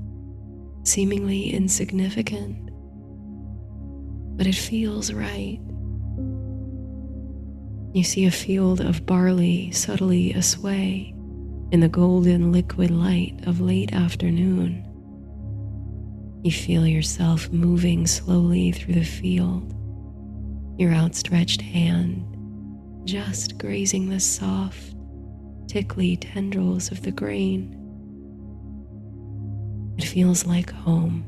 seemingly insignificant, but it feels right. You see a field of barley subtly asway in the golden liquid light of late afternoon. You feel yourself moving slowly through the field, your outstretched hand just grazing the soft, tickly tendrils of the grain. It feels like home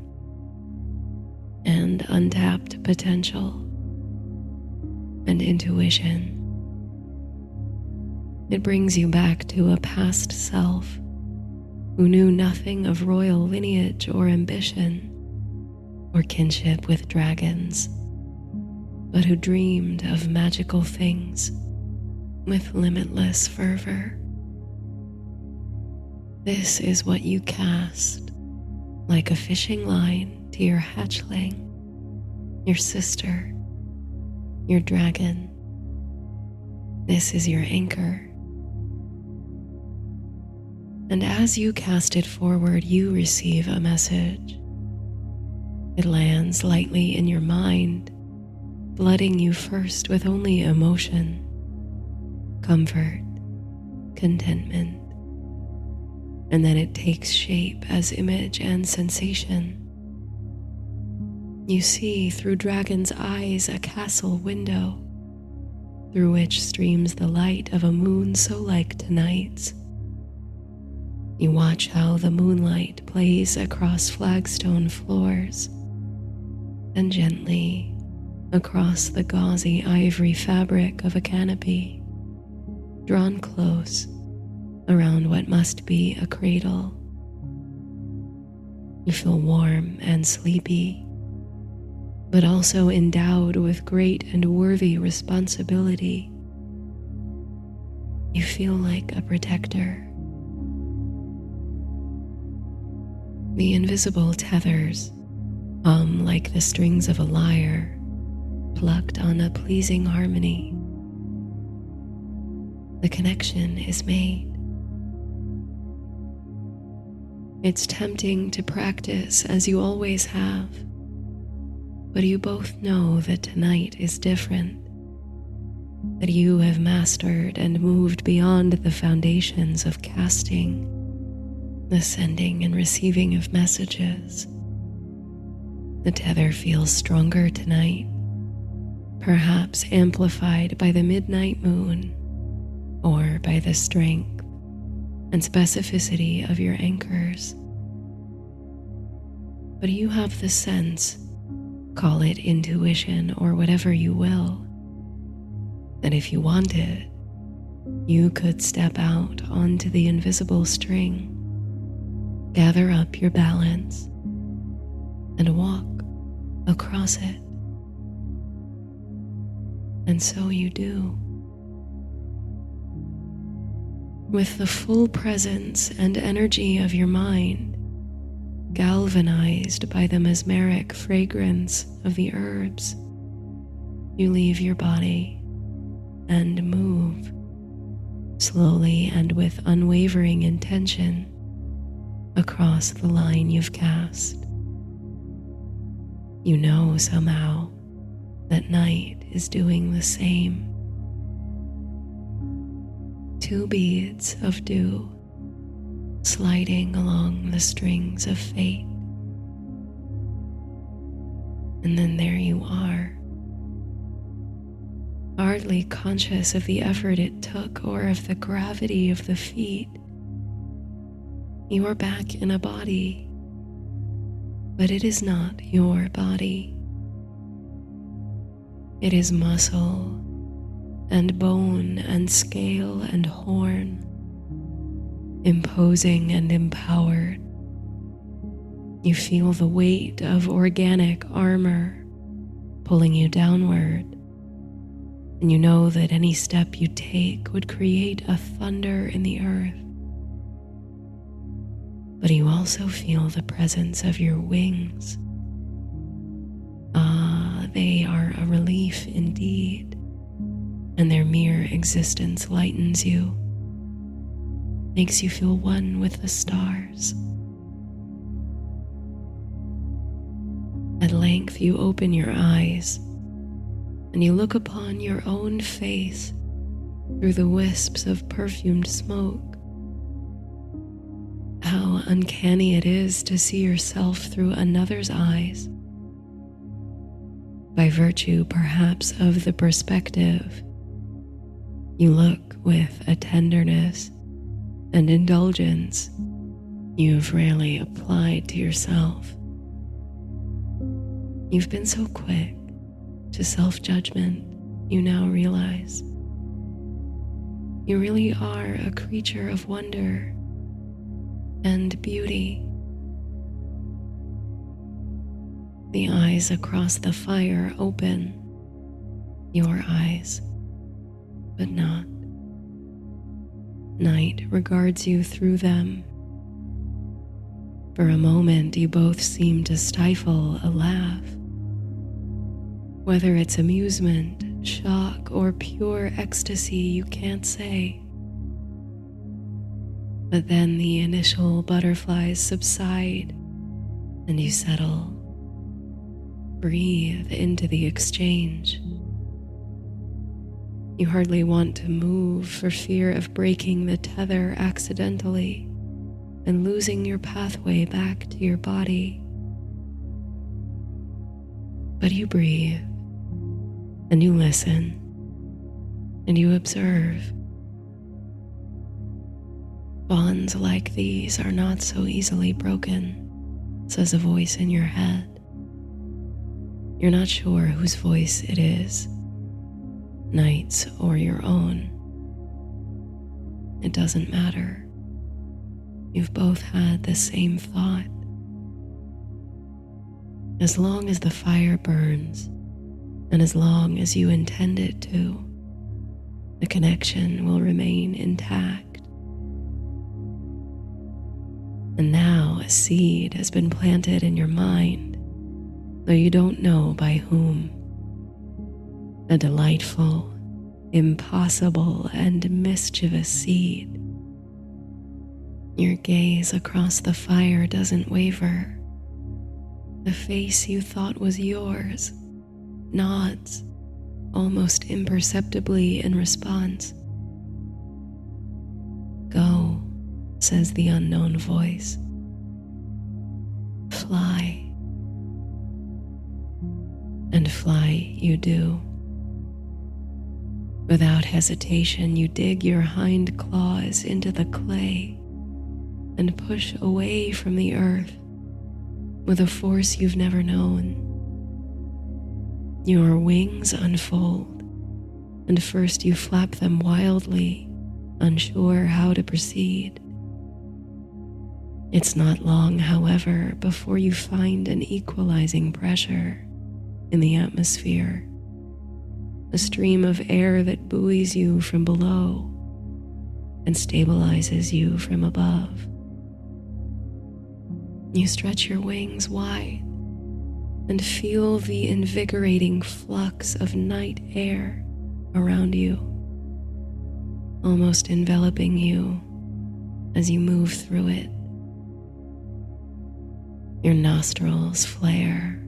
and untapped potential and intuition. It brings you back to a past self who knew nothing of royal lineage or ambition or kinship with dragons, but who dreamed of magical things with limitless fervor. This is what you cast, like a fishing line to your hatchling, your sister, your dragon. This is your anchor. And as you cast it forward, you receive a message. It lands lightly in your mind, flooding you first with only emotion, comfort, contentment, and then it takes shape as image and sensation. You see through dragon's eyes a castle window, through which streams the light of a moon so like tonight's. You watch how the moonlight plays across flagstone floors, and gently across the gauzy ivory fabric of a canopy, drawn close around what must be a cradle. You feel warm and sleepy, but also endowed with great and worthy responsibility. You feel like a protector. The invisible tethers hum like the strings of a lyre, plucked on a pleasing harmony. The connection is made. It's tempting to practice as you always have, but you both know that tonight is different, that you have mastered and moved beyond the foundations of casting, the sending and receiving of messages. The tether feels stronger tonight, perhaps amplified by the midnight moon or by the strength and specificity of your anchors. But you have the sense, call it intuition or whatever you will, that if you wanted, you could step out onto the invisible string, gather up your balance, and walk across it. And so you do. With the full presence and energy of your mind, galvanized by the mesmeric fragrance of the herbs, you leave your body and move slowly and with unwavering intention across the line you've cast. You know somehow that night is doing the same. 2 beads of dew sliding along the strings of fate. And then there you are, hardly conscious of the effort it took or of the gravity of the feat. You are back in a body, but it is not your body. It is muscle and bone and scale and horn, imposing and empowered. You feel the weight of organic armor pulling you downward, and you know that any step you take would create a thunder in the earth. But you also feel the presence of your wings. They are a relief indeed, and their mere existence lightens you, makes you feel one with the stars. At length you open your eyes, and you look upon your own face through the wisps of perfumed smoke. How uncanny it is to see yourself through another's eyes, by virtue perhaps of the perspective. You look with a tenderness and indulgence you've rarely applied to yourself. You've been so quick to self-judgment, you now realize. You really are a creature of wonder and beauty. The eyes across the fire open, your eyes, but not. Night regards you through them. For a moment, you both seem to stifle a laugh. Whether it's amusement, shock, or pure ecstasy, you can't say. But then the initial butterflies subside, and you settle. Breathe into the exchange. You hardly want to move for fear of breaking the tether accidentally and losing your pathway back to your body. But you breathe, and you listen, and you observe. Bonds like these are not so easily broken, says a voice in your head. You're not sure whose voice it is, Night's or your own. It doesn't matter. You've both had the same thought. As long as the fire burns, and as long as you intend it to, the connection will remain intact. And now a seed has been planted in your mind, though you don't know by whom. A delightful, impossible, and mischievous seed. Your gaze across the fire doesn't waver. The face you thought was yours nods almost imperceptibly in response. Go, says the unknown voice. Fly. And fly you do. Without hesitation, you dig your hind claws into the clay and push away from the earth with a force you've never known. Your wings unfold, and first you flap them wildly, unsure how to proceed. It's not long, however, before you find an equalizing pressure in the atmosphere, a stream of air that buoys you from below and stabilizes you from above. You stretch your wings wide and feel the invigorating flux of night air around you, almost enveloping you as you move through it. Your nostrils flare,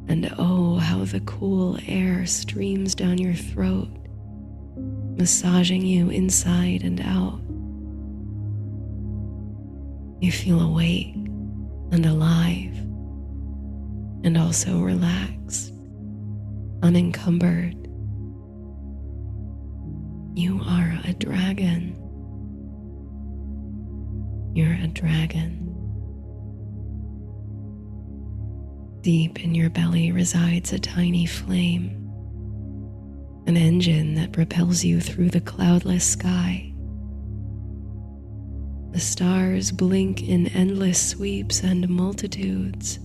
and oh, how the cool air streams down your throat, massaging you inside and out. You feel awake and alive, and also relaxed, unencumbered. You are a dragon. You're a dragon. Deep in your belly resides a tiny flame, an engine that propels you through the cloudless sky. The stars blink in endless sweeps and multitudes.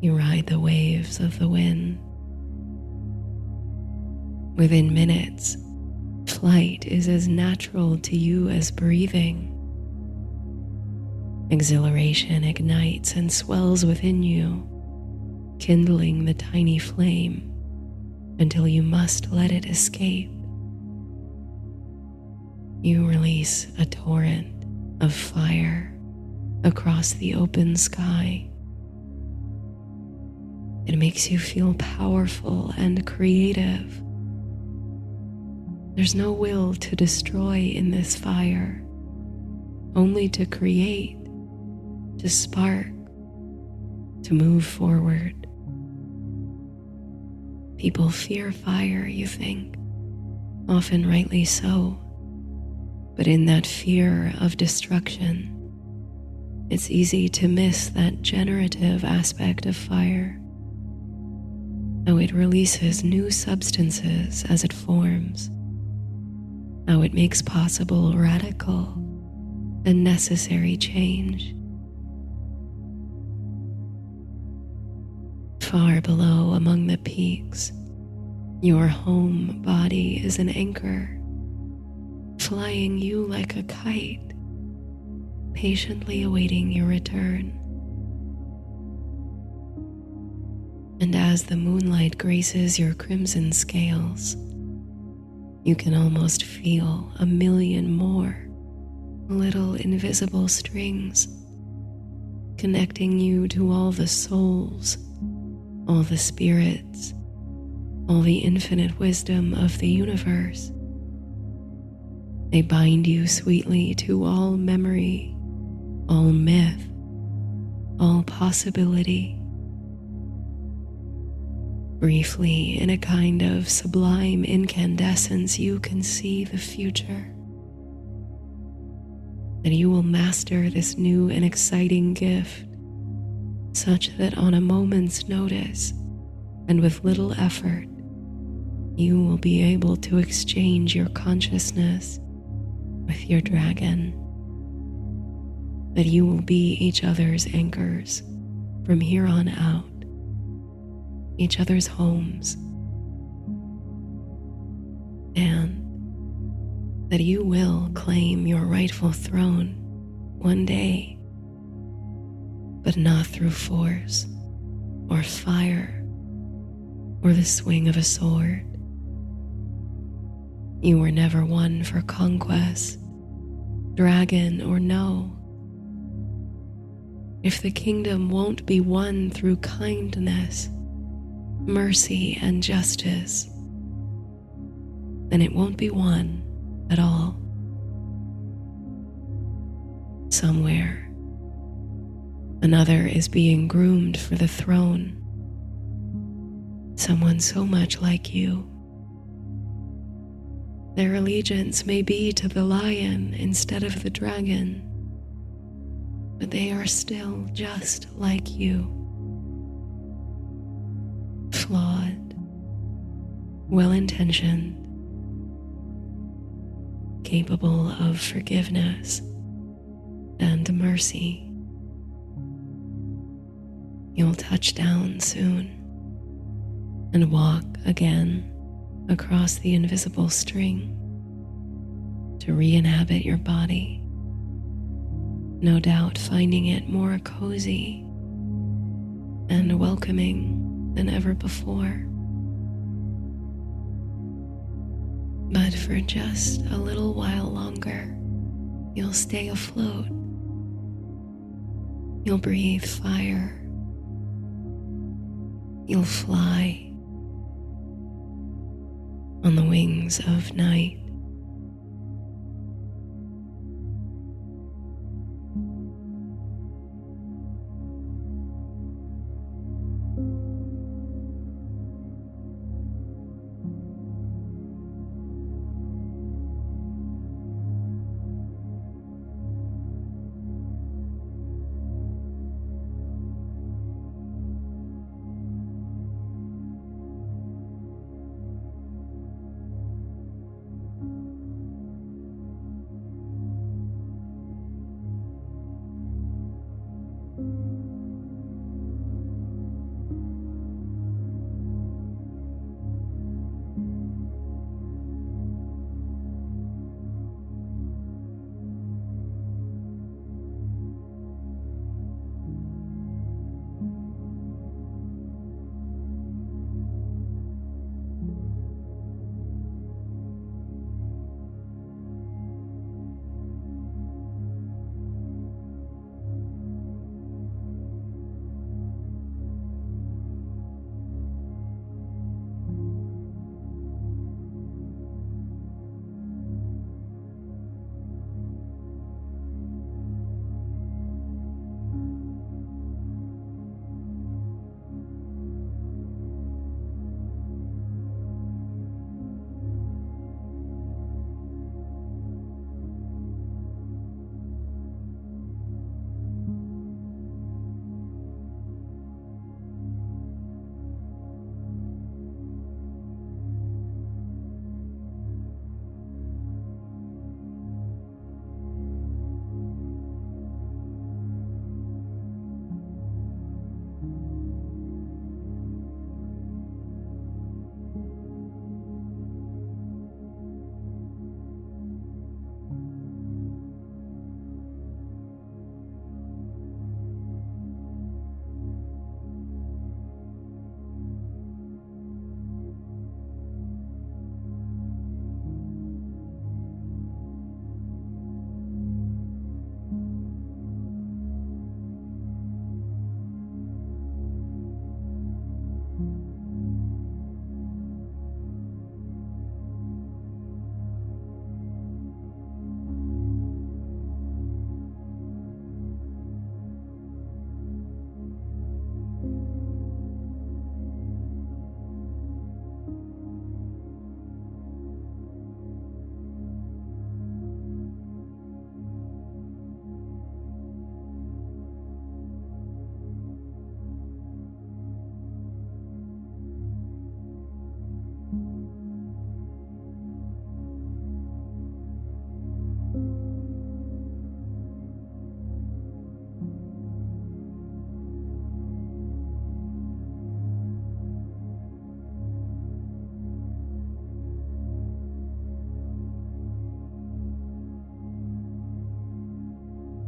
You ride the waves of the wind. Within minutes, flight is as natural to you as breathing. Exhilaration ignites and swells within you, kindling the tiny flame until you must let it escape. You release a torrent of fire across the open sky. It makes you feel powerful and creative. There's no will to destroy in this fire, only to create, to spark, to move forward. People fear fire, you think, often rightly so. But in that fear of destruction, it's easy to miss that generative aspect of fire, how it releases new substances as it forms, how it makes possible radical and necessary change. Far below among the peaks, your home body is an anchor, flying you like a kite, patiently awaiting your return. And as the moonlight graces your crimson scales, you can almost feel 1,000,000 more little invisible strings connecting you to all the souls, all the spirits, all the infinite wisdom of the universe. They bind you sweetly to all memory, all myth, all possibility. Briefly, in a kind of sublime incandescence, you can see the future. And you will master this new and exciting gift, such that on a moment's notice and with little effort, you will be able to exchange your consciousness with your dragon. That you will be each other's anchors from here on out, each other's homes, and that you will claim your rightful throne one day, but not through force or fire or the swing of a sword. You were never one for conquest, dragon or no. If the kingdom won't be won through kindness, mercy, and justice, then it won't be won at all. Somewhere, another is being groomed for the throne. Someone so much like you. Their allegiance may be to the lion instead of the dragon, but they are still just like you. Flawed, well-intentioned, capable of forgiveness and mercy. You'll touch down soon and walk again across the invisible string to re-inhabit your body, no doubt finding it more cozy and welcoming than ever before. But for just a little while longer, you'll stay afloat. You'll breathe fire. You'll fly on the wings of night.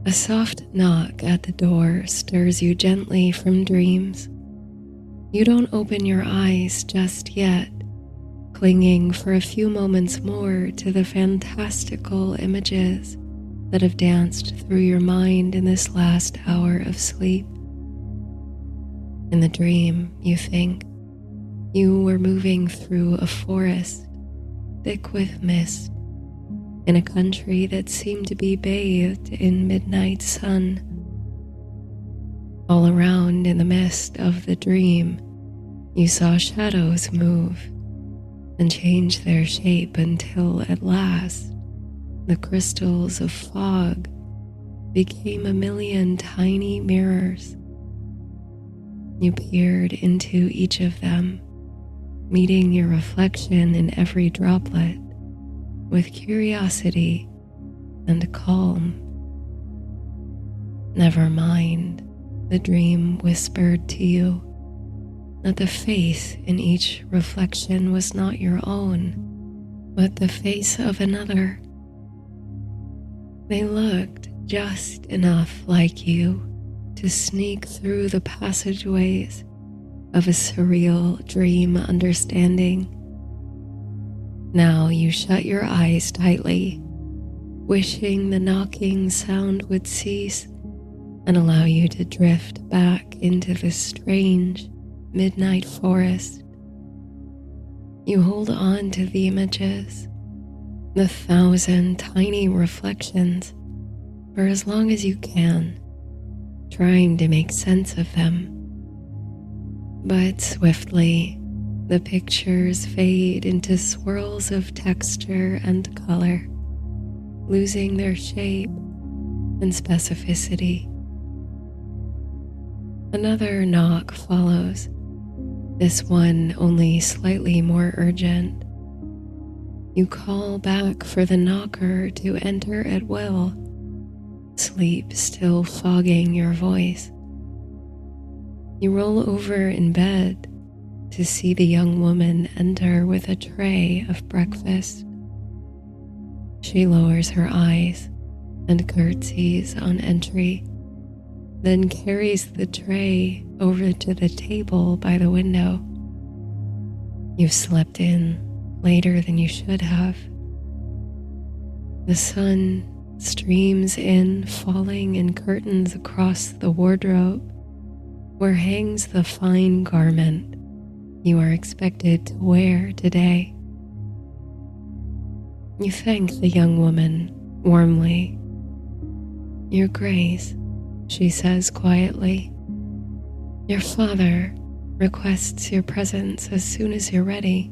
A soft knock at the door stirs you gently from dreams. You don't open your eyes just yet, clinging for a few moments more to the fantastical images that have danced through your mind in this last hour of sleep. In the dream, you think you were moving through a forest thick with mist in a country that seemed to be bathed in midnight sun. All around in the mist of the dream, you saw shadows move and change their shape until at last the crystals of fog became a million tiny mirrors. You peered into each of them, meeting your reflection in every droplet with curiosity and calm. Never mind, the dream whispered to you, that the face in each reflection was not your own, but the face of another. They looked just enough like you to sneak through the passageways of a surreal dream understanding. Now you shut your eyes tightly, wishing the knocking sound would cease and allow you to drift back into the strange midnight forest. You hold on to the images, the 1,000 tiny reflections, for as long as you can, trying to make sense of them. But swiftly, the pictures fade into swirls of texture and color, losing their shape and specificity. Another knock follows, this one only slightly more urgent. You call back for the knocker to enter at will, sleep still fogging your voice. You roll over in bed to see the young woman enter with a tray of breakfast. She lowers her eyes and curtsies on entry, then carries the tray over to the table by the window. You've slept in later than you should have. The sun streams in, falling in curtains across the wardrobe, where hangs the fine garment you are expected to wear today. You thank the young woman warmly. Your Grace, she says quietly, your father requests your presence as soon as you're ready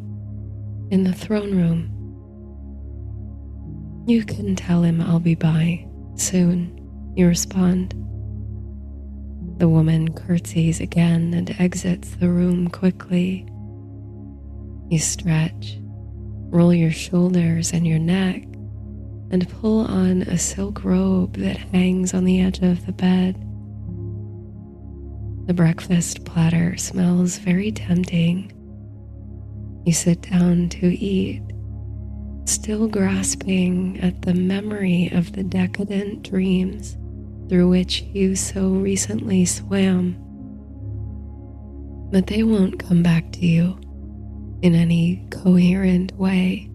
in the throne room. You can tell him I'll be by soon, you respond. The woman curtsies again and exits the room quickly. You stretch, roll your shoulders and your neck, and pull on a silk robe that hangs on the edge of the bed. The breakfast platter smells very tempting. You sit down to eat, still grasping at the memory of the decadent dreams through which you so recently swam. But they won't come back to you in any coherent way.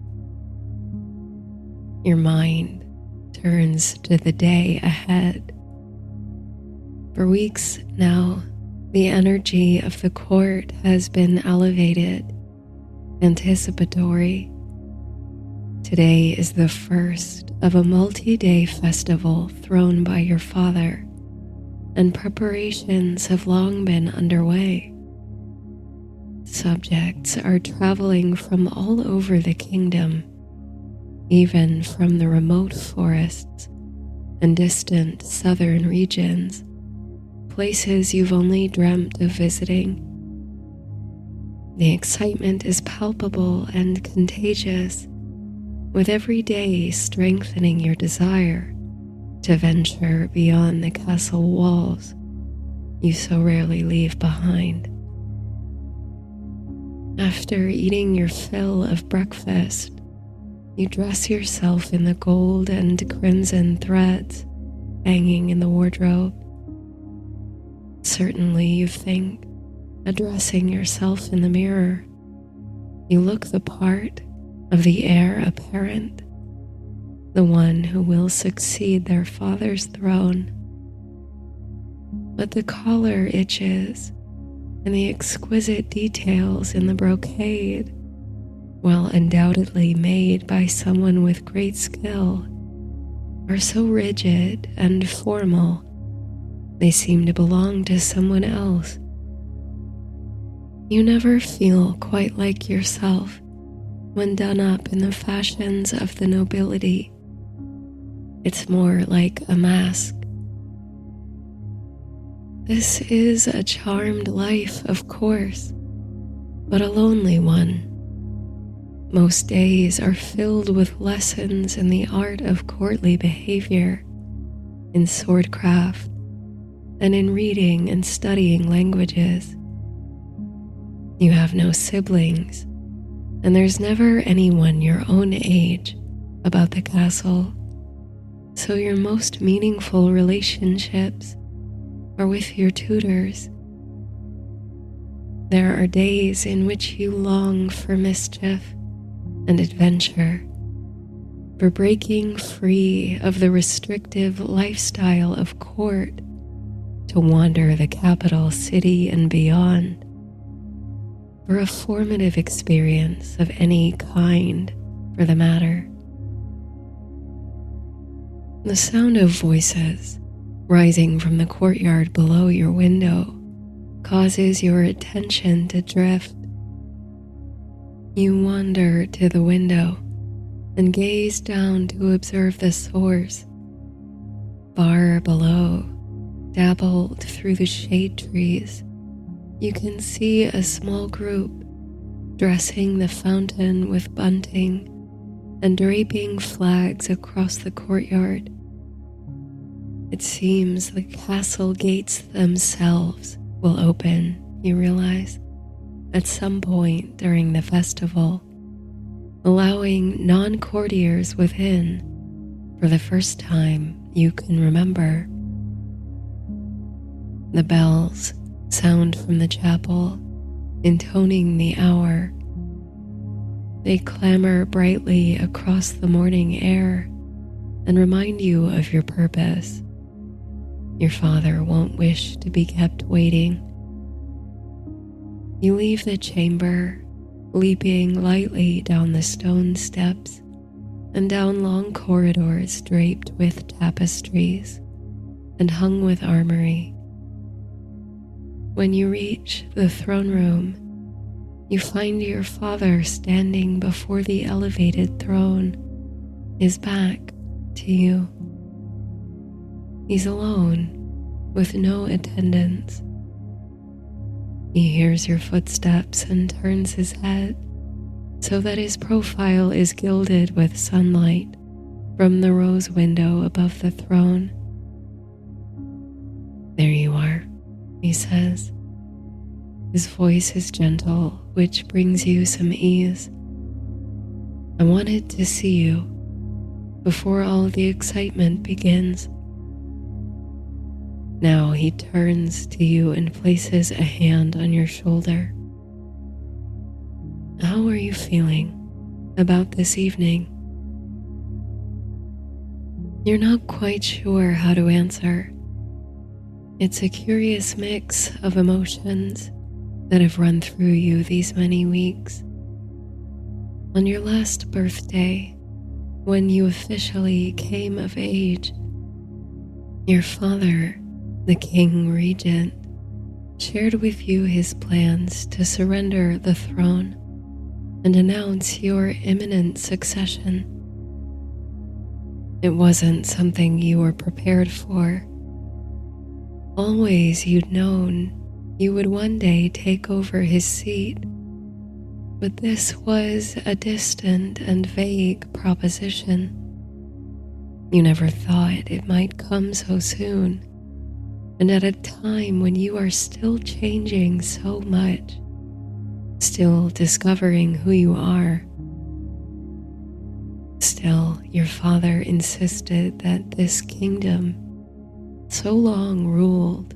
Your mind turns to the day ahead. For weeks now, the energy of the court has been elevated, anticipatory. Today is the first of a multi-day festival thrown by your father, and preparations have long been underway. Subjects are traveling from all over the kingdom, even from the remote forests and distant southern regions, places you've only dreamt of visiting. The excitement is palpable and contagious, with every day strengthening your desire to venture beyond the castle walls you so rarely leave behind. After eating your fill of breakfast, you dress yourself in the gold and crimson threads hanging in the wardrobe. Certainly, you think, addressing yourself in the mirror, you look the part of the heir apparent, the one who will succeed their father's throne. But the collar itches, and the exquisite details in the brocade, while undoubtedly made by someone with great skill, are so rigid and formal they seem to belong to someone else. You never feel quite like yourself when done up in the fashions of the nobility. It's more like a mask. This is a charmed life, of course, but a lonely one. Most days are filled with lessons in the art of courtly behavior, in swordcraft, and in reading and studying languages. You have no siblings, and there's never anyone your own age about the castle, so your most meaningful relationships are with your tutors. There are days in which you long for mischief and adventure, for breaking free of the restrictive lifestyle of court to wander the capital city and beyond, for a formative experience of any kind for the matter. The sound of voices rising from the courtyard below your window causes your attention to drift. You wander to the window and gaze down to observe the source. Far below, dabbled through the shade trees, you can see a small group dressing the fountain with bunting and draping flags across the courtyard. It seems the castle gates themselves will open, you realize, at some point during the festival, allowing non-courtiers within for the first time you can remember. The bells sound from the chapel, intoning the hour. They clamor brightly across the morning air and remind you of your purpose. Your father won't wish to be kept waiting. You leave the chamber, leaping lightly down the stone steps and down long corridors draped with tapestries and hung with armory. When you reach the throne room, you find your father standing before the elevated throne, his back to you. He's alone, with no attendants. He hears your footsteps and turns his head so that his profile is gilded with sunlight from the rose window above the throne. "There you are," he says. His voice is gentle, which brings you some ease. "I wanted to see you before all the excitement begins." Now he turns to you and places a hand on your shoulder. "How are you feeling about this evening?" You're not quite sure how to answer. It's a curious mix of emotions that have run through you these many weeks. On your last birthday, when you officially came of age, your father, the King Regent, shared with you his plans to surrender the throne and announce your imminent succession. It wasn't something you were prepared for. Always you'd known you would one day take over his seat, but this was a distant and vague proposition. You never thought it might come so soon, and at a time when you are still changing so much, still discovering who you are. Still, your father insisted that this kingdom so long ruled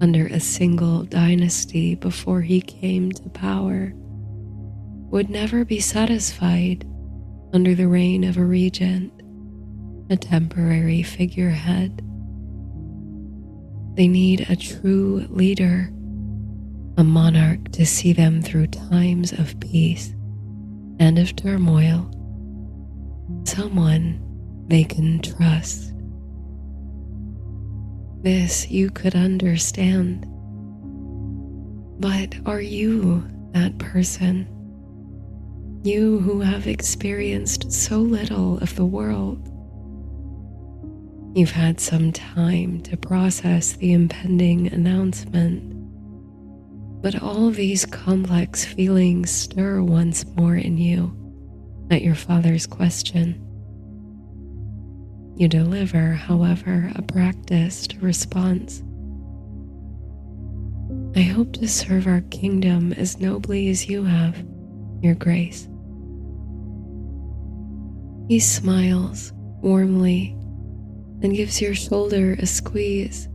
under a single dynasty before he came to power, would never be satisfied under the reign of a regent, a temporary figurehead. They need a true leader, a monarch to see them through times of peace and of turmoil, someone they can trust. This you could understand. But are you that person? You who have experienced so little of the world. You've had some time to process the impending announcement, but all these complex feelings stir once more in you at your father's question. You deliver, however, a practiced response. I hope to serve our kingdom as nobly as you have, Your Grace. He smiles warmly and gives your shoulder a squeeze.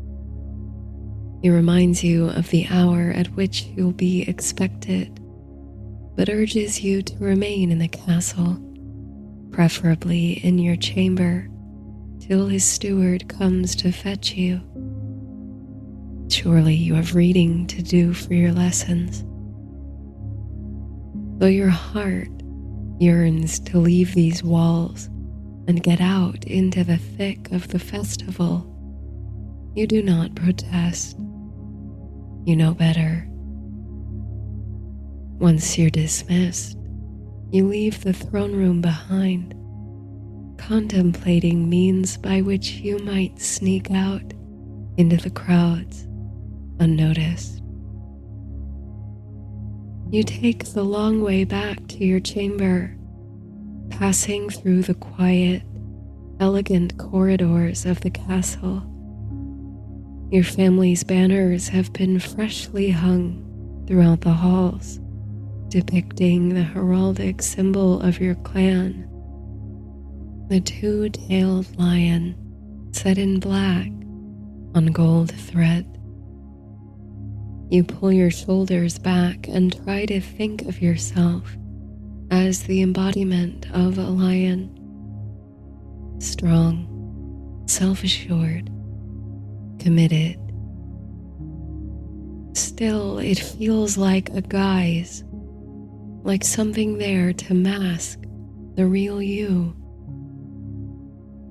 He reminds you of the hour at which you'll be expected, but urges you to remain in the castle, preferably in your chamber, till his steward comes to fetch you. Surely you have reading to do for your lessons. Though your heart yearns to leave these walls and get out into the thick of the festival, you do not protest. You know better. Once you're dismissed, you leave the throne room behind, contemplating means by which you might sneak out into the crowds unnoticed. You take the long way back to your chamber, passing through the quiet, elegant corridors of the castle. Your family's banners have been freshly hung throughout the halls, depicting the heraldic symbol of your clan, the two-tailed lion set in black on gold thread. You pull your shoulders back and try to think of yourself as the embodiment of a lion. Strong, self-assured, committed. Still, it feels like a guise, like something there to mask the real you.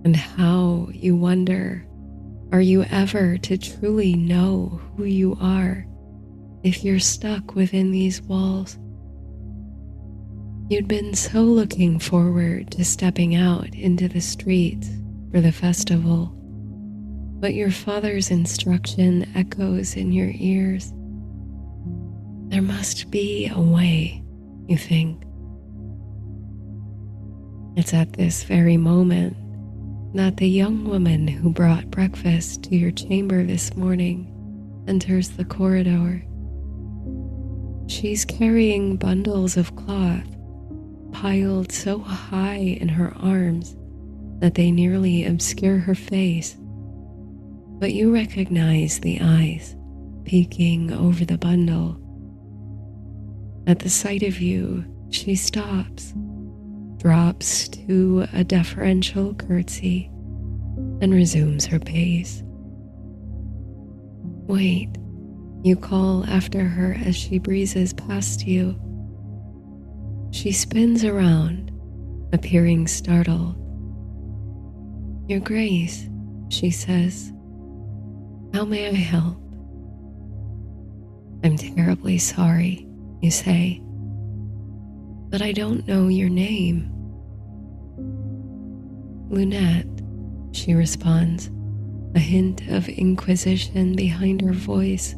And how, you wonder, are you ever to truly know who you are if you're stuck within these walls? You'd been so looking forward to stepping out into the streets for the festival, but your father's instruction echoes in your ears. There must be a way, you think. It's at this very moment that the young woman who brought breakfast to your chamber this morning enters the corridor. She's carrying bundles of cloth piled so high in her arms that they nearly obscure her face, but you recognize the eyes peeking over the bundle. At the sight of you, she stops, drops to a deferential curtsy, and resumes her pace. Wait, you call after her as she breezes past you. She spins around, appearing startled. Your Grace, she says, how may I help? I'm terribly sorry, you say, but I don't know your name. Lunette, she responds, a hint of inquisition behind her voice,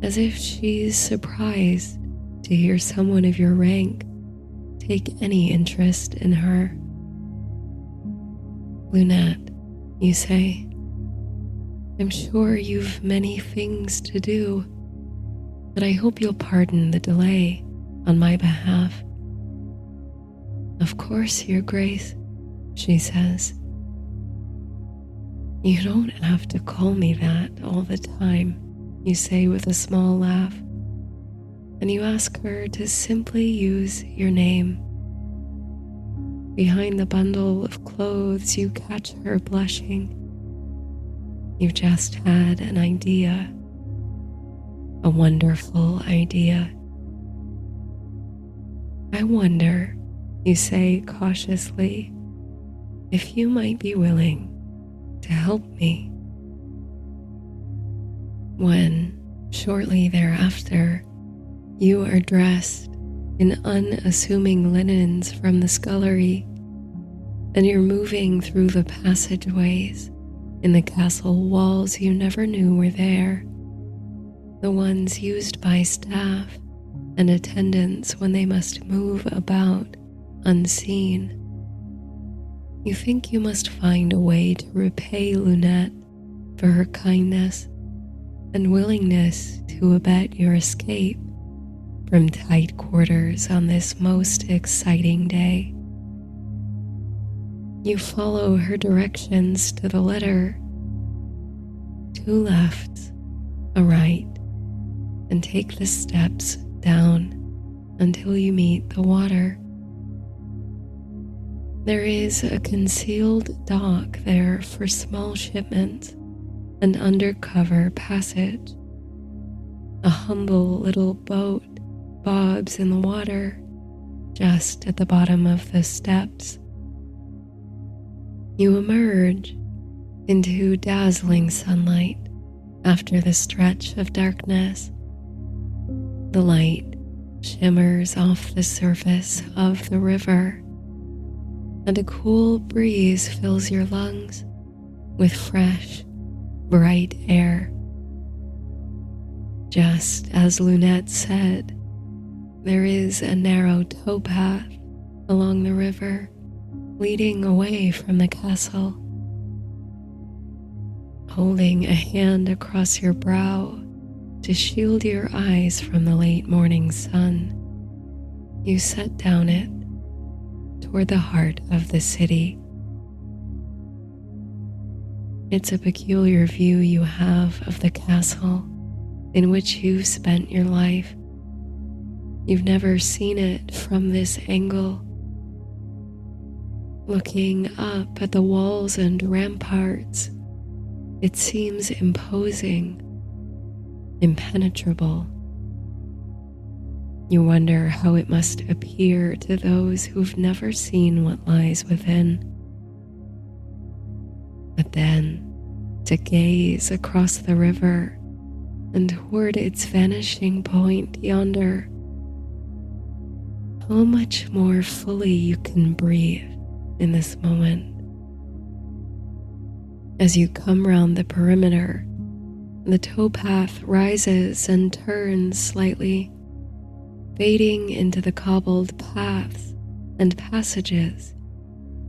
as if she's surprised to hear someone of your rank take any interest in her. Lunette, you say, I'm sure you've many things to do, but I hope you'll pardon the delay on my behalf. Of course, Your Grace, she says. You don't have to call me that all the time, you say with a small laugh, and you ask her to simply use your name. Behind the bundle of clothes, you catch her blushing. You've just had an idea, a wonderful idea. I wonder, you say cautiously, if you might be willing to help me. When, shortly thereafter, you are dressed in unassuming linens from the scullery, and you're moving through the passageways in the castle walls you never knew were there, the ones used by staff and attendants when they must move about unseen. You think you must find a way to repay Lunette for her kindness and willingness to abet your escape from tight quarters on this most exciting day. You follow her directions to the letter, 2 lefts, a right, and take the steps down until you meet the water. There is a concealed dock there for small shipments and undercover passage. A humble little boat bobs in the water just at the bottom of the steps. You emerge into dazzling sunlight after the stretch of darkness. The light shimmers off the surface of the river, and a cool breeze fills your lungs with fresh, bright air. Just as Lunette said, there is a narrow towpath along the river leading away from the castle. Holding a hand across your brow to shield your eyes from the late morning sun, you set down it toward the heart of the city. It's a peculiar view you have of the castle in which you've spent your life. You've never seen it from this angle. Looking up at the walls and ramparts, it seems imposing, impenetrable. You wonder how it must appear to those who've never seen what lies within. But then, to gaze across the river and toward its vanishing point yonder, how much more fully you can breathe in this moment. As you come round the perimeter, the towpath rises and turns slightly, fading into the cobbled paths and passages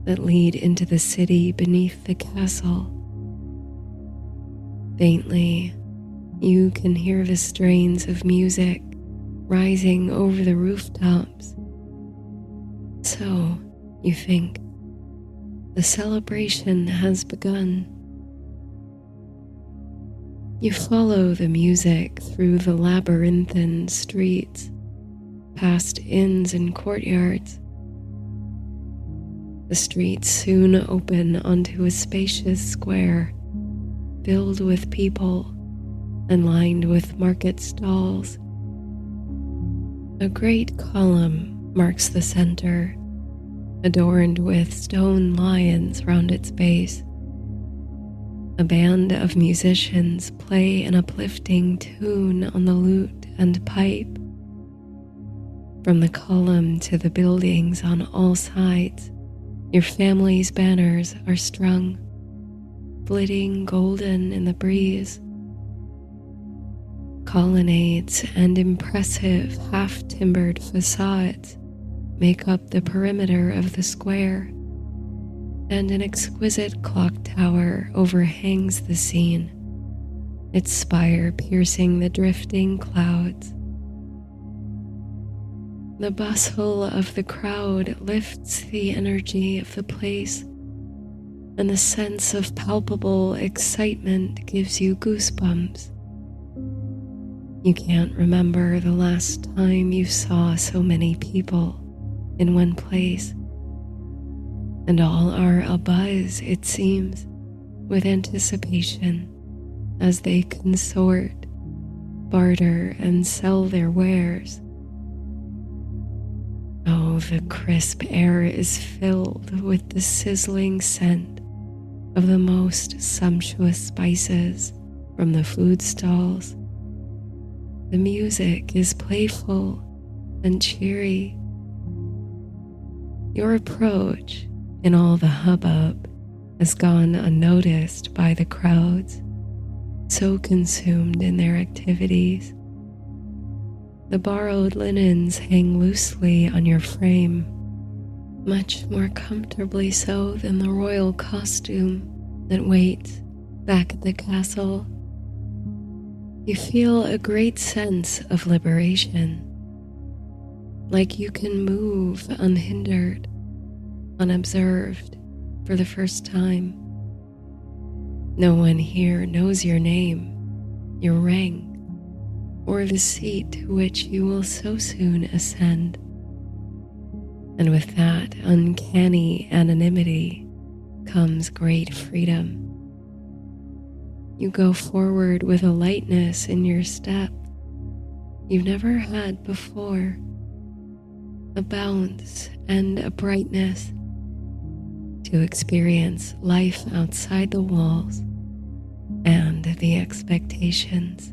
that lead into the city beneath the castle. Faintly, you can hear the strains of music rising over the rooftops. So, you think, the celebration has begun. You follow the music through the labyrinthine streets, past inns and courtyards. The streets soon open onto a spacious square filled with people and lined with market stalls. A great column marks the center, adorned with stone lions round its base. A band of musicians play an uplifting tune on the lute and pipe. From the column to the buildings on all sides, your family's banners are strung, flitting golden in the breeze. Colonnades and impressive half-timbered facades make up the perimeter of the square, and an exquisite clock tower overhangs the scene, its spire piercing the drifting clouds. The bustle of the crowd lifts the energy of the place, and the sense of palpable excitement gives you goosebumps. You can't remember the last time you saw so many people in one place, and all are abuzz, it seems, with anticipation as they consort, barter, and sell their wares. Oh, the crisp air is filled with the sizzling scent of the most sumptuous spices from the food stalls. The music is playful and cheery. Your approach in all the hubbub has gone unnoticed by the crowds, so consumed in their activities. The borrowed linens hang loosely on your frame, much more comfortably so than the royal costume that waits back at the castle. You feel a great sense of liberation, like you can move unhindered, unobserved for the first time. No one here knows your name, your rank, or the seat to which you will so soon ascend. And with that uncanny anonymity comes great freedom. You go forward with a lightness in your step you've never had before, a bounce and a brightness to experience life outside the walls and the expectations.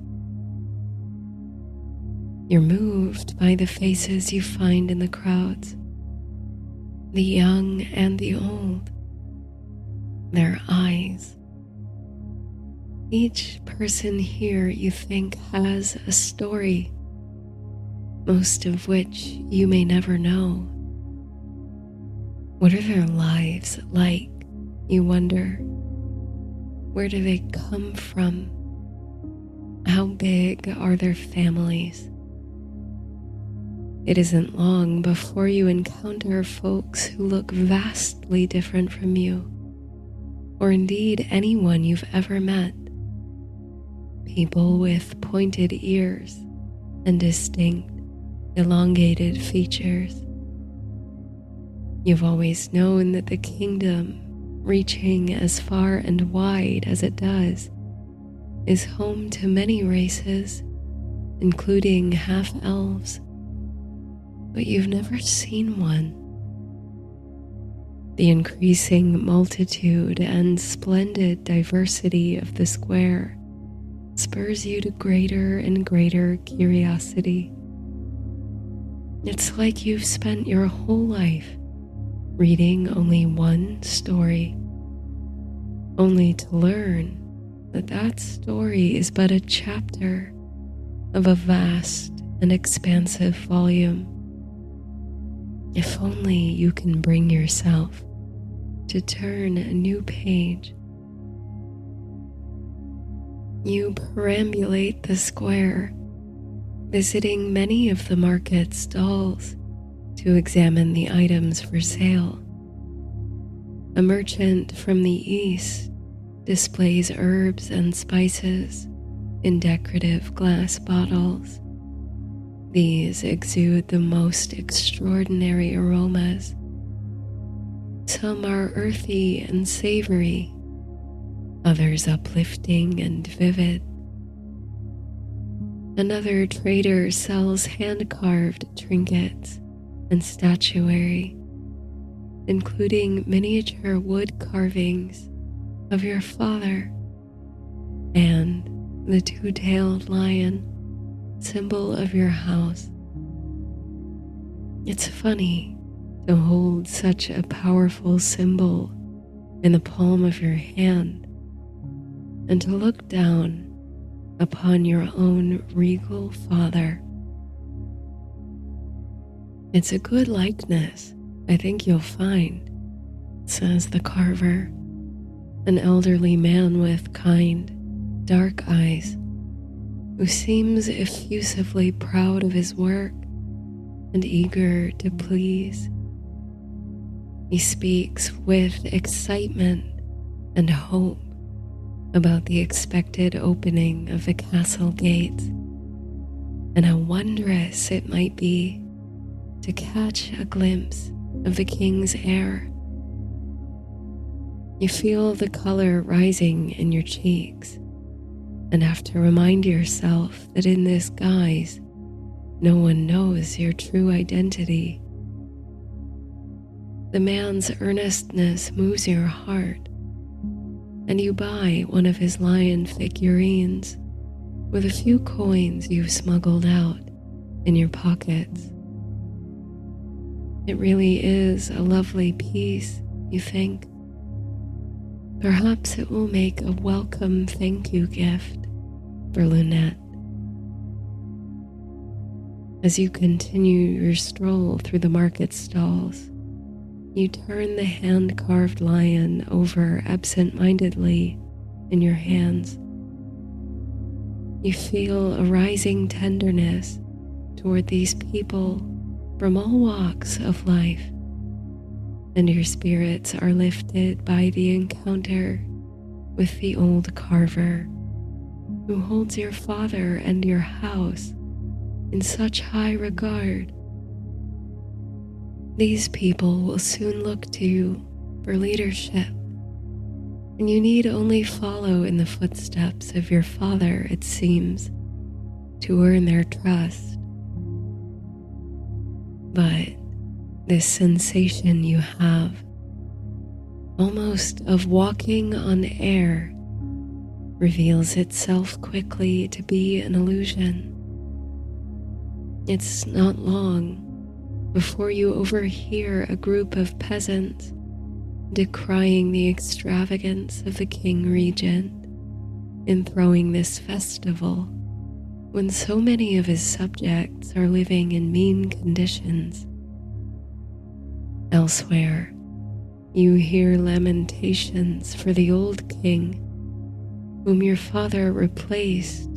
You're moved by the faces you find in the crowds, the young and the old, their eyes. Each person here you think has a story, most of which you may never know. What are their lives like, you wonder? Where do they come from? How big are their families? It isn't long before you encounter folks who look vastly different from you, or indeed anyone you've ever met. People with pointed ears and distinct, elongated features. You've always known that the kingdom, reaching as far and wide as it does, is home to many races, including half-elves. But you've never seen one. The increasing multitude and splendid diversity of the square spurs you to greater and greater curiosity. It's like you've spent your whole life reading only one story, only to learn that that story is but a chapter of a vast and expansive volume. If only you can bring yourself to turn a new page. You perambulate the square, visiting many of the market stalls to examine the items for sale. A merchant from the east displays herbs and spices in decorative glass bottles. These exude the most extraordinary aromas. Some are earthy and savory, others uplifting and vivid. Another trader sells hand-carved trinkets and statuary, including miniature wood carvings of your father and the two-tailed lion, symbol of your house. It's funny to hold such a powerful symbol in the palm of your hand and to look down upon your own regal father. It's a good likeness, I think you'll find, says the carver, an elderly man with kind, dark eyes, who seems effusively proud of his work and eager to please. He speaks with excitement and hope about the expected opening of the castle gates, and how wondrous it might be to catch a glimpse of the king's heir. You feel the color rising in your cheeks and have to remind yourself that in this guise, no one knows your true identity. The man's earnestness moves your heart, and you buy one of his lion figurines with a few coins you've smuggled out in your pockets. It really is a lovely piece, you think. Perhaps it will make a welcome thank you gift for Lunette. As you continue your stroll through the market stalls, you turn the hand-carved lion over absent-mindedly in your hands. You feel a rising tenderness toward these people from all walks of life, and your spirits are lifted by the encounter with the old carver who holds your father and your house in such high regard. These people will soon look to you for leadership, and you need only follow in the footsteps of your father, it seems, to earn their trust. But this sensation you have, almost of walking on air, reveals itself quickly to be an illusion. It's not long before you overhear a group of peasants decrying the extravagance of the king regent in throwing this festival when so many of his subjects are living in mean conditions. Elsewhere, you hear lamentations for the old king, whom your father replaced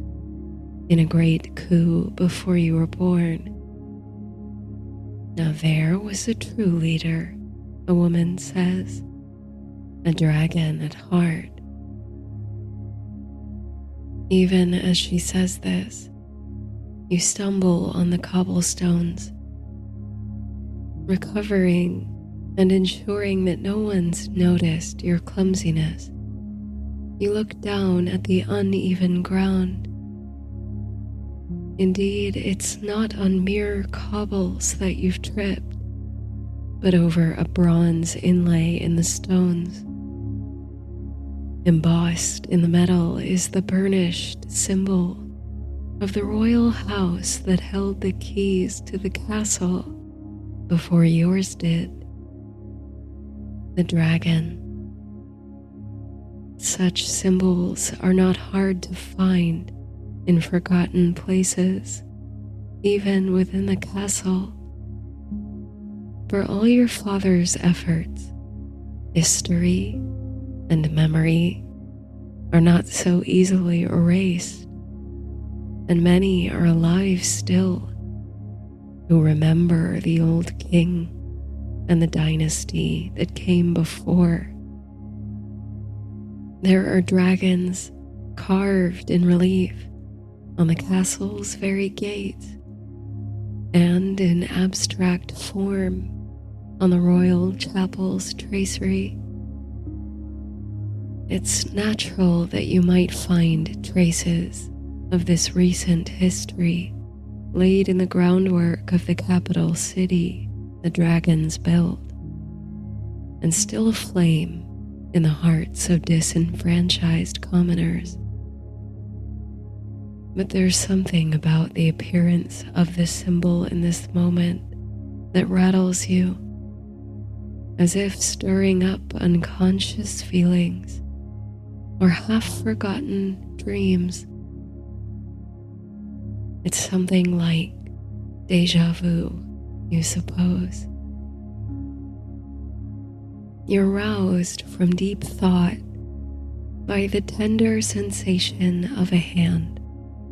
in a great coup before you were born. Now there was a true leader, a woman says, a dragon at heart. Even as she says this, you stumble on the cobblestones. Recovering and ensuring that no one's noticed your clumsiness, you look down at the uneven ground. Indeed, it's not on mere cobbles that you've tripped, but over a bronze inlay in the stones. Embossed in the metal is the burnished symbol of the royal house that held the keys to the castle before yours did. The dragon. Such symbols are not hard to find in forgotten places, even within the castle. For all your father's efforts, history and memory are not so easily erased, and many are alive still who remember the old king and the dynasty that came before. There are dragons carved in relief on the castle's very gates, and in abstract form on the royal chapel's tracery. It's natural that you might find traces of this recent history laid in the groundwork of the capital city the dragons built, and still aflame in the hearts of disenfranchised commoners. But there's something about the appearance of this symbol in this moment that rattles you, as if stirring up unconscious feelings or half-forgotten dreams. It's something like déjà vu, you suppose. You're roused from deep thought by the tender sensation of a hand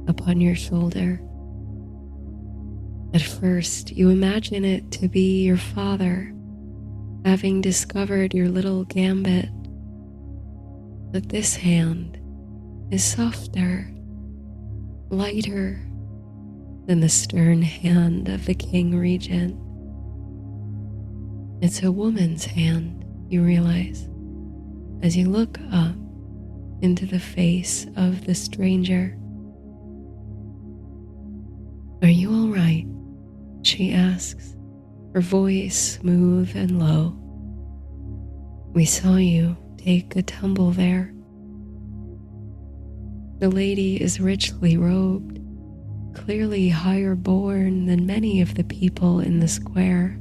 upon your shoulder. At first, you imagine it to be your father, having discovered your little gambit. But this hand is softer, lighter than the stern hand of the King Regent. It's a woman's hand, you realize, as you look up into the face of the stranger. "Are you all right?" she asks, her voice smooth and low. "We saw you take a tumble there." The lady is richly robed, clearly higher born than many of the people in the square.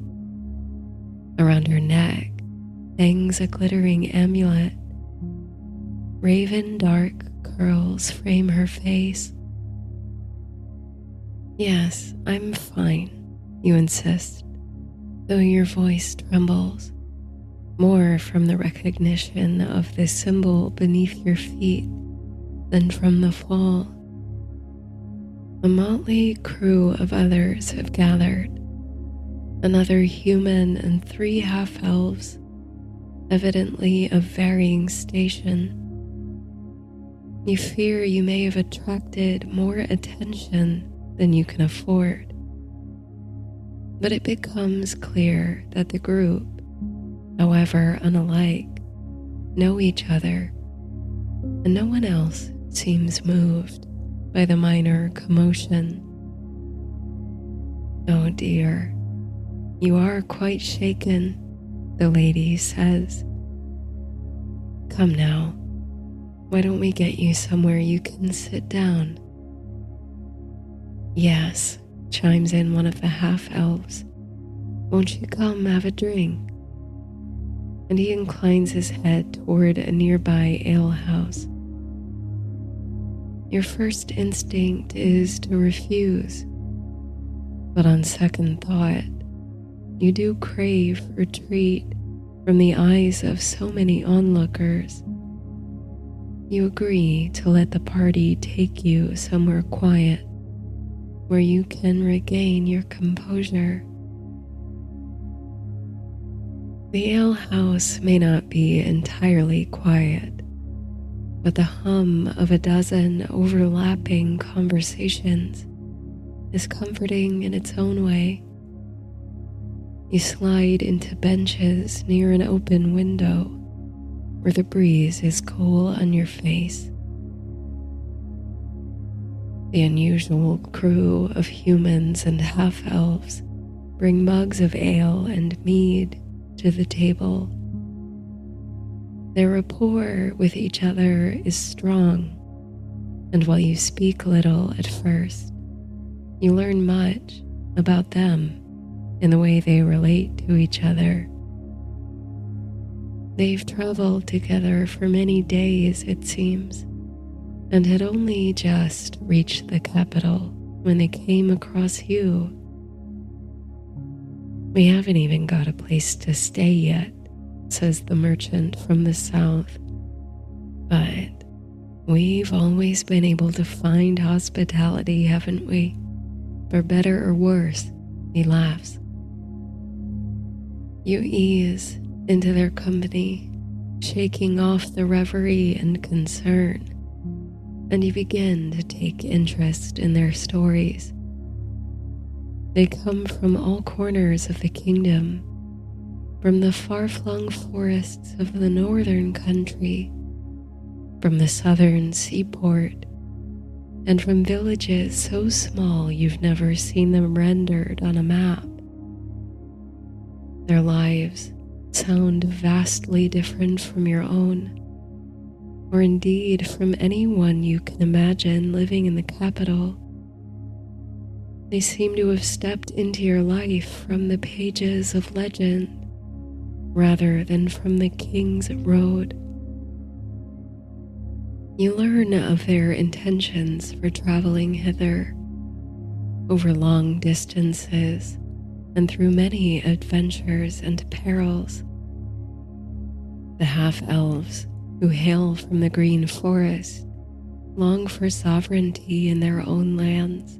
Around her neck hangs a glittering amulet. Raven dark curls frame her face. "Yes, I'm fine," you insist, though your voice trembles, more from the recognition of the symbol beneath your feet than from the fall. A motley crew of others have gathered, another human and 3 half-elves, evidently of varying station. You fear you may have attracted more attention than you can afford. But it becomes clear that the group, however unalike, know each other, and no one else seems moved by the minor commotion. "Oh dear, you are quite shaken," the lady says. "Come now, why don't we get you somewhere you can sit down?" "Yes," chimes in one of the half-elves. "Won't you come have a drink?" And he inclines his head toward a nearby alehouse. Your first instinct is to refuse, but on second thought, you do crave retreat from the eyes of so many onlookers. You agree to let the party take you somewhere quiet, where you can regain your composure. The alehouse may not be entirely quiet, but the hum of a dozen overlapping conversations is comforting in its own way. You slide into benches near an open window where the breeze is cool on your face. The unusual crew of humans and half-elves bring mugs of ale and mead to the table. Their rapport with each other is strong, and while you speak little at first, you learn much about them in the way they relate to each other. They've traveled together for many days, it seems, and had only just reached the capital when they came across you. "We haven't even got a place to stay yet," says the merchant from the south, "but we've always been able to find hospitality, haven't we? For better or worse," he laughs. You ease into their company, shaking off the reverie and concern, and you begin to take interest in their stories. They come from all corners of the kingdom, from the far-flung forests of the northern country, from the southern seaport, and from villages so small you've never seen them rendered on a map. Their lives sound vastly different from your own, or indeed from anyone you can imagine living in the capital. They seem to have stepped into your life from the pages of legend, rather than from the King's Road. You learn of their intentions for traveling hither, over long distances and through many adventures and perils. The half-elves, who hail from the green forest, long for sovereignty in their own lands,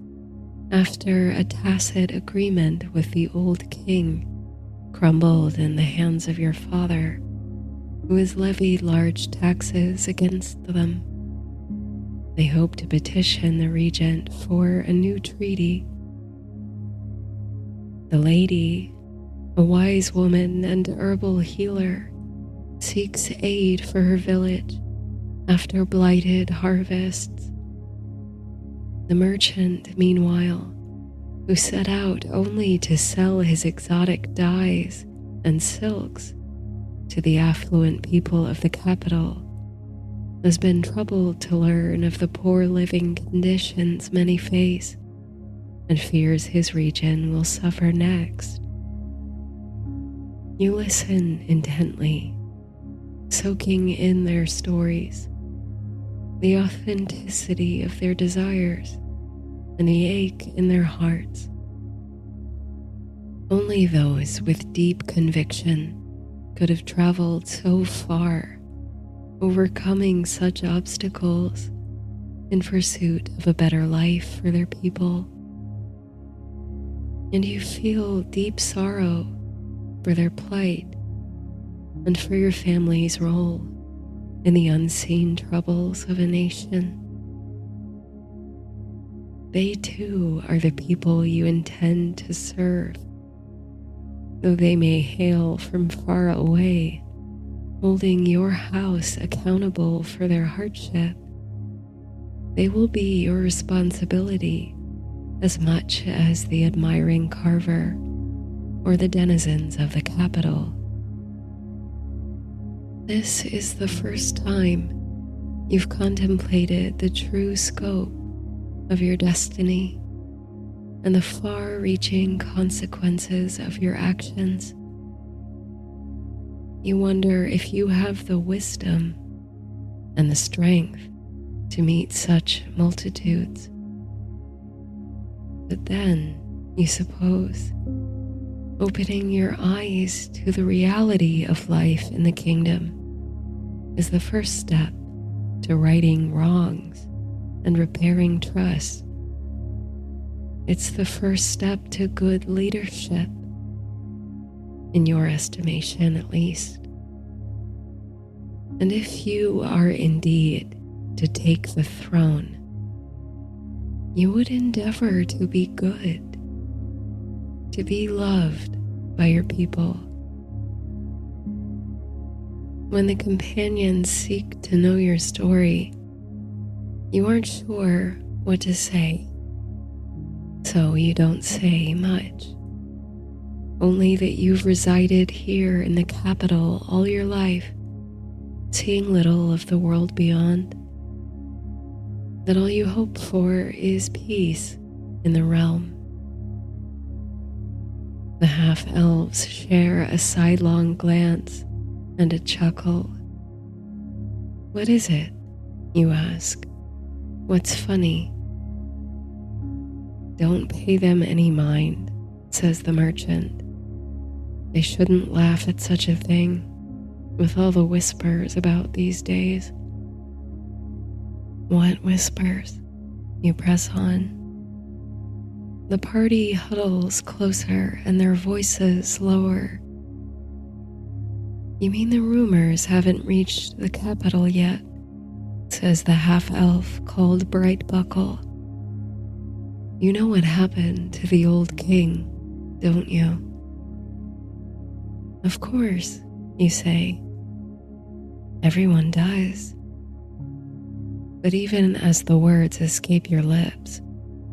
after a tacit agreement with the old king crumbled in the hands of your father. who has levied large taxes against them. They hope to petition the regent for a new treaty. The lady, a wise woman and herbal healer, seeks aid for her village after blighted harvests. The merchant, meanwhile, who set out only to sell his exotic dyes and silks to the affluent people of the capital, has been troubled to learn of the poor living conditions many face and fears his region will suffer next. You listen intently, soaking in their stories, the authenticity of their desires, and the ache in their hearts. Only those with deep conviction could have traveled so far, overcoming such obstacles in pursuit of a better life for their people. And you feel deep sorrow for their plight and for your family's role in the unseen troubles of a nation. They too are the people you intend to serve, though they may hail from far away, holding your house accountable for their hardship. They will be your responsibility as much as the admiring carver or the denizens of the capital. This is the first time you've contemplated the true scope of your destiny and the far-reaching consequences of your actions. You wonder if you have the wisdom and the strength to meet such multitudes. But then, you suppose, opening your eyes to the reality of life in the kingdom is the first step to righting wrongs and repairing trust. It's the first step to good leadership, in your estimation at least. And if you are indeed to take the throne, you would endeavor to be good, to be loved by your people. When the companions seek to know your story, you aren't sure what to say, so you don't say much. Only that you've resided here in the capital all your life, seeing little of the world beyond. That all you hope for is peace in the realm. The half-elves share a sidelong glance and a chuckle. What is it? You ask. What's funny? Don't pay them any mind, says the merchant. They shouldn't laugh at such a thing, with all the whispers about these days. What whispers? You press on. The party huddles closer and their voices lower. You mean the rumors haven't reached the capital yet, says the half-elf called Brightbuckle. You know what happened to the old king, don't you? Of course, you say. Everyone does. But even as the words escape your lips,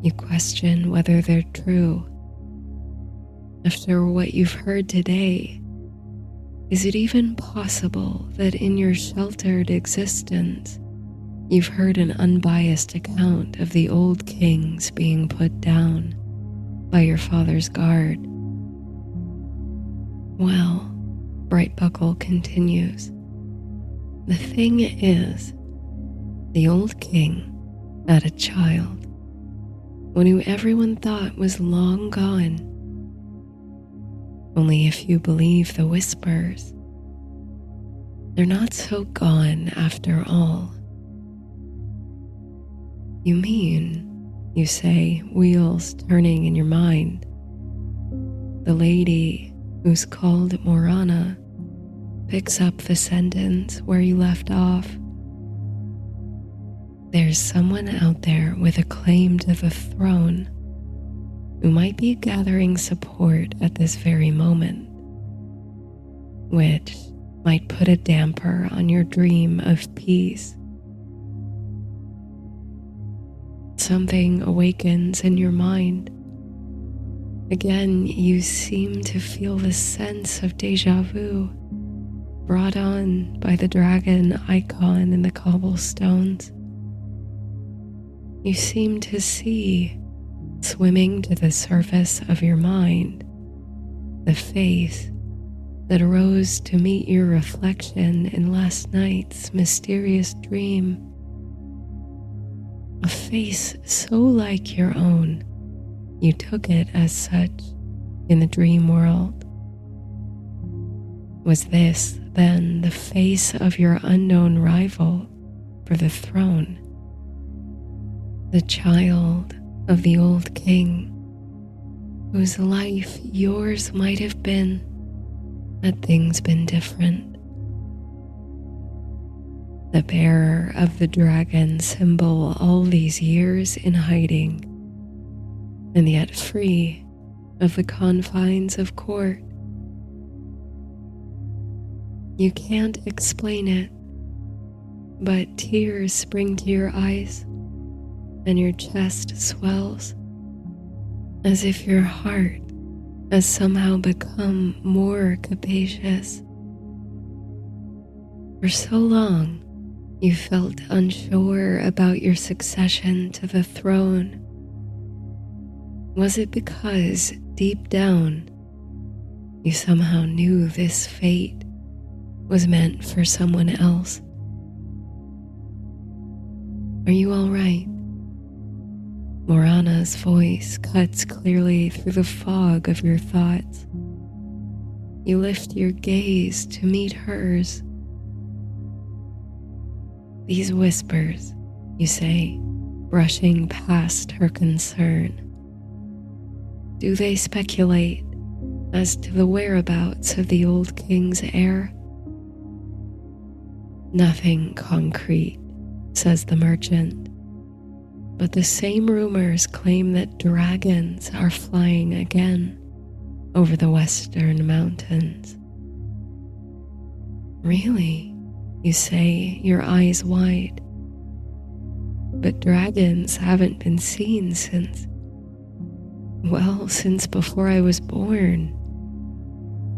you question whether they're true. After what you've heard today, is it even possible that in your sheltered existence, you've heard an unbiased account of the old kings being put down by your father's guard? Well, Brightbuckle continues, the thing is, the old king had a child, one who everyone thought was long gone. Only if you believe the whispers, they're not so gone after all. You mean, you say, wheels turning in your mind, the lady who's called Morana, picks up the sentence where you left off. There's someone out there with a claim to the throne who might be gathering support at this very moment, which might put a damper on your dream of peace. Something awakens in your mind. Again, you seem to feel the sense of deja vu brought on by the dragon icon in the cobblestones. You seem to see, swimming to the surface of your mind, the face that arose to meet your reflection in last night's mysterious dream. A face so like your own, you took it as such in the dream world. Was this, then, the face of your unknown rival for the throne? The child of the old king, whose life yours might have been had things been different. The bearer of the dragon symbol all these years in hiding, and yet free of the confines of court. You can't explain it, but tears spring to your eyes and your chest swells, as if your heart has somehow become more capacious. For so long, you felt unsure about your succession to the throne. Was it because, deep down, you somehow knew this fate was meant for someone else? Are you all right? Morana's voice cuts clearly through the fog of your thoughts. You lift your gaze to meet hers. These whispers, you say, brushing past her concern. Do they speculate as to the whereabouts of the old king's heir? Nothing concrete, says the merchant, but the same rumors claim that dragons are flying again over the western mountains. Really, you say, your eyes wide. But dragons haven't been seen since before I was born.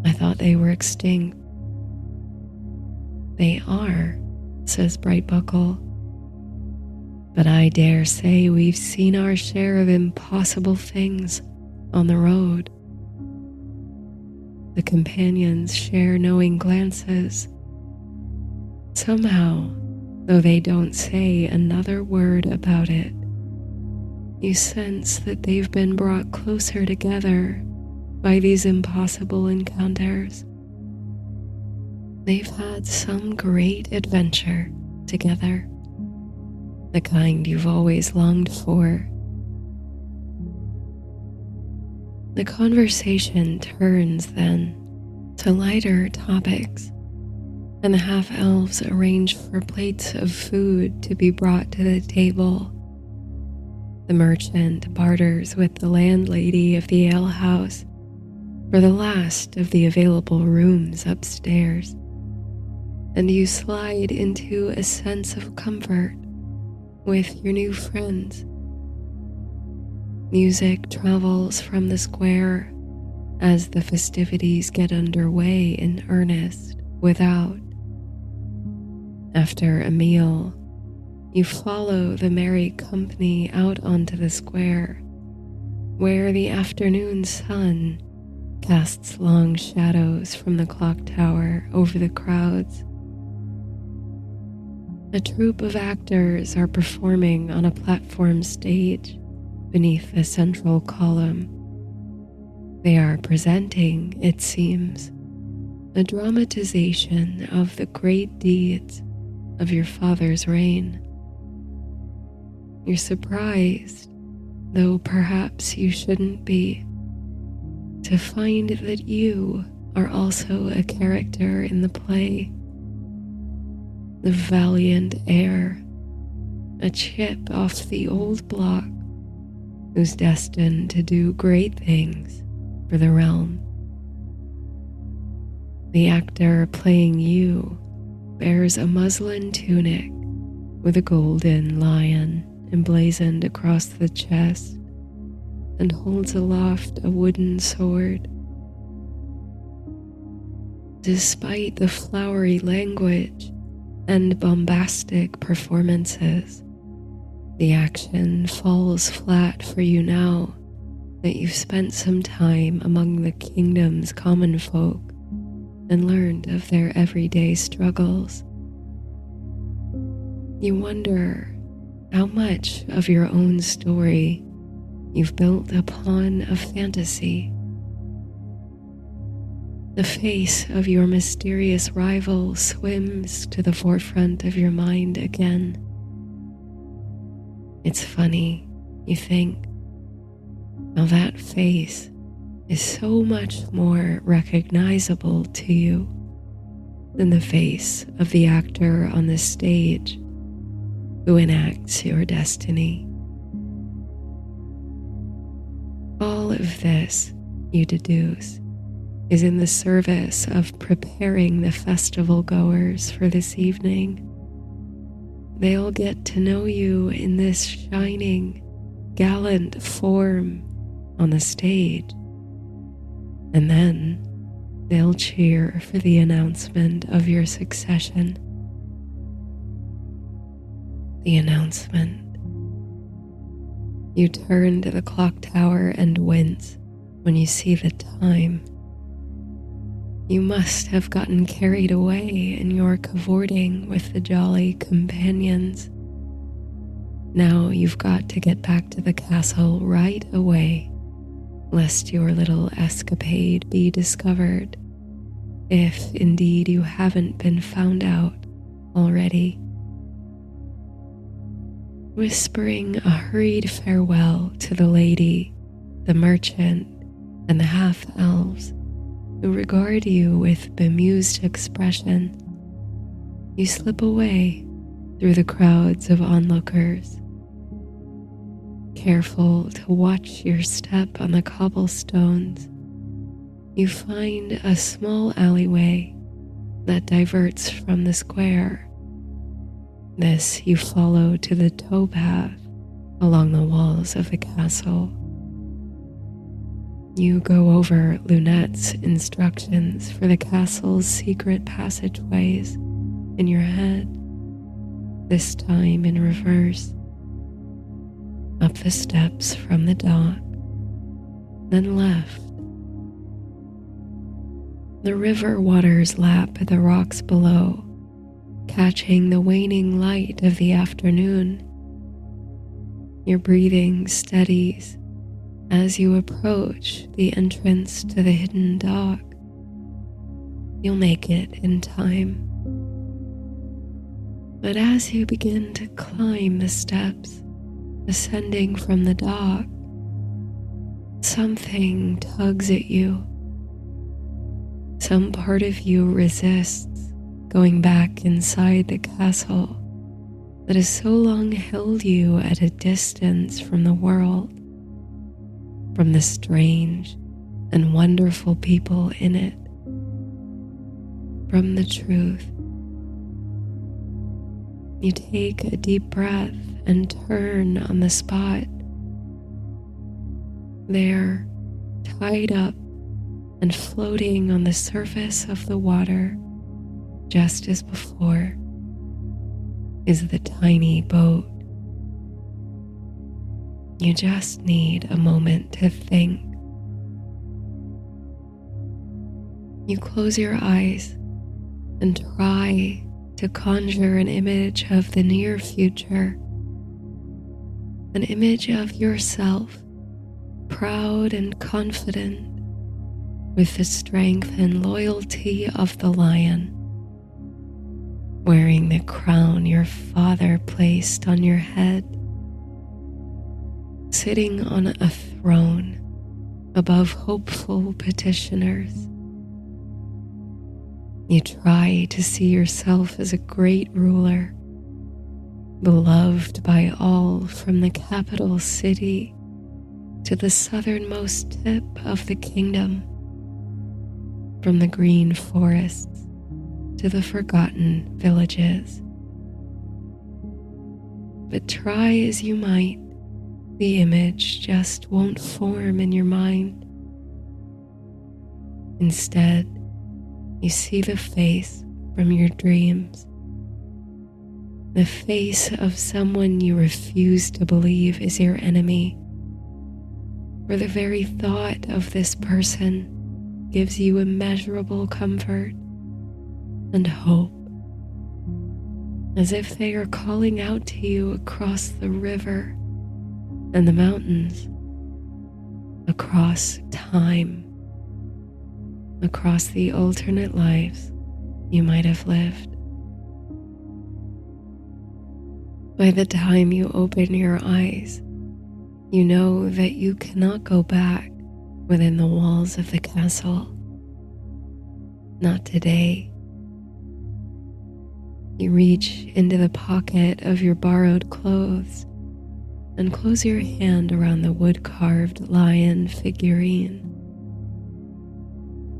I thought they were extinct. They are, says Brightbuckle. But I dare say we've seen our share of impossible things on the road. The companions share knowing glances. Somehow, though they don't say another word about it, you sense that they've been brought closer together by these impossible encounters. They've had some great adventure together, the kind you've always longed for. The conversation turns then to lighter topics, and the half-elves arrange for plates of food to be brought to the table. The merchant barters with the landlady of the alehouse for the last of the available rooms upstairs, and you slide into a sense of comfort with your new friends. Music travels from the square as the festivities get underway in earnest without. After a meal, you follow the merry company out onto the square, where the afternoon sun casts long shadows from the clock tower over the crowds. A troupe of actors are performing on a platform stage beneath a central column. They are presenting, it seems, a dramatization of the great deeds of your father's reign. You're surprised, though perhaps you shouldn't be, to find that you are also a character in the play. The valiant heir, a chip off the old block, who's destined to do great things for the realm. The actor playing you bears a muslin tunic with a golden lion emblazoned across the chest and holds aloft a wooden sword. Despite the flowery language and bombastic performances, the action falls flat for you now that you've spent some time among the kingdom's common folk and learned of their everyday struggles. You wonder how much of your own story you've built upon a fantasy. The face of your mysterious rival swims to the forefront of your mind again. It's funny, you think, how that face is so much more recognizable to you than the face of the actor on the stage who enacts your destiny. All of this, you deduce, is in the service of preparing the festival goers for this evening. They'll get to know you in this shining, gallant form on the stage, and then they'll cheer for the announcement of your succession. The announcement. You turn to the clock tower and wince when you see the time. You must have gotten carried away in your cavorting with the jolly companions. Now you've got to get back to the castle right away, lest your little escapade be discovered, if indeed you haven't been found out already. Whispering a hurried farewell to the lady, the merchant, and the half-elves, who regard you with bemused expression, you slip away through the crowds of onlookers. Careful to watch your step on the cobblestones, you find a small alleyway that diverts from the square. This you follow to the towpath along the walls of the castle. You go over Lunette's instructions for the castle's secret passageways in your head, this time in reverse. Up the steps from the dock, then left. The river waters lap at the rocks below, catching the waning light of the afternoon. Your breathing steadies as you approach the entrance to the hidden dock. You'll make it in time. But as you begin to climb the steps, ascending from the dock, something tugs at you. Some part of you resists going back inside the castle that has so long held you at a distance from the world, from the strange and wonderful people in it, from the truth. You take a deep breath and turn on the spot. There, tied up and floating on the surface of the water, just as before, is the tiny boat. You just need a moment to think. You close your eyes and try to conjure an image of the near future, an image of yourself, proud and confident, with the strength and loyalty of the lion, wearing the crown your father placed on your head, sitting on a throne above hopeful petitioners, You try to see yourself as a great ruler, beloved by all from the capital city to the southernmost tip of the kingdom, from the green forests to the forgotten villages. But try as you might, the image just won't form in your mind. Instead, you see the face from your dreams, the face of someone you refuse to believe is your enemy, for the very thought of this person gives you immeasurable comfort and hope, as if they are calling out to you across the river and the mountains, across time, across the alternate lives you might have lived. By the time you open your eyes, you know that you cannot go back within the walls of the castle. Not today. You reach into the pocket of your borrowed clothes and close your hand around the wood-carved lion figurine.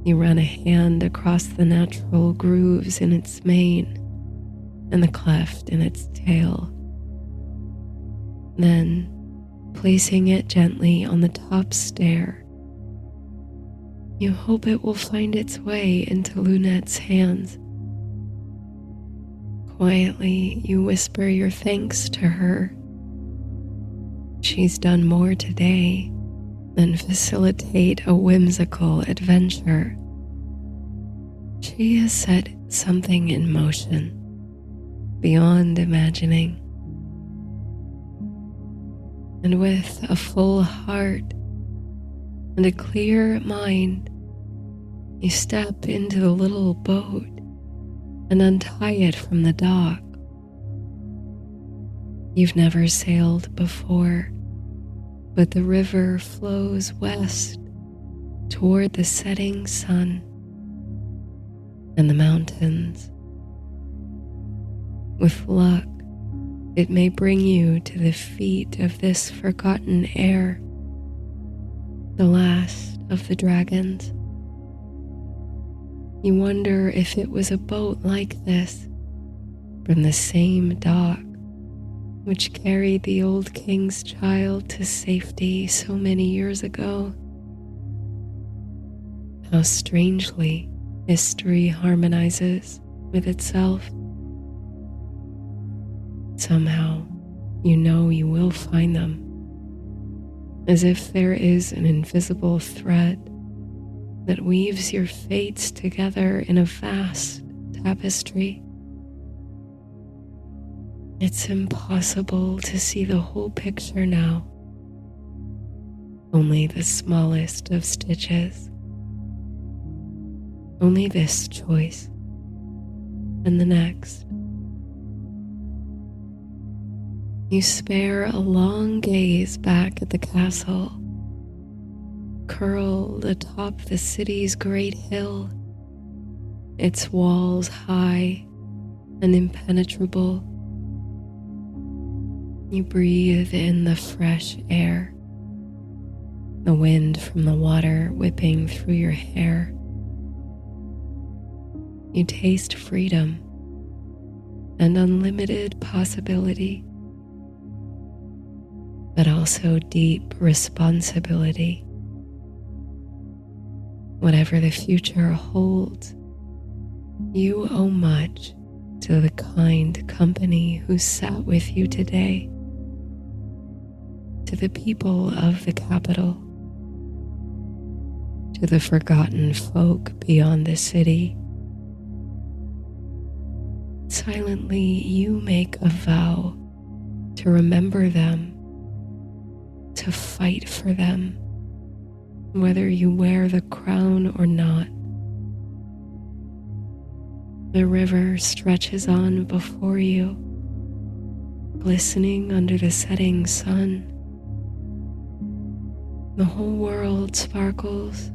You run a hand across the natural grooves in its mane and the cleft in its tail. Then, placing it gently on the top stair, you hope it will find its way into Lunette's hands. Quietly, you whisper your thanks to her. She's done more today than facilitate a whimsical adventure. She has set something in motion beyond imagining. And with a full heart and a clear mind, you step into the little boat and untie it from the dock. You've never sailed before, but the river flows west toward the setting sun and the mountains. With luck, it may bring you to the feet of this forgotten heir, the last of the dragons. You wonder if it was a boat like this from the same dock which carried the old king's child to safety so many years ago. How strangely history harmonizes with itself. Somehow, you know you will find them, as if there is an invisible thread that weaves your fates together in a vast tapestry. It's impossible to see the whole picture now, only the smallest of stitches, only this choice and the next. You spare a long gaze back at the castle, curled atop the city's great hill, its walls high and impenetrable. You breathe in the fresh air, the wind from the water whipping through your hair. You taste freedom and unlimited possibility, but also deep responsibility. Whatever the future holds, you owe much to the kind company who sat with you today, to the people of the capital, to the forgotten folk beyond the city. Silently, you make a vow to remember them, to fight for them, whether you wear the crown or not. The river stretches on before you, glistening under the setting sun. The whole world sparkles,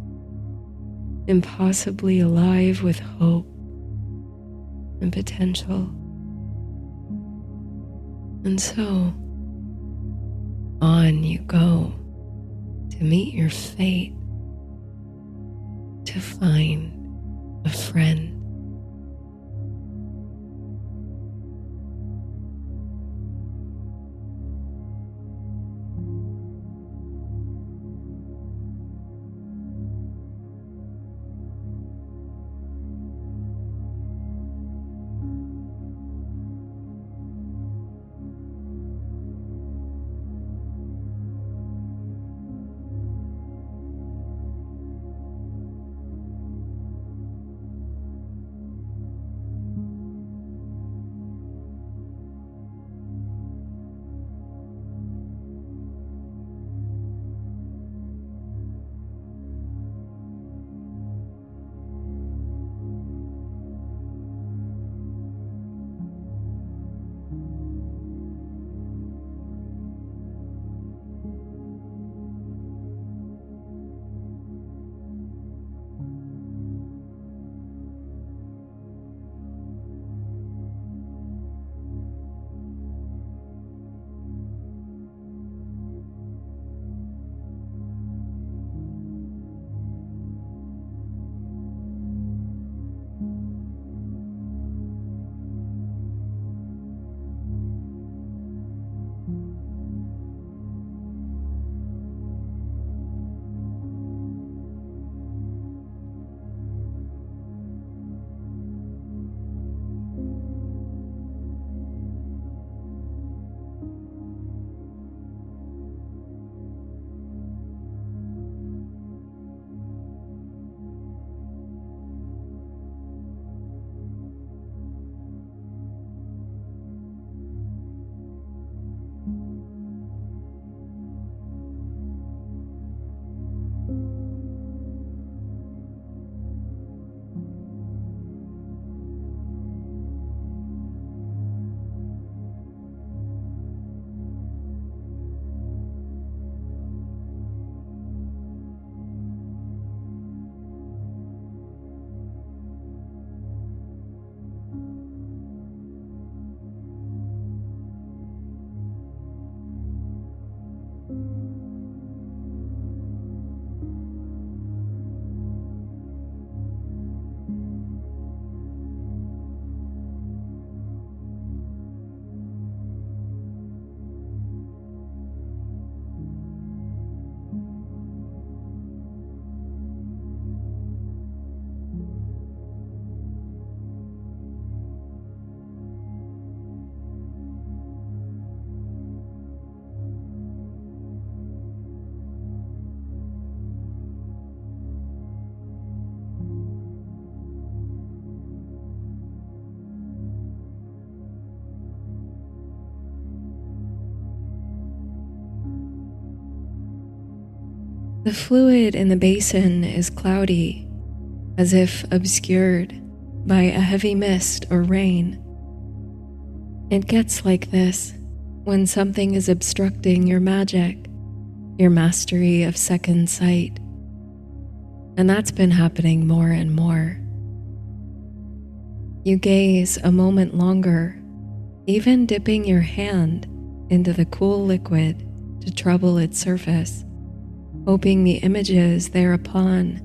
impossibly alive with hope and potential. And so, on you go to meet your fate, to find a friend. The fluid in the basin is cloudy, as if obscured by a heavy mist or rain. It gets like this when something is obstructing your magic, your mastery of second sight. And that's been happening more and more. You gaze a moment longer, even dipping your hand into the cool liquid to trouble its surface, hoping the images thereupon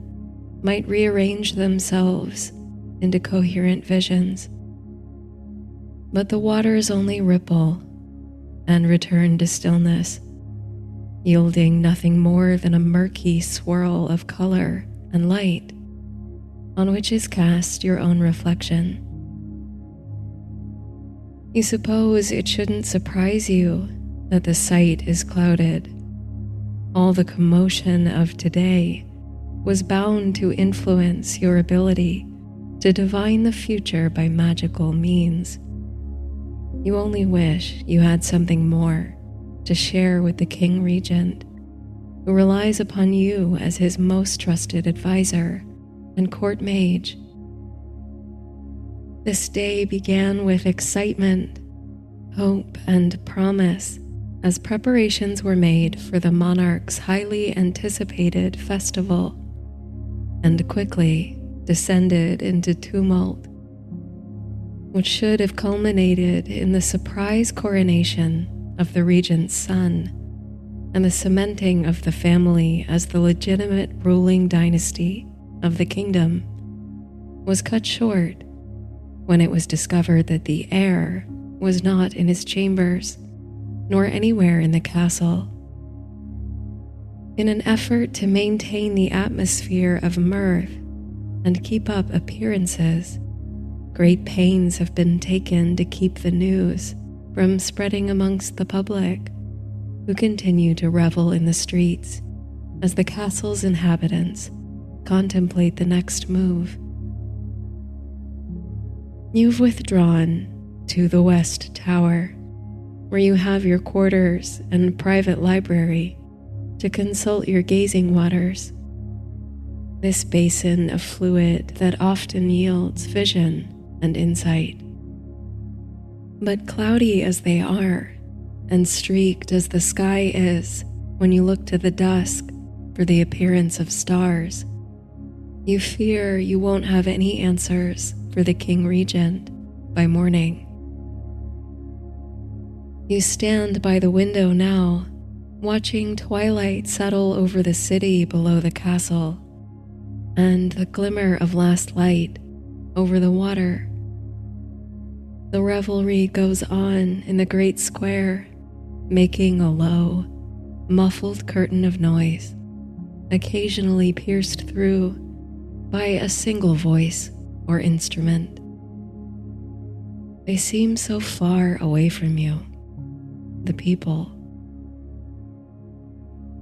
might rearrange themselves into coherent visions. But the waters only ripple and return to stillness, yielding nothing more than a murky swirl of color and light on which is cast your own reflection. You suppose it shouldn't surprise you that the sight is clouded. All the commotion of today was bound to influence your ability to divine the future by magical means. You only wish you had something more to share with the King Regent, who relies upon you as his most trusted advisor and court mage. This day began with excitement, hope, and promise as preparations were made for the monarch's highly anticipated festival, and quickly descended into tumult. which should have culminated in the surprise coronation of the regent's son and the cementing of the family as the legitimate ruling dynasty of the kingdom, was cut short when it was discovered that the heir was not in his chambers nor anywhere in the castle. In an effort to maintain the atmosphere of mirth and keep up appearances, great pains have been taken to keep the news from spreading amongst the public, who continue to revel in the streets as the castle's inhabitants contemplate the next move. You've withdrawn to the West Tower, where you have your quarters and private library to consult your gazing waters. This basin of fluid that often yields vision and insight. But cloudy as they are, and streaked as the sky is when you look to the dusk for the appearance of stars, you fear you won't have any answers for the King Regent by morning. You stand by the window now, watching twilight settle over the city below the castle, and the glimmer of last light over the water. The revelry goes on in the great square, making a low, muffled curtain of noise, occasionally pierced through by a single voice or instrument. They seem so far away from you, the people.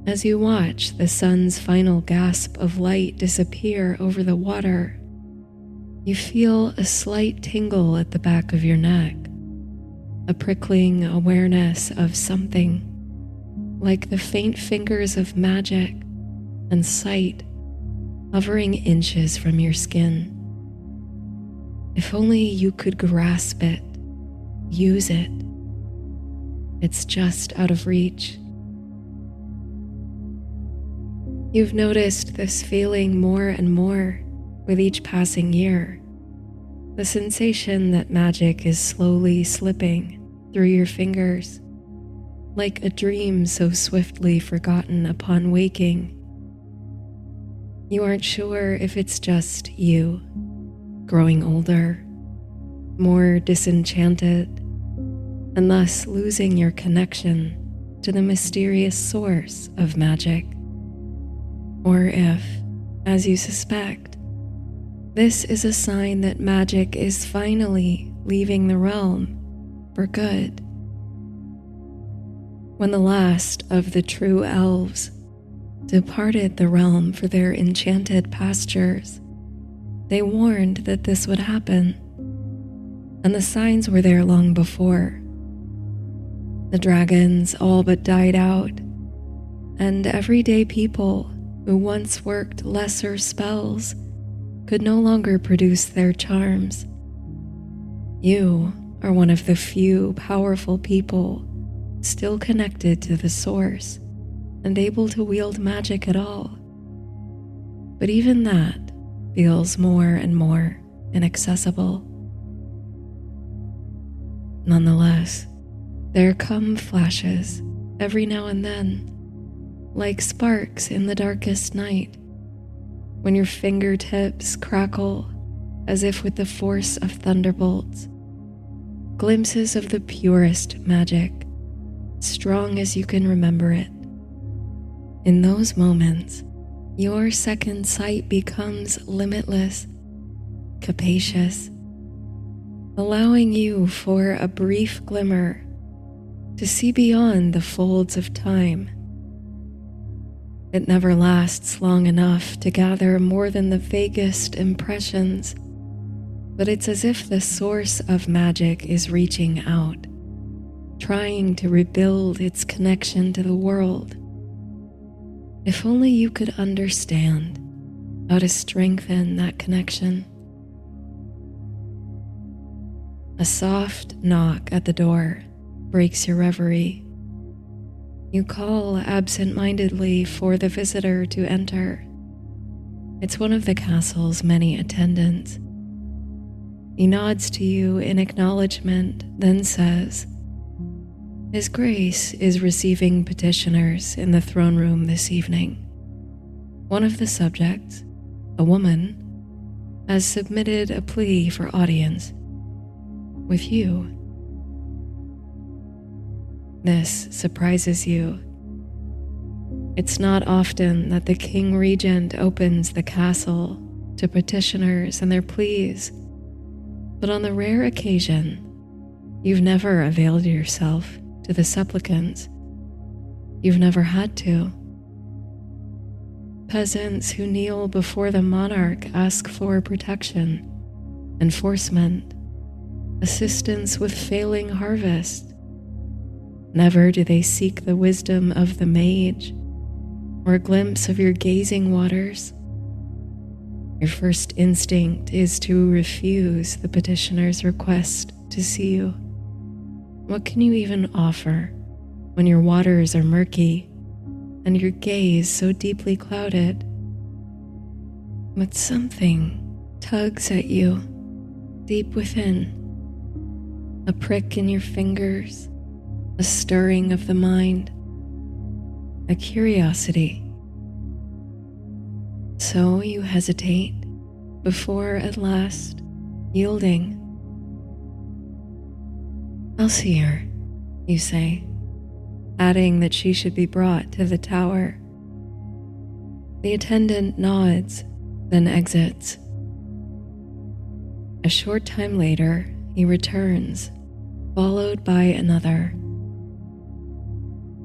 As you watch the sun's final gasp of light disappear over the water, you feel a slight tingle at the back of your neck, a prickling awareness of something, like the faint fingers of magic and sight hovering inches from your skin. If only you could grasp it, use it. It's just out of reach. You've noticed this feeling more and more with each passing year, the sensation that magic is slowly slipping through your fingers, like a dream so swiftly forgotten upon waking. You aren't sure if it's just you, growing older, more disenchanted, and thus losing your connection to the mysterious source of magic. Or if, as you suspect, this is a sign that magic is finally leaving the realm for good. When the last of the true elves departed the realm for their enchanted pastures, they warned that this would happen, and the signs were there long before. The dragons all but died out, and everyday people who once worked lesser spells could no longer produce their charms. You are one of the few powerful people still connected to the source and able to wield magic at all. But even that feels more and more inaccessible. Nonetheless, there come flashes every now and then, like sparks in the darkest night, when your fingertips crackle as if with the force of thunderbolts, glimpses of the purest magic, strong as you can remember it. In those moments, your second sight becomes limitless, capacious, allowing you for a brief glimmer to see beyond the folds of time. It never lasts long enough to gather more than the vaguest impressions, but it's as if the source of magic is reaching out, trying to rebuild its connection to the world. If only you could understand how to strengthen that connection. A soft knock at the door breaks your reverie. You call absent-mindedly for the visitor to enter. It's one of the castle's many attendants. He nods to you in acknowledgement, then says, "His Grace is receiving petitioners in the throne room this evening. One of the subjects, a woman, has submitted a plea for audience with you." This surprises you. It's not often that the King Regent opens the castle to petitioners and their pleas, but on the rare occasion, you've never availed yourself to the supplicants. You've never had to. Peasants who kneel before the monarch ask for protection, enforcement, assistance with failing harvest. Never do they seek the wisdom of the Mage or a glimpse of your gazing waters. Your first instinct is to refuse the petitioner's request to see you. What can you even offer when your waters are murky and your gaze so deeply clouded? But something tugs at you deep within. A prick in your fingers, a stirring of the mind, a curiosity. So you hesitate before at last yielding. "I'll see her," you say, adding that she should be brought to the tower. The attendant nods, then exits. A short time later, he returns, followed by another.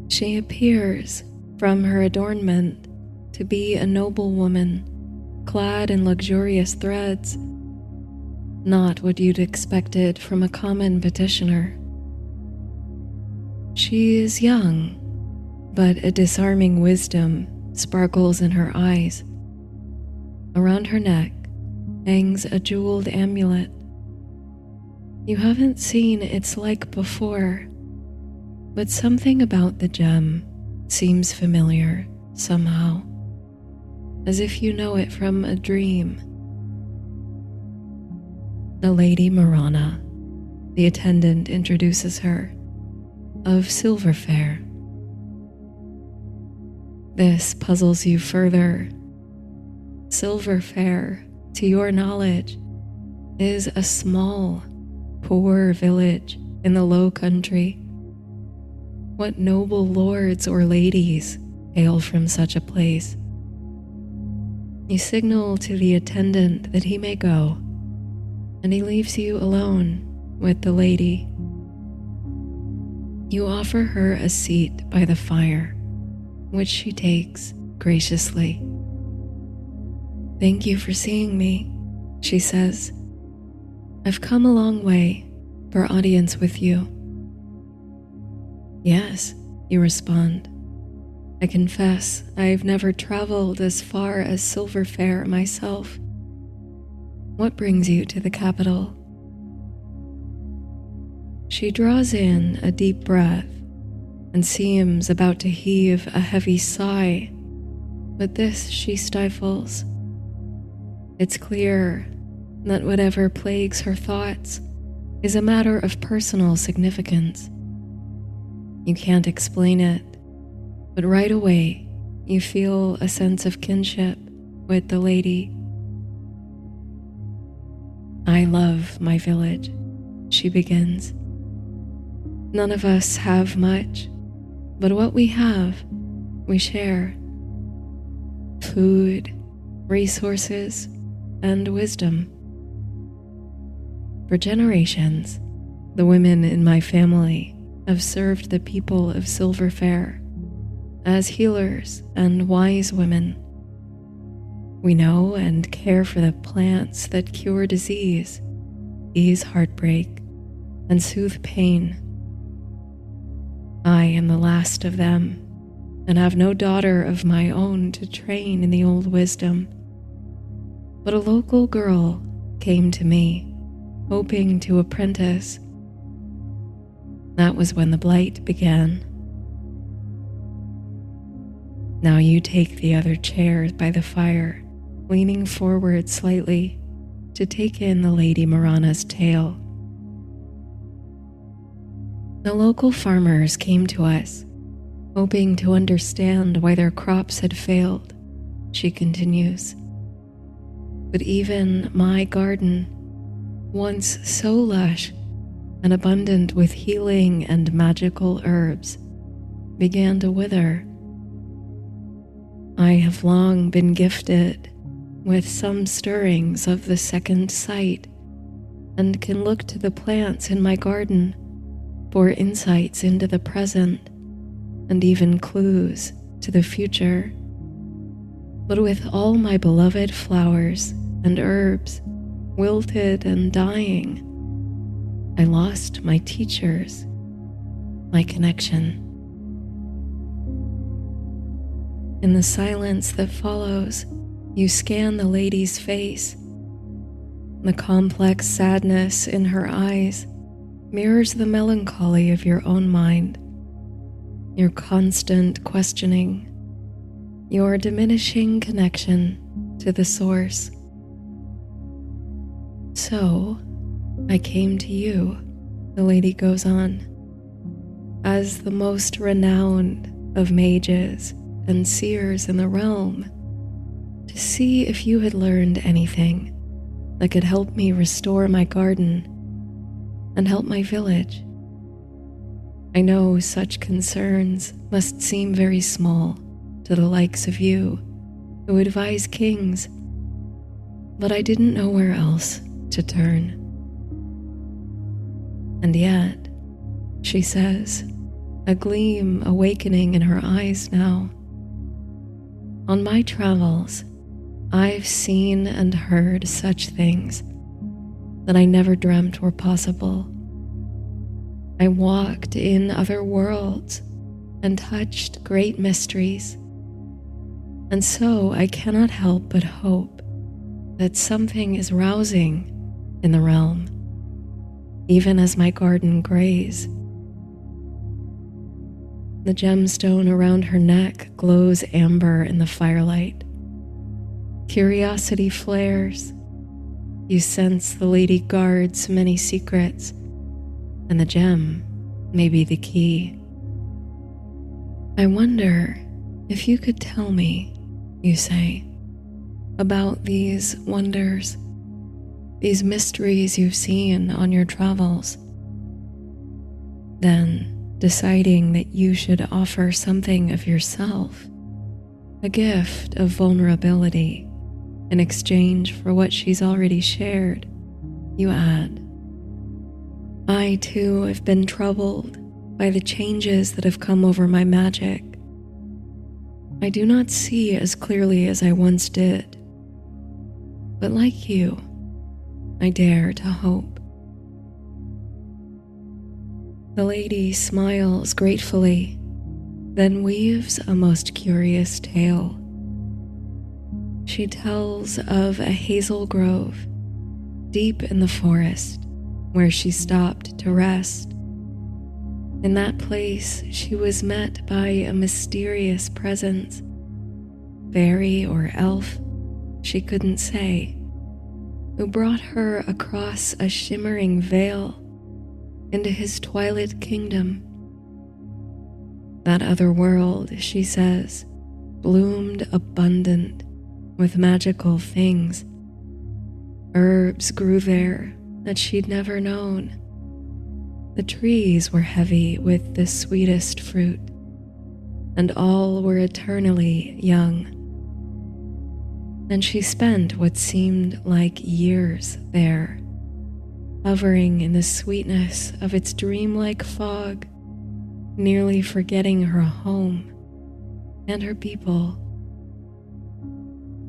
She appears, from her adornment, to be a noble woman, clad in luxurious threads, not what you'd expected from a common petitioner. She is young, but a disarming wisdom sparkles in her eyes. Around her neck hangs a jeweled amulet. You haven't seen its like before, but something about the gem seems familiar somehow, as if you know it from a dream. The Lady Marana, the attendant introduces her, of Silverfair. This puzzles you further. Silverfair, to your knowledge, is a small, poor village in the Low Country. What noble lords or ladies hail from such a place? You signal to the attendant that he may go, and he leaves you alone with the lady. You offer her a seat by the fire, which she takes graciously. "Thank you for seeing me," she says. "I've come a long way for audience with you." "Yes," you respond. "I confess I've never traveled as far as Silverfair myself. What brings you to the capital?" She draws in a deep breath and seems about to heave a heavy sigh, but this she stifles. It's clear that whatever plagues her thoughts is a matter of personal significance. You can't explain it, but right away you feel a sense of kinship with the lady. "I love my village," she begins. "None of us have much, but what we have, we share. Food, resources, and wisdom. For generations, the women in my family have served the people of Silverfair as healers and wise women. We know and care for the plants that cure disease, ease heartbreak, and soothe pain. I am the last of them, and have no daughter of my own to train in the old wisdom. But a local girl came to me, hoping to apprentice. That was when the blight began. Now you take the other chair by the fire, leaning forward slightly, to take in the Lady Marana's tale. The local farmers came to us, hoping to understand why their crops had failed, she continues. But even my garden, once so lush and abundant with healing and magical herbs, began to wither. I have long been gifted with some stirrings of the second sight and can look to the plants in my garden for insights into the present and even clues to the future. But with all my beloved flowers and herbs wilted and dying, I lost my teachers, my connection. In the silence that follows, you scan the lady's face. The complex sadness in her eyes mirrors the melancholy of your own mind, your constant questioning, your diminishing connection to the source. So, I came to you, the lady goes on, as the most renowned of mages and seers in the realm, to see if you had learned anything that could help me restore my garden and help my village. I know such concerns must seem very small to the likes of you who advise kings, but I didn't know where else to turn. And yet, she says, a gleam awakening in her eyes now, on my travels, I've seen and heard such things that I never dreamt were possible. I walked in other worlds and touched great mysteries, and so I cannot help but hope that something is rousing in the realm, even as my garden grays. The gemstone around her neck glows amber in the firelight. Curiosity flares. You sense the lady guards many secrets, and the gem may be the key. I wonder if you could tell me, you say, about these wonders, these mysteries you've seen on your travels. Then, deciding that you should offer something of yourself, a gift of vulnerability in exchange for what she's already shared, you add, I too have been troubled by the changes that have come over my magic. I do not see as clearly as I once did, but like you, I dare to hope. The lady smiles gratefully, then weaves a most curious tale. She tells of a hazel grove deep in the forest where she stopped to rest. In that place, she was met by a mysterious presence, fairy or elf, she couldn't say, who brought her across a shimmering veil into his twilight kingdom. That other world, she says, bloomed abundant with magical things. Herbs grew there that she'd never known. The trees were heavy with the sweetest fruit, and all were eternally young. And she spent what seemed like years there, hovering in the sweetness of its dreamlike fog, nearly forgetting her home and her people.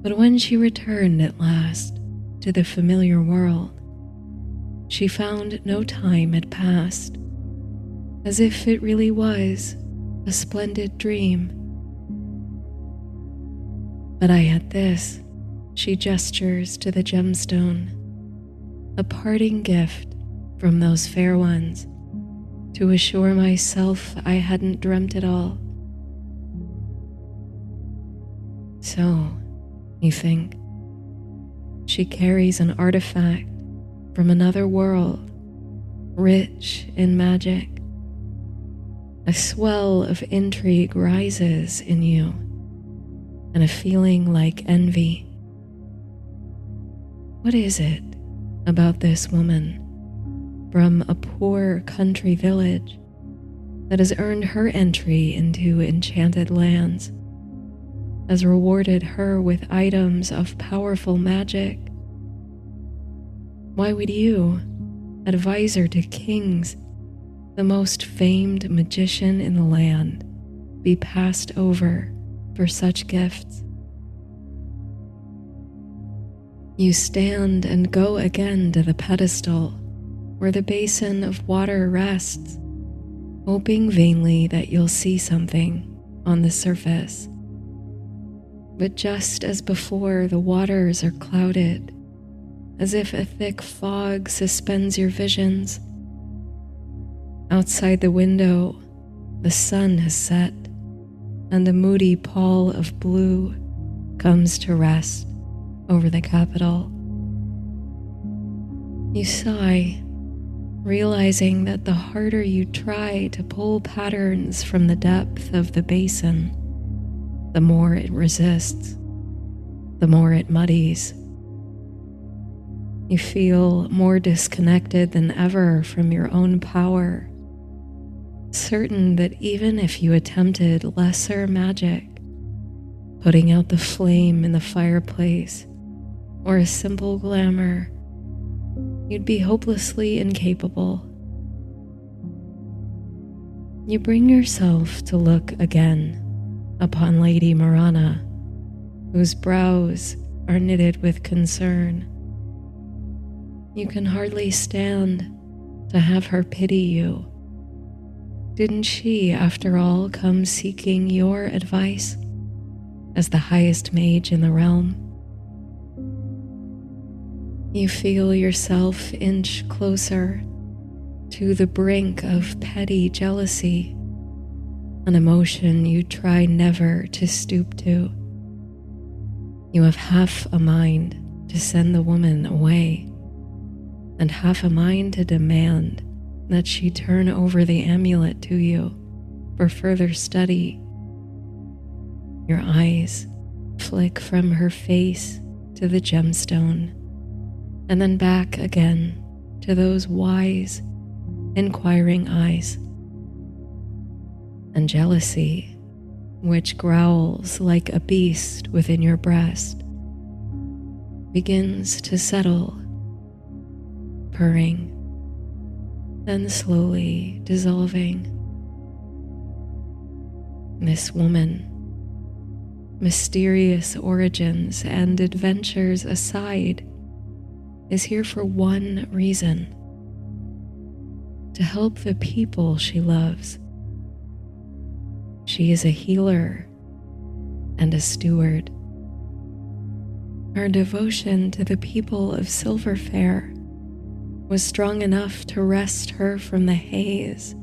But when she returned at last to the familiar world, she found no time had passed, as if it really was a splendid dream. But I had this, she gestures to the gemstone, a parting gift from those fair ones, to assure myself I hadn't dreamt it all. So, you think, She carries an artifact from another world, rich in magic. A swell of intrigue rises in you, and a feeling like envy. What is it about this woman from a poor country village that has earned her entry into enchanted lands, has rewarded her with items of powerful magic? Why would you, advisor to kings, the most famed magician in the land, be passed over for such gifts? You stand and go again to the pedestal where the basin of water rests, hoping vainly that you'll see something on the surface. But just as before, the waters are clouded, as if a thick fog suspends your visions. Outside the window, the sun has set, and a moody pall of blue comes to rest over the capital. You sigh, realizing that the harder you try to pull patterns from the depth of the basin, the more it resists, the more it muddies. You feel more disconnected than ever from your own power, certain that even if you attempted lesser magic, putting out the flame in the fireplace, or a simple glamour, you'd be hopelessly incapable. You bring yourself to look again upon Lady Marana, whose brows are knitted with concern. You can hardly stand to have her pity you. Didn't she, after all, come seeking your advice as the highest mage in the realm? You feel yourself inch closer to the brink of petty jealousy, an emotion you try never to stoop to. You have half a mind to send the woman away, and half a mind to demand that she turn over the amulet to you for further study. Your eyes flick from her face to the gemstone, and then back again to those wise, inquiring eyes. And jealousy, which growls like a beast within your breast, begins to settle, purring, then slowly dissolving. This woman, mysterious origins and adventures aside, is here for one reason: to help the people she loves. She is a healer and a steward. Her devotion to the people of Silverfair was strong enough to wrest her from the haze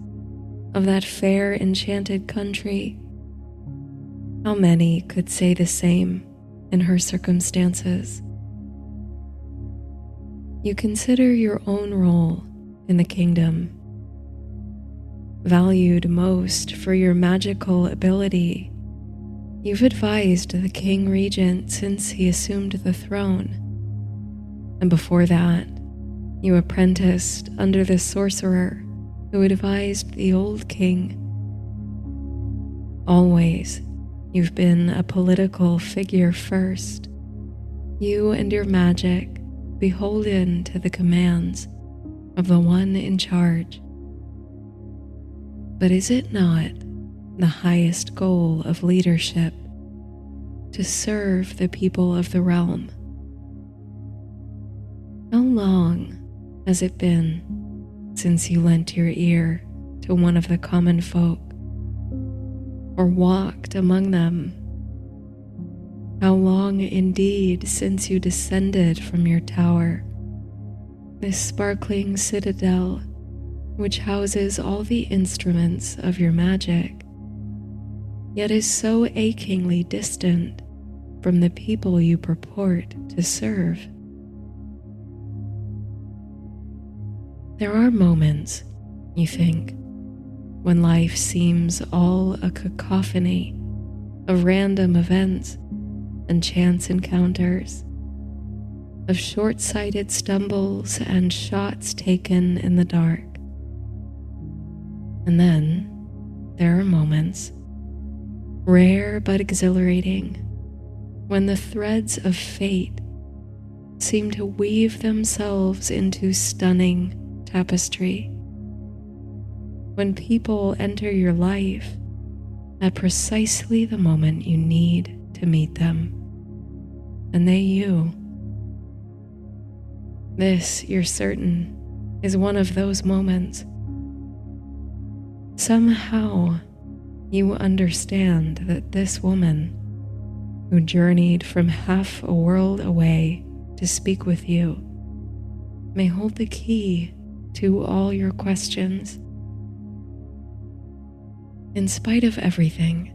of that fair enchanted country. How many could say the same in her circumstances? You consider your own role in the kingdom, valued most for your magical ability. You've advised the king regent since he assumed the throne, and before that, you apprenticed under the sorcerer who advised the old king. Always, you've been a political figure first, you and your magic beholden to the commands of the one in charge. But is it not the highest goal of leadership to serve the people of the realm? How long has it been since you lent your ear to one of the common folk, or walked among them? How long indeed since you descended from your tower, this sparkling citadel which houses all the instruments of your magic, yet is so achingly distant from the people you purport to serve? There are moments, you think, when life seems all a cacophony of random events and chance encounters, of short-sighted stumbles and shots taken in the dark. And then there are moments, rare but exhilarating, when the threads of fate seem to weave themselves into stunning tapestry. When people enter your life at precisely the moment you need to meet them, and they you. This, you're certain, is one of those moments. Somehow, you understand that this woman, who journeyed from half a world away to speak with you, may hold the key to all your questions. In spite of everything,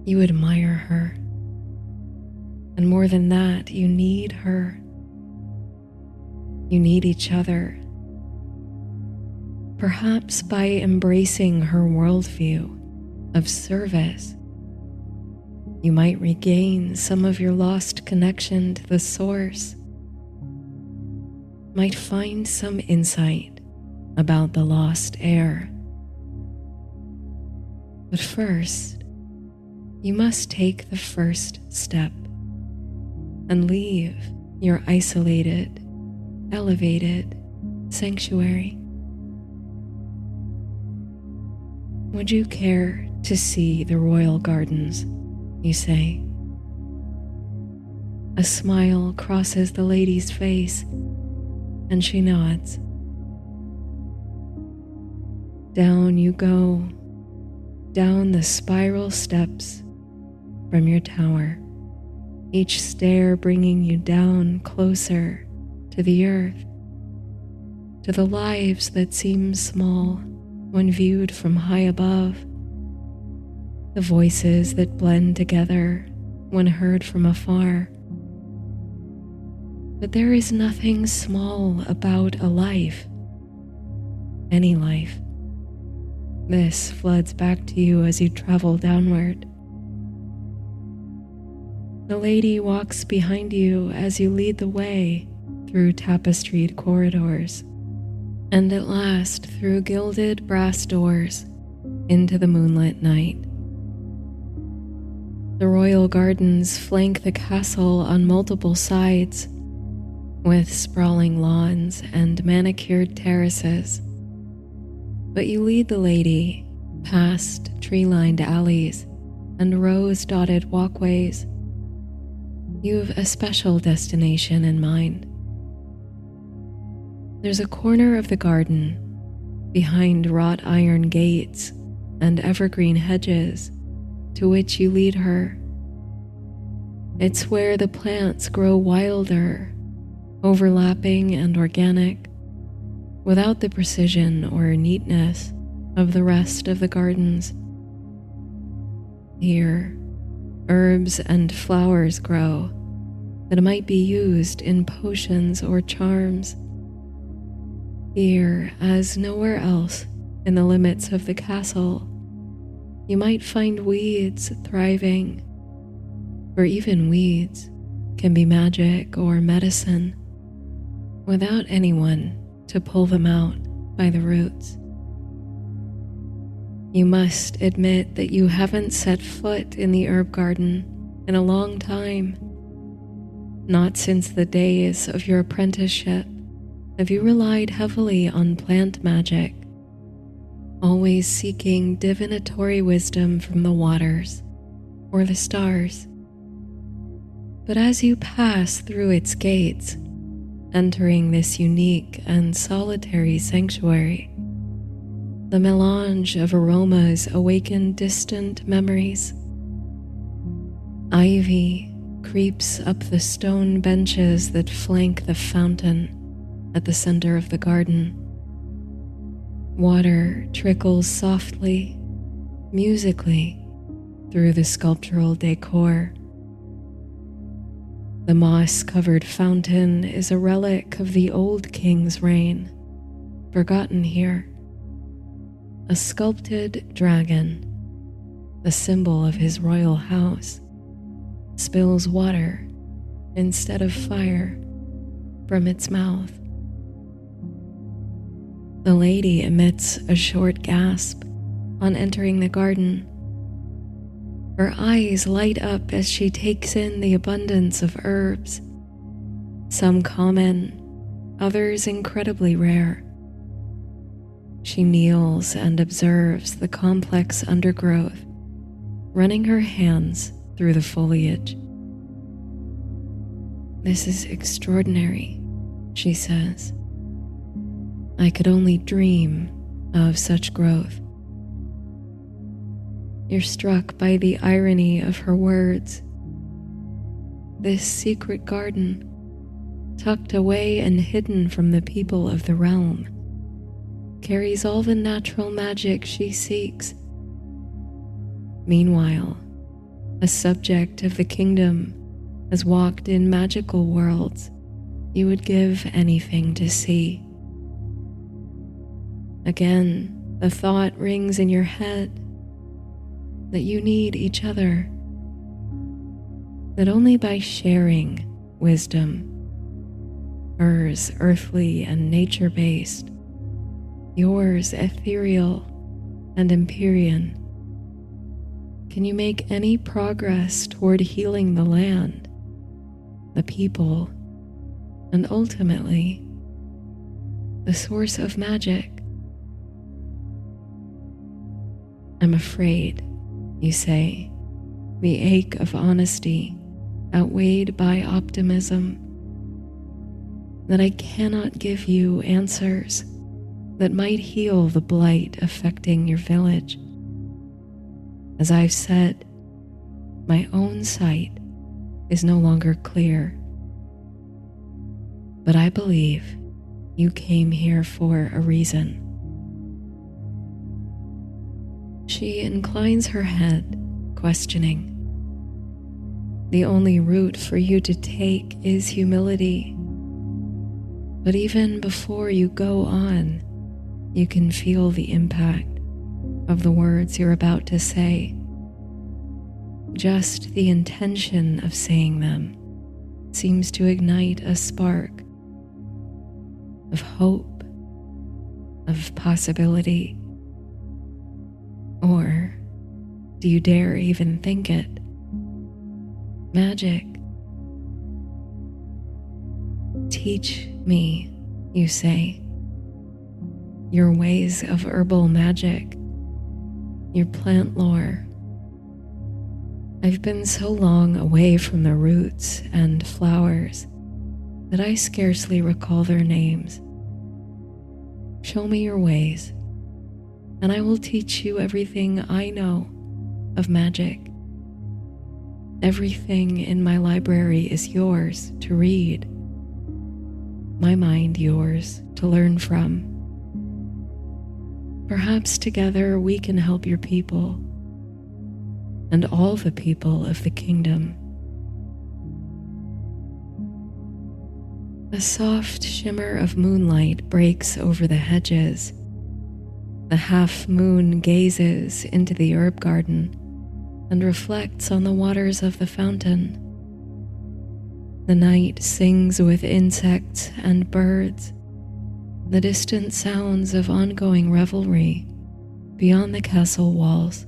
you admire her. And more than that, you need her. You need each other. Perhaps by embracing her worldview of service, you might regain some of your lost connection to the source, might find some insight about the lost heir. But first, you must take the first step and leave your isolated, elevated sanctuary. Would you care to see the royal gardens, you say? A smile crosses the lady's face, and she nods. Down you go, down the spiral steps from your tower, each stair bringing you down closer to the earth, to the lives that seem small when viewed from high above, the voices that blend together when heard from afar. But there is nothing small about a life, any life. This floods back to you as you travel downward. The lady walks behind you as you lead the way through tapestried corridors, and at last through gilded brass doors into the moonlit night. The royal gardens flank the castle on multiple sides, with sprawling lawns and manicured terraces. But you lead the lady past tree-lined alleys and rose-dotted walkways. You've a special destination in mind. There's a corner of the garden behind wrought iron gates and evergreen hedges to which you lead her. It's where the plants grow wilder, overlapping and organic, without the precision or neatness of the rest of the gardens. Here, herbs and flowers grow that might be used in potions or charms. Here, as nowhere else in the limits of the castle, you might find weeds thriving, for even weeds can be magic or medicine without anyone to pull them out by the roots. You must admit that you haven't set foot in the herb garden in a long time. Not since the days of your apprenticeship have you relied heavily on plant magic, always seeking divinatory wisdom from the waters or the stars. But as you pass through its gates, entering this unique and solitary sanctuary, the melange of aromas awaken distant memories. Ivy creeps up the stone benches that flank the fountain at the center of the garden. Water trickles softly, musically, through the sculptural decor. The moss-covered fountain is a relic of the old king's reign, forgotten here. A sculpted dragon, the symbol of his royal house, spills water instead of fire from its mouth. The lady emits a short gasp on entering the garden. Her eyes light up as she takes in the abundance of herbs, some common, others incredibly rare. She kneels and observes the complex undergrowth, running her hands through the foliage. "This is extraordinary," she says. "I could only dream of such growth." You're struck by the irony of her words. This secret garden, tucked away and hidden from the people of the realm, carries all the natural magic she seeks. Meanwhile, a subject of the kingdom has walked in magical worlds you would give anything to see. Again, the thought rings in your head that you need each other, that only by sharing wisdom, hers earthly and nature-based, yours ethereal and Empyrean, can you make any progress toward healing the land, the people, and ultimately, the source of magic. "I'm afraid," you say, the ache of honesty outweighed by optimism, "that I cannot give you answers that might heal the blight affecting your village. As I've said, my own sight is no longer clear. But I believe you came here for a reason." She inclines her head, questioning. "The only route for you to take is humility. But even before you go on, you can feel the impact of the words you're about to say. Just the intention of saying them seems to ignite a spark of hope, of possibility. Or do you dare even think it? Magic. "Teach me," you say, "your ways of herbal magic, your plant lore. I've been so long away from the roots and flowers that I scarcely recall their names. Show me your ways, and I will teach you everything I know of magic. Everything in my library is yours to read, my mind yours to learn from. Perhaps together we can help your people and all the people of the kingdom." A soft shimmer of moonlight breaks over the hedges. The half-moon gazes into the herb garden and reflects on the waters of the fountain. The night sings with insects and birds, the distant sounds of ongoing revelry beyond the castle walls.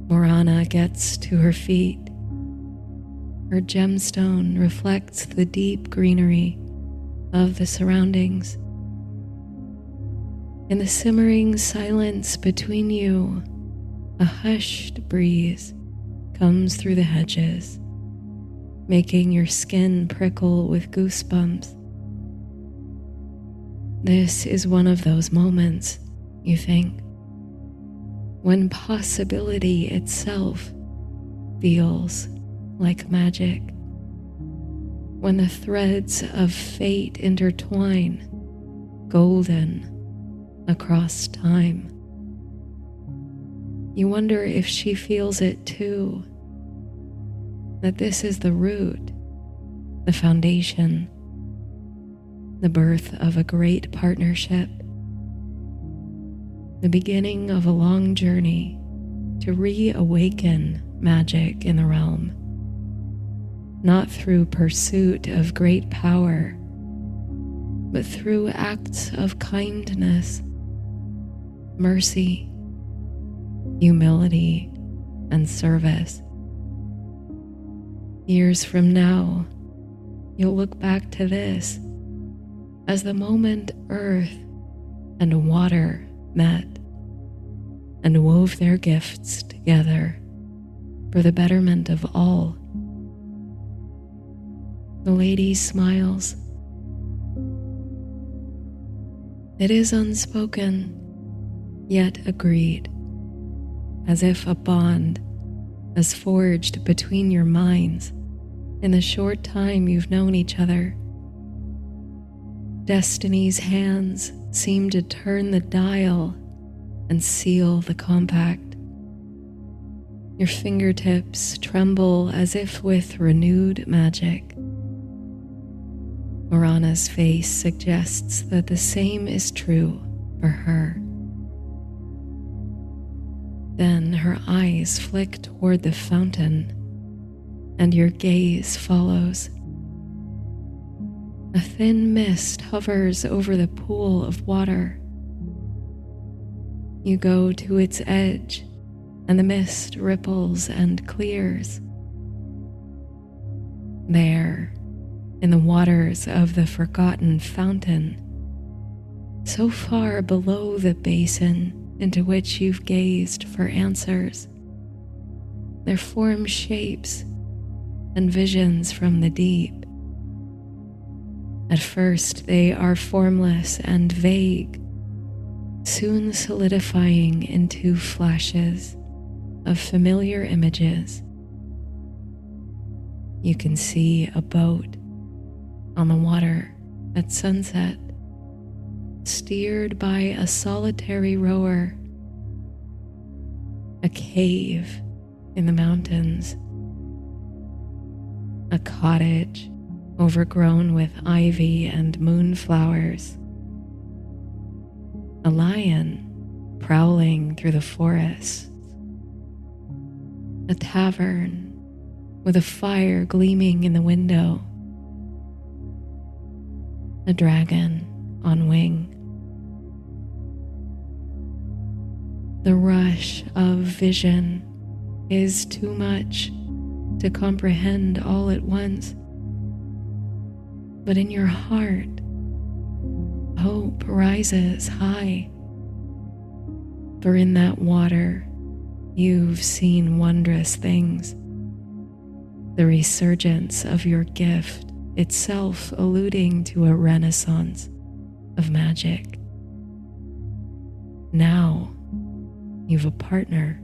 Morana gets to her feet. Her gemstone reflects the deep greenery of the surroundings. In the simmering silence between you, a hushed breeze comes through the hedges, making your skin prickle with goosebumps. This is one of those moments, you think, when possibility itself feels like magic, when the threads of fate intertwine, golden, across time. You wonder if she feels it too, that this is the root, the foundation, the birth of a great partnership, the beginning of a long journey to reawaken magic in the realm, not through pursuit of great power, but through acts of kindness, mercy, humility, and service. Years from now, you'll look back to this as the moment earth and water met and wove their gifts together for the betterment of all. The lady smiles. It is unspoken, yet agreed, as if a bond has forged between your minds in the short time you've known each other. Destiny's hands seem to turn the dial and seal the compact. Your fingertips tremble as if with renewed magic. Orana's face suggests that the same is true for her. Then her eyes flick toward the fountain, and your gaze follows. A thin mist hovers over the pool of water. You go to its edge, and the mist ripples and clears. There, in the waters of the forgotten fountain, so far below the basin into which you've gazed for answers, there form shapes and visions from the deep. At first they are formless and vague, soon solidifying into flashes of familiar images. You can see a boat on the water at sunset, steered by a solitary rower, a cave in the mountains, a cottage overgrown with ivy and moonflowers, a lion prowling through the forests, a tavern with a fire gleaming in the window, a dragon on wing. The rush of vision is too much to comprehend all at once, but in your heart, hope rises high, for in that water you've seen wondrous things, the resurgence of your gift itself alluding to a renaissance of magic. Now you've a partner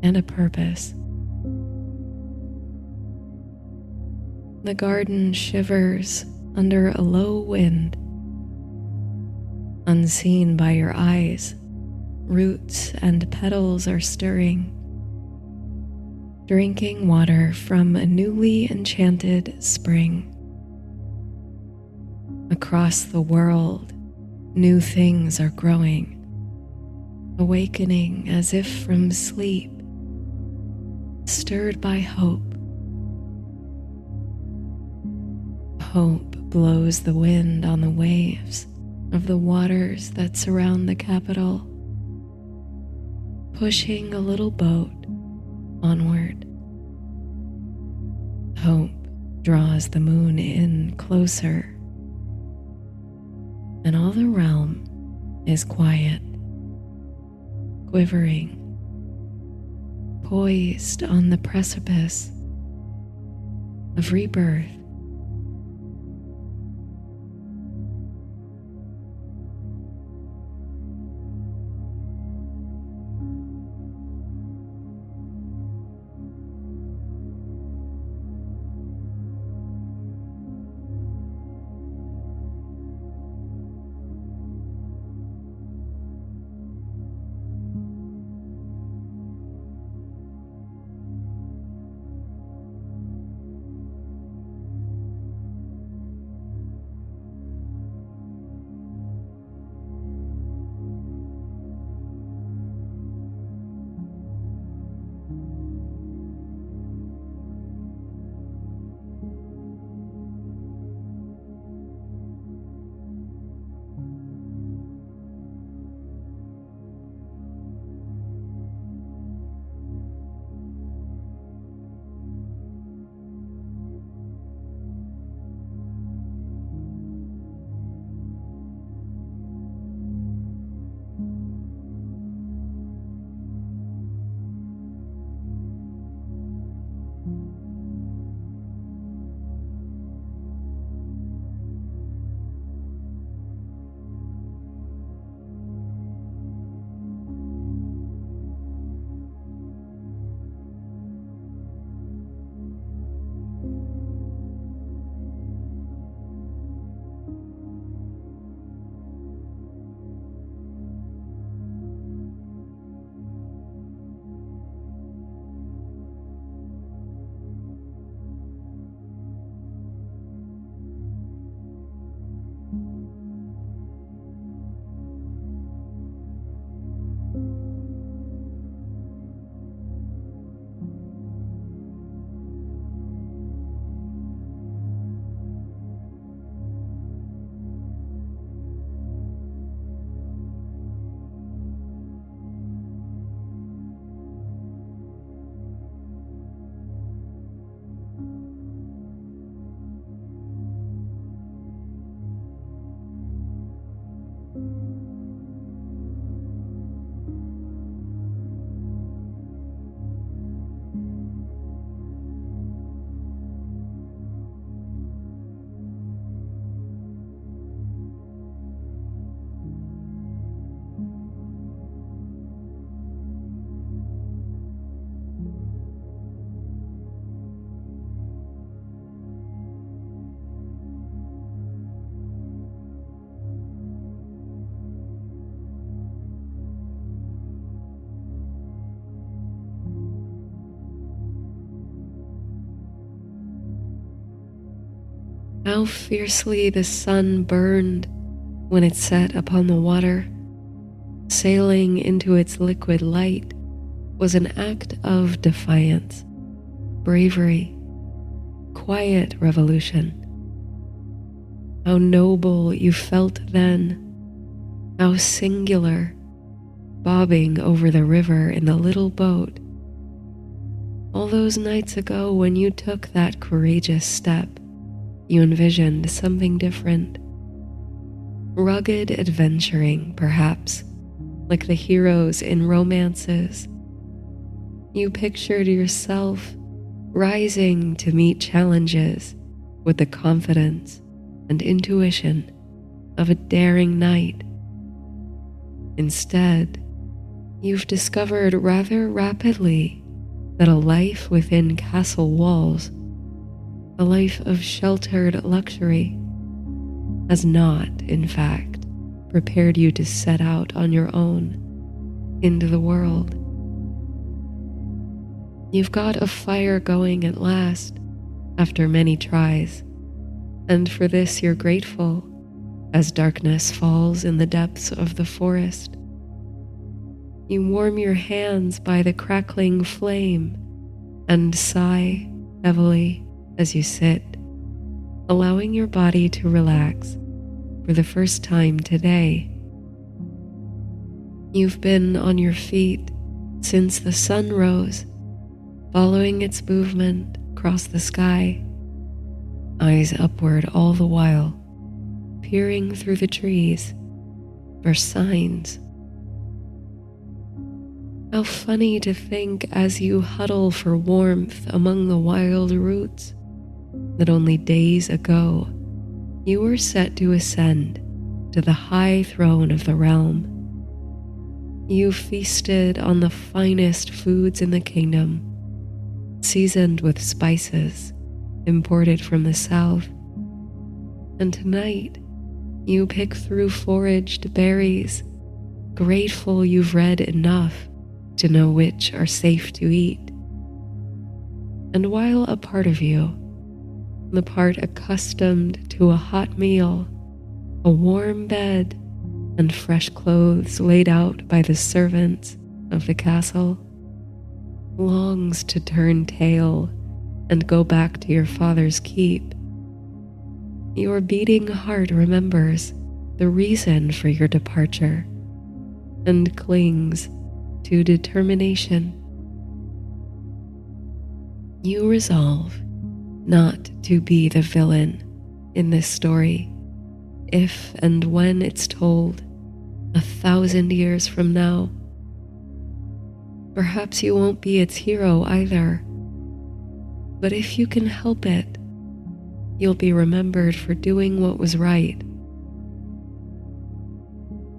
and a purpose. The garden shivers under a low wind. Unseen by your eyes, roots and petals are stirring, drinking water from a newly enchanted spring. Across the world, new things are growing, awakening as if from sleep, stirred by hope. Hope blows the wind on the waves of the waters that surround the capital, pushing a little boat onward. Hope draws the moon in closer, and all the realm is quiet, quivering, poised on the precipice of rebirth. How fiercely the sun burned when it set upon the water, sailing into its liquid light, was an act of defiance, bravery, quiet revolution. How noble you felt then, how singular, bobbing over the river in the little boat. All those nights ago when you took that courageous step, you envisioned something different. Rugged adventuring, perhaps, like the heroes in romances. You pictured yourself rising to meet challenges with the confidence and intuition of a daring knight. Instead, you've discovered rather rapidly that a life within castle walls, a life of sheltered luxury, has not, in fact, prepared you to set out on your own into the world. You've got a fire going at last, after many tries, and for this you're grateful as darkness falls in the depths of the forest. You warm your hands by the crackling flame and sigh heavily as you sit, allowing your body to relax for the first time today. You've been on your feet since the sun rose, following its movement across the sky, eyes upward all the while, peering through the trees for signs. How funny to think as you huddle for warmth among the wild roots that only days ago you were set to ascend to the high throne of the realm. You feasted on the finest foods in the kingdom, seasoned with spices imported from the south, and tonight you pick through foraged berries, grateful you've read enough to know which are safe to eat. And while a part of you, the part accustomed to a hot meal, a warm bed, and fresh clothes laid out by the servants of the castle, longs to turn tail and go back to your father's keep, your beating heart remembers the reason for your departure and clings to determination. You resolve not to be the villain in this story if and when it's told 1,000 years from now. Perhaps you won't be its hero either, but if you can help it, you'll be remembered for doing what was right.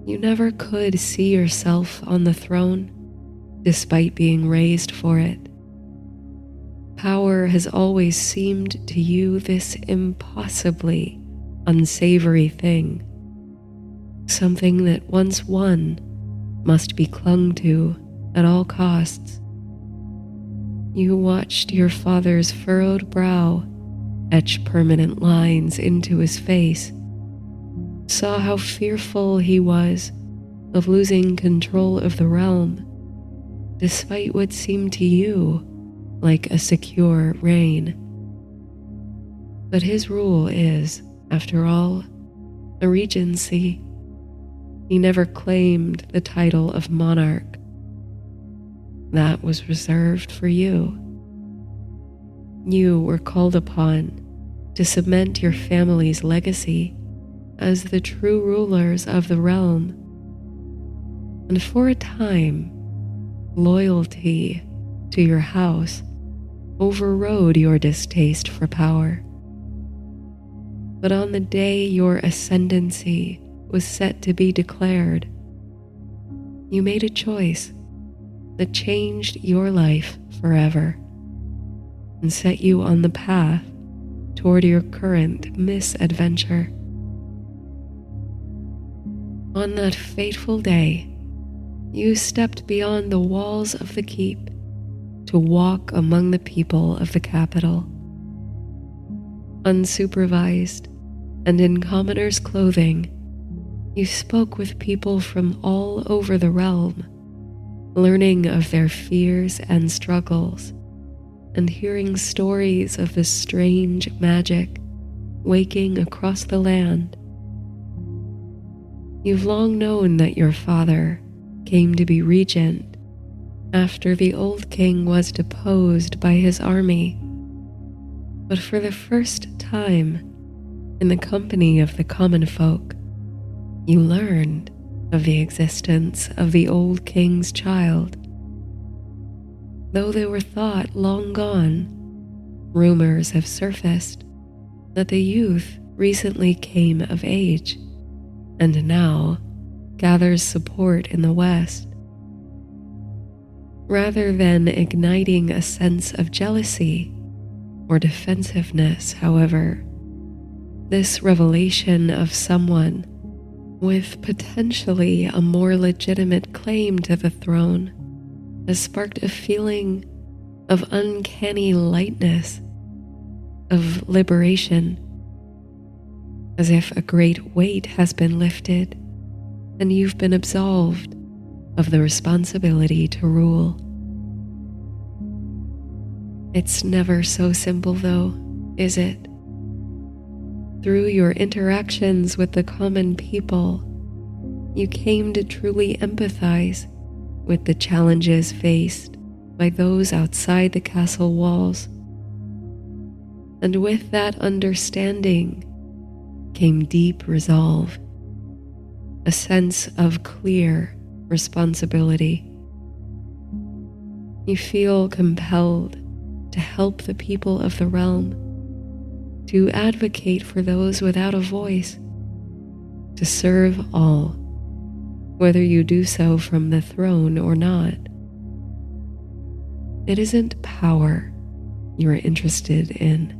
You never could see yourself on the throne, despite being raised for it. Power has always seemed to you this impossibly unsavory thing, something that once won must be clung to at all costs. You watched your father's furrowed brow etch permanent lines into his face, saw how fearful he was of losing control of the realm, despite what seemed to you like a secure reign. But his rule is, after all, a regency. He never claimed the title of monarch. That was reserved for you. You were called upon to cement your family's legacy as the true rulers of the realm. And for a time, loyalty to your house overrode your distaste for power. But on the day your ascendancy was set to be declared, you made a choice that changed your life forever and set you on the path toward your current misadventure. On that fateful day, you stepped beyond the walls of the keep to walk among the people of the capital. Unsupervised and in commoner's clothing, you spoke with people from all over the realm, learning of their fears and struggles, and hearing stories of the strange magic waking across the land. You've long known that your father came to be regent after the old king was deposed by his army, but for the first time, in the company of the common folk, you learned of the existence of the old king's child. Though they were thought long gone, rumors have surfaced that the youth recently came of age and now gathers support in the West. Rather than igniting a sense of jealousy or defensiveness, however, this revelation of someone with potentially a more legitimate claim to the throne has sparked a feeling of uncanny lightness, of liberation, as if a great weight has been lifted and you've been absolved of the responsibility to rule. It's never so simple though, is it? Through your interactions with the common people, you came to truly empathize with the challenges faced by those outside the castle walls. And with that understanding came deep resolve, a sense of clear responsibility. You feel compelled to help the people of the realm, to advocate for those without a voice, to serve all, whether you do so from the throne or not. It isn't power you're interested in,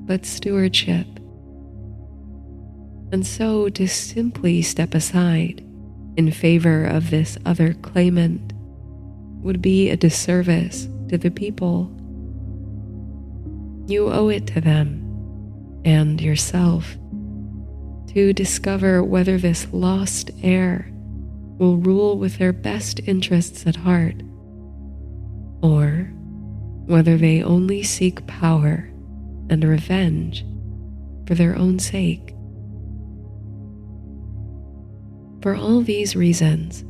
but stewardship. And so to simply step aside in favor of this other claimant would be a disservice to the people. You owe it to them and yourself to discover whether this lost heir will rule with their best interests at heart, or whether they only seek power and revenge for their own sake. For all these reasons,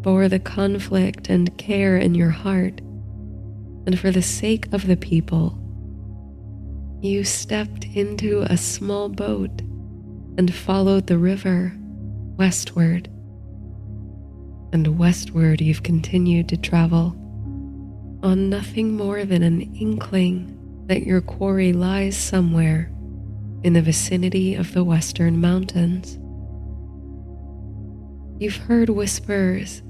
for the conflict and care in your heart, and for the sake of the people, you stepped into a small boat and followed the river westward. And westward you've continued to travel, on nothing more than an inkling that your quarry lies somewhere in the vicinity of the western mountains. You've heard whispers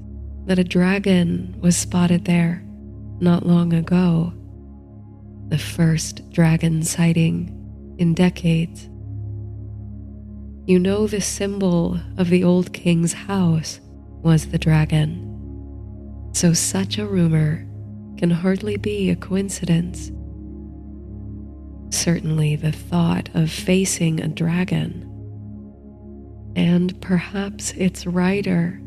that a dragon was spotted there not long ago, the first dragon sighting in decades. You know the symbol of the old king's house was the dragon, so such a rumor can hardly be a coincidence. Certainly the thought of facing a dragon, and perhaps its rider,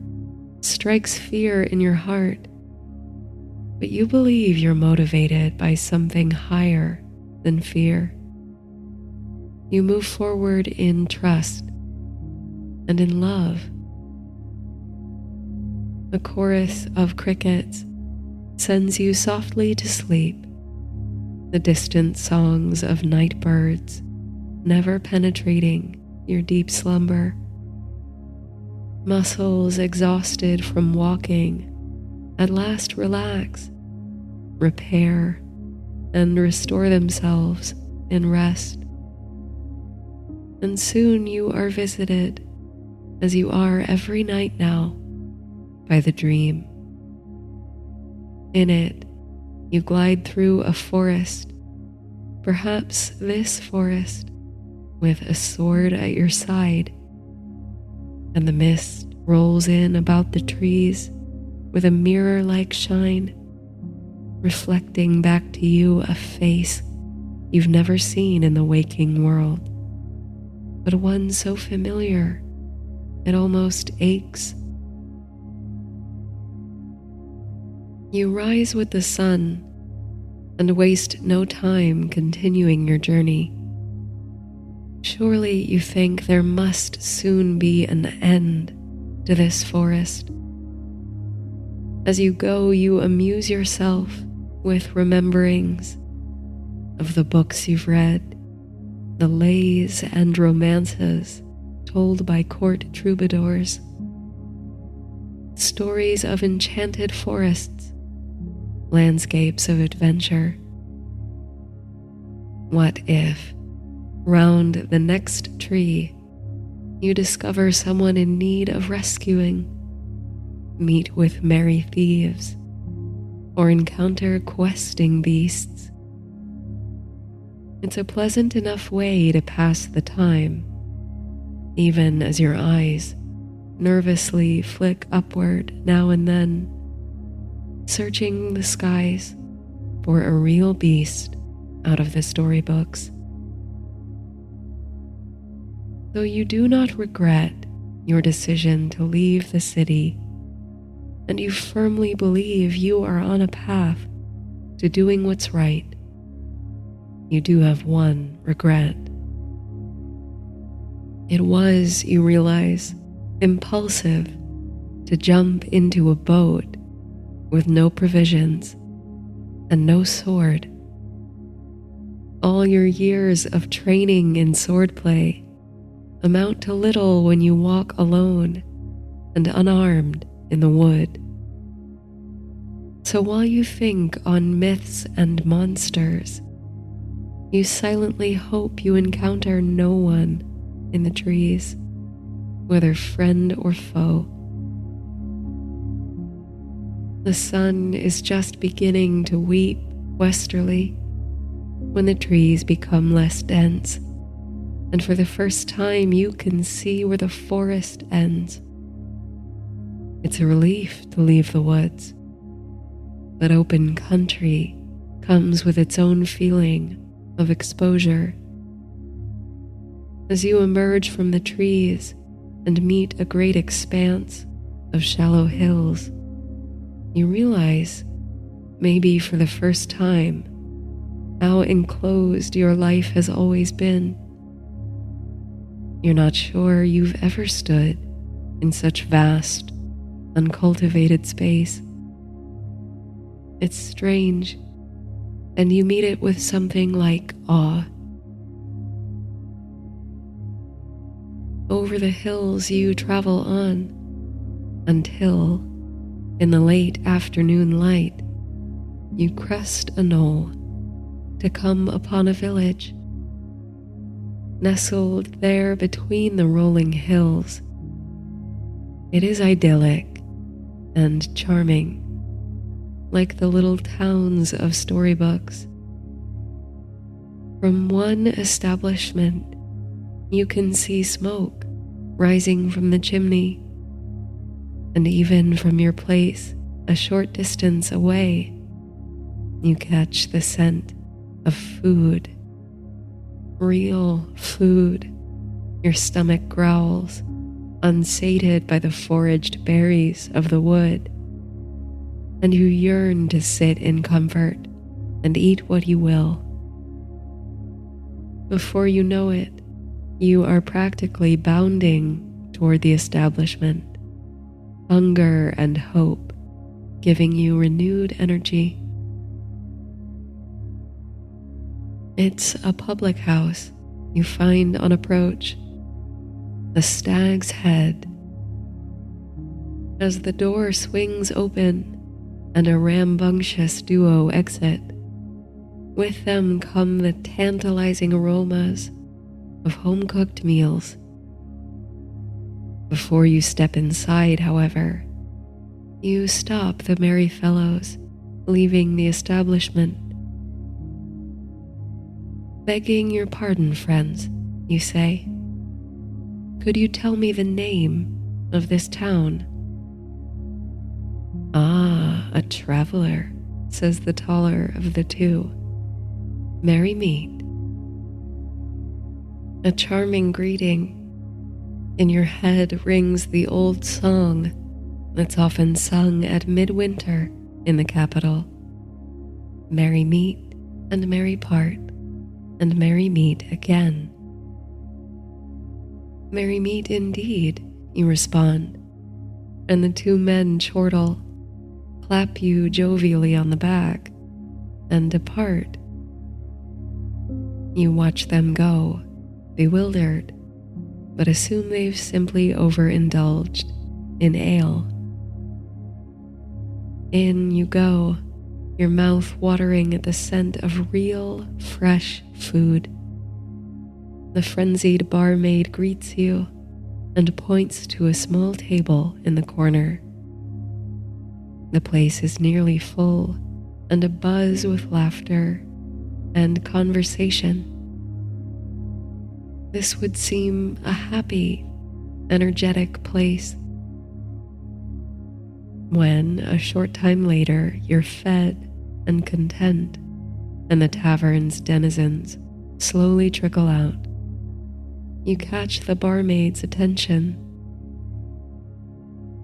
strikes fear in your heart, but you believe you're motivated by something higher than fear. You move forward in trust and in love. A chorus of crickets sends you softly to sleep, the distant songs of night birds never penetrating your deep slumber. Muscles exhausted from walking at last relax, repair, and restore themselves in rest. And soon you are visited, as you are every night now, by the dream. In it, you glide through a forest, perhaps this forest, with a sword at your side, and the mist rolls in about the trees with a mirror-like shine, reflecting back to you a face you've never seen in the waking world, but one so familiar it almost aches. You rise with the sun and waste no time continuing your journey. Surely you think there must soon be an end to this forest. As you go, you amuse yourself with rememberings of the books you've read, the lays and romances told by court troubadours, stories of enchanted forests, landscapes of adventure. What if, round the next tree, you discover someone in need of rescuing, meet with merry thieves, or encounter questing beasts? It's a pleasant enough way to pass the time, even as your eyes nervously flick upward now and then, searching the skies for a real beast out of the storybooks. Though you do not regret your decision to leave the city, and you firmly believe you are on a path to doing what's right, you do have one regret. It was, you realize, impulsive to jump into a boat with no provisions and no sword. All your years of training in swordplay amount to little when you walk alone and unarmed in the wood. So while you think on myths and monsters, you silently hope you encounter no one in the trees, whether friend or foe. The sun is just beginning to weep westerly when the trees become less dense, and for the first time you can see where the forest ends. It's a relief to leave the woods, but open country comes with its own feeling of exposure. As you emerge from the trees and meet a great expanse of shallow hills, you realize, maybe for the first time, how enclosed your life has always been. You're not sure you've ever stood in such vast, uncultivated space. It's strange, and you meet it with something like awe. Over the hills you travel on until, in the late afternoon light, you crest a knoll to come upon a village. Nestled there between the rolling hills, it is idyllic and charming, like the little towns of storybooks. From one establishment, you can see smoke rising from the chimney, and even from your place a short distance away, you catch the scent of food. Real food. Your stomach growls, unsated by the foraged berries of the wood, and you yearn to sit in comfort and eat what you will. Before you know it, you are practically bounding toward the establishment, hunger and hope giving you renewed energy. It's a public house you find on approach, the Stag's Head. As the door swings open and a rambunctious duo exit, with them come the tantalizing aromas of home-cooked meals. Before you step inside, however, you stop the merry fellows leaving the establishment. Begging your pardon, friends, you say. Could you tell me the name of this town? Ah, a traveler, says the taller of the two. Merry meet. A charming greeting. In your head rings the old song that's often sung at midwinter in the capital. Merry meet and merry part, and merry meet again. Merry meet indeed, you respond, and the two men chortle, clap you jovially on the back, and depart. You watch them go, bewildered, but assume they've simply overindulged in ale. In you go, your mouth watering at the scent of real, fresh food. The frenzied barmaid greets you and points to a small table in the corner. The place is nearly full and abuzz with laughter and conversation. This would seem a happy, energetic place. When, a short time later, you're fed and content, and the tavern's denizens slowly trickle out, you catch the barmaid's attention.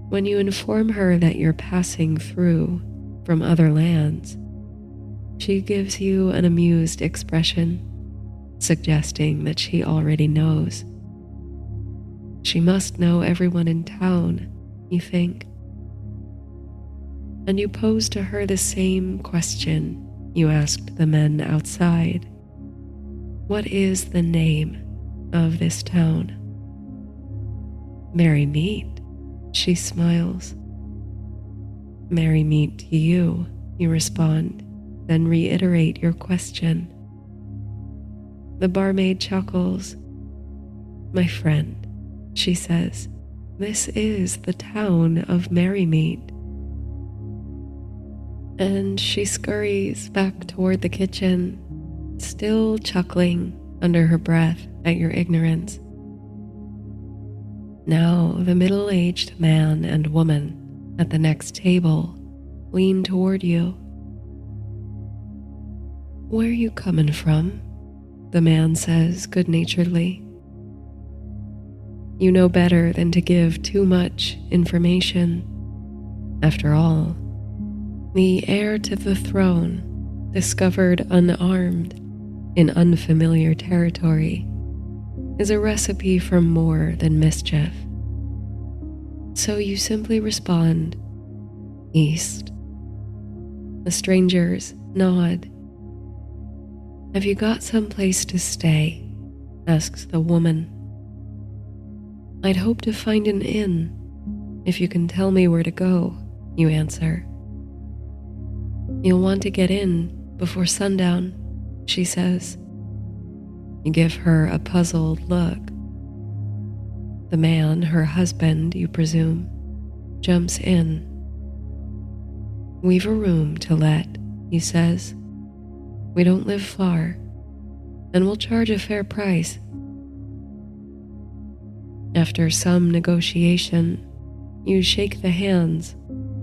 When you inform her that you're passing through from other lands, she gives you an amused expression, suggesting that she already knows. She must know everyone in town, you think. And you pose to her the same question you asked the men outside. What is the name of this town? Merry meet, she smiles. Merry meet to you, you respond, then reiterate your question. The barmaid chuckles. My friend, she says, this is the town of Merrymeet. And she scurries back toward the kitchen, still chuckling under her breath at your ignorance. Now the middle-aged man and woman at the next table lean toward you. Where you comin' from? The man says good-naturedly. You know better than to give too much information. After all, the heir to the throne, discovered unarmed in unfamiliar territory, is a recipe for more than mischief. So you simply respond, East. The strangers nod. Have you got some place to stay? Asks the woman. I'd hope to find an inn, if you can tell me where to go, you answer. You'll want to get in before sundown, she says. You give her a puzzled look. The man, her husband, you presume, jumps in. We've a room to let, he says. We don't live far, and we'll charge a fair price. After some negotiation, you shake the hands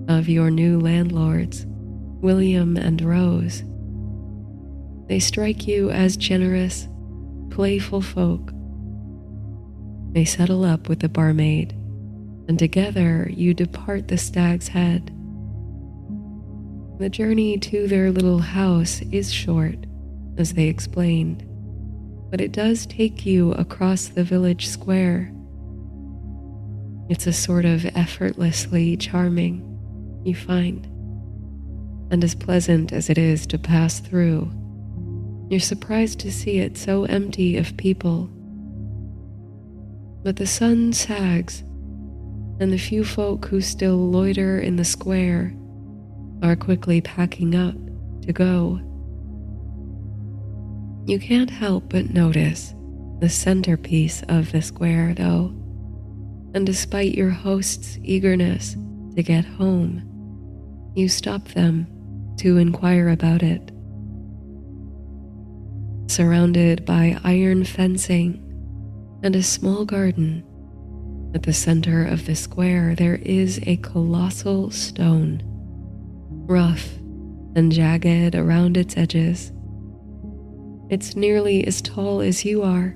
of your new landlords, William and Rose. They strike you as generous, playful folk. They settle up with the barmaid, and together you depart the Stag's Head. The journey to their little house is short, as they explained, but it does take you across the village square. It's a sort of effortlessly charming, you find, and as pleasant as it is to pass through, you're surprised to see it so empty of people. But the sun sags, and the few folk who still loiter in the square are quickly packing up to go. You can't help but notice the centerpiece of the square, though, and despite your host's eagerness to get home, you stop them to inquire about it. Surrounded by iron fencing and a small garden, at the center of the square there is a colossal stone, rough and jagged around its edges. It's nearly as tall as you are,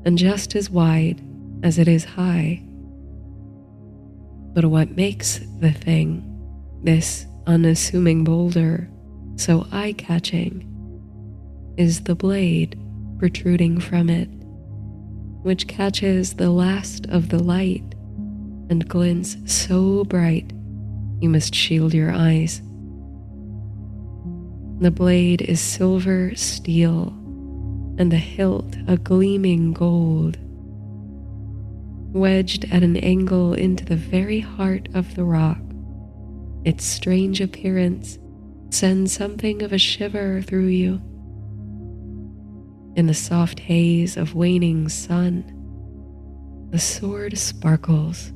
and just as wide as it is high. But what makes the thing, this unassuming boulder, so eye-catching is the blade protruding from it, which catches the last of the light and glints so bright you must shield your eyes. The blade is silver steel, and the hilt a gleaming gold. Wedged at an angle into the very heart of the rock, its strange appearance sends something of a shiver through you. In the soft haze of waning sun, the sword sparkles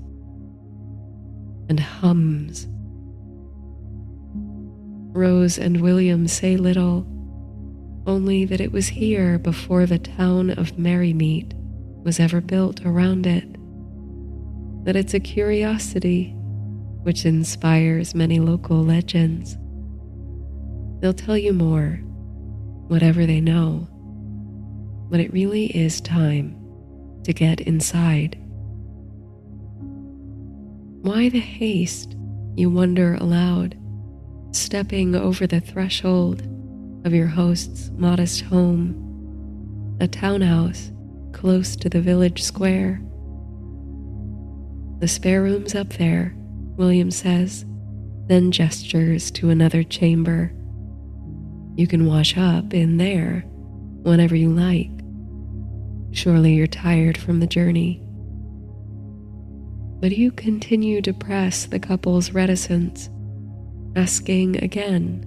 and hums. Rose and William say little, only that it was here before the town of Merrymeet was ever built around it, that it's a curiosity which inspires many local legends. They'll tell you more, whatever they know, but it really is time to get inside. Why the haste, you wonder aloud, stepping over the threshold of your host's modest home, a townhouse close to the village square? The spare room's up there, William says, then gestures to another chamber. You can wash up in there whenever you like. Surely you're tired from the journey. But you continue to press the couple's reticence, asking again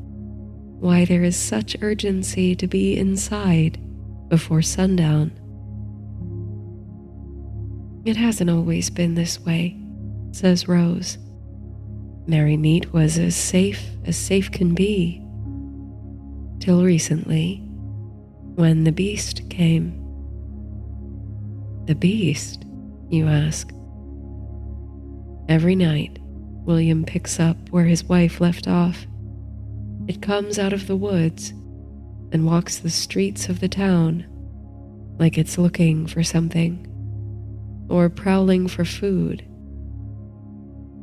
why there is such urgency to be inside before sundown. It hasn't always been this way, says Rose. Merrymeet was as safe can be, till recently, when the beast came. The beast, you ask? Every night, William picks up where his wife left off. It comes out of the woods and walks the streets of the town like it's looking for something or prowling for food.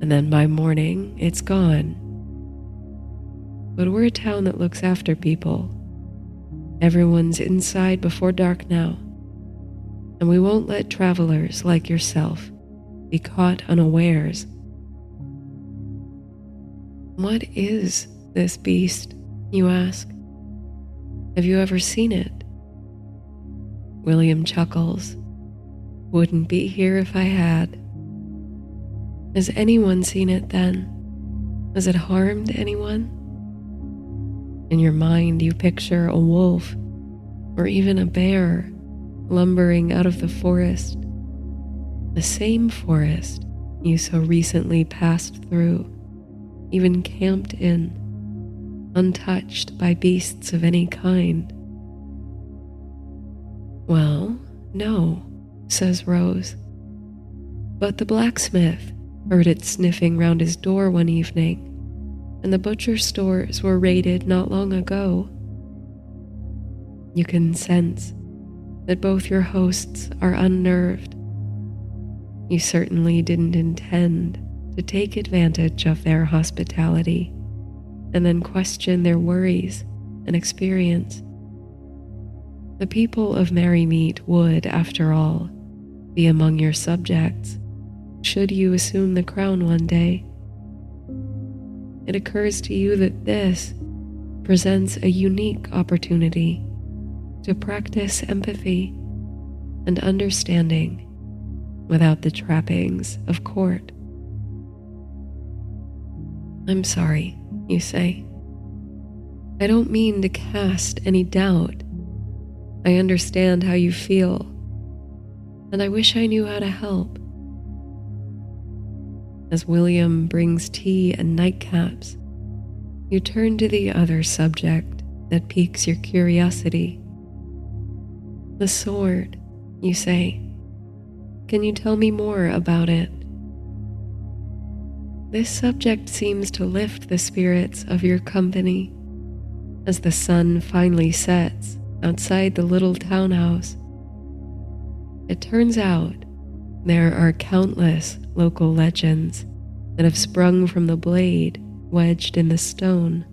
And then by morning, it's gone. But we're a town that looks after people. Everyone's inside before dark now, and we won't let travelers like yourself be caught unawares. What is this beast, you ask? Have you ever seen it? William chuckles. Wouldn't be here if I had. Has anyone seen it then? Has it harmed anyone? In your mind, you picture a wolf or even a bear lumbering out of the forest, the same forest you so recently passed through, even camped in, untouched by beasts of any kind. Well, no, says Rose. But the blacksmith heard it sniffing round his door one evening, and the butcher stores were raided not long ago. You can sense that both your hosts are unnerved. You certainly didn't intend to take advantage of their hospitality and then question their worries and experience. The people of Merrymeet would, after all, be among your subjects, should you assume the crown one day. It occurs to you that this presents a unique opportunity to practice empathy and understanding without the trappings of court. I'm sorry, you say. I don't mean to cast any doubt. I understand how you feel, and I wish I knew how to help. As William brings tea and nightcaps, you turn to the other subject that piques your curiosity. The sword, you say. Can you tell me more about it? This subject seems to lift the spirits of your company as the sun finally sets outside the little townhouse. It turns out there are countless local legends that have sprung from the blade wedged in the stone.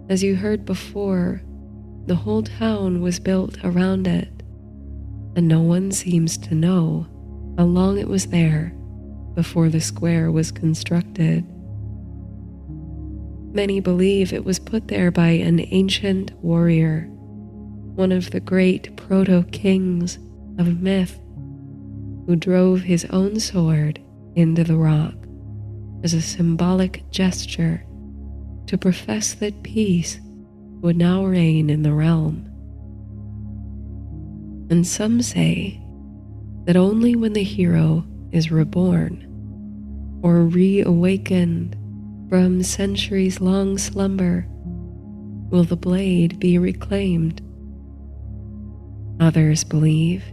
As you heard before, the whole town was built around it, and no one seems to know how long it was there before the square was constructed. Many believe it was put there by an ancient warrior, one of the great proto-kings of myth, who drove his own sword into the rock as a symbolic gesture to profess that peace would now reign in the realm. And some say that only when the hero is reborn or reawakened from centuries-long slumber will the blade be reclaimed. Others believe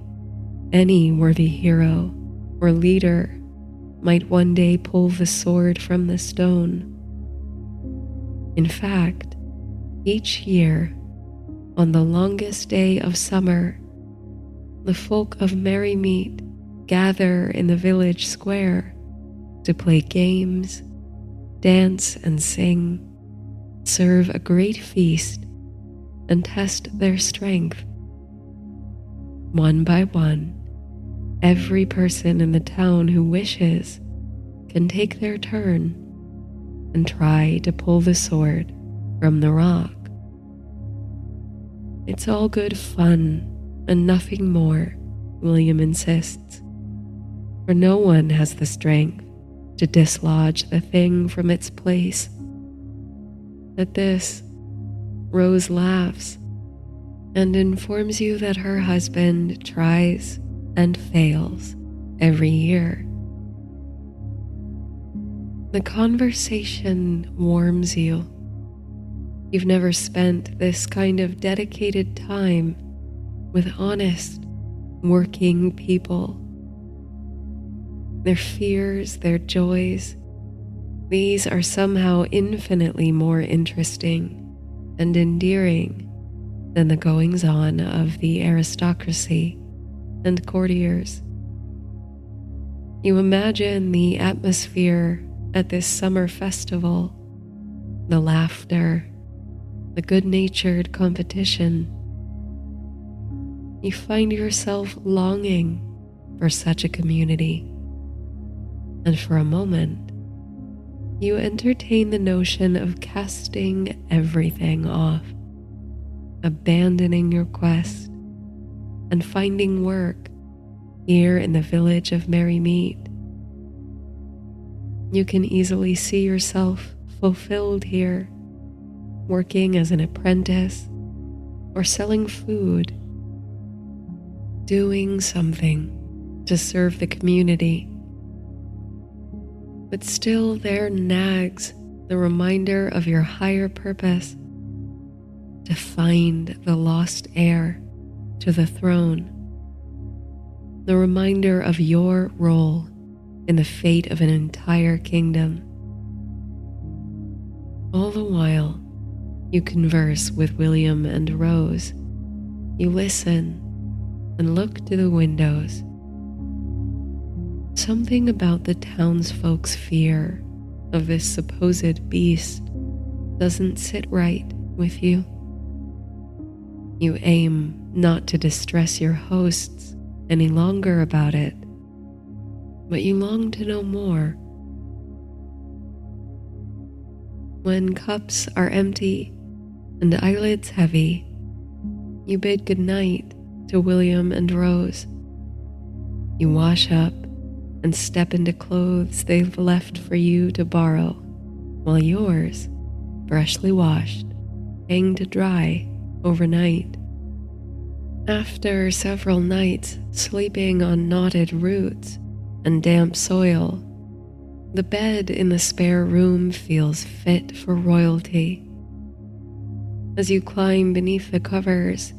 any worthy hero or leader might one day pull the sword from the stone. In fact, each year, on the longest day of summer, the folk of Merrymeet gather in the village square to play games, dance and sing, serve a great feast, and test their strength. One by one, every person in the town who wishes can take their turn and try to pull the sword from the rock. It's all good fun and nothing more, William insists, for no one has the strength to dislodge the thing from its place. At this, Rose laughs and informs you that her husband tries and fails every year. The conversation warms you. You've never spent this kind of dedicated time with honest, working people. Their fears, their joys, these are somehow infinitely more interesting and endearing than the goings-on of the aristocracy and courtiers. You imagine the atmosphere at this summer festival, the laughter, the good-natured competition. You find yourself longing for such a community, and for a moment, you entertain the notion of casting everything off, abandoning your quest, and finding work here in the village of Merrymeet. You can easily see yourself fulfilled here, working as an apprentice or selling food, doing something to serve the community. But still there nags the reminder of your higher purpose, to find the lost heir to the throne, the reminder of your role in the fate of an entire kingdom. All the while, you converse with William and Rose. You listen and look to the windows. Something about the townsfolk's fear of this supposed beast doesn't sit right with you. You aim not to distress your hosts any longer about it, but you long to know more. When cups are empty and eyelids heavy, you bid goodnight to William and Rose. You wash up and step into clothes they've left for you to borrow, while yours, freshly washed, hang to dry overnight. After several nights sleeping on knotted roots and damp soil, the bed in the spare room feels fit for royalty. As you climb beneath the covers,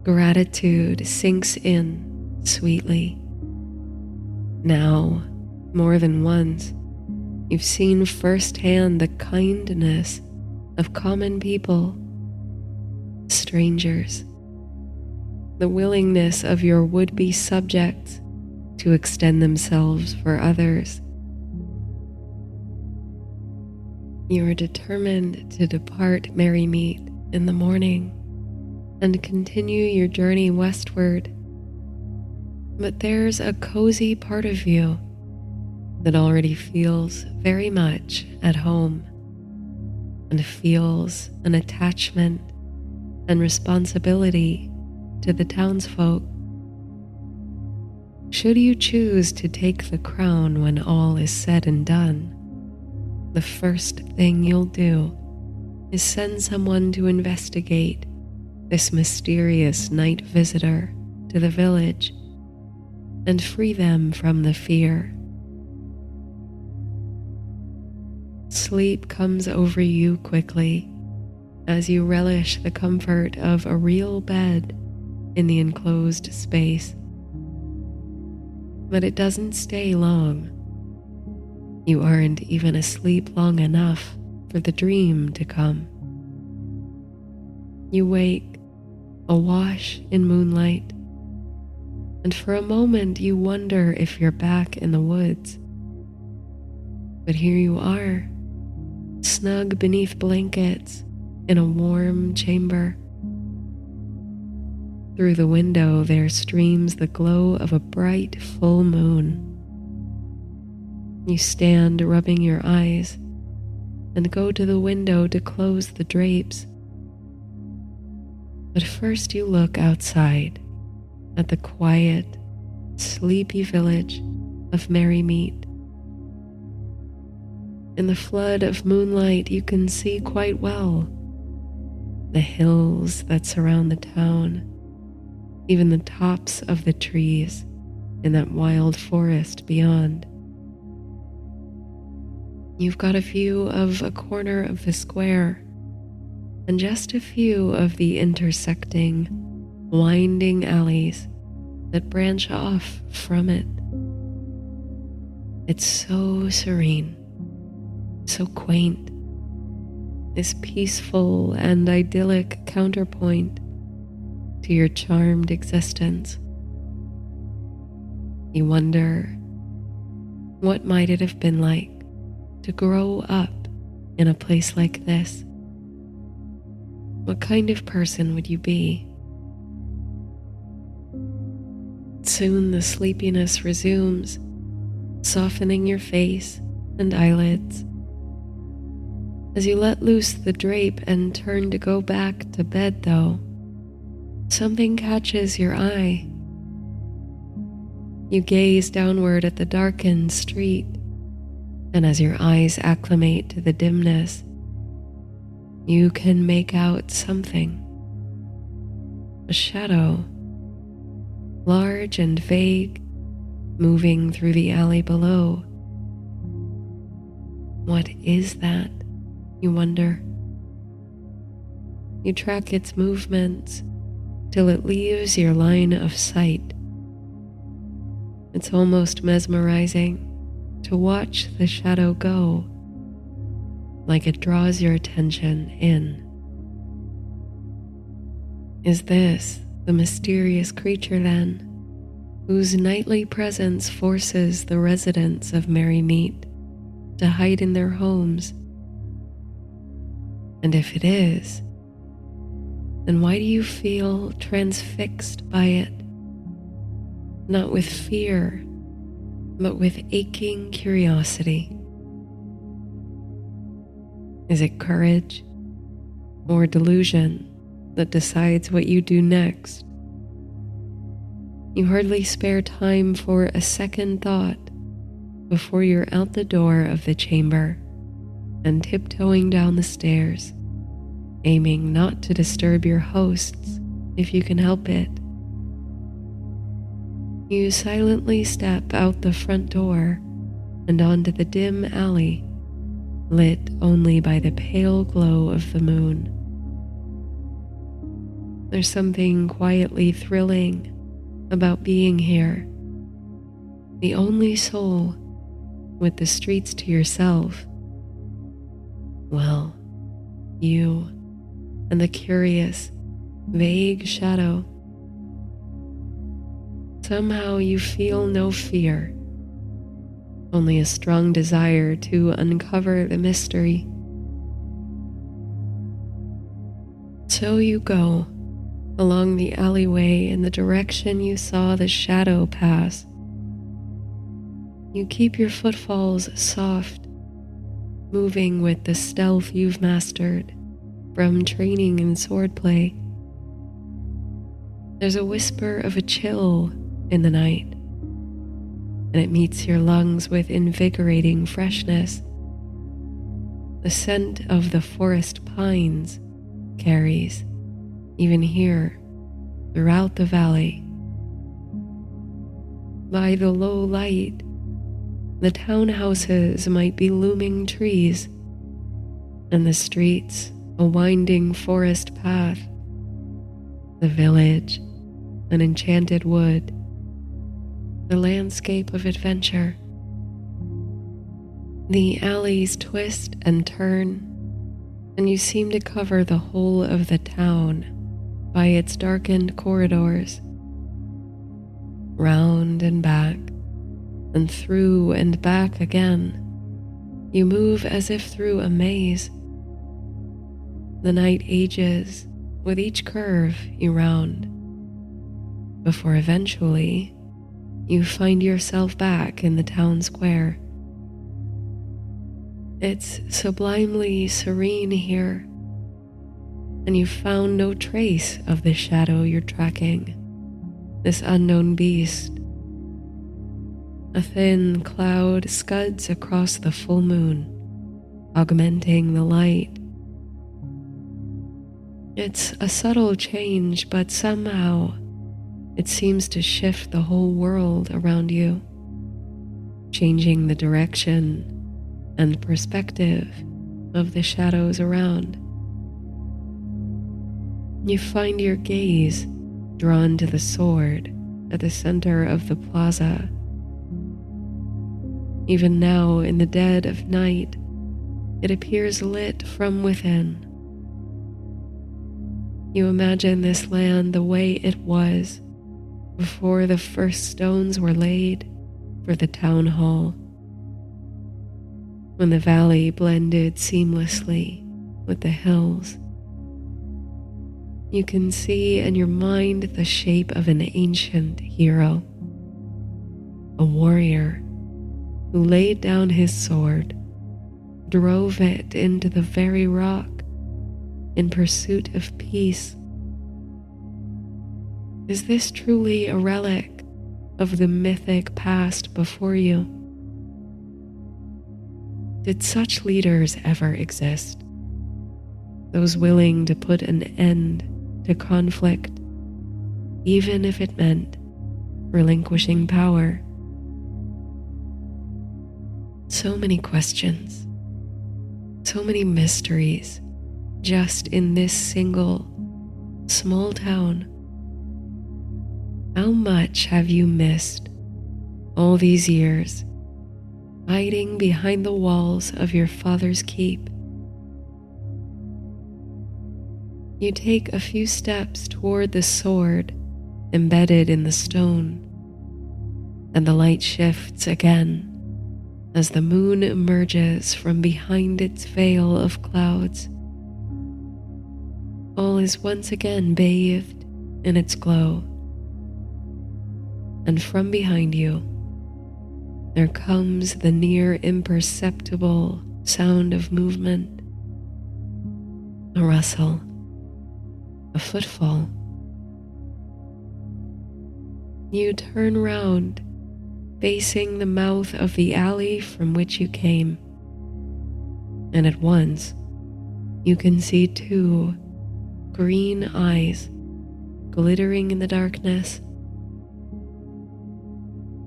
gratitude sinks in sweetly. Now, more than once, you've seen firsthand the kindness of common people, strangers. the willingness of your would-be subjects to extend themselves for others. You are determined to depart Merrymeet in the morning and continue your journey westward. But there's a cozy part of you that already feels very much at home and feels an attachment and responsibility to the townsfolk. Should you choose to take the crown when all is said and done, the first thing you'll do is send someone to investigate this mysterious night visitor to the village and free them from the fear. Sleep comes over you quickly as you relish the comfort of a real bed in the enclosed space. But it doesn't stay long. You aren't even asleep long enough for the dream to come. You wake, awash in moonlight, and for a moment you wonder if you're back in the woods. But here you are, snug beneath blankets in a warm chamber. Through the window there streams the glow of a bright full moon. You stand rubbing your eyes and go to the window to close the drapes. But first you look outside at the quiet, sleepy village of Merrymeet. In the flood of moonlight you can see quite well the hills that surround the town, even the tops of the trees in that wild forest beyond. You've got a view of a corner of the square and just a few of the intersecting, winding alleys that branch off from it. It's so serene, so quaint, this peaceful and idyllic counterpoint to your charmed existence. You wonder, what might it have been like to grow up in a place like this? What kind of person would you be? Soon the sleepiness resumes, softening your face and eyelids. As you let loose the drape and turn to go back to bed, though, something catches your eye. You gaze downward at the darkened street, and as your eyes acclimate to the dimness, you can make out something. A shadow, large and vague, moving through the alley below. What is that, you wonder? You track its movements till it leaves your line of sight. It's almost mesmerizing to watch the shadow go, like it draws your attention in. Is this the mysterious creature then, whose nightly presence forces the residents of Merrymeet to hide in their homes? And if it is, then why do you feel transfixed by it? Not with fear, but with aching curiosity. Is it courage or delusion that decides what you do next? You hardly spare time for a second thought before you're out the door of the chamber and tiptoeing down the stairs, aiming not to disturb your hosts if you can help it. You silently step out the front door and onto the dim alley, lit only by the pale glow of the moon. There's something quietly thrilling about being here, the only soul with the streets to yourself. Well, you and the curious, vague shadow Somehow you feel no fear, only a strong desire to uncover the mystery. So you go along the alleyway in the direction you saw the shadow pass. You keep your footfalls soft, moving with the stealth you've mastered from training in swordplay. There's a whisper of a chill in the night, and it meets your lungs with invigorating freshness. The scent of the forest pines carries, even here, throughout the valley. By the low light, the townhouses might be looming trees, and the streets a winding forest path. The village, an enchanted wood, the landscape of adventure. The alleys twist and turn, and you seem to cover the whole of the town by its darkened corridors. Round and back, and through and back again, you move as if through a maze. The night ages with each curve you round, before eventually you find yourself back in the town square. It's sublimely serene here, and you've found no trace of the shadow you're tracking, this unknown beast. A thin cloud scuds across the full moon, augmenting the light. It's a subtle change, but somehow it seems to shift the whole world around you, changing the direction and perspective of the shadows around. You find your gaze drawn to the sword at the center of the plaza. Even now, in the dead of night, it appears lit from within. You imagine this land the way it was before the first stones were laid for the town hall, when the valley blended seamlessly with the hills. You can see in your mind the shape of an ancient hero, a warrior who laid down his sword, drove it into the very rock in pursuit of peace. Is this truly a relic of the mythic past before you? Did such leaders ever exist? Those willing to put an end to conflict, even if it meant relinquishing power? So many questions, so many mysteries, just in this single, small town. How much have you missed all these years, hiding behind the walls of your father's keep? You take a few steps toward the sword embedded in the stone, and the light shifts again as the moon emerges from behind its veil of clouds. All is once again bathed in its glow, and from behind you there comes the near imperceptible sound of movement, a rustle, a footfall. You turn round, facing the mouth of the alley from which you came, and at once you can see two green eyes glittering in the darkness.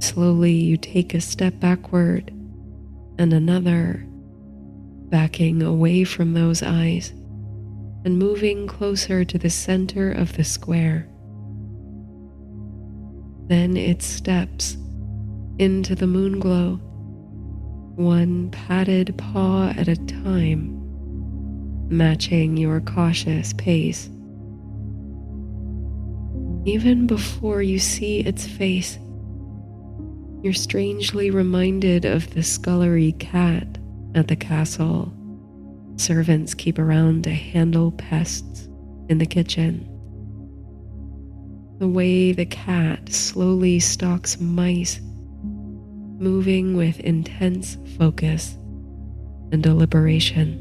Slowly you take a step backward and another, backing away from those eyes and moving closer to the center of the square. Then it steps into the moonglow, one padded paw at a time, matching your cautious pace. Even before you see its face, you're strangely reminded of the scullery cat at the castle servants keep around to handle pests in the kitchen. The way the cat slowly stalks mice, moving with intense focus and deliberation.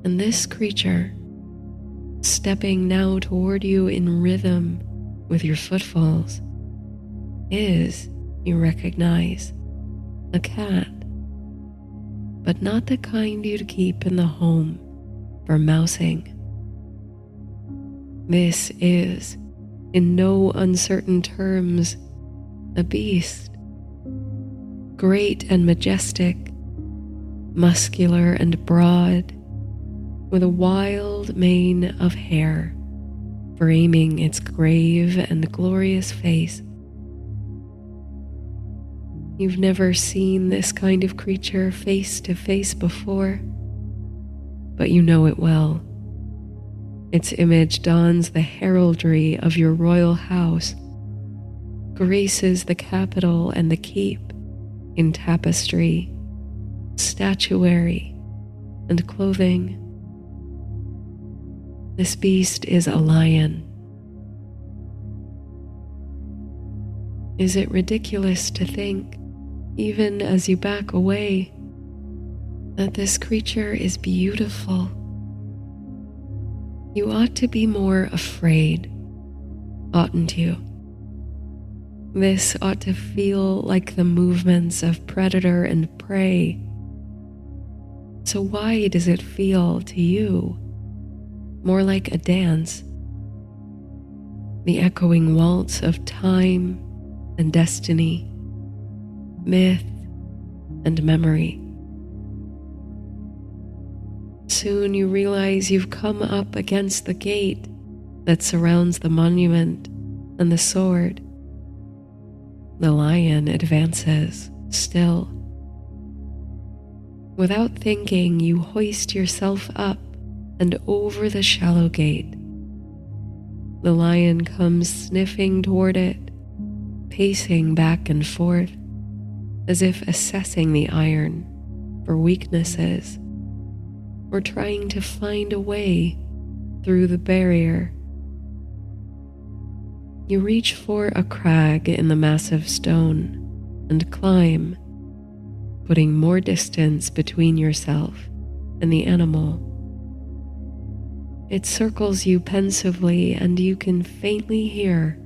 And this creature, stepping now toward you in rhythm with your footfalls, is, you recognize, a cat, but not the kind you'd keep in the home for mousing. This is, in no uncertain terms, a beast, great and majestic, muscular and broad, with a wild mane of hair framing its grave and glorious face. You've never seen this kind of creature face to face before, but you know it well. Its image dons the heraldry of your royal house, graces the capital and the keep in tapestry, statuary, and clothing. This beast is a lion. Is it ridiculous to think, even as you back away, that this creature is beautiful? You ought to be more afraid, oughtn't you? This ought to feel like the movements of predator and prey. So why does it feel to you more like a dance? The echoing waltz of time and destiny, myth and memory. Soon you realize you've come up against the gate that surrounds the monument and the sword. The lion advances still. Without thinking, you hoist yourself up and over the shallow gate. The lion comes sniffing toward it, pacing back and forth, as if assessing the iron for weaknesses or trying to find a way through the barrier. You reach for a crag in the massive stone and climb, putting more distance between yourself and the animal. It circles you pensively, and you can faintly hear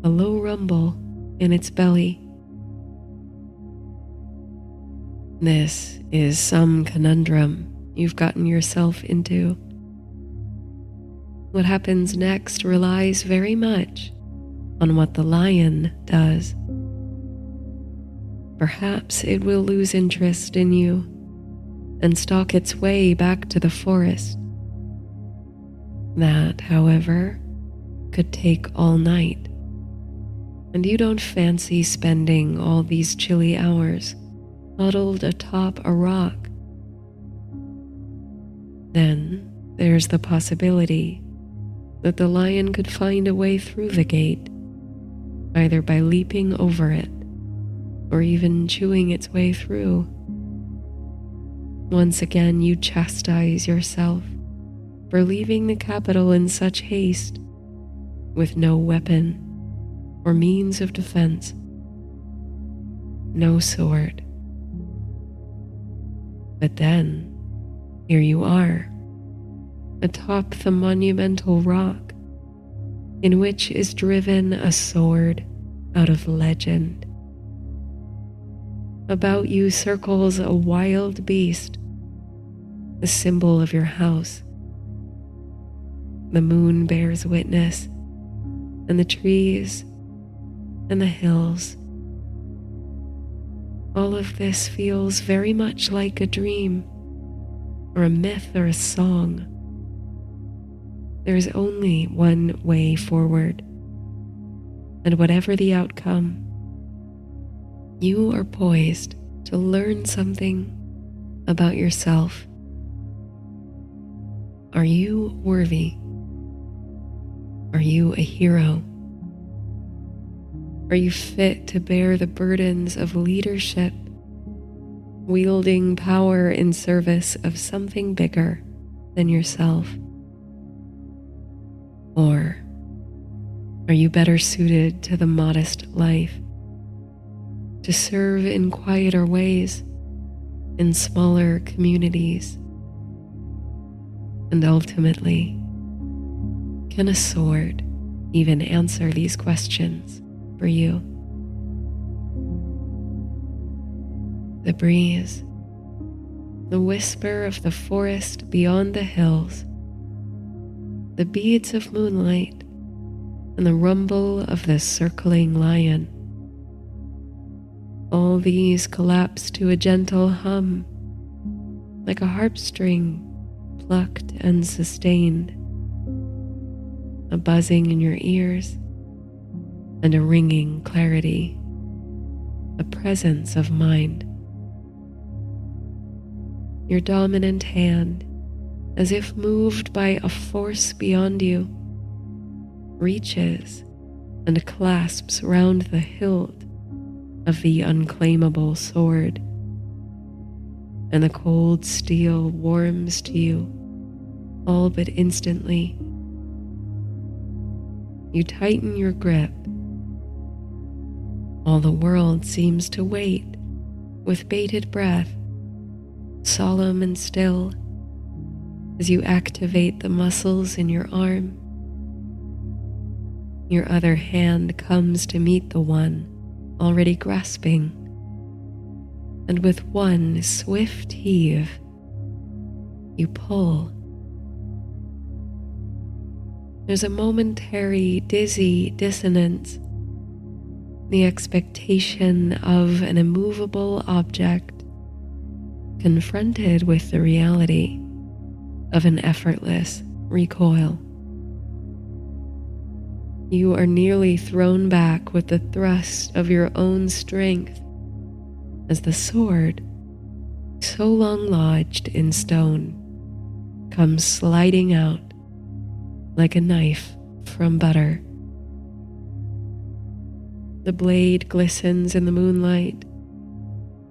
a low rumble in its belly. This is some conundrum you've gotten yourself into. What happens next relies very much on what the lion does. Perhaps it will lose interest in you and stalk its way back to the forest. That, however, could take all night, and you don't fancy spending all these chilly hours huddled atop a rock. Then there's the possibility that the lion could find a way through the gate, either by leaping over it or even chewing its way through. Once again, you chastise yourself for leaving the capital in such haste, with no weapon or means of defense, no sword. But then, here you are, atop the monumental rock, in which is driven a sword out of legend. About you circles a wild beast, the symbol of your house. The moon bears witness, and the trees and the hills. All of this feels very much like a dream, or a myth, or a song. There is only one way forward, and whatever the outcome, you are poised to learn something about yourself. Are you worthy? Are you a hero? Are you fit to bear the burdens of leadership, wielding power in service of something bigger than yourself? Or are you better suited to the modest life, to serve in quieter ways, in smaller communities? And ultimately, can a sword even answer these questions for you? The breeze, the whisper of the forest beyond the hills, the beads of moonlight, and the rumble of the circling lion. All these collapse to a gentle hum, like a harpstring plucked and sustained, a buzzing in your ears and a ringing clarity, a presence of mind. Your dominant hand, as if moved by a force beyond you, reaches and clasps round the hilt of the unclaimable sword, and the cold steel warms to you all but instantly. You tighten your grip. All the world seems to wait with bated breath, solemn and still, as you activate the muscles in your arm. Your other hand comes to meet the one already grasping, and with one swift heave, you pull. There's a momentary dizzy dissonance, the expectation of an immovable object confronted with the reality of an effortless recoil. You are nearly thrown back with the thrust of your own strength as the sword, so long lodged in stone, comes sliding out like a knife from butter. The blade glistens in the moonlight,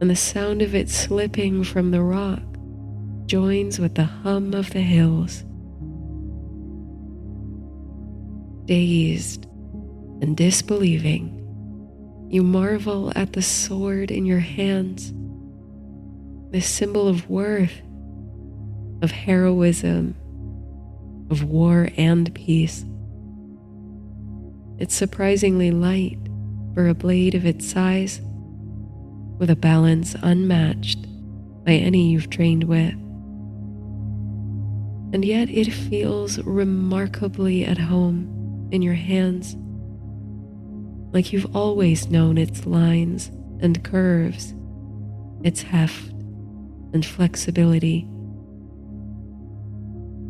and the sound of it slipping from the rock joins with the hum of the hills. Dazed and disbelieving, you marvel at the sword in your hands, this symbol of worth, of heroism, of war and peace. It's surprisingly light for a blade of its size, with a balance unmatched by any you've trained with. And yet it feels remarkably at home in your hands, like you've always known its lines and curves, its heft and flexibility.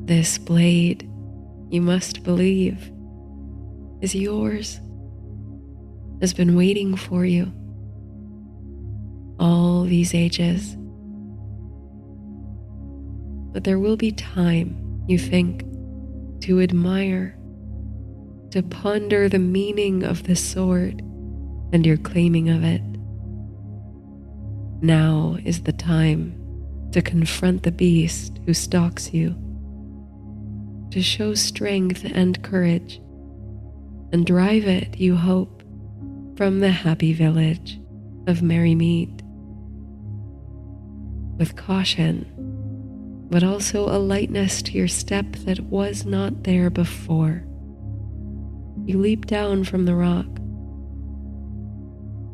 This blade, you must believe, is yours, has been waiting for you all these ages. But there will be time, you think, to admire, to ponder the meaning of the sword and your claiming of it. Now is the time to confront the beast who stalks you, to show strength and courage, and drive it, you hope, from the happy village of merry meet. With caution, but also a lightness to your step that was not there before. You leap down from the rock.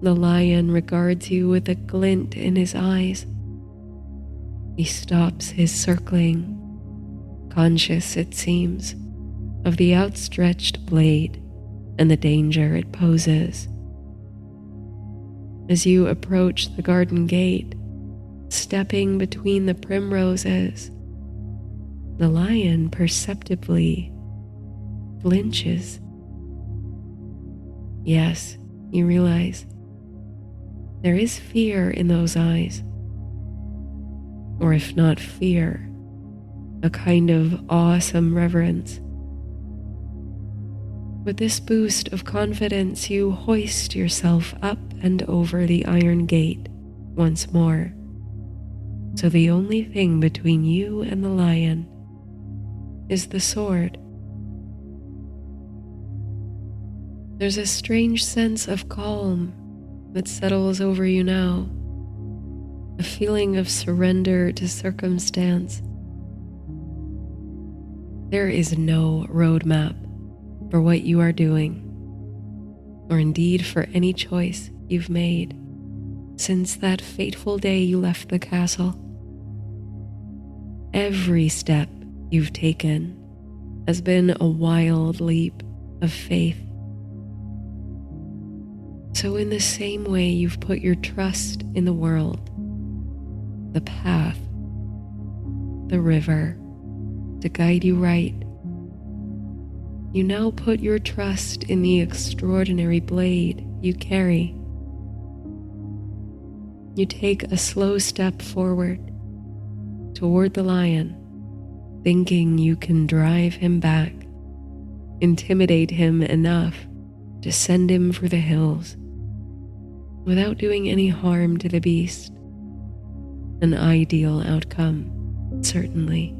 The lion regards you with a glint in his eyes. He stops his circling, conscious, it seems, of the outstretched blade and the danger it poses. As you approach the garden gate, stepping between the primroses, the lion perceptibly flinches. Yes, you realize there is fear in those eyes, or if not fear, a kind of awesome reverence. With this boost of confidence, you hoist yourself up and over the iron gate once more. So the only thing between you and the lion is the sword. There's a strange sense of calm that settles over you now, a feeling of surrender to circumstance. There is no roadmap for what you are doing, or indeed for any choice you've made since that fateful day you left the castle. Every step you've taken has been a wild leap of faith. So in the same way you've put your trust in the world, the path, the river, to guide you right, you now put your trust in the extraordinary blade you carry. You take a slow step forward toward the lion, thinking you can drive him back, intimidate him enough to send him for the hills without doing any harm to the beast. An ideal outcome, certainly.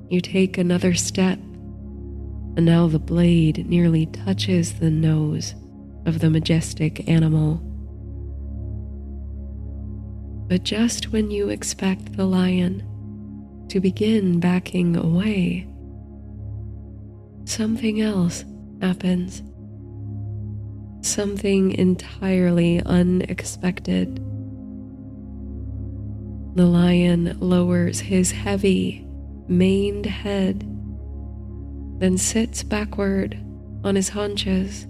You take another step, and now the blade nearly touches the nose of the majestic animal. But just when you expect the lion to begin backing away, something else happens. Something entirely unexpected. The lion lowers his heavy, maned head, then sits backward on his haunches.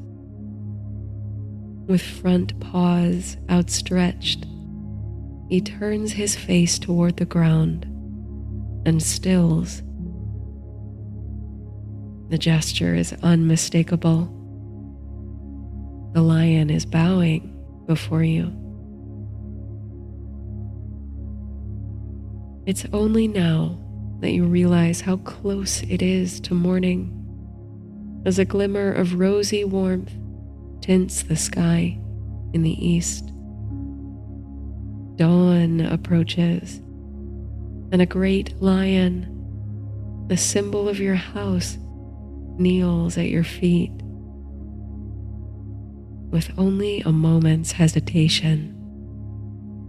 With front paws outstretched, he turns his face toward the ground and stills. The gesture is unmistakable. The lion is bowing before you. It's only now that you realize how close it is to morning, as a glimmer of rosy warmth tints the sky in the east. Dawn approaches, and a great lion, the symbol of your house, kneels at your feet. With only a moment's hesitation,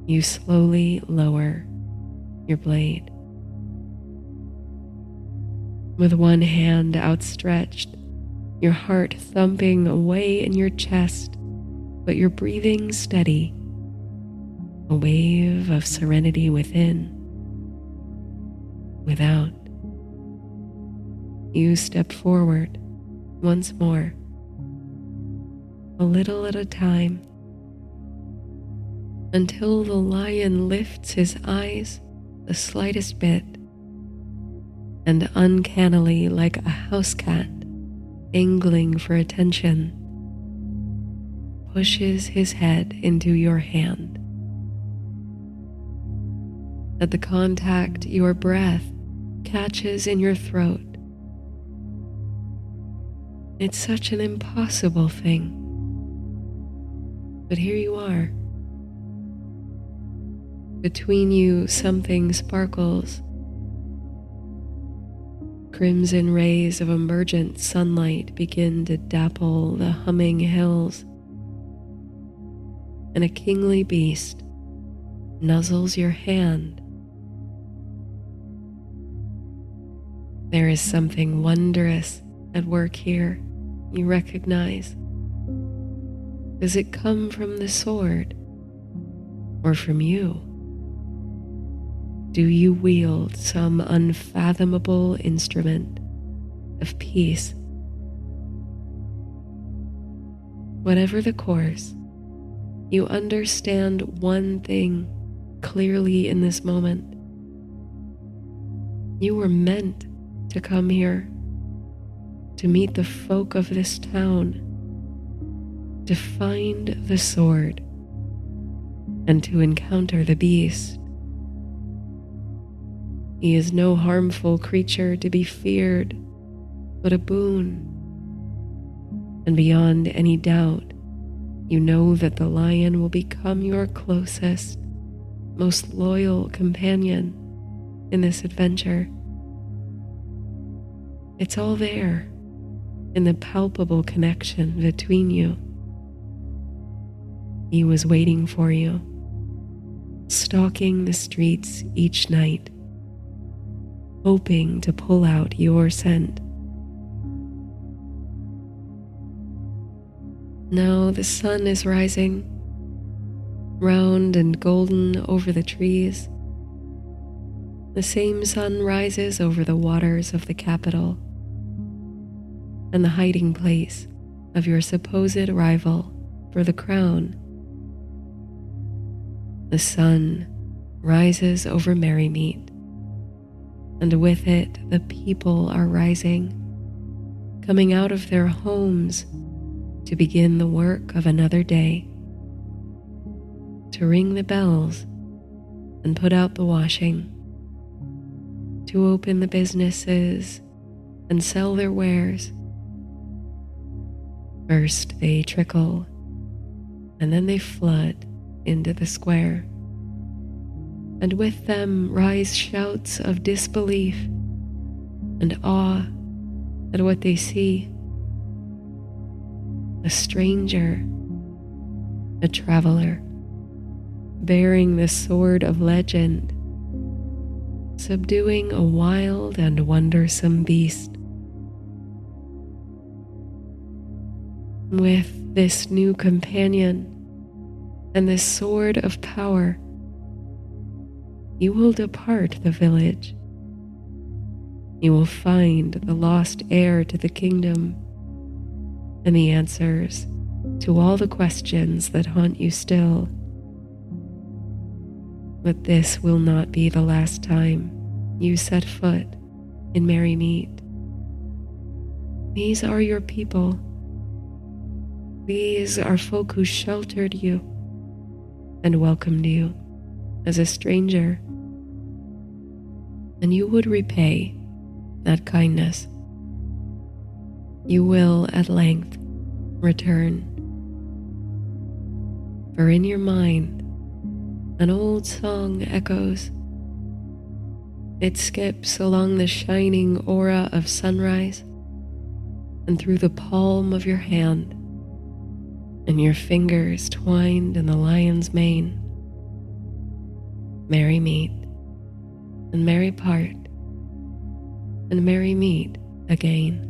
you slowly lower your blade. With one hand outstretched, your heart thumping away in your chest, but your breathing steady, a wave of serenity within. Without, you step forward once more, a little at a time, until the lion lifts his eyes the slightest bit, and uncannily like a house cat angling for attention, pushes his head into your hand. At the contact, your breath catches in your throat. It's such an impossible thing, but here you are. Between you, something sparkles. Crimson rays of emergent sunlight begin to dapple the humming hills, and a kingly beast nuzzles your hand. There is something wondrous at work here, you recognize. Does it come from the sword, or from you? Do you wield some unfathomable instrument of peace? Whatever the course, you understand one thing clearly in this moment. You were meant to come here, to meet the folk of this town, to find the sword, and to encounter the beast. He is no harmful creature to be feared, but a boon. And beyond any doubt, you know that the lion will become your closest, most loyal companion in this adventure. It's all there in the palpable connection between you. He was waiting for you, stalking the streets each night, hoping to pull out your scent. Now the sun is rising, round and golden over the trees. The same sun rises over the waters of the capital and the hiding place of your supposed rival for the crown. The sun rises over Merrymeet, and with it the people are rising, coming out of their homes to begin the work of another day, to ring the bells and put out the washing, to open the businesses and sell their wares. First they trickle, and then they flood into the square, and with them rise shouts of disbelief and awe at what they see. A stranger, a traveler, bearing the sword of legend, subduing a wild and wondersome beast. With this new companion and this sword of power, you will depart the village. You will find the lost heir to the kingdom and the answers to all the questions that haunt you still. But this will not be the last time you set foot in Merrymeet. These are your people. These are folk who sheltered you and welcomed you as a stranger, and you would repay that kindness. You will at length return, for in your mind an old song echoes. It skips along the shining aura of sunrise and through the palm of your hand, and your fingers twined in the lion's mane. Merry meet, and merry part, and merry meet again.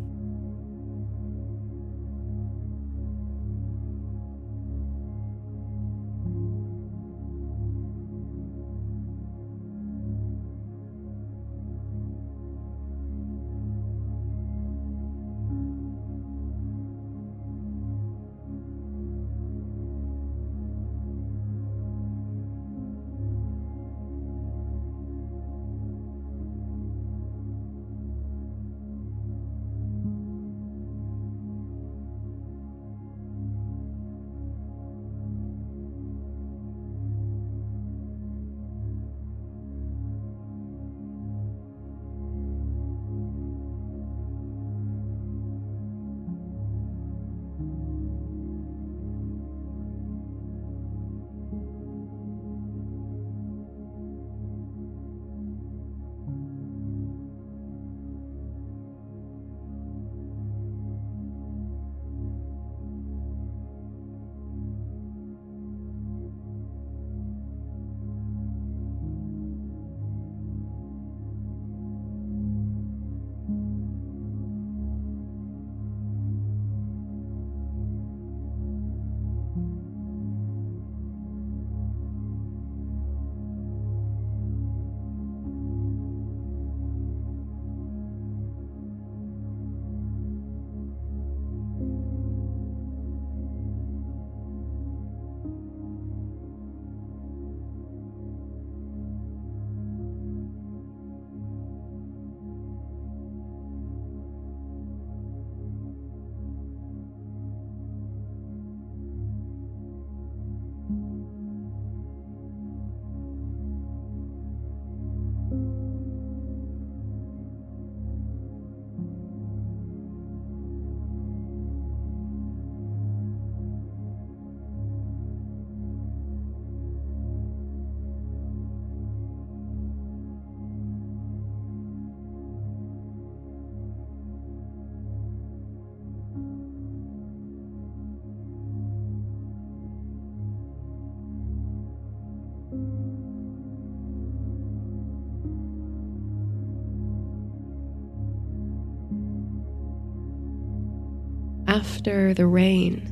after the rain,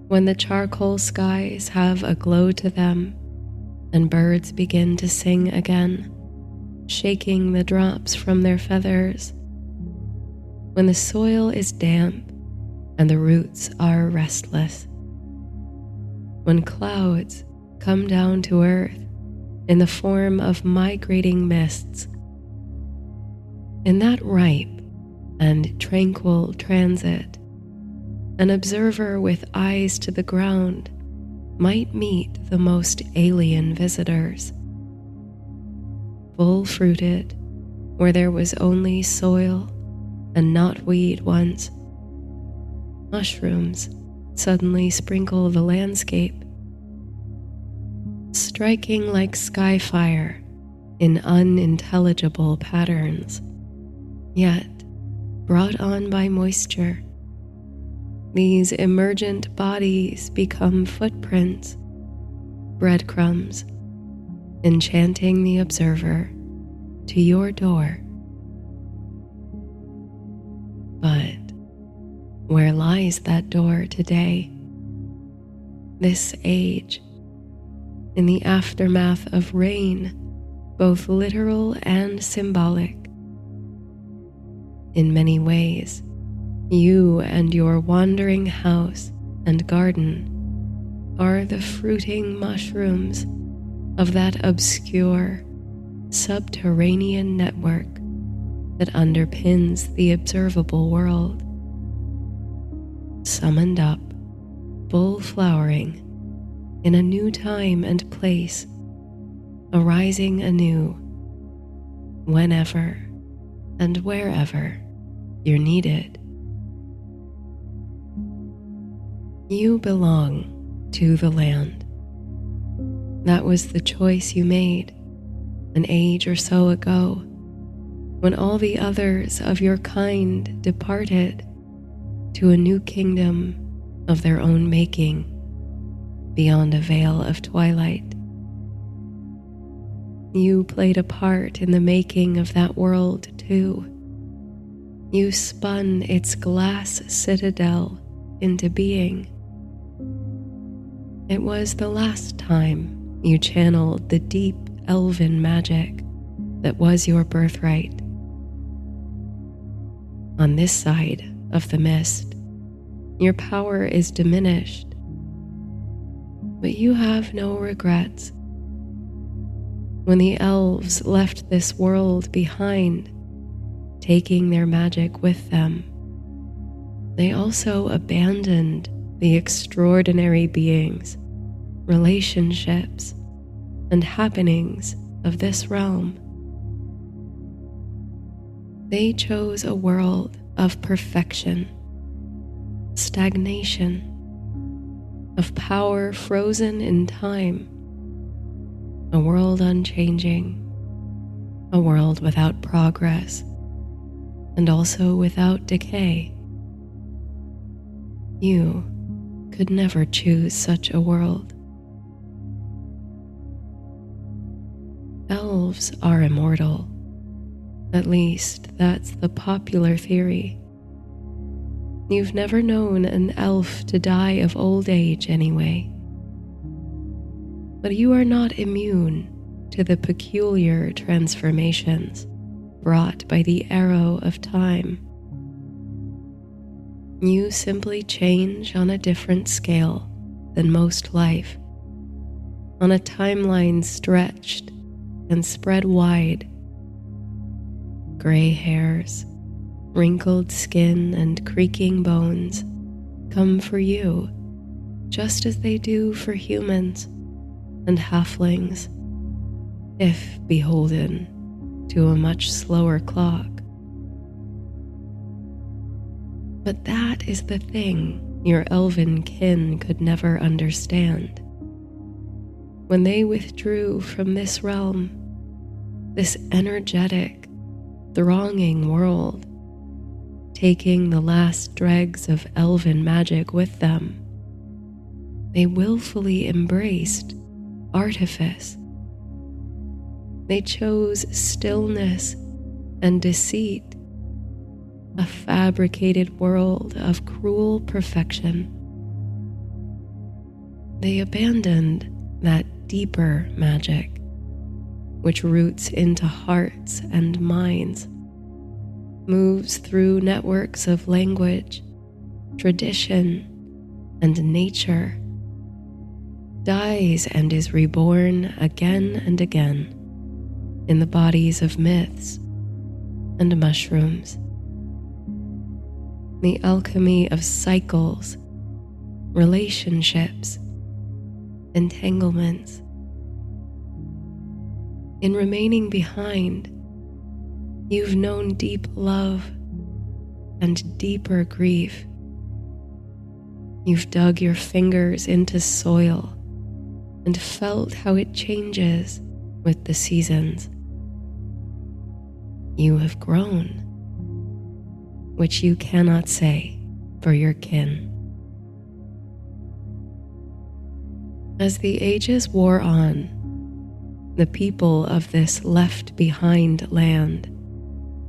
when the charcoal skies have a glow to them and birds begin to sing again, shaking the drops from their feathers, when the soil is damp and the roots are restless, when clouds come down to earth in the form of migrating mists, in that ripe and tranquil transit, an observer with eyes to the ground might meet the most alien visitors. Full-fruited, where there was only soil and not weed once, mushrooms suddenly sprinkle the landscape, striking like sky fire in unintelligible patterns, yet brought on by moisture. These emergent bodies become footprints, breadcrumbs, enchanting the observer to your door. But where lies that door today? This age, in the aftermath of rain, both literal and symbolic. In many ways, you and your wandering house and garden are the fruiting mushrooms of that obscure, subterranean network that underpins the observable world. Summoned up, full flowering, in a new time and place, arising anew, whenever and wherever you're needed. You belong to the land. That was the choice you made an age or so ago, when all the others of your kind departed to a new kingdom of their own making beyond a veil of twilight. You played a part in the making of that world too. You spun its glass citadel into being. It was the last time you channeled the deep elven magic that was your birthright. On this side of the mist, your power is diminished, but you have no regrets. When the elves left this world behind, taking their magic with them, they also abandoned the extraordinary beings, relationships, and happenings of this realm. They chose a world of perfection, stagnation, of power frozen in time, a world unchanging, a world without progress, and also without decay. You could never choose such a world. Elves are immortal. At least that's the popular theory. You've never known an elf to die of old age anyway. But you are not immune to the peculiar transformations brought by the arrow of time. You simply change on a different scale than most life, on a timeline stretched and spread wide. Gray hairs, wrinkled skin, and creaking bones come for you just as they do for humans and halflings, if beholden to a much slower clock. But that is the thing your elven kin could never understand. When they withdrew from this realm, this energetic, thronging world, taking the last dregs of elven magic with them, they willfully embraced artifice. They chose stillness and deceit, a fabricated world of cruel perfection. They abandoned that deeper magic, which roots into hearts and minds, moves through networks of language, tradition, and nature, dies and is reborn again and again in the bodies of myths and mushrooms. The alchemy of cycles, relationships, entanglements. In remaining behind, you've known deep love and deeper grief. You've dug your fingers into soil and felt how it changes with the seasons. You have grown, which you cannot say for your kin. As the ages wore on, the people of this left-behind land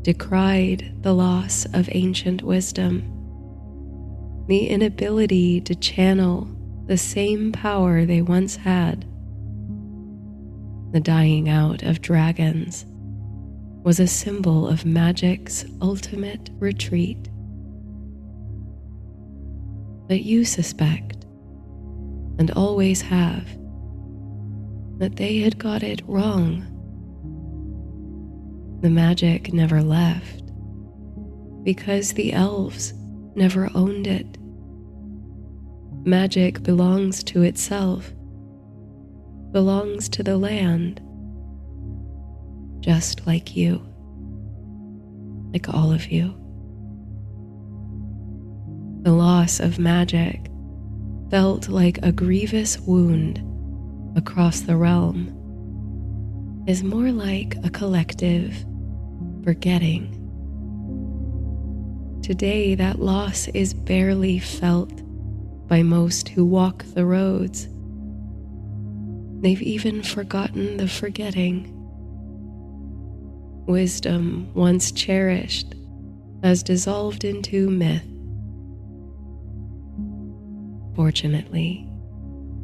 decried the loss of ancient wisdom, the inability to channel the same power they once had. The dying out of dragons was a symbol of magic's ultimate retreat. But you suspect, and always have, that they had got it wrong. The magic never left because the elves never owned it. Magic belongs to itself, belongs to the land, just like you, like all of you. The loss of magic felt like a grievous wound across the realm, is more like a collective forgetting. Today, that loss is barely felt by most who walk the roads. They've even forgotten the forgetting. Wisdom once cherished has dissolved into myth. Fortunately,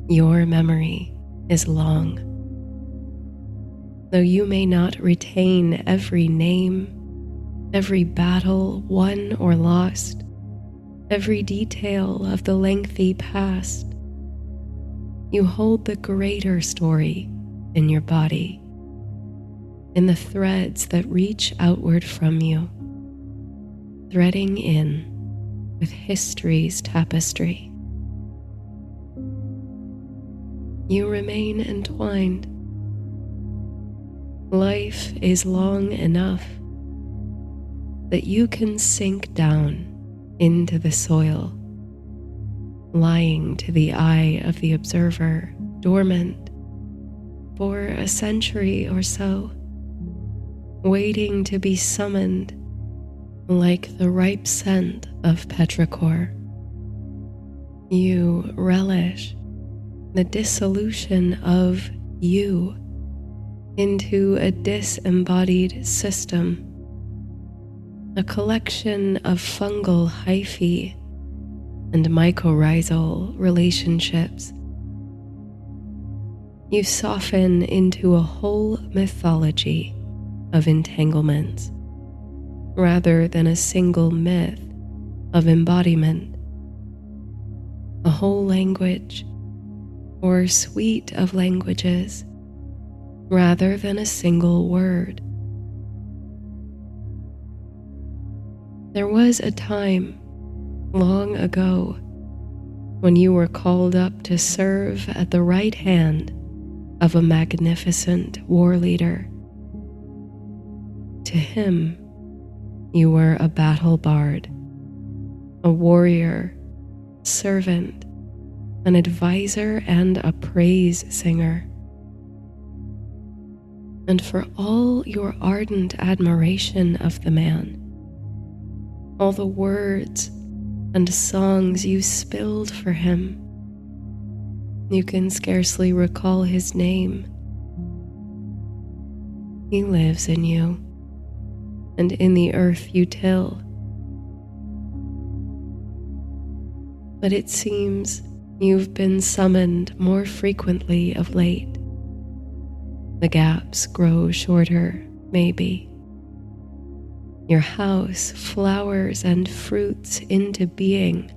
your memory is long. Though you may not retain every name, every battle won or lost, every detail of the lengthy past, you hold the greater story in your body, in the threads that reach outward from you, threading in with history's tapestry. You remain entwined. Life is long enough that you can sink down into the soil, lying to the eye of the observer, dormant for a century or so, waiting to be summoned like the ripe scent of petrichor. You relish the dissolution of you into a disembodied system, a collection of fungal hyphae and mycorrhizal relationships. You soften into a whole mythology of entanglements, rather than a single myth of embodiment, a whole language or suite of languages, rather than a single word. There was a time long ago when you were called up to serve at the right hand of a magnificent war leader. To him, you were a battle bard, a warrior, servant, an advisor, and a praise singer. And for all your ardent admiration of the man, all the words and songs you spilled for him, you can scarcely recall his name. He lives in you, and in the earth you till, but it seems you've been summoned more frequently of late. The gaps grow shorter, maybe. Your house flowers and fruits into being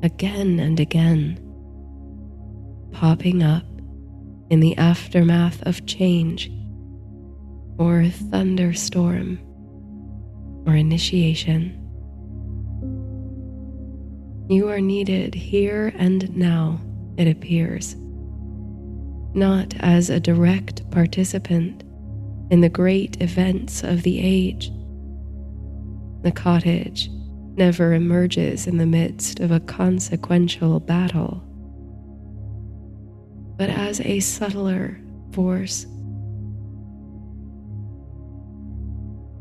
again and again, popping up in the aftermath of change or thunderstorm or initiation. You are needed here and now, it appears, not as a direct participant in the great events of the age. The cottage never emerges in the midst of a consequential battle, but as a subtler force.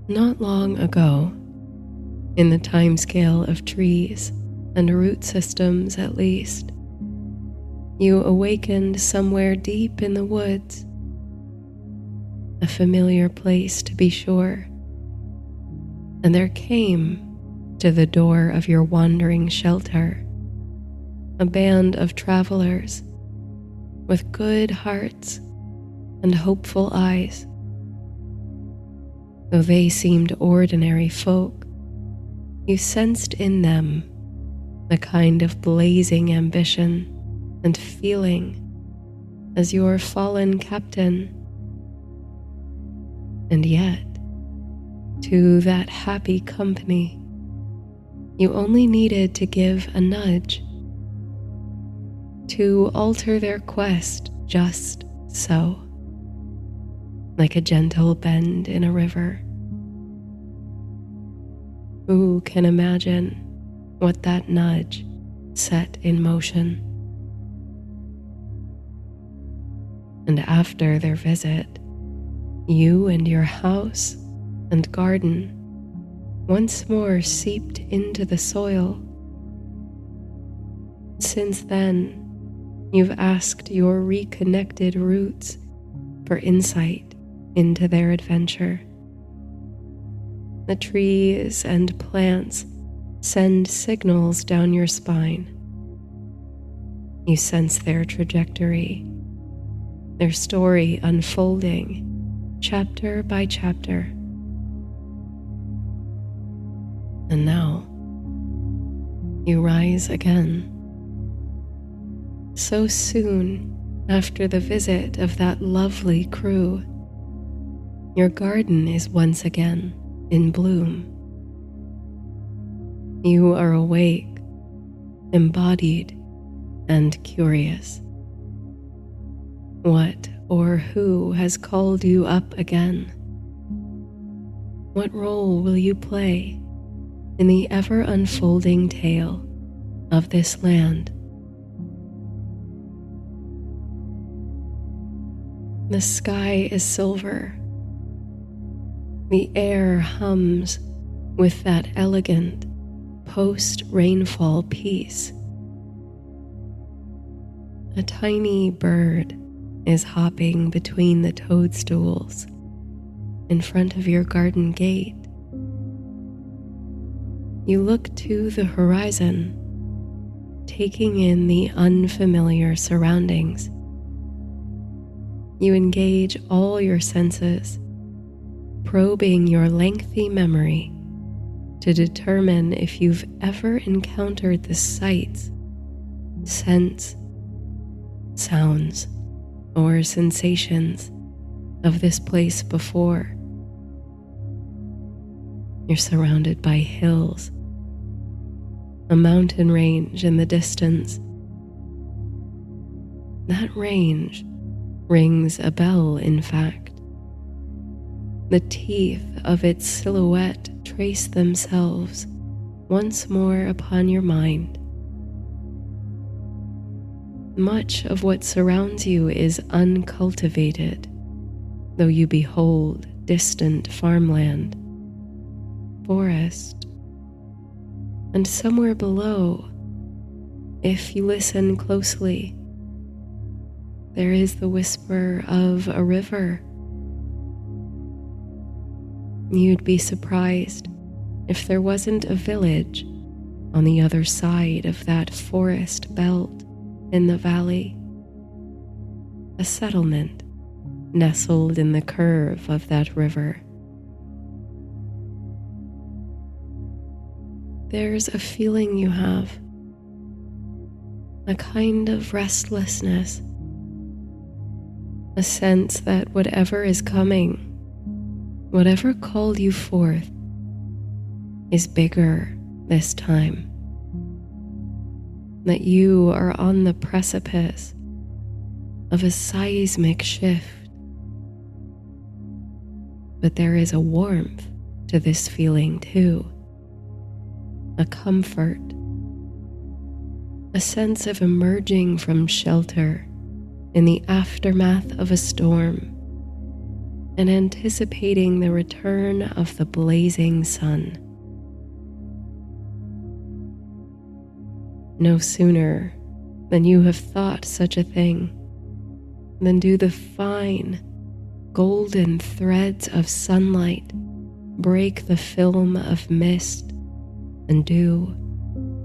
Not long ago, in the timescale of trees and root systems at least, you awakened somewhere deep in the woods, a familiar place to be sure, and there came to the door of your wandering shelter a band of travelers with good hearts and hopeful eyes. Though they seemed ordinary folk, you sensed in them the kind of blazing ambition and feeling as your fallen captain. And yet, to that happy company, you only needed to give a nudge, to alter their quest just so, like a gentle bend in a river. Who can imagine what that nudge set in motion? And after their visit, you and your house and garden once more seeped into the soil. Since then, you've asked your reconnected roots for insight into their adventure. The trees and plants send signals down your spine. You sense their trajectory, their story unfolding chapter by chapter. And now, you rise again. So soon after the visit of that lovely crew, your garden is once again in bloom. You are awake, embodied, and curious. What or who has called you up again? What role will you play in the ever-unfolding tale of this land? The sky is silver. The air hums with that elegant post-rainfall peace. A tiny bird is hopping between the toadstools in front of your garden gate. You look to the horizon, taking in the unfamiliar surroundings. You engage all your senses, probing your lengthy memory to determine if you've ever encountered the sights, scents, sounds, or sensations of this place before. You're surrounded by hills, a mountain range in the distance. That range rings a bell, in fact. The teeth of its silhouette trace themselves once more upon your mind. Much of what surrounds you is uncultivated, though you behold distant farmland, forest, and somewhere below, if you listen closely, there is the whisper of a river. You'd be surprised if there wasn't a village on the other side of that forest belt in the valley, a settlement nestled in the curve of that river. There's a feeling you have, a kind of restlessness, a sense that whatever is coming, whatever called you forth, is bigger this time, that you are on the precipice of a seismic shift. But there is a warmth to this feeling too, a comfort, a sense of emerging from shelter in the aftermath of a storm and anticipating the return of the blazing sun. No sooner than you have thought such a thing than do the fine, golden threads of sunlight break the film of mist and dew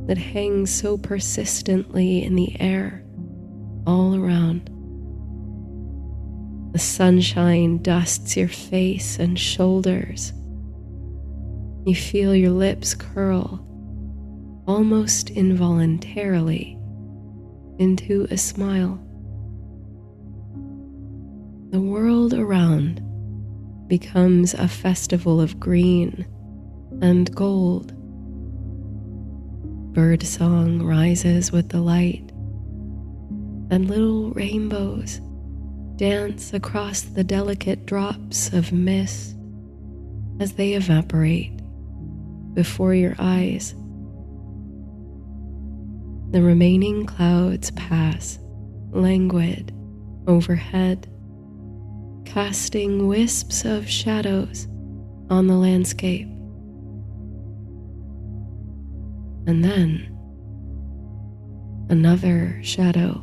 that hangs so persistently in the air all around. The sunshine dusts your face and shoulders. You feel your lips curl, almost involuntarily, into a smile. The world around becomes a festival of green and gold. Bird song rises with the light, and little rainbows dance across the delicate drops of mist as they evaporate before your eyes. The remaining clouds pass, languid, overhead, casting wisps of shadows on the landscape. And then another shadow.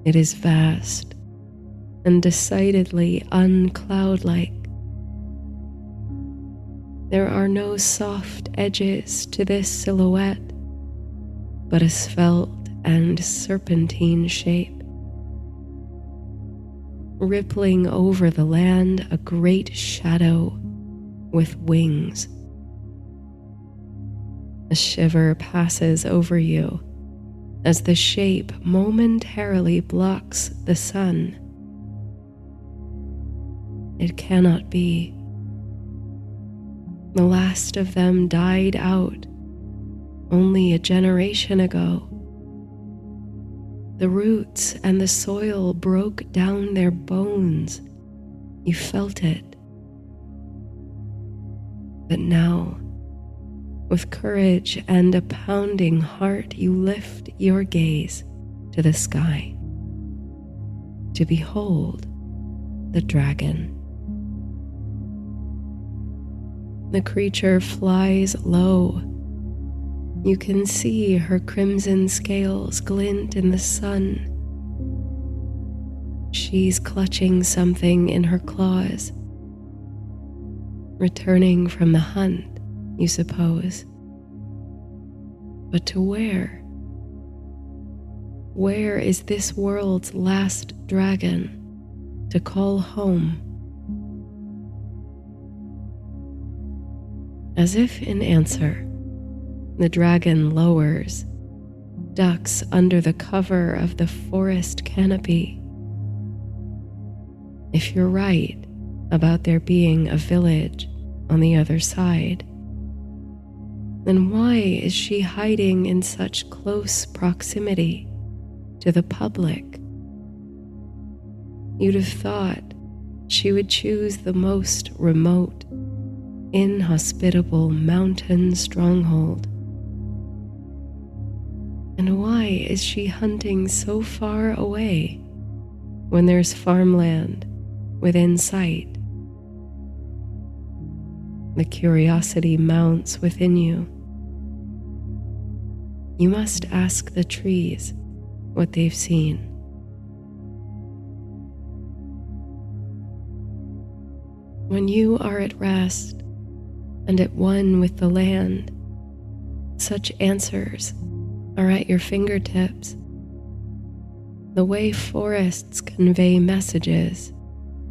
It is vast and decidedly uncloud-like. There are no soft edges to this silhouette, but a svelte and serpentine shape. Rippling over the land, a great shadow with wings. A shiver passes over you as the shape momentarily blocks the sun. It cannot be. The last of them died out only a generation ago. The roots and the soil broke down their bones. You felt it. But now, with courage and a pounding heart, you lift your gaze to the sky to behold the dragon. The creature flies low. You can see her crimson scales glint in the sun. She's clutching something in her claws, returning from the hunt, you suppose. But to where? Where is this world's last dragon to call home? As if in answer, the dragon lowers, ducks under the cover of the forest canopy. If you're right about there being a village on the other side, then why is she hiding in such close proximity to the public? You'd have thought she would choose the most remote, inhospitable mountain stronghold. And why is she hunting so far away when there's farmland within sight? The curiosity mounts within you. You must ask the trees what they've seen. When you are at rest and at one with the land, Such answers are at your fingertips. The way forests convey messages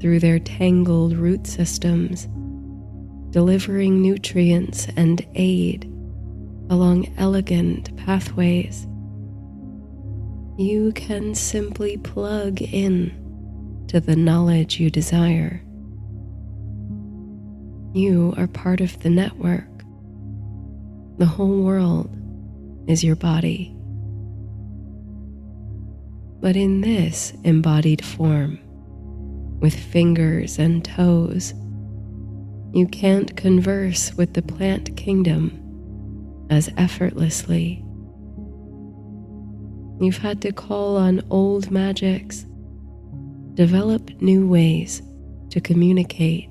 through their tangled root systems, delivering nutrients and aid along elegant pathways. You can simply plug in to the knowledge you desire. You are part of the network. The whole world is your body. But in this embodied form, with fingers and toes, you can't converse with the plant kingdom as effortlessly. You've had to call on old magics, develop new ways to communicate.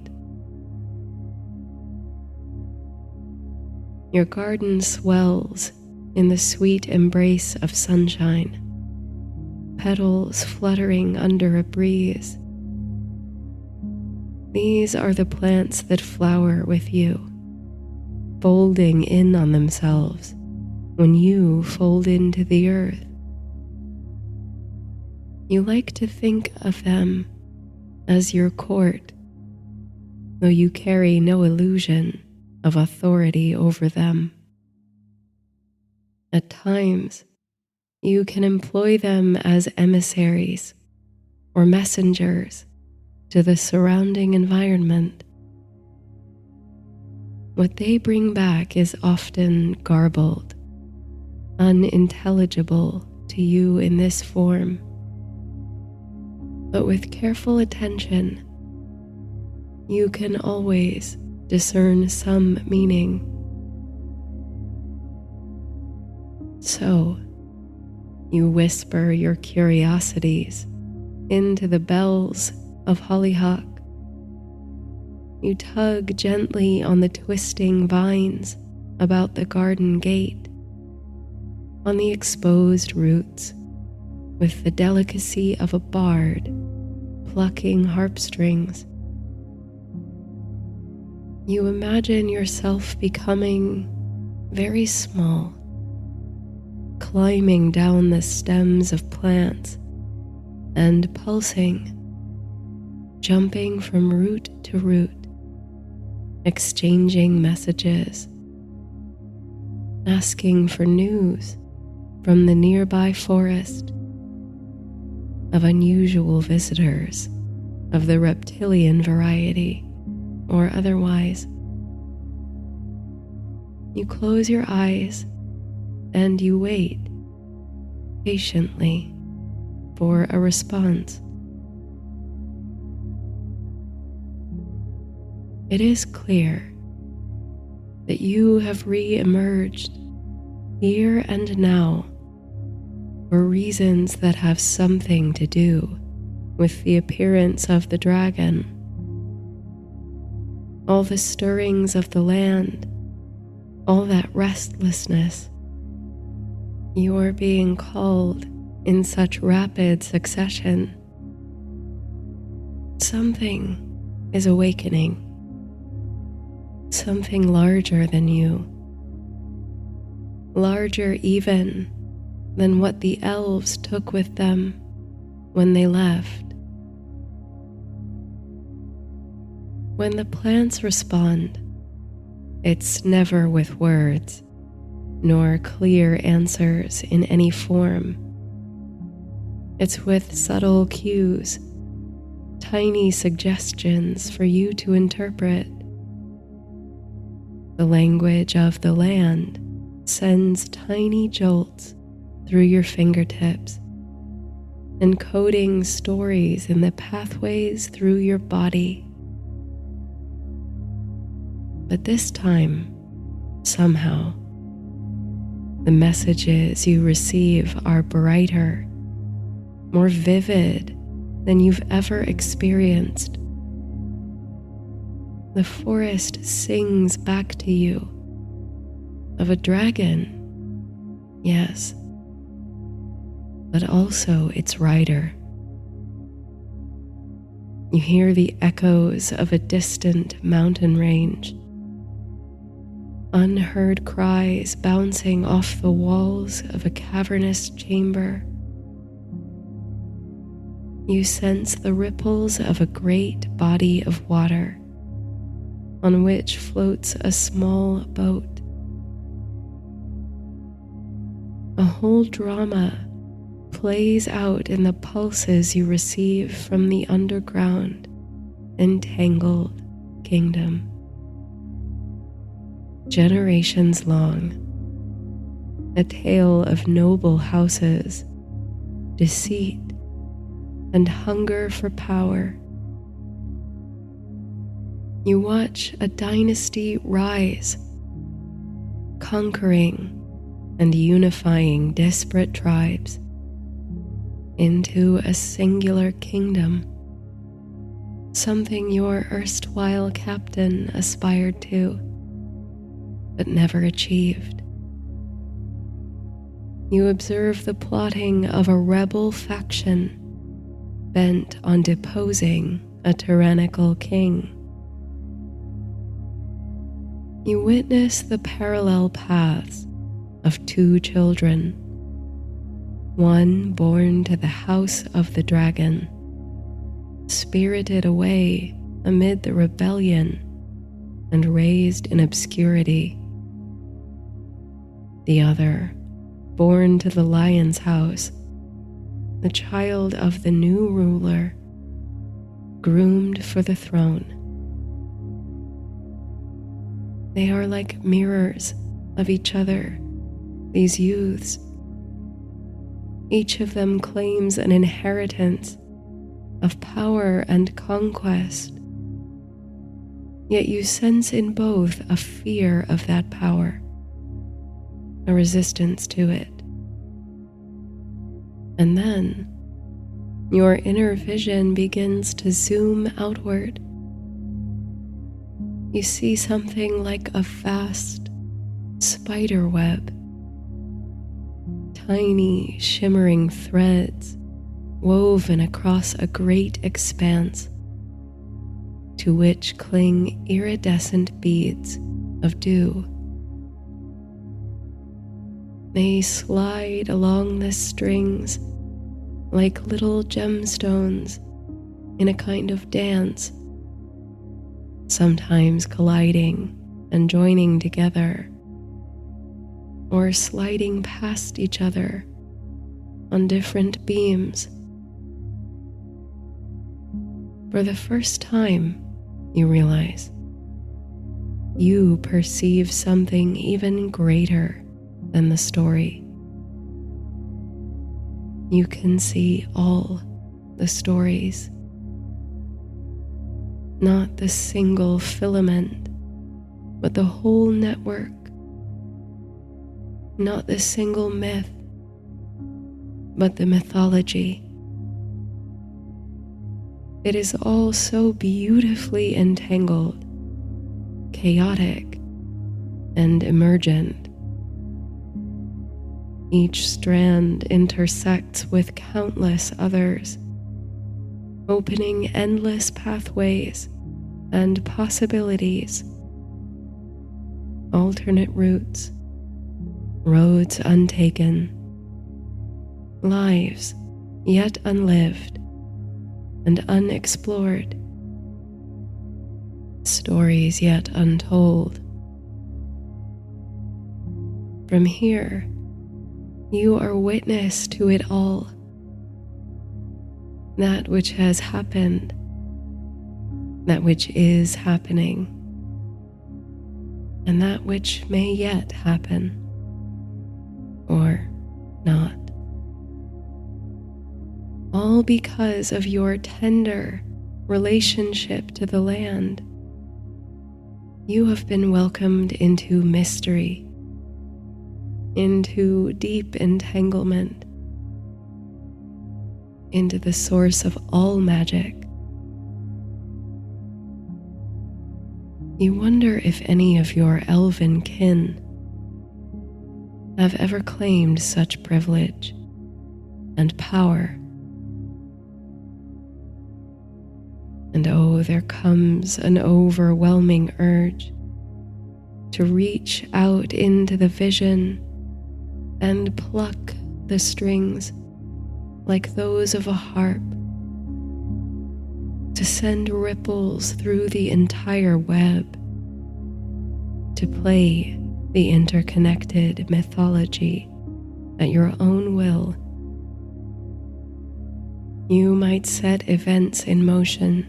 Your garden swells in the sweet embrace of sunshine, petals fluttering under a breeze. These are the plants that flower with you, folding in on themselves when you fold into the earth. You like to think of them as your court, though you carry no illusion of authority over them. At times, you can employ them as emissaries or messengers to the surrounding environment. What they bring back is often garbled, unintelligible to you in this form. But with careful attention, you can always discern some meaning. So, you whisper your curiosities into the bells of hollyhock. You tug gently on the twisting vines about the garden gate, on the exposed roots, with the delicacy of a bard plucking harpstrings. You imagine yourself becoming very small, climbing down the stems of plants and pulsing, jumping from root to root, exchanging messages, asking for news from the nearby forest of unusual visitors of the reptilian variety or otherwise. You close your eyes and you wait patiently for a response. It is clear that you have re-emerged here and now for reasons that have something to do with the appearance of the dragon. All the stirrings of the land, all that restlessness, you are being called in such rapid succession. Something is awakening, something larger than you, larger even than what the elves took with them when they left. When the plants respond, it's never with words, nor clear answers in any form. It's with subtle cues, tiny suggestions for you to interpret. The language of the land sends tiny jolts through your fingertips, encoding stories in the pathways through your body. But this time, somehow, the messages you receive are brighter, more vivid than you've ever experienced. The forest sings back to you of a dragon, yes, but also its rider. You hear the echoes of a distant mountain range, unheard cries bouncing off the walls of a cavernous chamber. You sense the ripples of a great body of water on which floats a small boat. A whole drama plays out in the pulses you receive from the underground, Entangled Kingdom. Generations long, a tale of noble houses, deceit, and hunger for power. You watch a dynasty rise, conquering and unifying disparate tribes into a singular kingdom, something your erstwhile captain aspired to, but never achieved. You observe the plotting of a rebel faction bent on deposing a tyrannical king. You witness the parallel paths of two children, one born to the house of the dragon, spirited away amid the rebellion and raised in obscurity. The other, born to the lion's house, the child of the new ruler, groomed for the throne. They are like mirrors of each other, these youths. Each of them claims an inheritance of power and conquest, yet you sense in both a fear of that power, a resistance to it. And then your inner vision begins to zoom outward. You see something like a vast spider web, tiny shimmering threads woven across a great expanse, to which cling iridescent beads of dew. They slide along the strings like little gemstones in a kind of dance, sometimes colliding and joining together, or sliding past each other on different beams. For the first time, you realize you perceive something even greater than the story. You can see all the stories, not the single filament, but the whole network, not the single myth, but the mythology. It is all so beautifully entangled, chaotic, and emergent. Each strand intersects with countless others, opening endless pathways and possibilities, alternate routes, roads untaken, lives yet unlived and unexplored, stories yet untold. From here, you are witness to it all, that which has happened, that which is happening, and that which may yet happen, or not. All because of your tender relationship to the land. You have been welcomed into mystery, into deep entanglement, into the source of all magic. You wonder if any of your elven kin have ever claimed such privilege and power. And oh, there comes an overwhelming urge to reach out into the vision and pluck the strings like those of a harp, to send ripples through the entire web, to play the interconnected mythology at your own will. You might set events in motion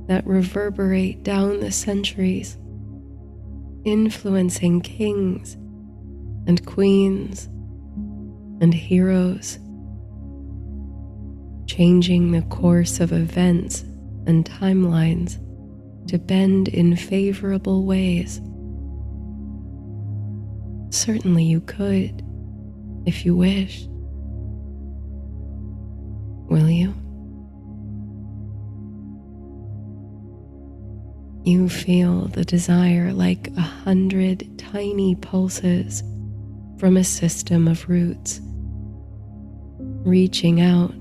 that reverberate down the centuries, influencing kings and queens and heroes, changing the course of events and timelines to bend in favorable ways. Certainly you could, if you wish. Will you? You feel the desire like 100 tiny pulses from a system of roots, reaching out,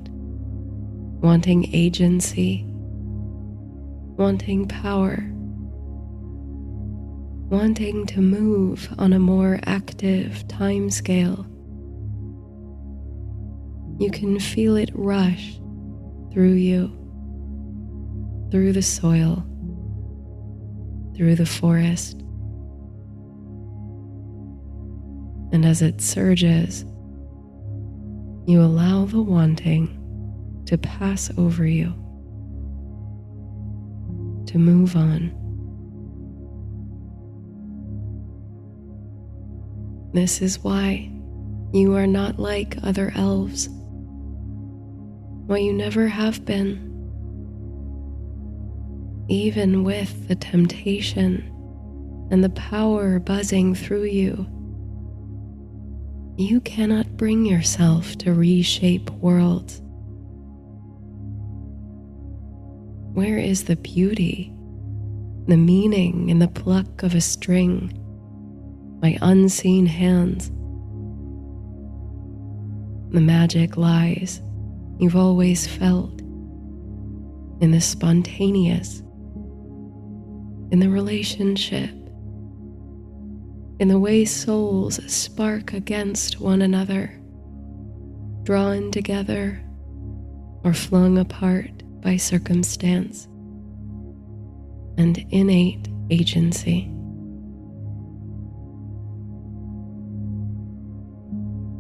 wanting agency, wanting power, wanting to move on a more active time scale. You can feel it rush through you, through the soil, through the forest. And as it surges, you allow the wanting to pass over you, to move on. This is why you are not like other elves, why you never have been. Even with the temptation and the power buzzing through you, you cannot bring yourself to reshape worlds. Where is the beauty, the meaning in the pluck of a string by unseen hands? The magic lies you've always felt in the spontaneous, in the relationship, in the way souls spark against one another, drawn together or flung apart by circumstance and innate agency.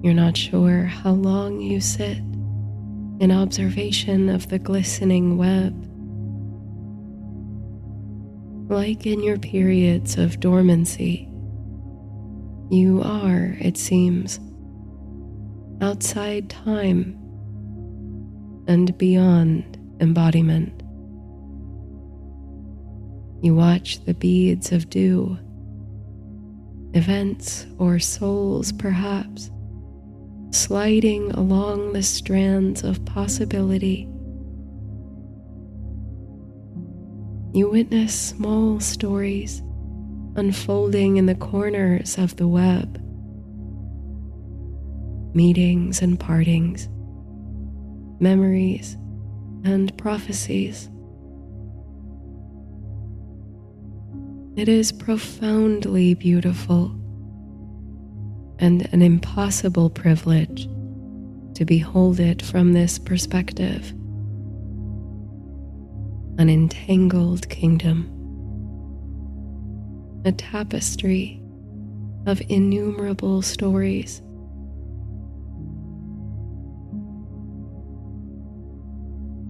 You're not sure how long you sit in observation of the glistening web. Like in your periods of dormancy, you are, it seems, outside time and beyond embodiment. You watch the beads of dew, events or souls perhaps, sliding along the strands of possibility. You witness small stories unfolding in the corners of the web, meetings and partings, memories and prophecies. It is profoundly beautiful and an impossible privilege to behold it from this perspective. An entangled kingdom, a tapestry of innumerable stories.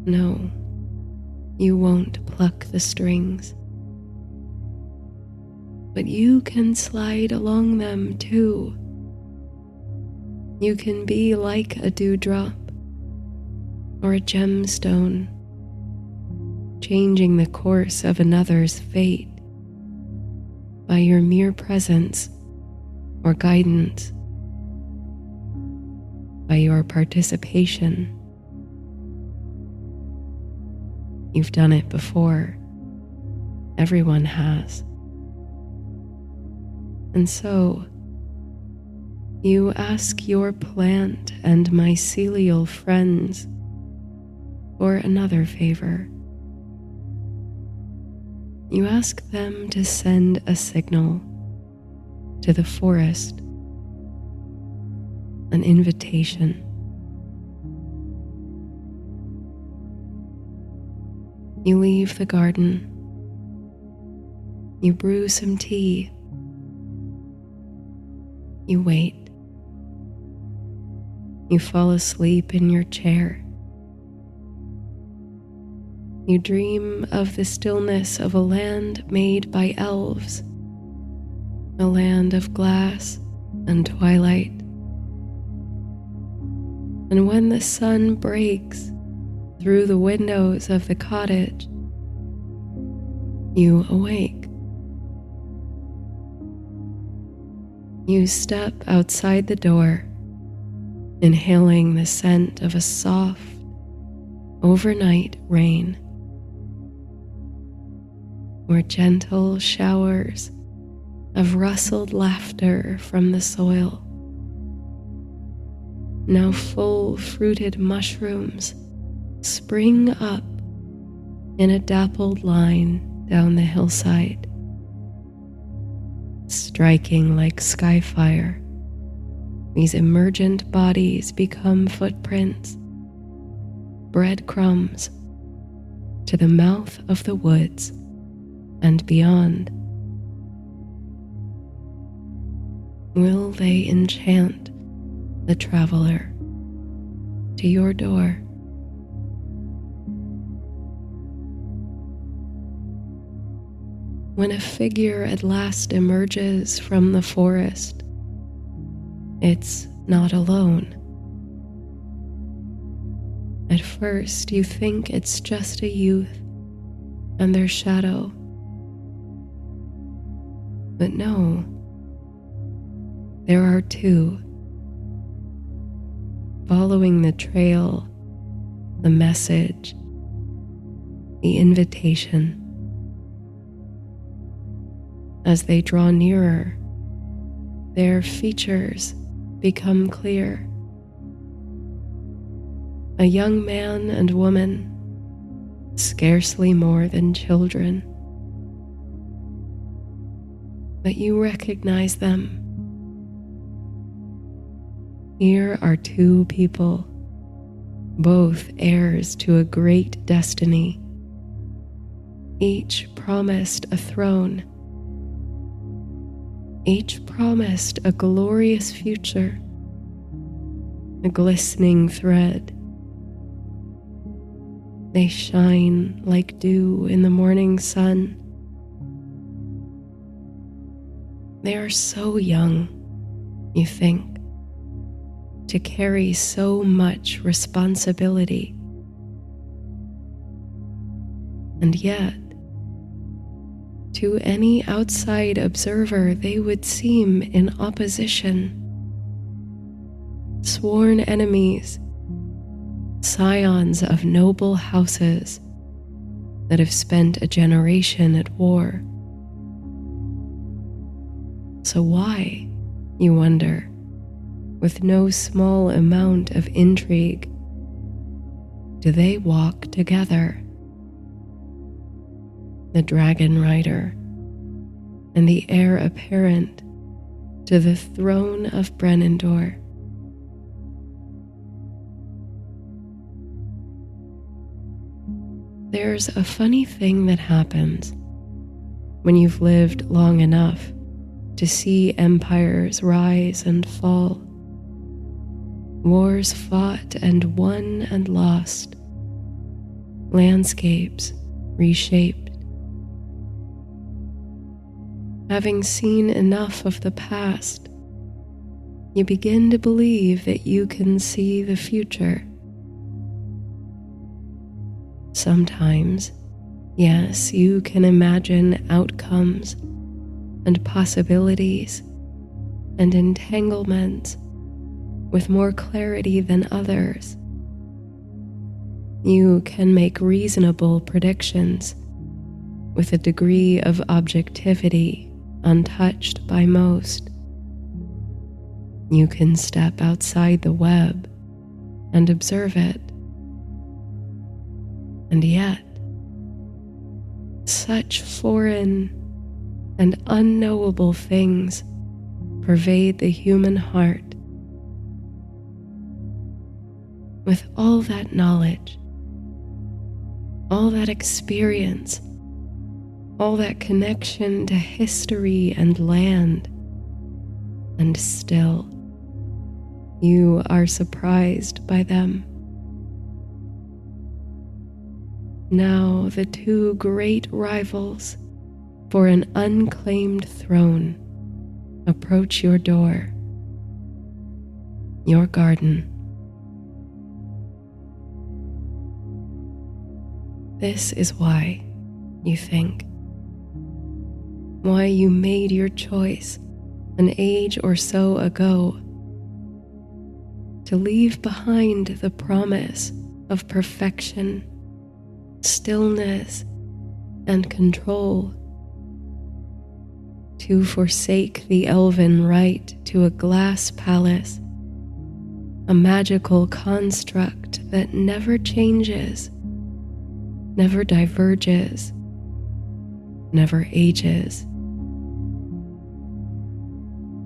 No, you won't pluck the strings, but you can slide along them too. You can be like a dewdrop or a gemstone, changing the course of another's fate by your mere presence or guidance, by your participation. You've done it before. Everyone has. And so, you ask your plant and mycelial friends for another favor. You ask them to send a signal to the forest, an invitation. You leave the garden. You brew some tea. You wait. You fall asleep in your chair. You dream of the stillness of a land made by elves, a land of glass and twilight. And when the sun breaks through the windows of the cottage, you awake. You step outside the door, inhaling the scent of a soft, overnight rain, or gentle showers of rustled laughter from the soil. Now full-fruited mushrooms spring up in a dappled line down the hillside, striking like skyfire. These emergent bodies become footprints, breadcrumbs to the mouth of the woods and beyond. Will they enchant the traveler to your door? When a figure at last emerges from the forest, it's not alone. At first, you think it's just a youth and their shadow. But no, there are two, following the trail, the message, the invitation. As they draw nearer, their features become clear. A young man and woman, scarcely more than children. But you recognize them. Here are two people, both heirs to a great destiny, each promised a throne, each promised a glorious future, a glistening thread. They shine like dew in the morning sun. They are so young, you think, to carry so much responsibility. And yet, to any outside observer, they would seem in opposition, sworn enemies, scions of noble houses that have spent a generation at war. So why, you wonder, with no small amount of intrigue, do they walk together? The dragon rider and the heir apparent to the throne of Brenindor. There's a funny thing that happens when you've lived long enough to see empires rise and fall, wars fought and won and lost, landscapes reshaped. Having seen enough of the past, you begin to believe that you can see the future. Sometimes, yes, you can imagine outcomes and possibilities and entanglements with more clarity than others. You can make reasonable predictions with a degree of objectivity untouched by most. You can step outside the web and observe it. And yet, such foreign and unknowable things pervade the human heart. With all that knowledge, all that experience, all that connection to history and land, and still you are surprised by them. Now the two great rivals for an unclaimed throne approach your door, your garden. This is why, you think, why you made your choice an age or so ago to leave behind the promise of perfection, stillness, and control, to forsake the elven right to a glass palace, a magical construct that never changes, never diverges, never ages.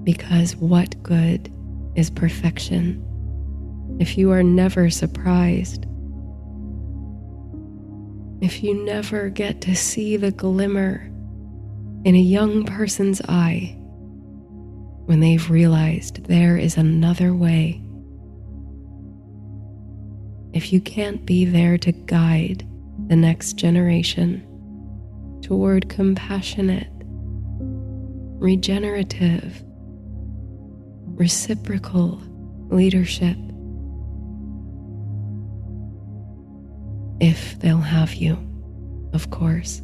Because what good is perfection if you are never surprised? If you never get to see the glimmer in a young person's eye when they've realized there is another way? If you can't be there to guide the next generation toward compassionate, regenerative, reciprocal leadership, if they'll have you, of course.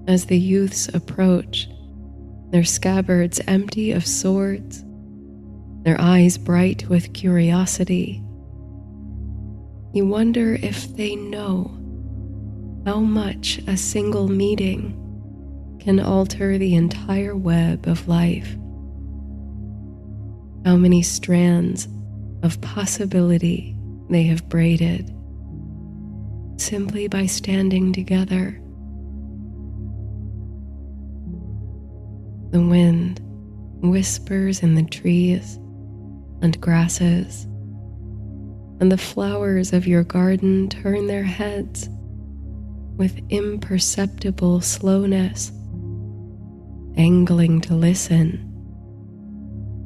As the youths approach, their scabbards empty of swords, their eyes bright with curiosity, you wonder if they know how much a single meeting can alter the entire web of life. How many strands of possibility they have braided simply by standing together. The wind whispers in the trees and grasses, and the flowers of your garden turn their heads with imperceptible slowness, angling to listen,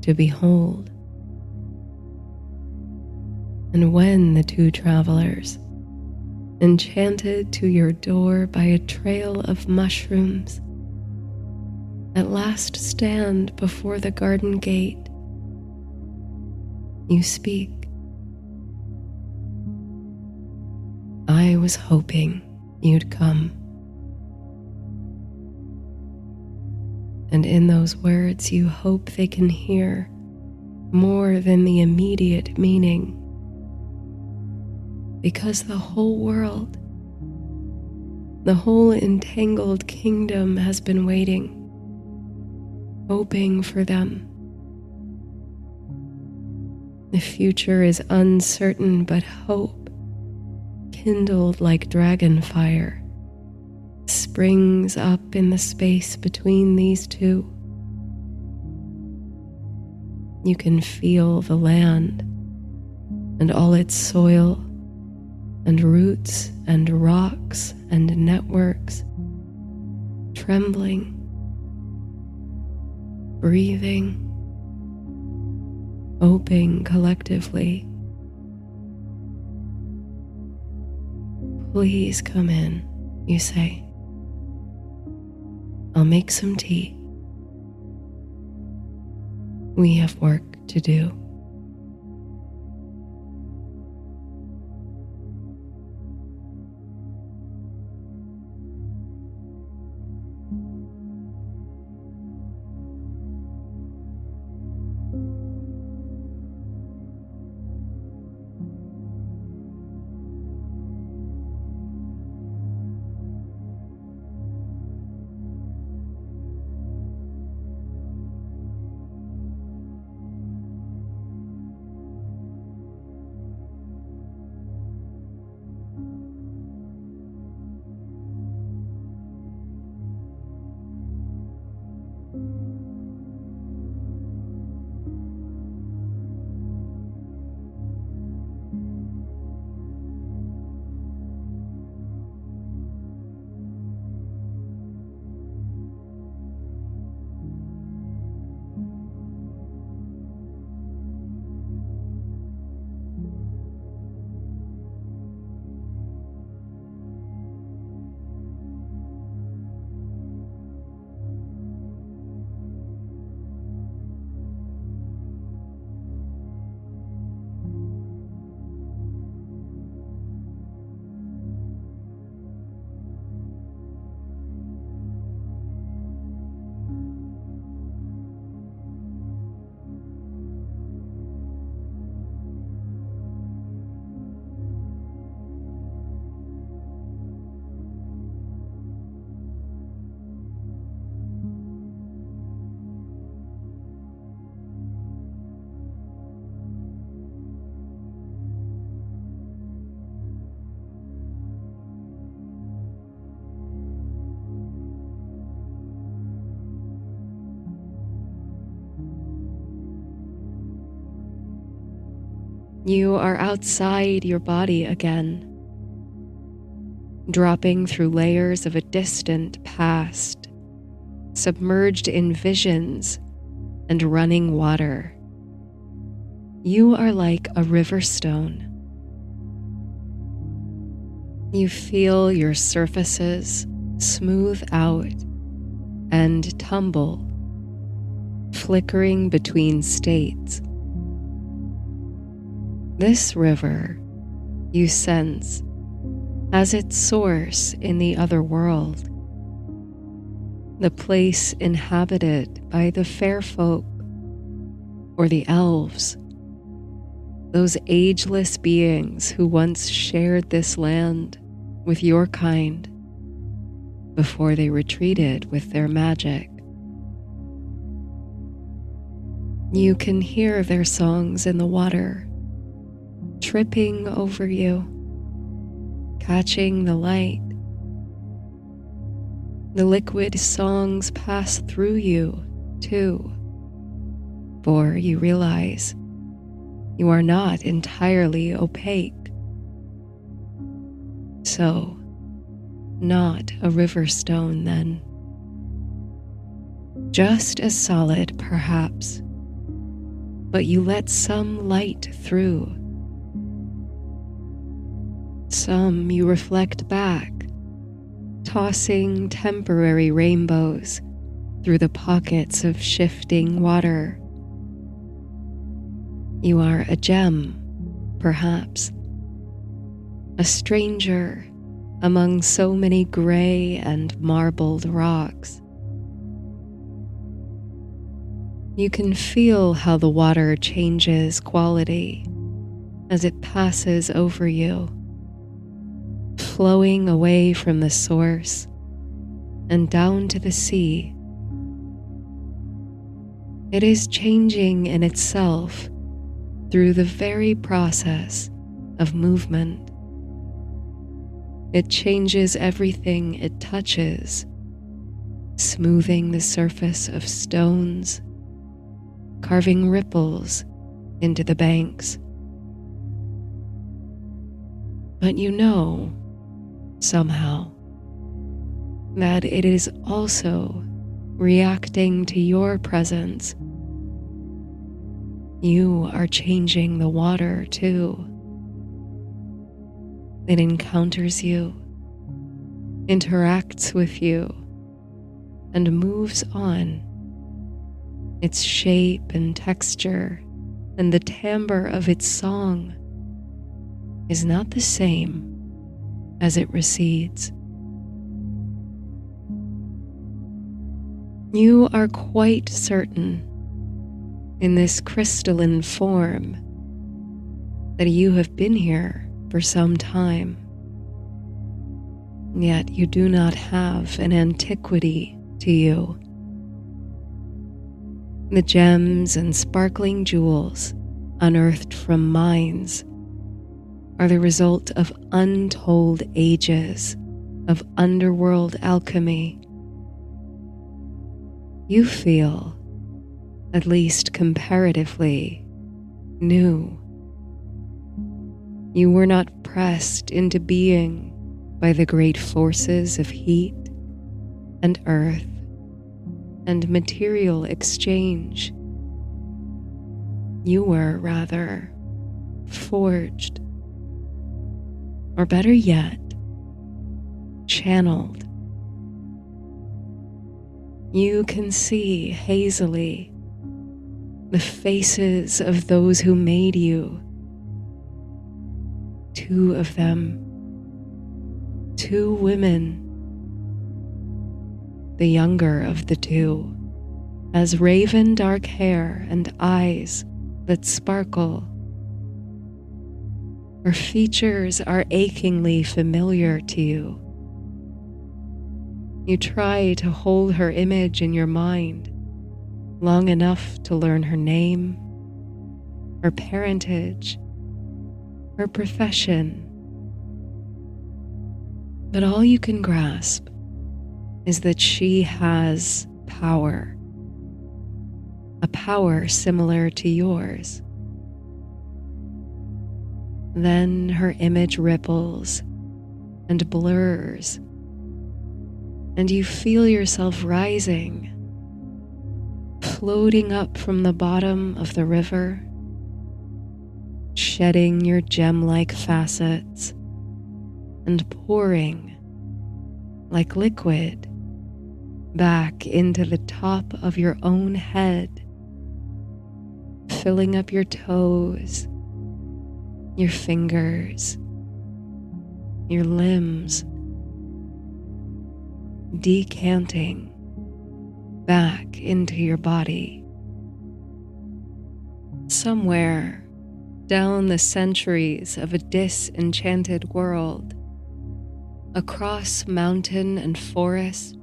to behold. And when the two travelers, enchanted to your door by a trail of mushrooms, at last stand before the garden gate, you speak. I was hoping you'd come. And in those words you hope they can hear more than the immediate meaning, because the whole world, the whole Entangled Kingdom has been waiting, hoping for them. The future is uncertain, but hope, kindled like dragon fire, springs up in the space between these two. You can feel the land and all its soil and roots and rocks and networks trembling, breathing, hoping collectively. Please come in, you say. I'll make some tea. We have work to do. You are outside your body again, dropping through layers of a distant past, submerged in visions and running water. You are like a river stone. You feel your surfaces smooth out and tumble, flickering between states. This river, you sense, has its source in the otherworld, the place inhabited by the fair folk or the elves, those ageless beings who once shared this land with your kind before they retreated with their magic. You can hear their songs in the water, tripping over you, catching the light. The liquid songs pass through you, too, for you realize you are not entirely opaque. So, not a river stone then. Just as solid, perhaps, but you let some light through. Some you reflect back, tossing temporary rainbows through the pockets of shifting water. You are a gem, perhaps, a stranger among so many gray and marbled rocks. You can feel how the water changes quality as it passes over you, flowing away from the source and down to the sea. It is changing in itself through the very process of movement. It changes everything it touches, smoothing the surface of stones, carving ripples into the banks. But you know, somehow, that it is also reacting to your presence. You are changing the water too. It encounters you, interacts with you, and moves on. Its shape and texture and the timbre of its song is not the same as it recedes. You are quite certain in this crystalline form that you have been here for some time, yet you do not have an antiquity to you. The gems and sparkling jewels unearthed from mines are the result of untold ages of underworld alchemy. You feel, at least comparatively, new. You were not pressed into being by the great forces of heat and earth and material exchange. You were, rather, forged, or better yet, channeled. You can see hazily the faces of those who made you. Two of them, two women. The younger of the two has raven dark hair and eyes that sparkle. Her features are achingly familiar to you. You try to hold her image in your mind long enough to learn her name, her parentage, her profession. But all you can grasp is that she has power, a power similar to yours. Then her image ripples and blurs, and you feel yourself rising, floating up from the bottom of the river, shedding your gem-like facets and pouring like liquid back into the top of your own head, filling up your toes, your fingers, your limbs, decanting back into your body. Somewhere down the centuries of a disenchanted world, across mountain and forest,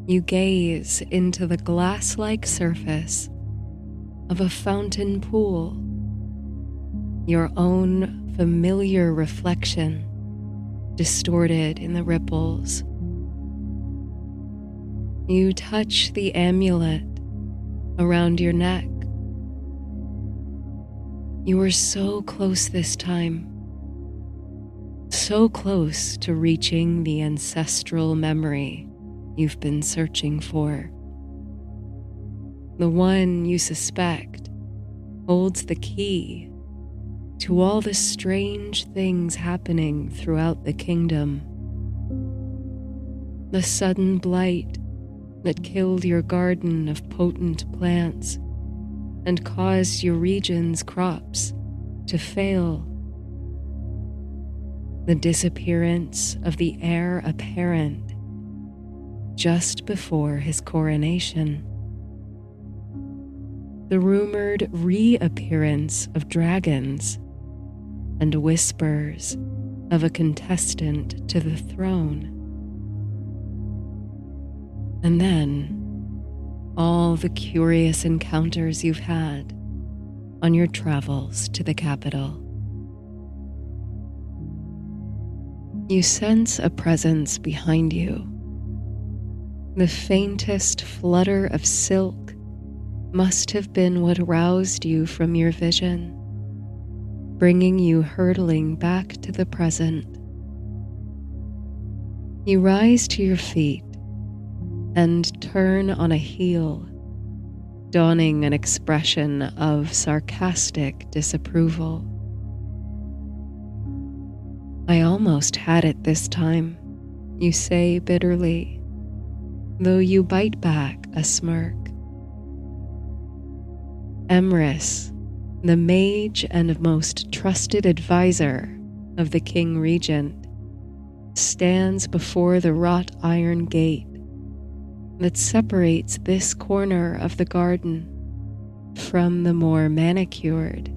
you gaze into the glass-like surface of a fountain pool, your own familiar reflection distorted in the ripples. You touch the amulet around your neck. You were so close this time, so close to reaching the ancestral memory you've been searching for. The one you suspect holds the key to all the strange things happening throughout the kingdom. The sudden blight that killed your garden of potent plants and caused your region's crops to fail. The disappearance of the Heir Apparent just before his coronation. The rumored reappearance of dragons and whispers of a contestant to the throne. And then all the curious encounters you've had on your travels to the capital. You sense a presence behind you. The faintest flutter of silk must have been what roused you from your vision, bringing you hurtling back to the present. You rise to your feet and turn on a heel, donning an expression of sarcastic disapproval. I almost had it this time, you say bitterly, though you bite back a smirk. Emrys, the mage and most trusted advisor of the King Regent, stands before the wrought iron gate that separates this corner of the garden from the more manicured,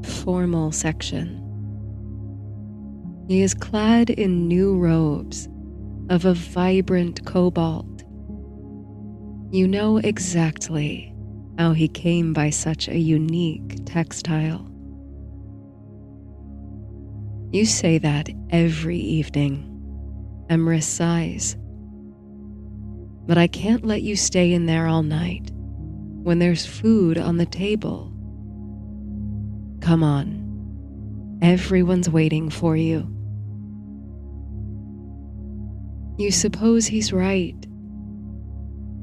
formal section. He is clad in new robes of a vibrant cobalt. You know exactly how he came by such a unique textile. You say that every evening, Emrys sighs. But I can't let you stay in there all night when there's food on the table. Come on, everyone's waiting for you. You suppose he's right.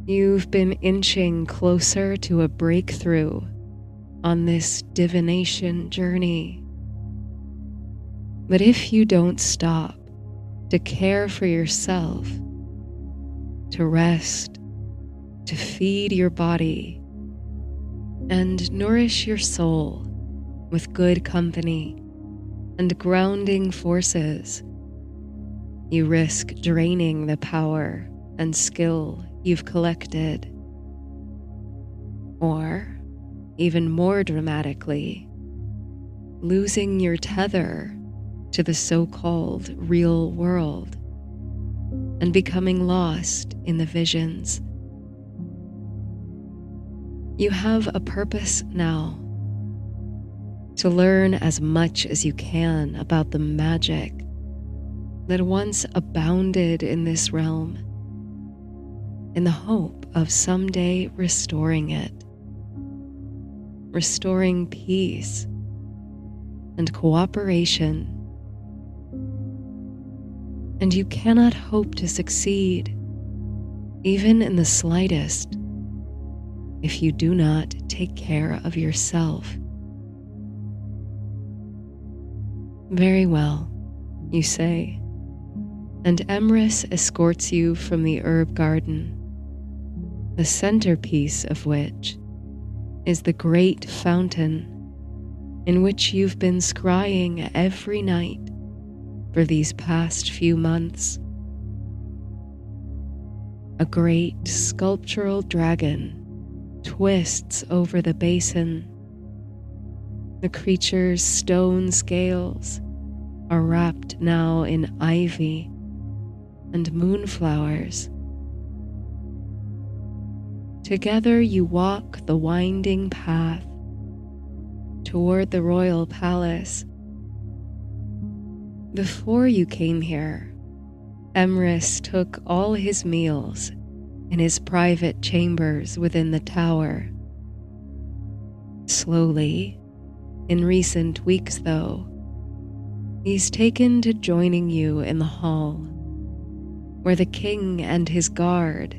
You've been inching closer to a breakthrough on this divination journey. But if you don't stop to care for yourself, to rest, to feed your body, and nourish your soul with good company and grounding forces, you risk draining the power and skill you've collected. Or, even more dramatically, losing your tether to the so-called real world and becoming lost in the visions. You have a purpose now, to learn as much as you can about the magic that once abounded in this realm, in the hope of someday restoring it, restoring peace, and cooperation, and you cannot hope to succeed, even in the slightest, if you do not take care of yourself. Very well, you say, and Emrys escorts you from the herb garden, the centerpiece of which is the great fountain in which you've been scrying every night for these past few months. A great sculptural dragon twists over the basin. The creature's stone scales are wrapped now in ivy and moonflowers. Together you walk the winding path toward the royal palace. Before you came here, Emrys took all his meals in his private chambers within the tower. Slowly, in recent weeks though, he's taken to joining you in the hall, where the king and his guard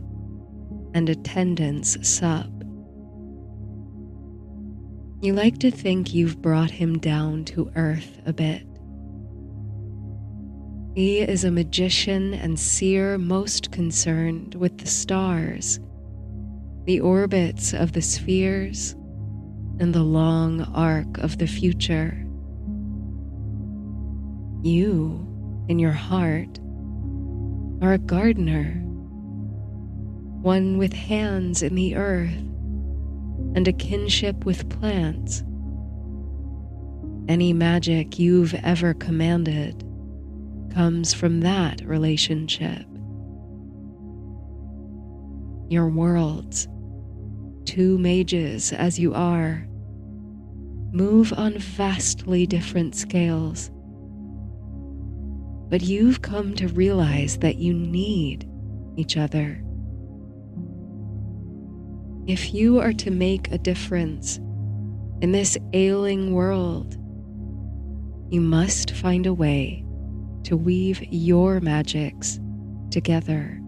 and attendants sup. You like to think you've brought him down to earth a bit. He is a magician and seer most concerned with the stars, the orbits of the spheres, and the long arc of the future. You, in your heart, are a gardener, one with hands in the earth and a kinship with plants. Any magic you've ever commanded comes from that relationship. Your worlds, two mages as you are, move on vastly different scales. But you've come to realize that you need each other. If you are to make a difference in this ailing world, you must find a way to weave your magics together.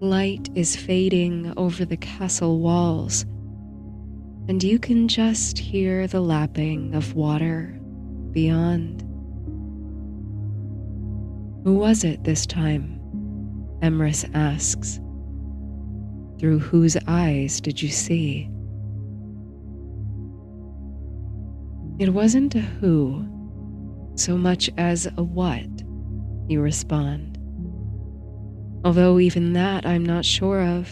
Light is fading over the castle walls, and you can just hear the lapping of water beyond. Who was it this time? Emrys asks. Through whose eyes did you see? It wasn't a who, so much as a what, you respond. Although even that I'm not sure of.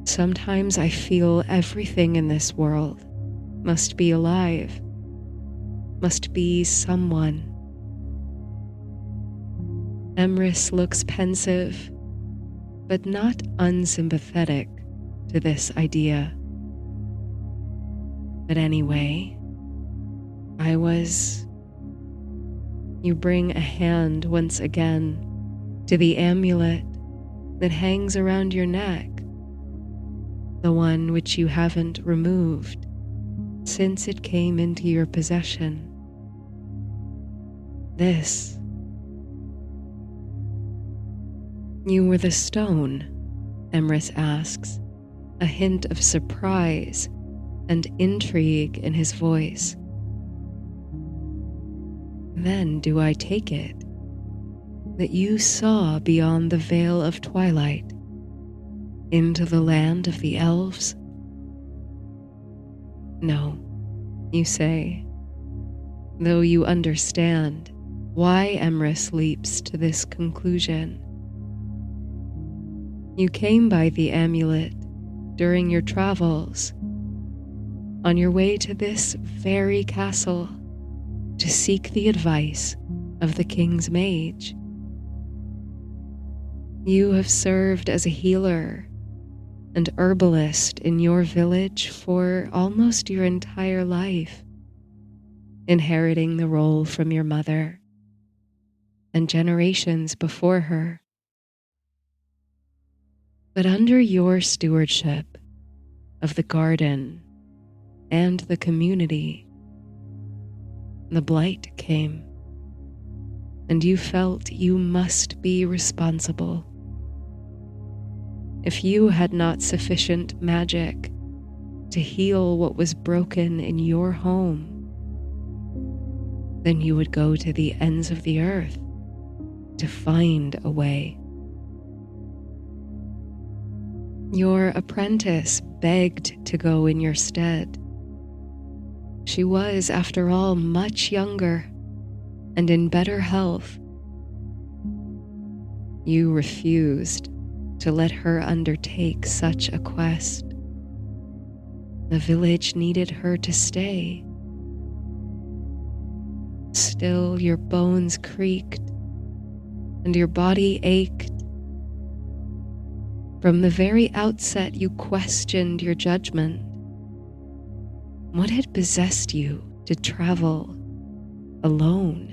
Sometimes I feel everything in this world must be alive, must be someone. Emrys looks pensive, but not unsympathetic to this idea. But anyway, You bring a hand once again to the amulet that hangs around your neck, the one which you haven't removed since it came into your possession. This. You were the stone, Emrys asks, a hint of surprise and intrigue in his voice. Then do I take it that you saw beyond the veil of twilight into the land of the Elves? No, you say, though you understand why Emrys leaps to this conclusion. You came by the amulet during your travels, on your way to this very castle to seek the advice of the king's mage. You have served as a healer and herbalist in your village for almost your entire life, inheriting the role from your mother and generations before her. But under your stewardship of the garden and the community, the blight came, and you felt you must be responsible. If you had not sufficient magic to heal what was broken in your home, then you would go to the ends of the earth to find a way. Your apprentice begged to go in your stead. She was, after all, much younger and in better health. You refused to let her undertake such a quest. The village needed her to stay. Still, your bones creaked and your body ached. From the very outset, you questioned your judgment. What had possessed you to travel alone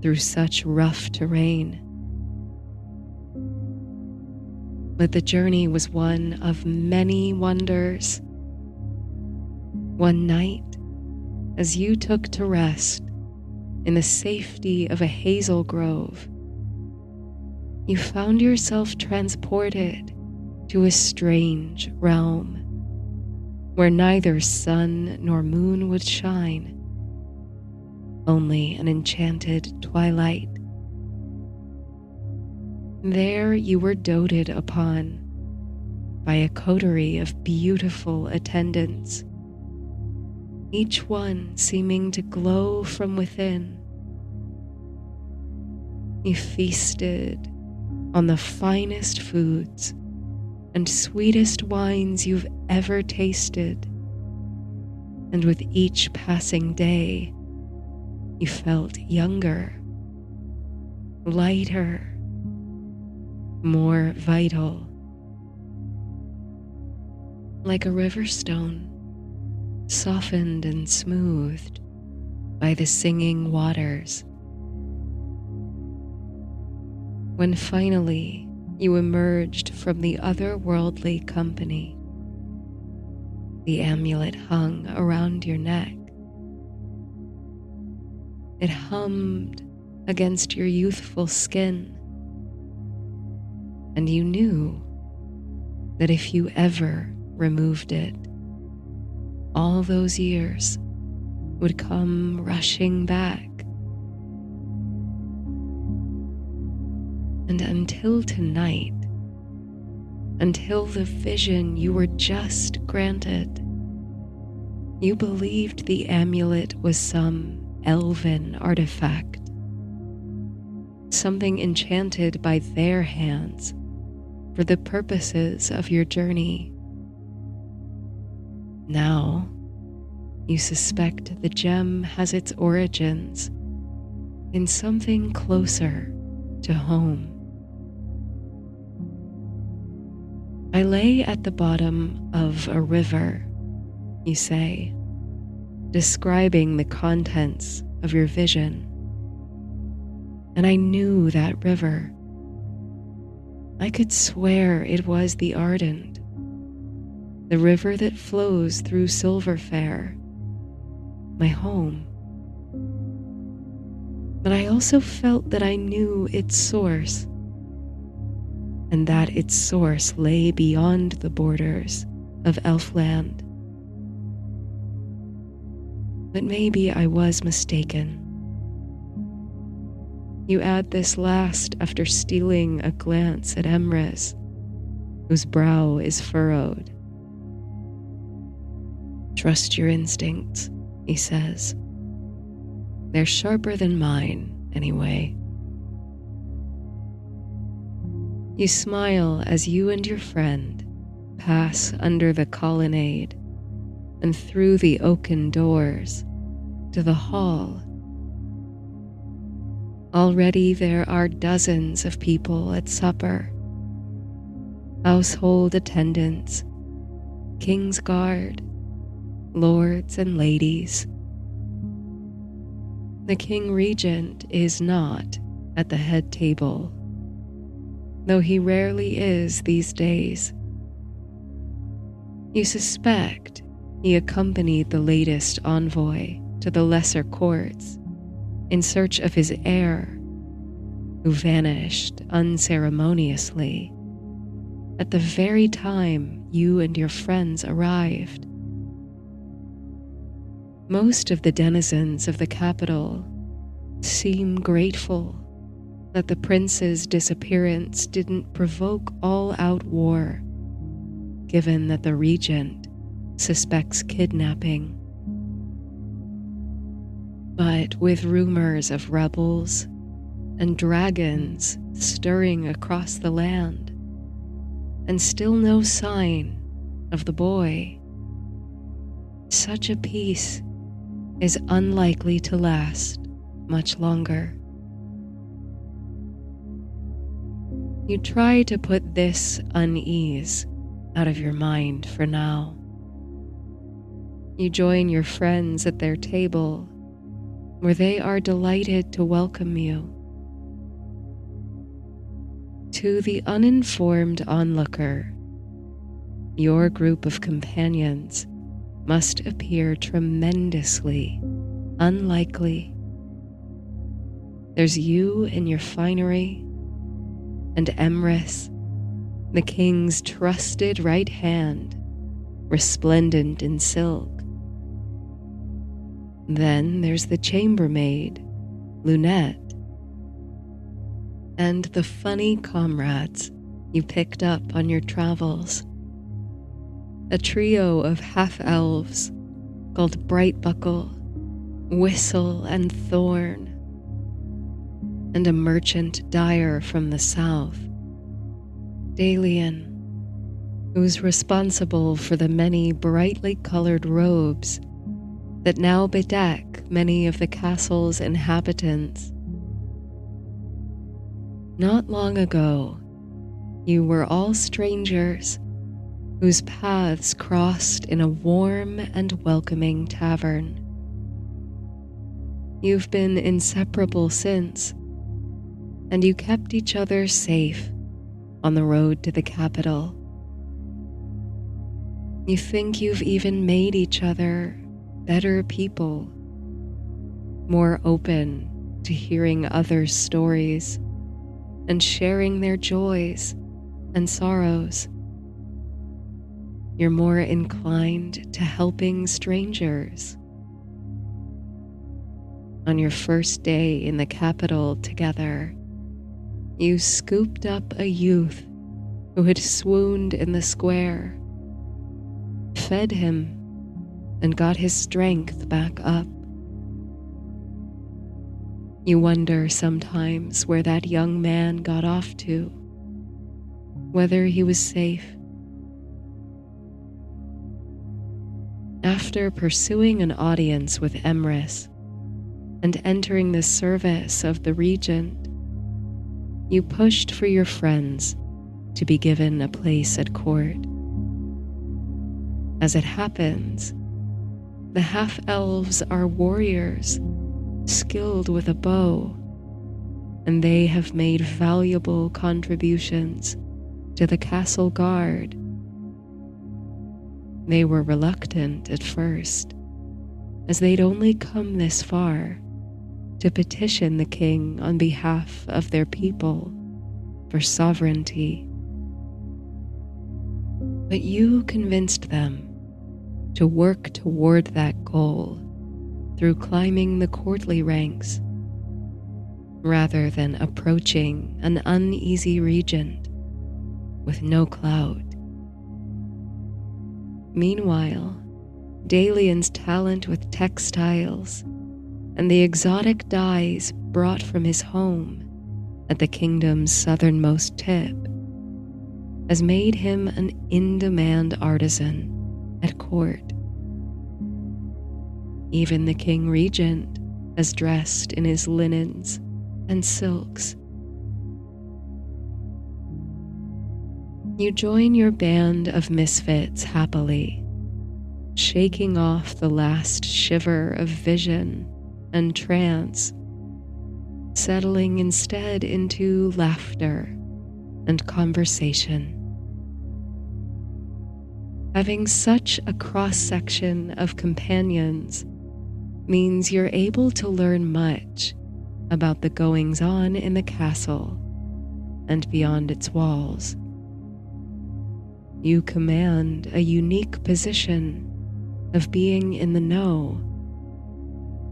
through such rough terrain? But the journey was one of many wonders. One night, as you took to rest in the safety of a hazel grove, you found yourself transported to a strange realm where neither sun nor moon would shine, only an enchanted twilight. There you were doted upon by a coterie of beautiful attendants, each one seeming to glow from within. You feasted on the finest foods and sweetest wines you've ever tasted, and with each passing day, you felt younger, lighter, more vital. Like a river stone, softened and smoothed by the singing waters. When finally you emerged from the otherworldly company, the amulet hung around your neck. It hummed against your youthful skin, and you knew that if you ever removed it, all those years would come rushing back. And until tonight, until the vision you were just granted, you believed the amulet was some elven artifact, something enchanted by their hands for the purposes of your journey. Now, you suspect the gem has its origins in something closer to home. I lay at the bottom of a river, you say, describing the contents of your vision. And I knew that river. I could swear it was the Ardent, the river that flows through Silverfair, my home. But I also felt that I knew its source, and that its source lay beyond the borders of Elfland. But maybe I was mistaken. You add this last after stealing a glance at Emrys, whose brow is furrowed. Trust your instincts, he says. They're sharper than mine, anyway. You smile as you and your friend pass under the colonnade and through the oaken doors to the hall. Already there are dozens of people at supper. Household attendants, King's Guard, lords and ladies. The King Regent is not at the head table, though he rarely is these days. You suspect He accompanied the latest envoy to the lesser courts in search of his heir, who vanished unceremoniously at the very time you and your friends arrived. Most of the denizens of the capital seem grateful that the prince's disappearance didn't provoke all-out war, given that the regent suspects kidnapping. But with rumors of rebels and dragons stirring across the land, and still no sign of the boy, such a peace is unlikely to last much longer. You try to put this unease out of your mind for now. You join your friends at their table, where they are delighted to welcome you. To the uninformed onlooker, your group of companions must appear tremendously unlikely. There's you in your finery, and Emrys, the king's trusted right hand, resplendent in silk. Then there's the chambermaid, Lunette, and the funny comrades you picked up on your travels. A trio of half-elves called Brightbuckle, Whistle, and Thorn, and a merchant dyer from the south, Dalian, who's responsible for the many brightly colored robes that now bedeck many of the castle's inhabitants. Not long ago, you were all strangers whose paths crossed in a warm and welcoming tavern. You've been inseparable since, and you kept each other safe on the road to the capital. You think you've even made each other better people, more open to hearing others' stories and sharing their joys and sorrows. You're more inclined to helping strangers. On your first day in the capital together, you scooped up a youth who had swooned in the square, fed him, and got his strength back up. You wonder sometimes where that young man got off to, whether he was safe. After pursuing an audience with Emrys and entering the service of the regent, you pushed for your friends to be given a place at court. As it happens, the half-elves are warriors, skilled with a bow, and they have made valuable contributions to the castle guard. They were reluctant at first, as they'd only come this far to petition the king on behalf of their people for sovereignty. But you convinced them to work toward that goal through climbing the courtly ranks, rather than approaching an uneasy regent with no clout. Meanwhile, Dalian's talent with textiles and the exotic dyes brought from his home at the kingdom's southernmost tip has made him an in-demand artisan at court. Even the king regent is dressed in his linens and silks. You join your band of misfits happily, shaking off the last shiver of vision and trance, settling instead into laughter and conversation. Having such a cross-section of companions means you're able to learn much about the goings-on in the castle and beyond its walls. You command a unique position of being in the know,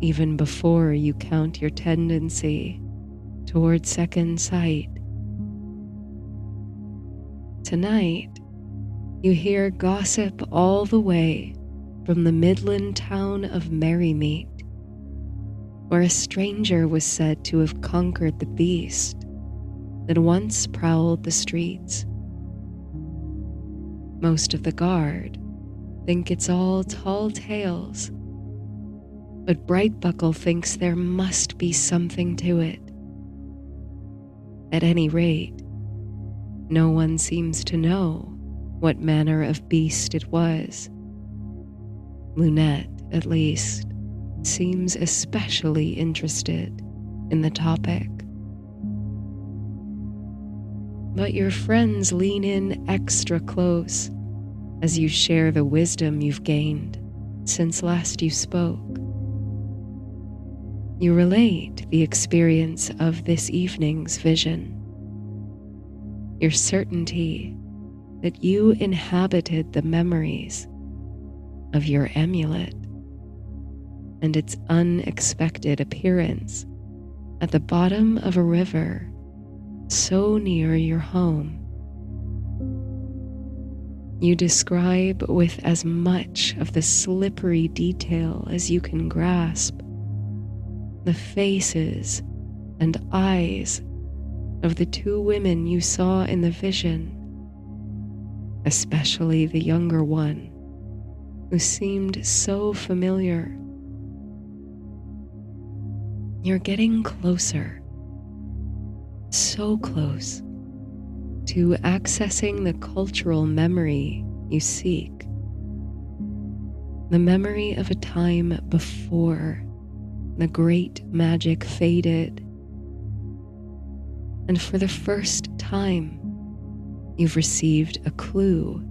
even before you count your tendency toward second sight. Tonight, you hear gossip all the way from the midland town of Merrymeet, where a stranger was said to have conquered the beast that once prowled the streets. Most of the guard think it's all tall tales, but Brightbuckle thinks there must be something to it. At any rate, no one seems to know what manner of beast it was. Lunette, at least, seems especially interested in the topic. But your friends lean in extra close as you share the wisdom you've gained since last you spoke. You relate the experience of this evening's vision, your certainty that you inhabited the memories of your amulet and its unexpected appearance at the bottom of a river so near your home. You describe with as much of the slippery detail as you can grasp the faces and eyes of the two women you saw in the vision, especially the younger one, who seemed so familiar. You're getting closer, so close, to accessing the cultural memory you seek, the memory of a time before the great magic faded. And for the first time, you've received a clue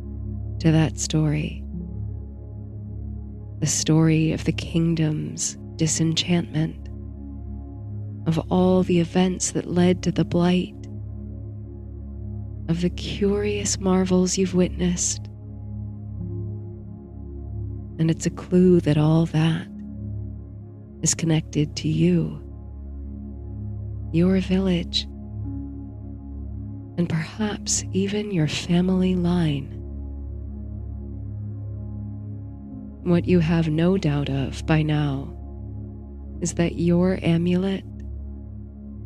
to that story. The story of the kingdom's disenchantment, of all the events that led to the blight, of the curious marvels you've witnessed. And it's a clue that all that is connected to you, your village, and perhaps even your family line. What you have no doubt of by now is that your amulet,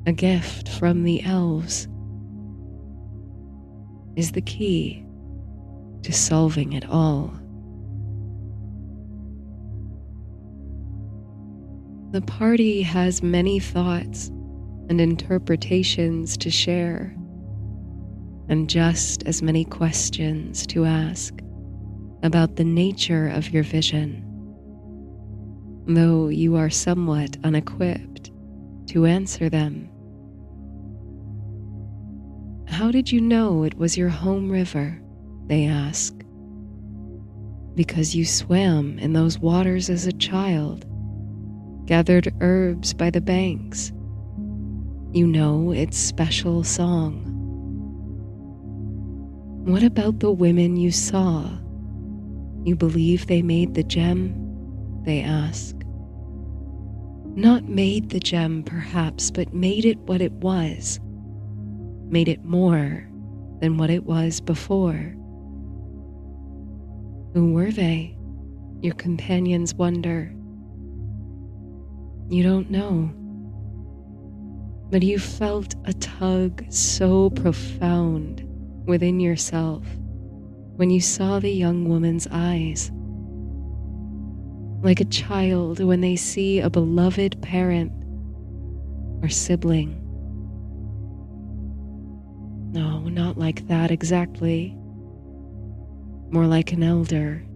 a gift from the Elves, is the key to solving it all. The party has many thoughts and interpretations to share, and just as many questions to ask about the nature of your vision, though you are somewhat unequipped to answer them. How did you know it was your home river? They ask. Because you swam in those waters as a child, gathered herbs by the banks. You know its special song. What about the women you saw? You believe they made the gem? They ask. Not made the gem, perhaps, but made it what it was. Made it more than what it was before. Who were they? Your companions wonder. You don't know. But you felt a tug so profound within yourself when you saw the young woman's eyes. Like a child when they see a beloved parent or sibling. No, not like that exactly. More like an elder,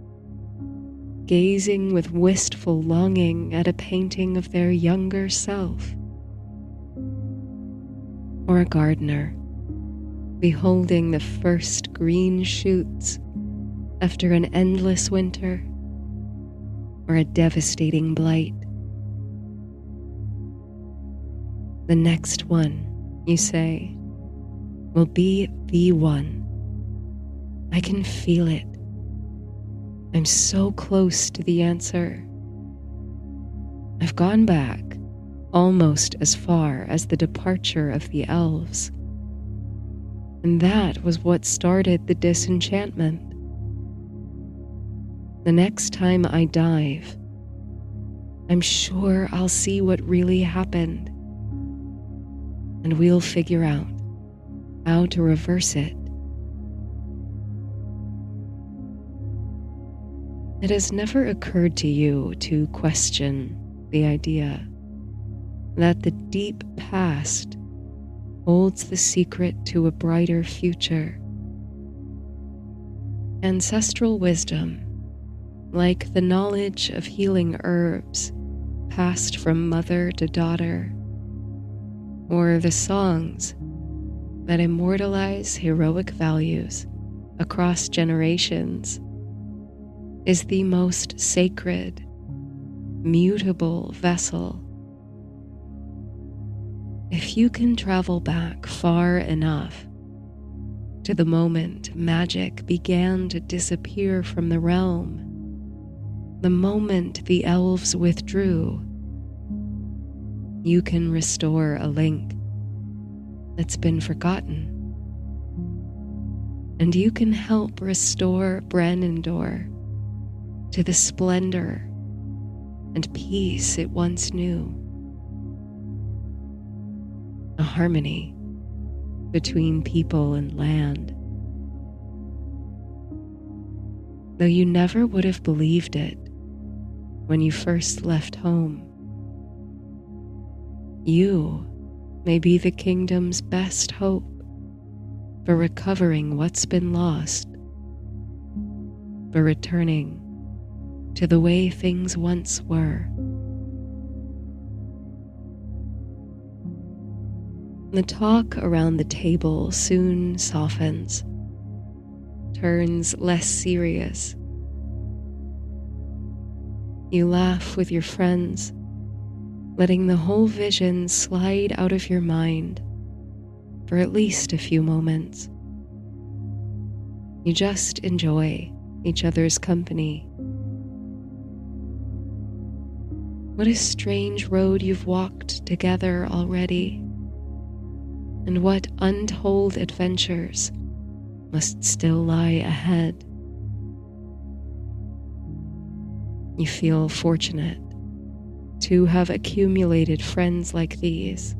gazing with wistful longing at a painting of their younger self. Or a gardener, beholding the first green shoots after an endless winter or a devastating blight. The next one, you say, will be the one. I can feel it. I'm so close to the answer. I've gone back almost as far as the departure of the elves. And that was what started the disenchantment. The next time I dive, I'm sure I'll see what really happened. And we'll figure out how to reverse it. It has never occurred to you to question the idea that the deep past holds the secret to a brighter future. Ancestral wisdom, like the knowledge of healing herbs passed from mother to daughter, or the songs that immortalize heroic values across generations, is the most sacred, mutable vessel. If you can travel back far enough to the moment magic began to disappear from the realm, the moment the elves withdrew, you can restore a link that's been forgotten. And you can help restore Brenindor to the splendor and peace it once knew. A harmony between people and land. Though you never would have believed it when you first left home, you may be the kingdom's best hope for recovering what's been lost, for returning to the way things once were. The talk around the table soon softens, turns less serious. You laugh with your friends, letting the whole vision slide out of your mind for at least a few moments. You just enjoy each other's company. What a strange road you've walked together already, and what untold adventures must still lie ahead. You feel fortunate to have accumulated friends like these.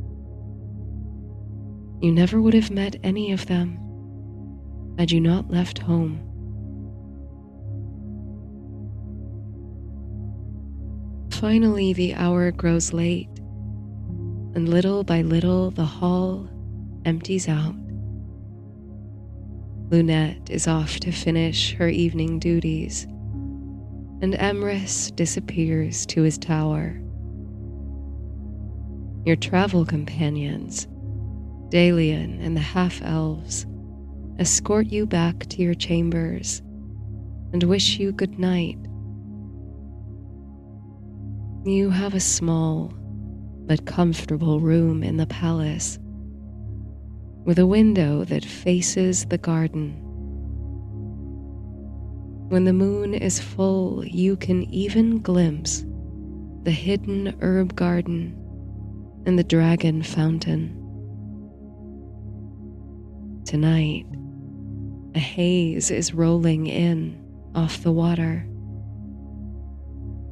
You never would have met any of them had you not left home. Finally, the hour grows late, and little by little the hall empties out. Lunette is off to finish her evening duties, and Emrys disappears to his tower. Your travel companions, Dalian and the half-elves, escort you back to your chambers and wish you good night. You have a small but comfortable room in the palace, with a window that faces the garden. When the moon is full, you can even glimpse the hidden herb garden and the dragon fountain. Tonight, a haze is rolling in off the water,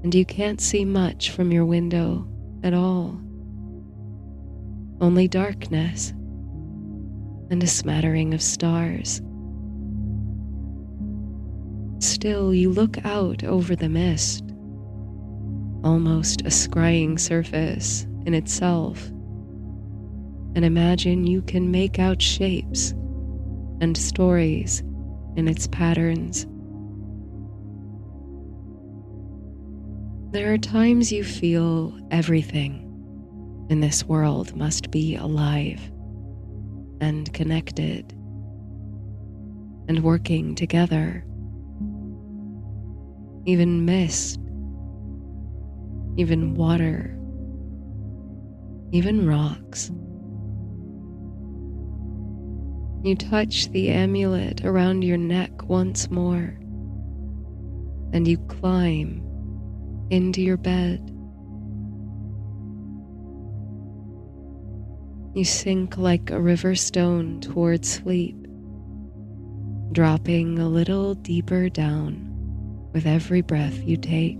and you can't see much from your window at all. Only darkness and a smattering of stars. Still, you look out over the mist, almost a scrying surface in itself, and imagine you can make out shapes and stories in its patterns. There are times you feel everything in this world must be alive and connected and working together. even mist, even water, even rocks. You touch the amulet around your neck once more, and you climb into your bed. You sink like a river stone towards sleep, dropping a little deeper down with every breath you take.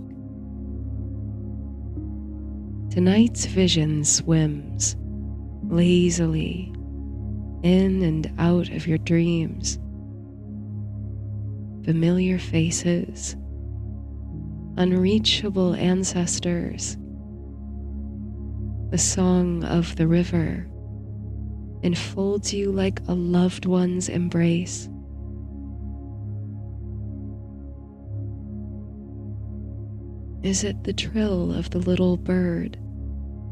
Tonight's vision swims lazily in and out of your dreams. Familiar faces, unreachable ancestors, the song of the river enfolds you like a loved one's embrace. Is it the trill of the little bird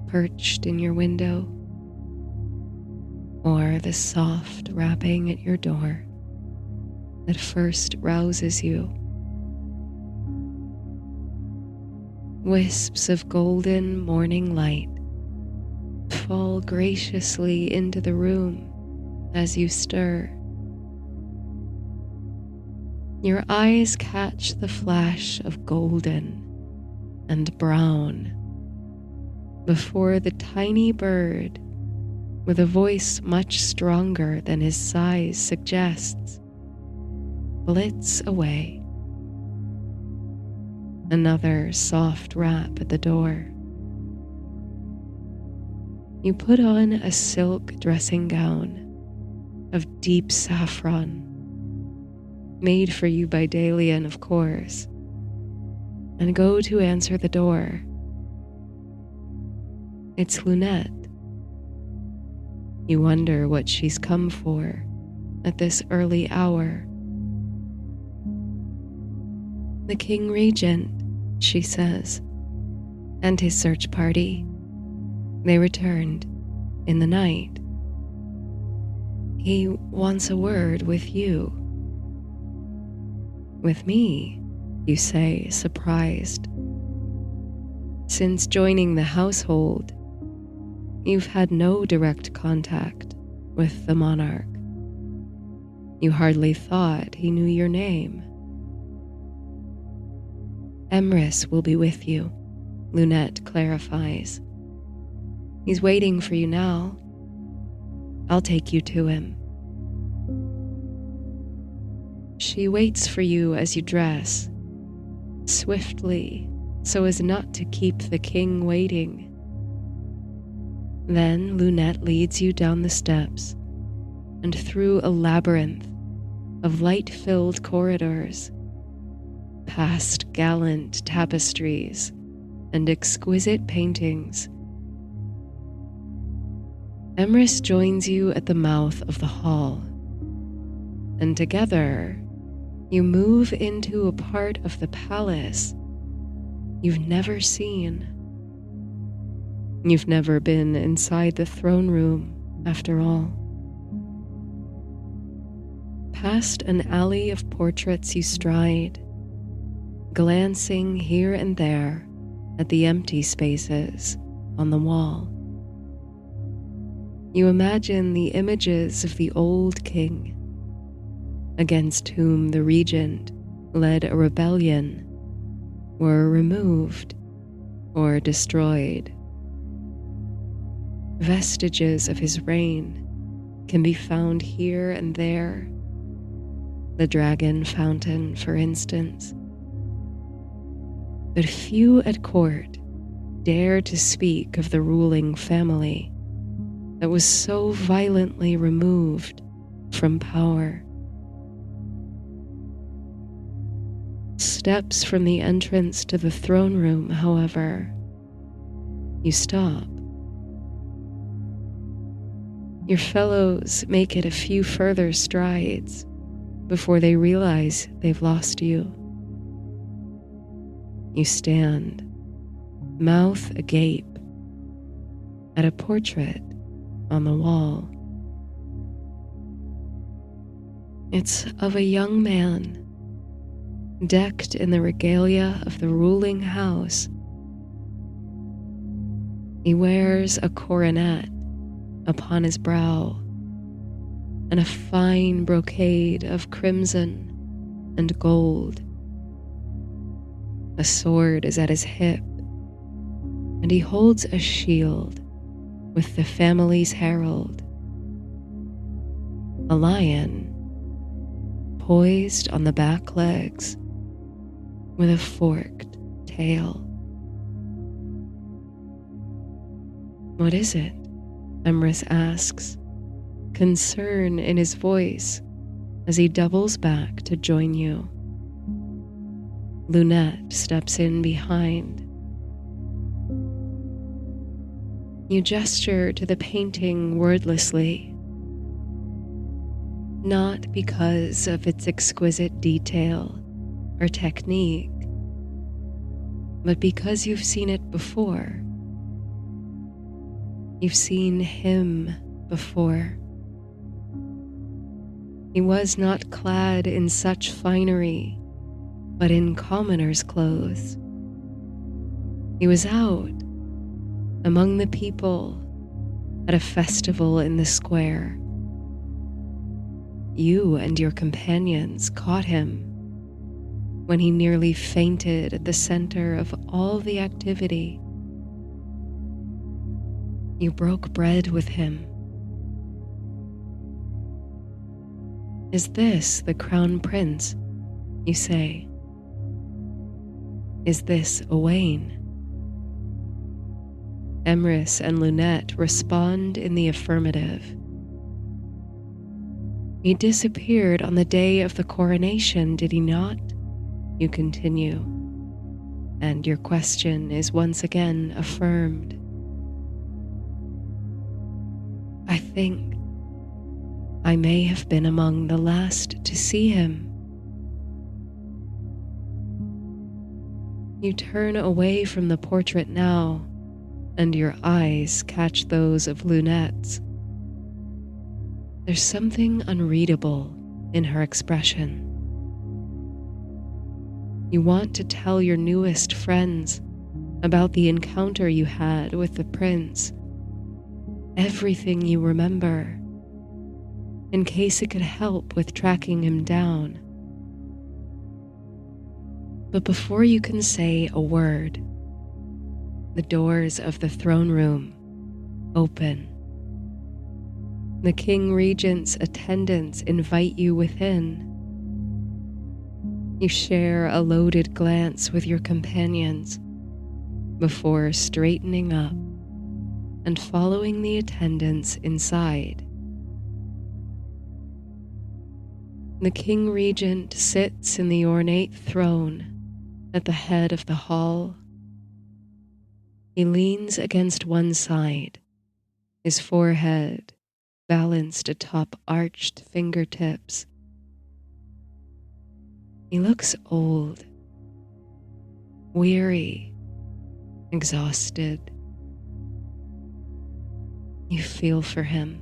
perched in your window, or the soft rapping at your door that first rouses you? Wisps of golden morning light fall graciously into the room as you stir. Your eyes catch the flash of golden and brown before the tiny bird, with a voice much stronger than his size suggests, flits away. Another soft rap at the door. You put on a silk dressing gown of deep saffron, made for you by Dalian, of course, and go to answer the door. It's Lunette. You wonder what she's come for at this early hour. The King Regent, she says, and his search party. They returned in the night. He wants a word with you. With me, you say, surprised. Since joining the household, you've had no direct contact with the monarch. You hardly thought he knew your name. Emrys will be with you, Lunette clarifies. He's waiting for you now. I'll take you to him. She waits for you as you dress, swiftly, so as not to keep the king waiting. Then Lunette leads you down the steps and through a labyrinth of light-filled corridors, past gallant tapestries and exquisite paintings. Emrys joins you at the mouth of the hall, and together you move into a part of the palace you've never seen. You've never been inside the throne room, after all. Past an alley of portraits you stride, glancing here and there at the empty spaces on the wall. You imagine the images of the old king, against whom the regent led a rebellion, were removed or destroyed. Vestiges of his reign can be found here and there. The dragon fountain, for instance. But few at court dare to speak of the ruling family that was so violently removed from power. Steps from the entrance to the throne room, however, you stop. Your fellows make it a few further strides before they realize they've lost you. You stand, mouth agape, at a portrait on the wall. It's of a young man, decked in the regalia of the ruling house. He wears a coronet upon his brow and a fine brocade of crimson and gold. A sword is at his hip, and he holds a shield with the family's herald, a lion poised on the back legs with a forked tail. "What is it?" Emrys asks, concern in his voice as he doubles back to join you. Lunette steps in behind. You gesture to the painting wordlessly, not because of its exquisite detail or technique, but because you've seen it before. You've seen him before. He was not clad in such finery, but in commoner's clothes. He was out among the people at a festival in the square. You and your companions caught him when he nearly fainted at the center of all the activity. You broke bread with him. "Is this the crown prince?" you say. "Is this Owain?" Emrys and Lunette respond in the affirmative. "He disappeared on the day of the coronation, did he not?" you continue, and your question is once again affirmed. "I think I may have been among the last to see him." You turn away from the portrait now, and your eyes catch those of Lunette's. There's something unreadable in her expression. You want to tell your newest friends about the encounter you had with the prince, everything you remember, in case it could help with tracking him down. But before you can say a word, the doors of the throne room open. The King Regent's attendants invite you within. You share a loaded glance with your companions before straightening up and following the attendants inside. The King Regent sits in the ornate throne at the head of the hall. He leans against one side, his forehead balanced atop arched fingertips. He looks old, weary, exhausted. You feel for him.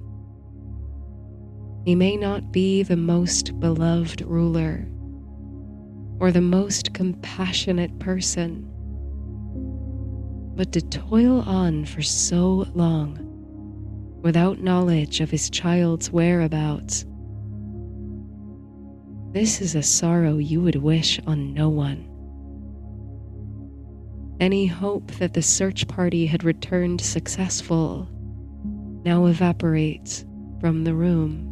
He may not be the most beloved ruler or the most compassionate person, but to toil on for so long without knowledge of his child's whereabouts, this is a sorrow you would wish on no one. Any hope that the search party had returned successful now evaporates from the room.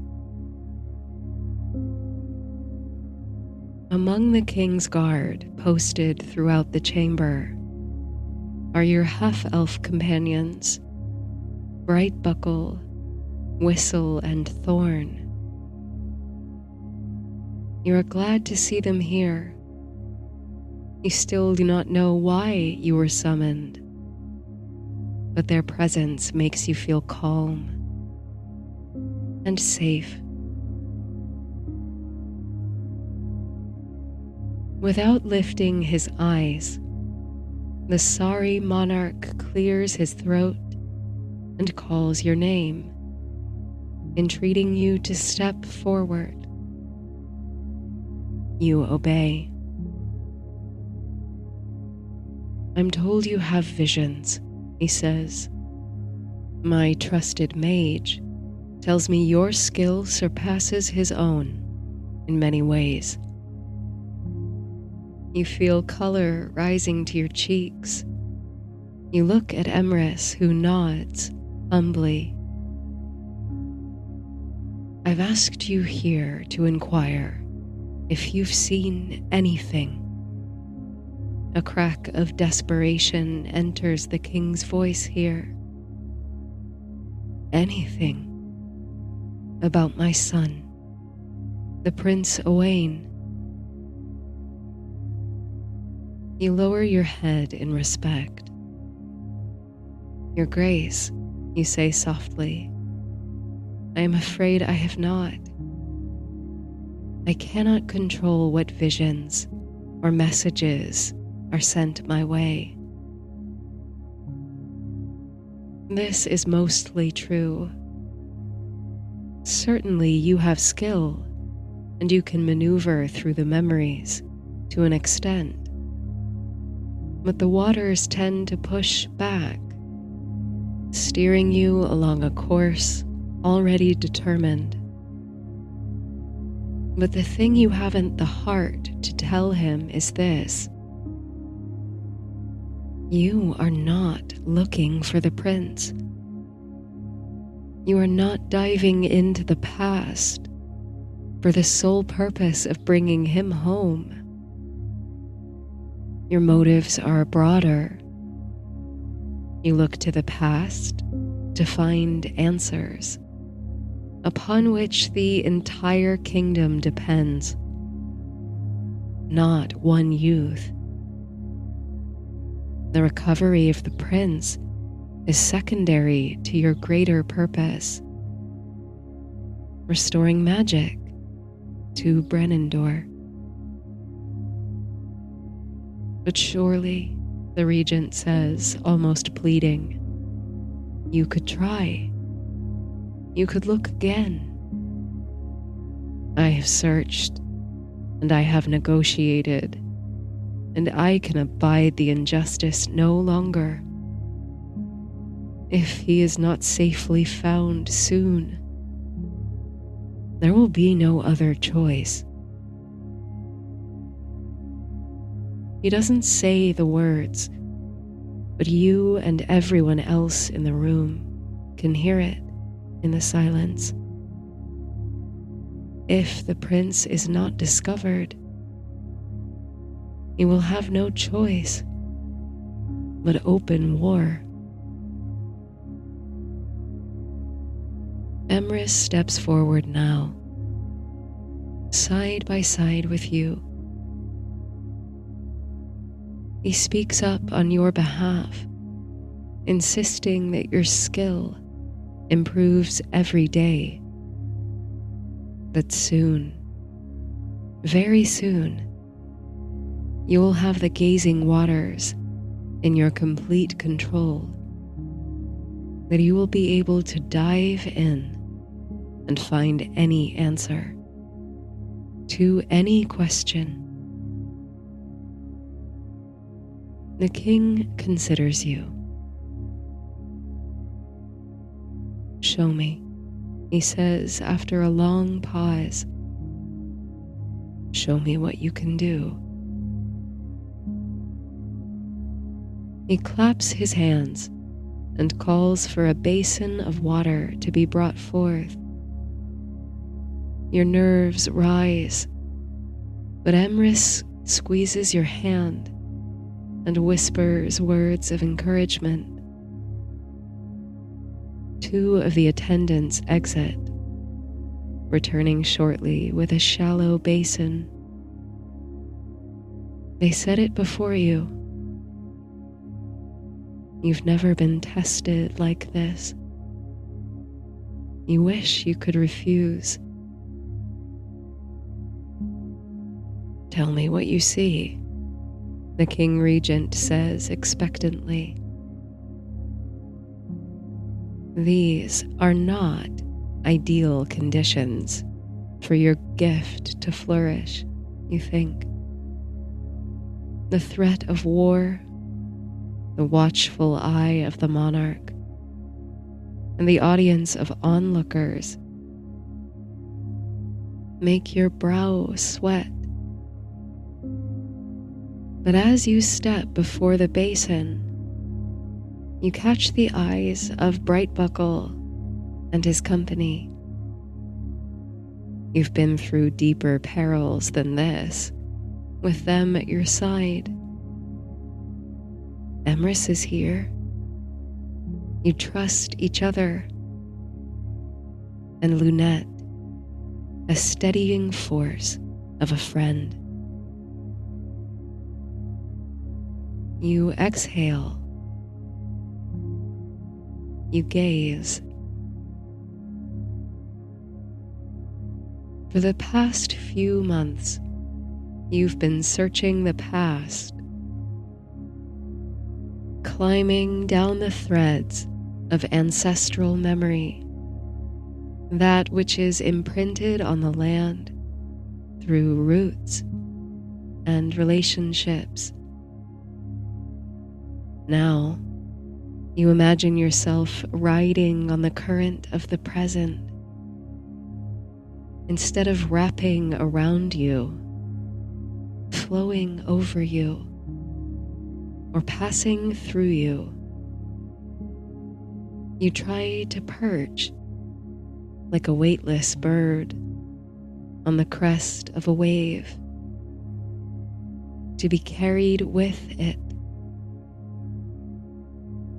Among the king's guard posted throughout the chamber are your half-elf companions, Brightbuckle, Whistle, and Thorn. You are glad to see them here. You still do not know why you were summoned, but their presence makes you feel calm and safe. Without lifting his eyes, the sorry monarch clears his throat and calls your name, entreating you to step forward. You obey. I'm told you have visions, he says. My trusted mage tells me your skill surpasses his own in many ways. You feel color rising to your cheeks. You look at Emrys, who nods humbly. I've asked you here to inquire if you've seen anything. A crack of desperation enters the king's voice here. Anything about my son, the Prince Owain. You lower your head in respect. Your Grace, you say softly, I am afraid I have not. I cannot control what visions or messages are sent my way. This is mostly true. Certainly you have skill, and you can maneuver through the memories to an extent. But the waters tend to push back, steering you along a course already determined. But the thing you haven't the heart to tell him is this. You are not looking for the prince. You are not diving into the past for the sole purpose of bringing him home. Your motives are broader. You look to the past to find answers upon which the entire kingdom depends, not one youth. The recovery of the prince is secondary to your greater purpose, restoring magic to Brenindor. But surely, the regent says, almost pleading, you could try. You could look again. I have searched, and I have negotiated, and I can abide the injustice no longer. If he is not safely found soon, there will be no other choice. He doesn't say the words, but you and everyone else in the room can hear it in the silence. If the prince is not discovered, he will have no choice but open war. Emrys steps forward now, side by side with you. He speaks up on your behalf, insisting that your skill improves every day. That soon, very soon, you will have the gazing waters in your complete control, that you will be able to dive in and find any answer to any question. The king considers you. Show me, he says after a long pause. Show me what you can do. He claps his hands and calls for a basin of water to be brought forth. Your nerves rise, but Emrys squeezes your hand and whispers words of encouragement. Two of the attendants exit, returning shortly with a shallow basin. They set it before you. You've never been tested like this. You wish you could refuse. Tell me what you see, the King Regent says expectantly. These are not ideal conditions for your gift to flourish, you think. The threat of war the watchful eye of the monarch, and the audience of onlookers make your brow sweat. But as you step before the basin, you catch the eyes of Brightbuckle and his company. You've been through deeper perils than this, with them at your side. Emrys is here. You trust each other. And Lunette, a steadying force of a friend. You exhale. You gaze. For the past few months, you've been searching the past, climbing down the threads of ancestral memory, that which is imprinted on the land through roots and relationships. Now, you imagine yourself riding on the current of the present, instead of wrapping around you, flowing over you, or passing through you. You try to perch like a weightless bird on the crest of a wave, to be carried with it.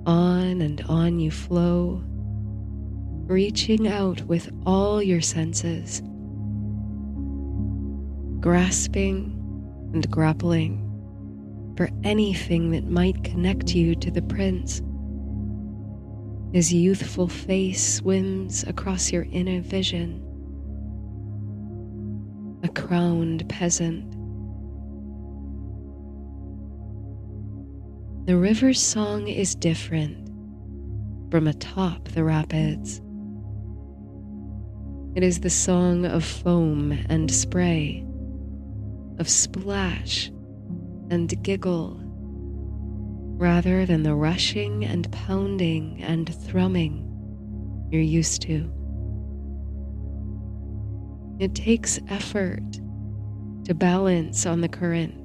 On and on you flow, reaching out with all your senses, grasping and grappling for anything that might connect you to the prince. His youthful face swims across your inner vision. A crowned peasant. The river's song is different from atop the rapids. It is the song of foam and spray, of splash and giggle, rather than the rushing and pounding and thrumming you're used to. It takes effort to balance on the current,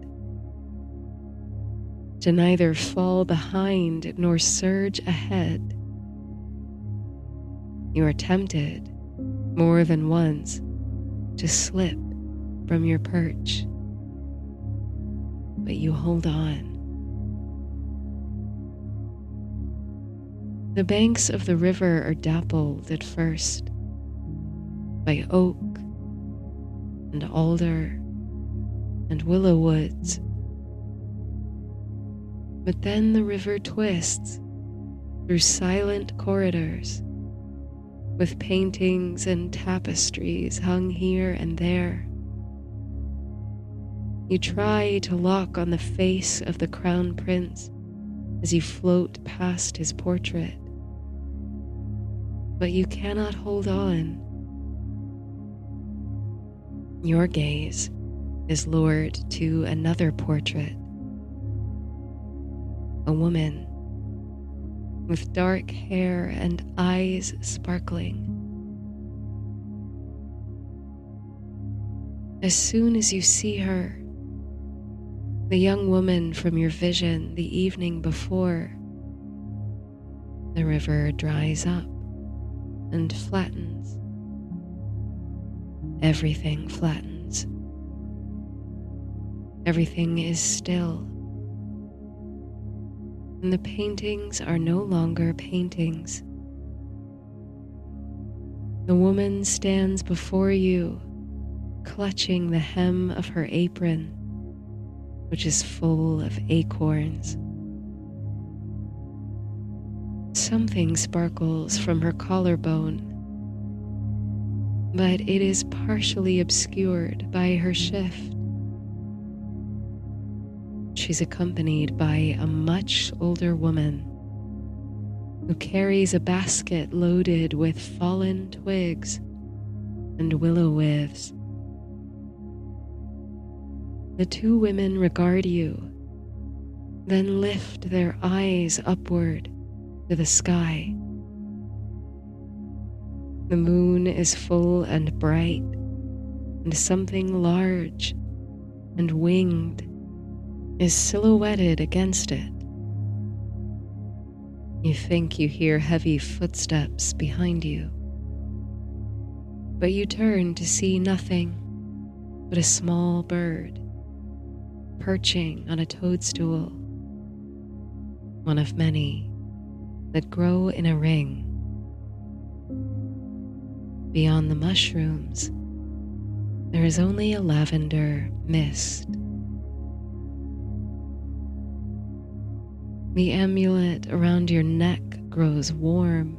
to neither fall behind nor surge ahead. You are tempted more than once to slip from your perch, but you hold on. The banks of the river are dappled at first by oak and alder and willow woods. But then the river twists through silent corridors with paintings and tapestries hung here and there. You try to lock on the face of the crown prince as you float past his portrait, but you cannot hold on. Your gaze is lured to another portrait. A woman with dark hair and eyes sparkling. As soon as you see her, the young woman from your vision the evening before, the river dries up and flattens. Everything flattens. Everything is still. And the paintings are no longer paintings. The woman stands before you, clutching the hem of her apron, which is full of acorns. Something sparkles from her collarbone, but it is partially obscured by her shift. She's accompanied by a much older woman who carries a basket loaded with fallen twigs and willow withes. The two women regard you, then lift their eyes upward to the sky. The moon is full and bright, and something large and winged is silhouetted against it. You think you hear heavy footsteps behind you, but you turn to see nothing but a small bird perching on a toadstool, one of many that grow in a ring. Beyond the mushrooms, there is only a lavender mist. The amulet around your neck grows warm,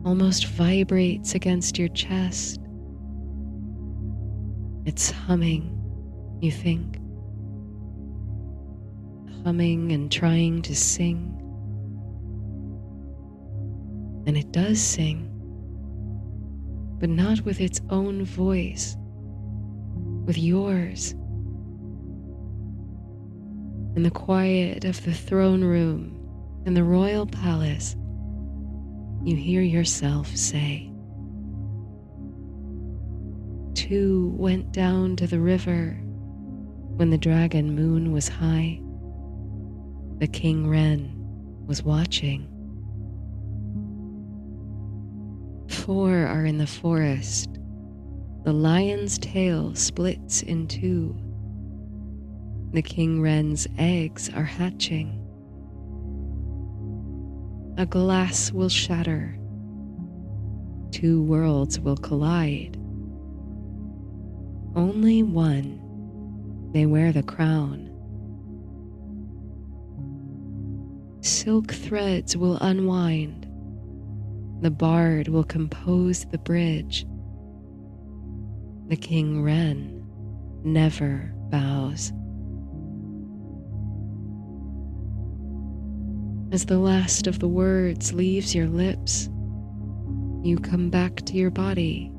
almost vibrates against your chest. It's humming, you think, humming and trying to sing. And it does sing, but not with its own voice, with yours. In the quiet of the throne room in the royal palace, you hear yourself say, "Two went down to the river when the dragon moon was high. The king wren was watching. 4 are in the forest. The lion's tail splits in 2. The king wren's eggs are hatching. A glass will shatter. 2 worlds will collide. Only one may wear the crown. Silk threads will unwind. The bard will compose the bridge. The king wren never bows." As the last of the words leaves your lips, you come back to your body.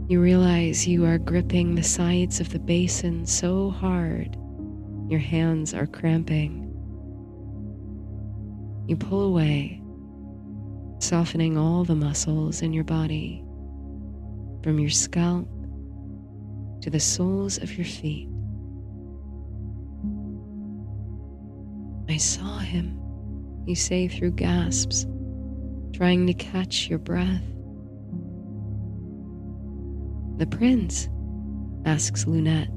You realize you are gripping the sides of the basin so hard, your hands are cramping. You pull away, softening all the muscles in your body, from your scalp to the soles of your feet. "I saw him," you say through gasps, trying to catch your breath. "The prince?" asks Lunette.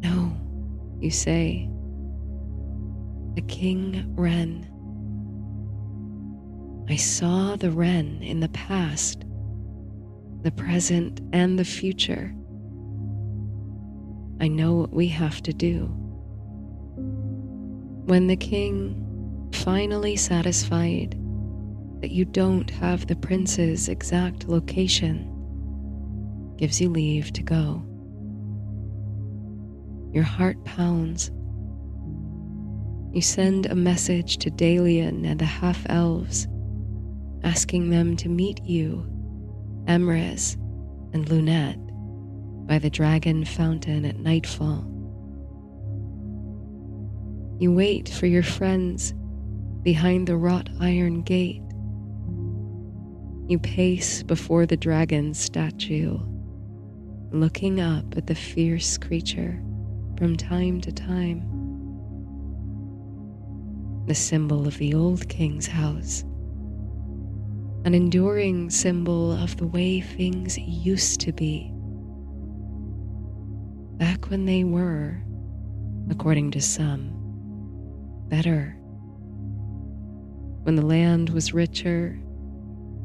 "No," you say. "The king wren. I saw the wren in the past, the present, and the future. I know what we have to do." When the king, finally satisfied that you don't have the prince's exact location, gives you leave to go, your heart pounds. You send a message to Dalian and the half-elves, asking them to meet you, Emrys, and Lunette by the dragon fountain at nightfall. You wait for your friends behind the wrought iron gate. You pace before the dragon's statue, looking up at the fierce creature from time to time. The symbol of the old king's house, an enduring symbol of the way things used to be, back when they were, according to some, better. When the land was richer,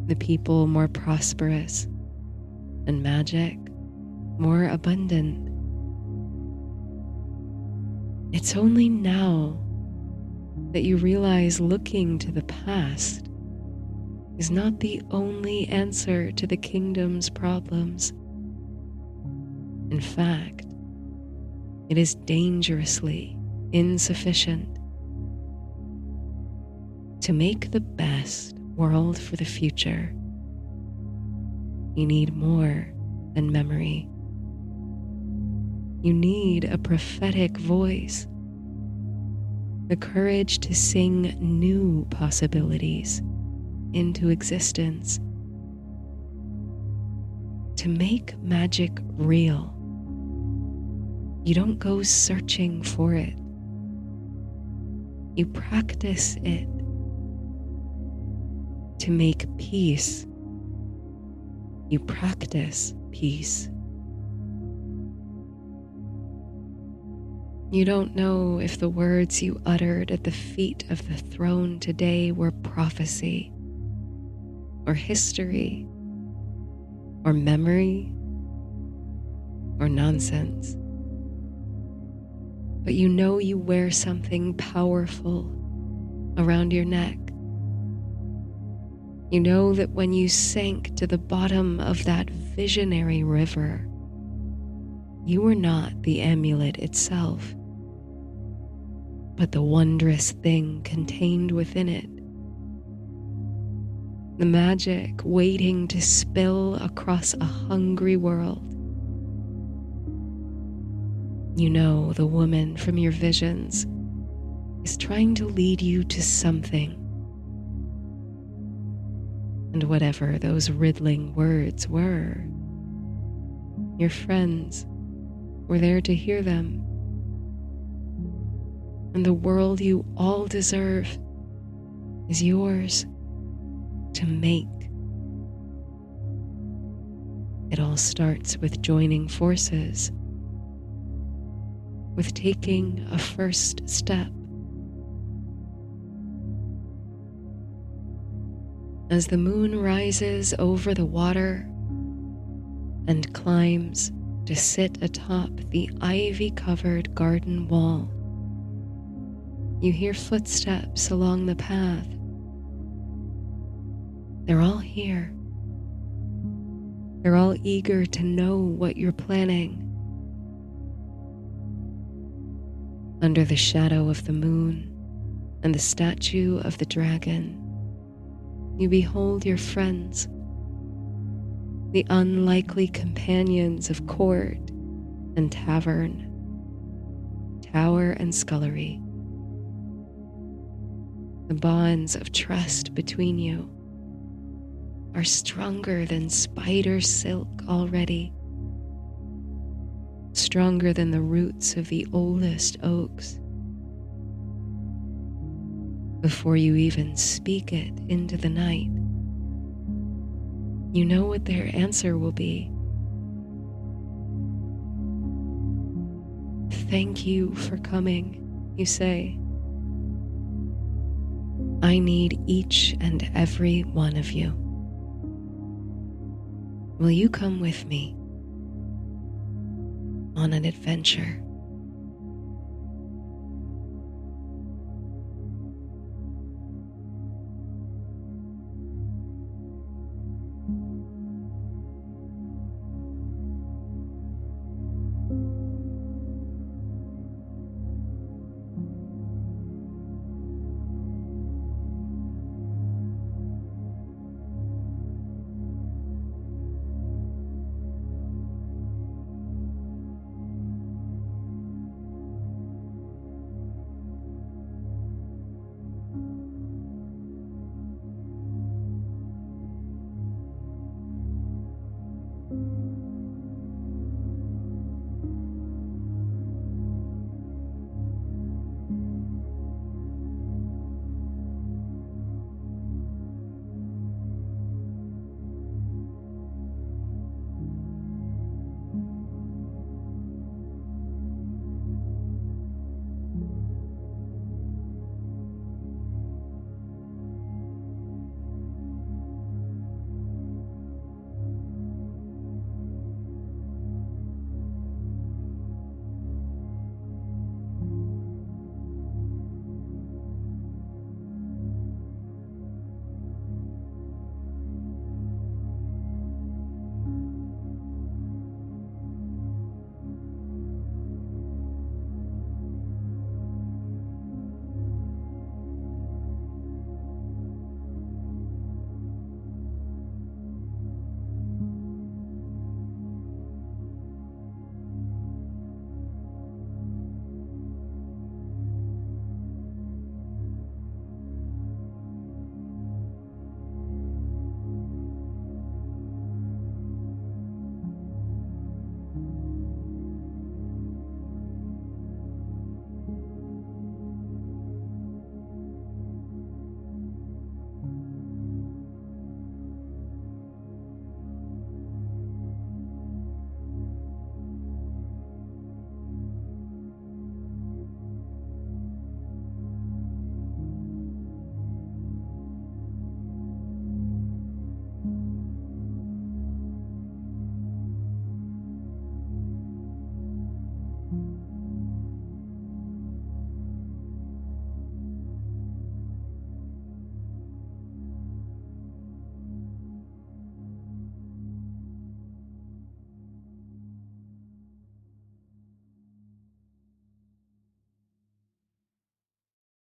the people more prosperous, and magic more abundant. It's only now that you realize looking to the past is not the only answer to the kingdom's problems. In fact, it is dangerously insufficient. To make the best world for the future, you need more than memory. You need a prophetic voice, the courage to sing new possibilities into existence, to make magic real. You don't go searching for it. You practice it to make peace. You practice peace. You don't know if the words you uttered at the feet of the throne today were prophecy, or history, or memory, or nonsense. But you know you wear something powerful around your neck. You know that when you sank to the bottom of that visionary river, you were not the amulet itself, but the wondrous thing contained within it. The magic waiting to spill across a hungry world. You know the woman from your visions is trying to lead you to something. And whatever those riddling words were, your friends were there to hear them. And the world you all deserve is yours to make. It all starts with joining forces, with taking a first step. As the moon rises over the water and climbs to sit atop the ivy-covered garden wall, you hear footsteps along the path. They're all here. They're all eager to know what you're planning. Under the shadow of the moon and the statue of the dragon, you behold your friends, the unlikely companions of court and tavern, tower and scullery. The bonds of trust between you are stronger than spider silk already, stronger than the roots of the oldest oaks. Before you even speak it into the night, you know what their answer will be. Thank you for coming, you say. I need each and every one of you. Will you come with me on an adventure?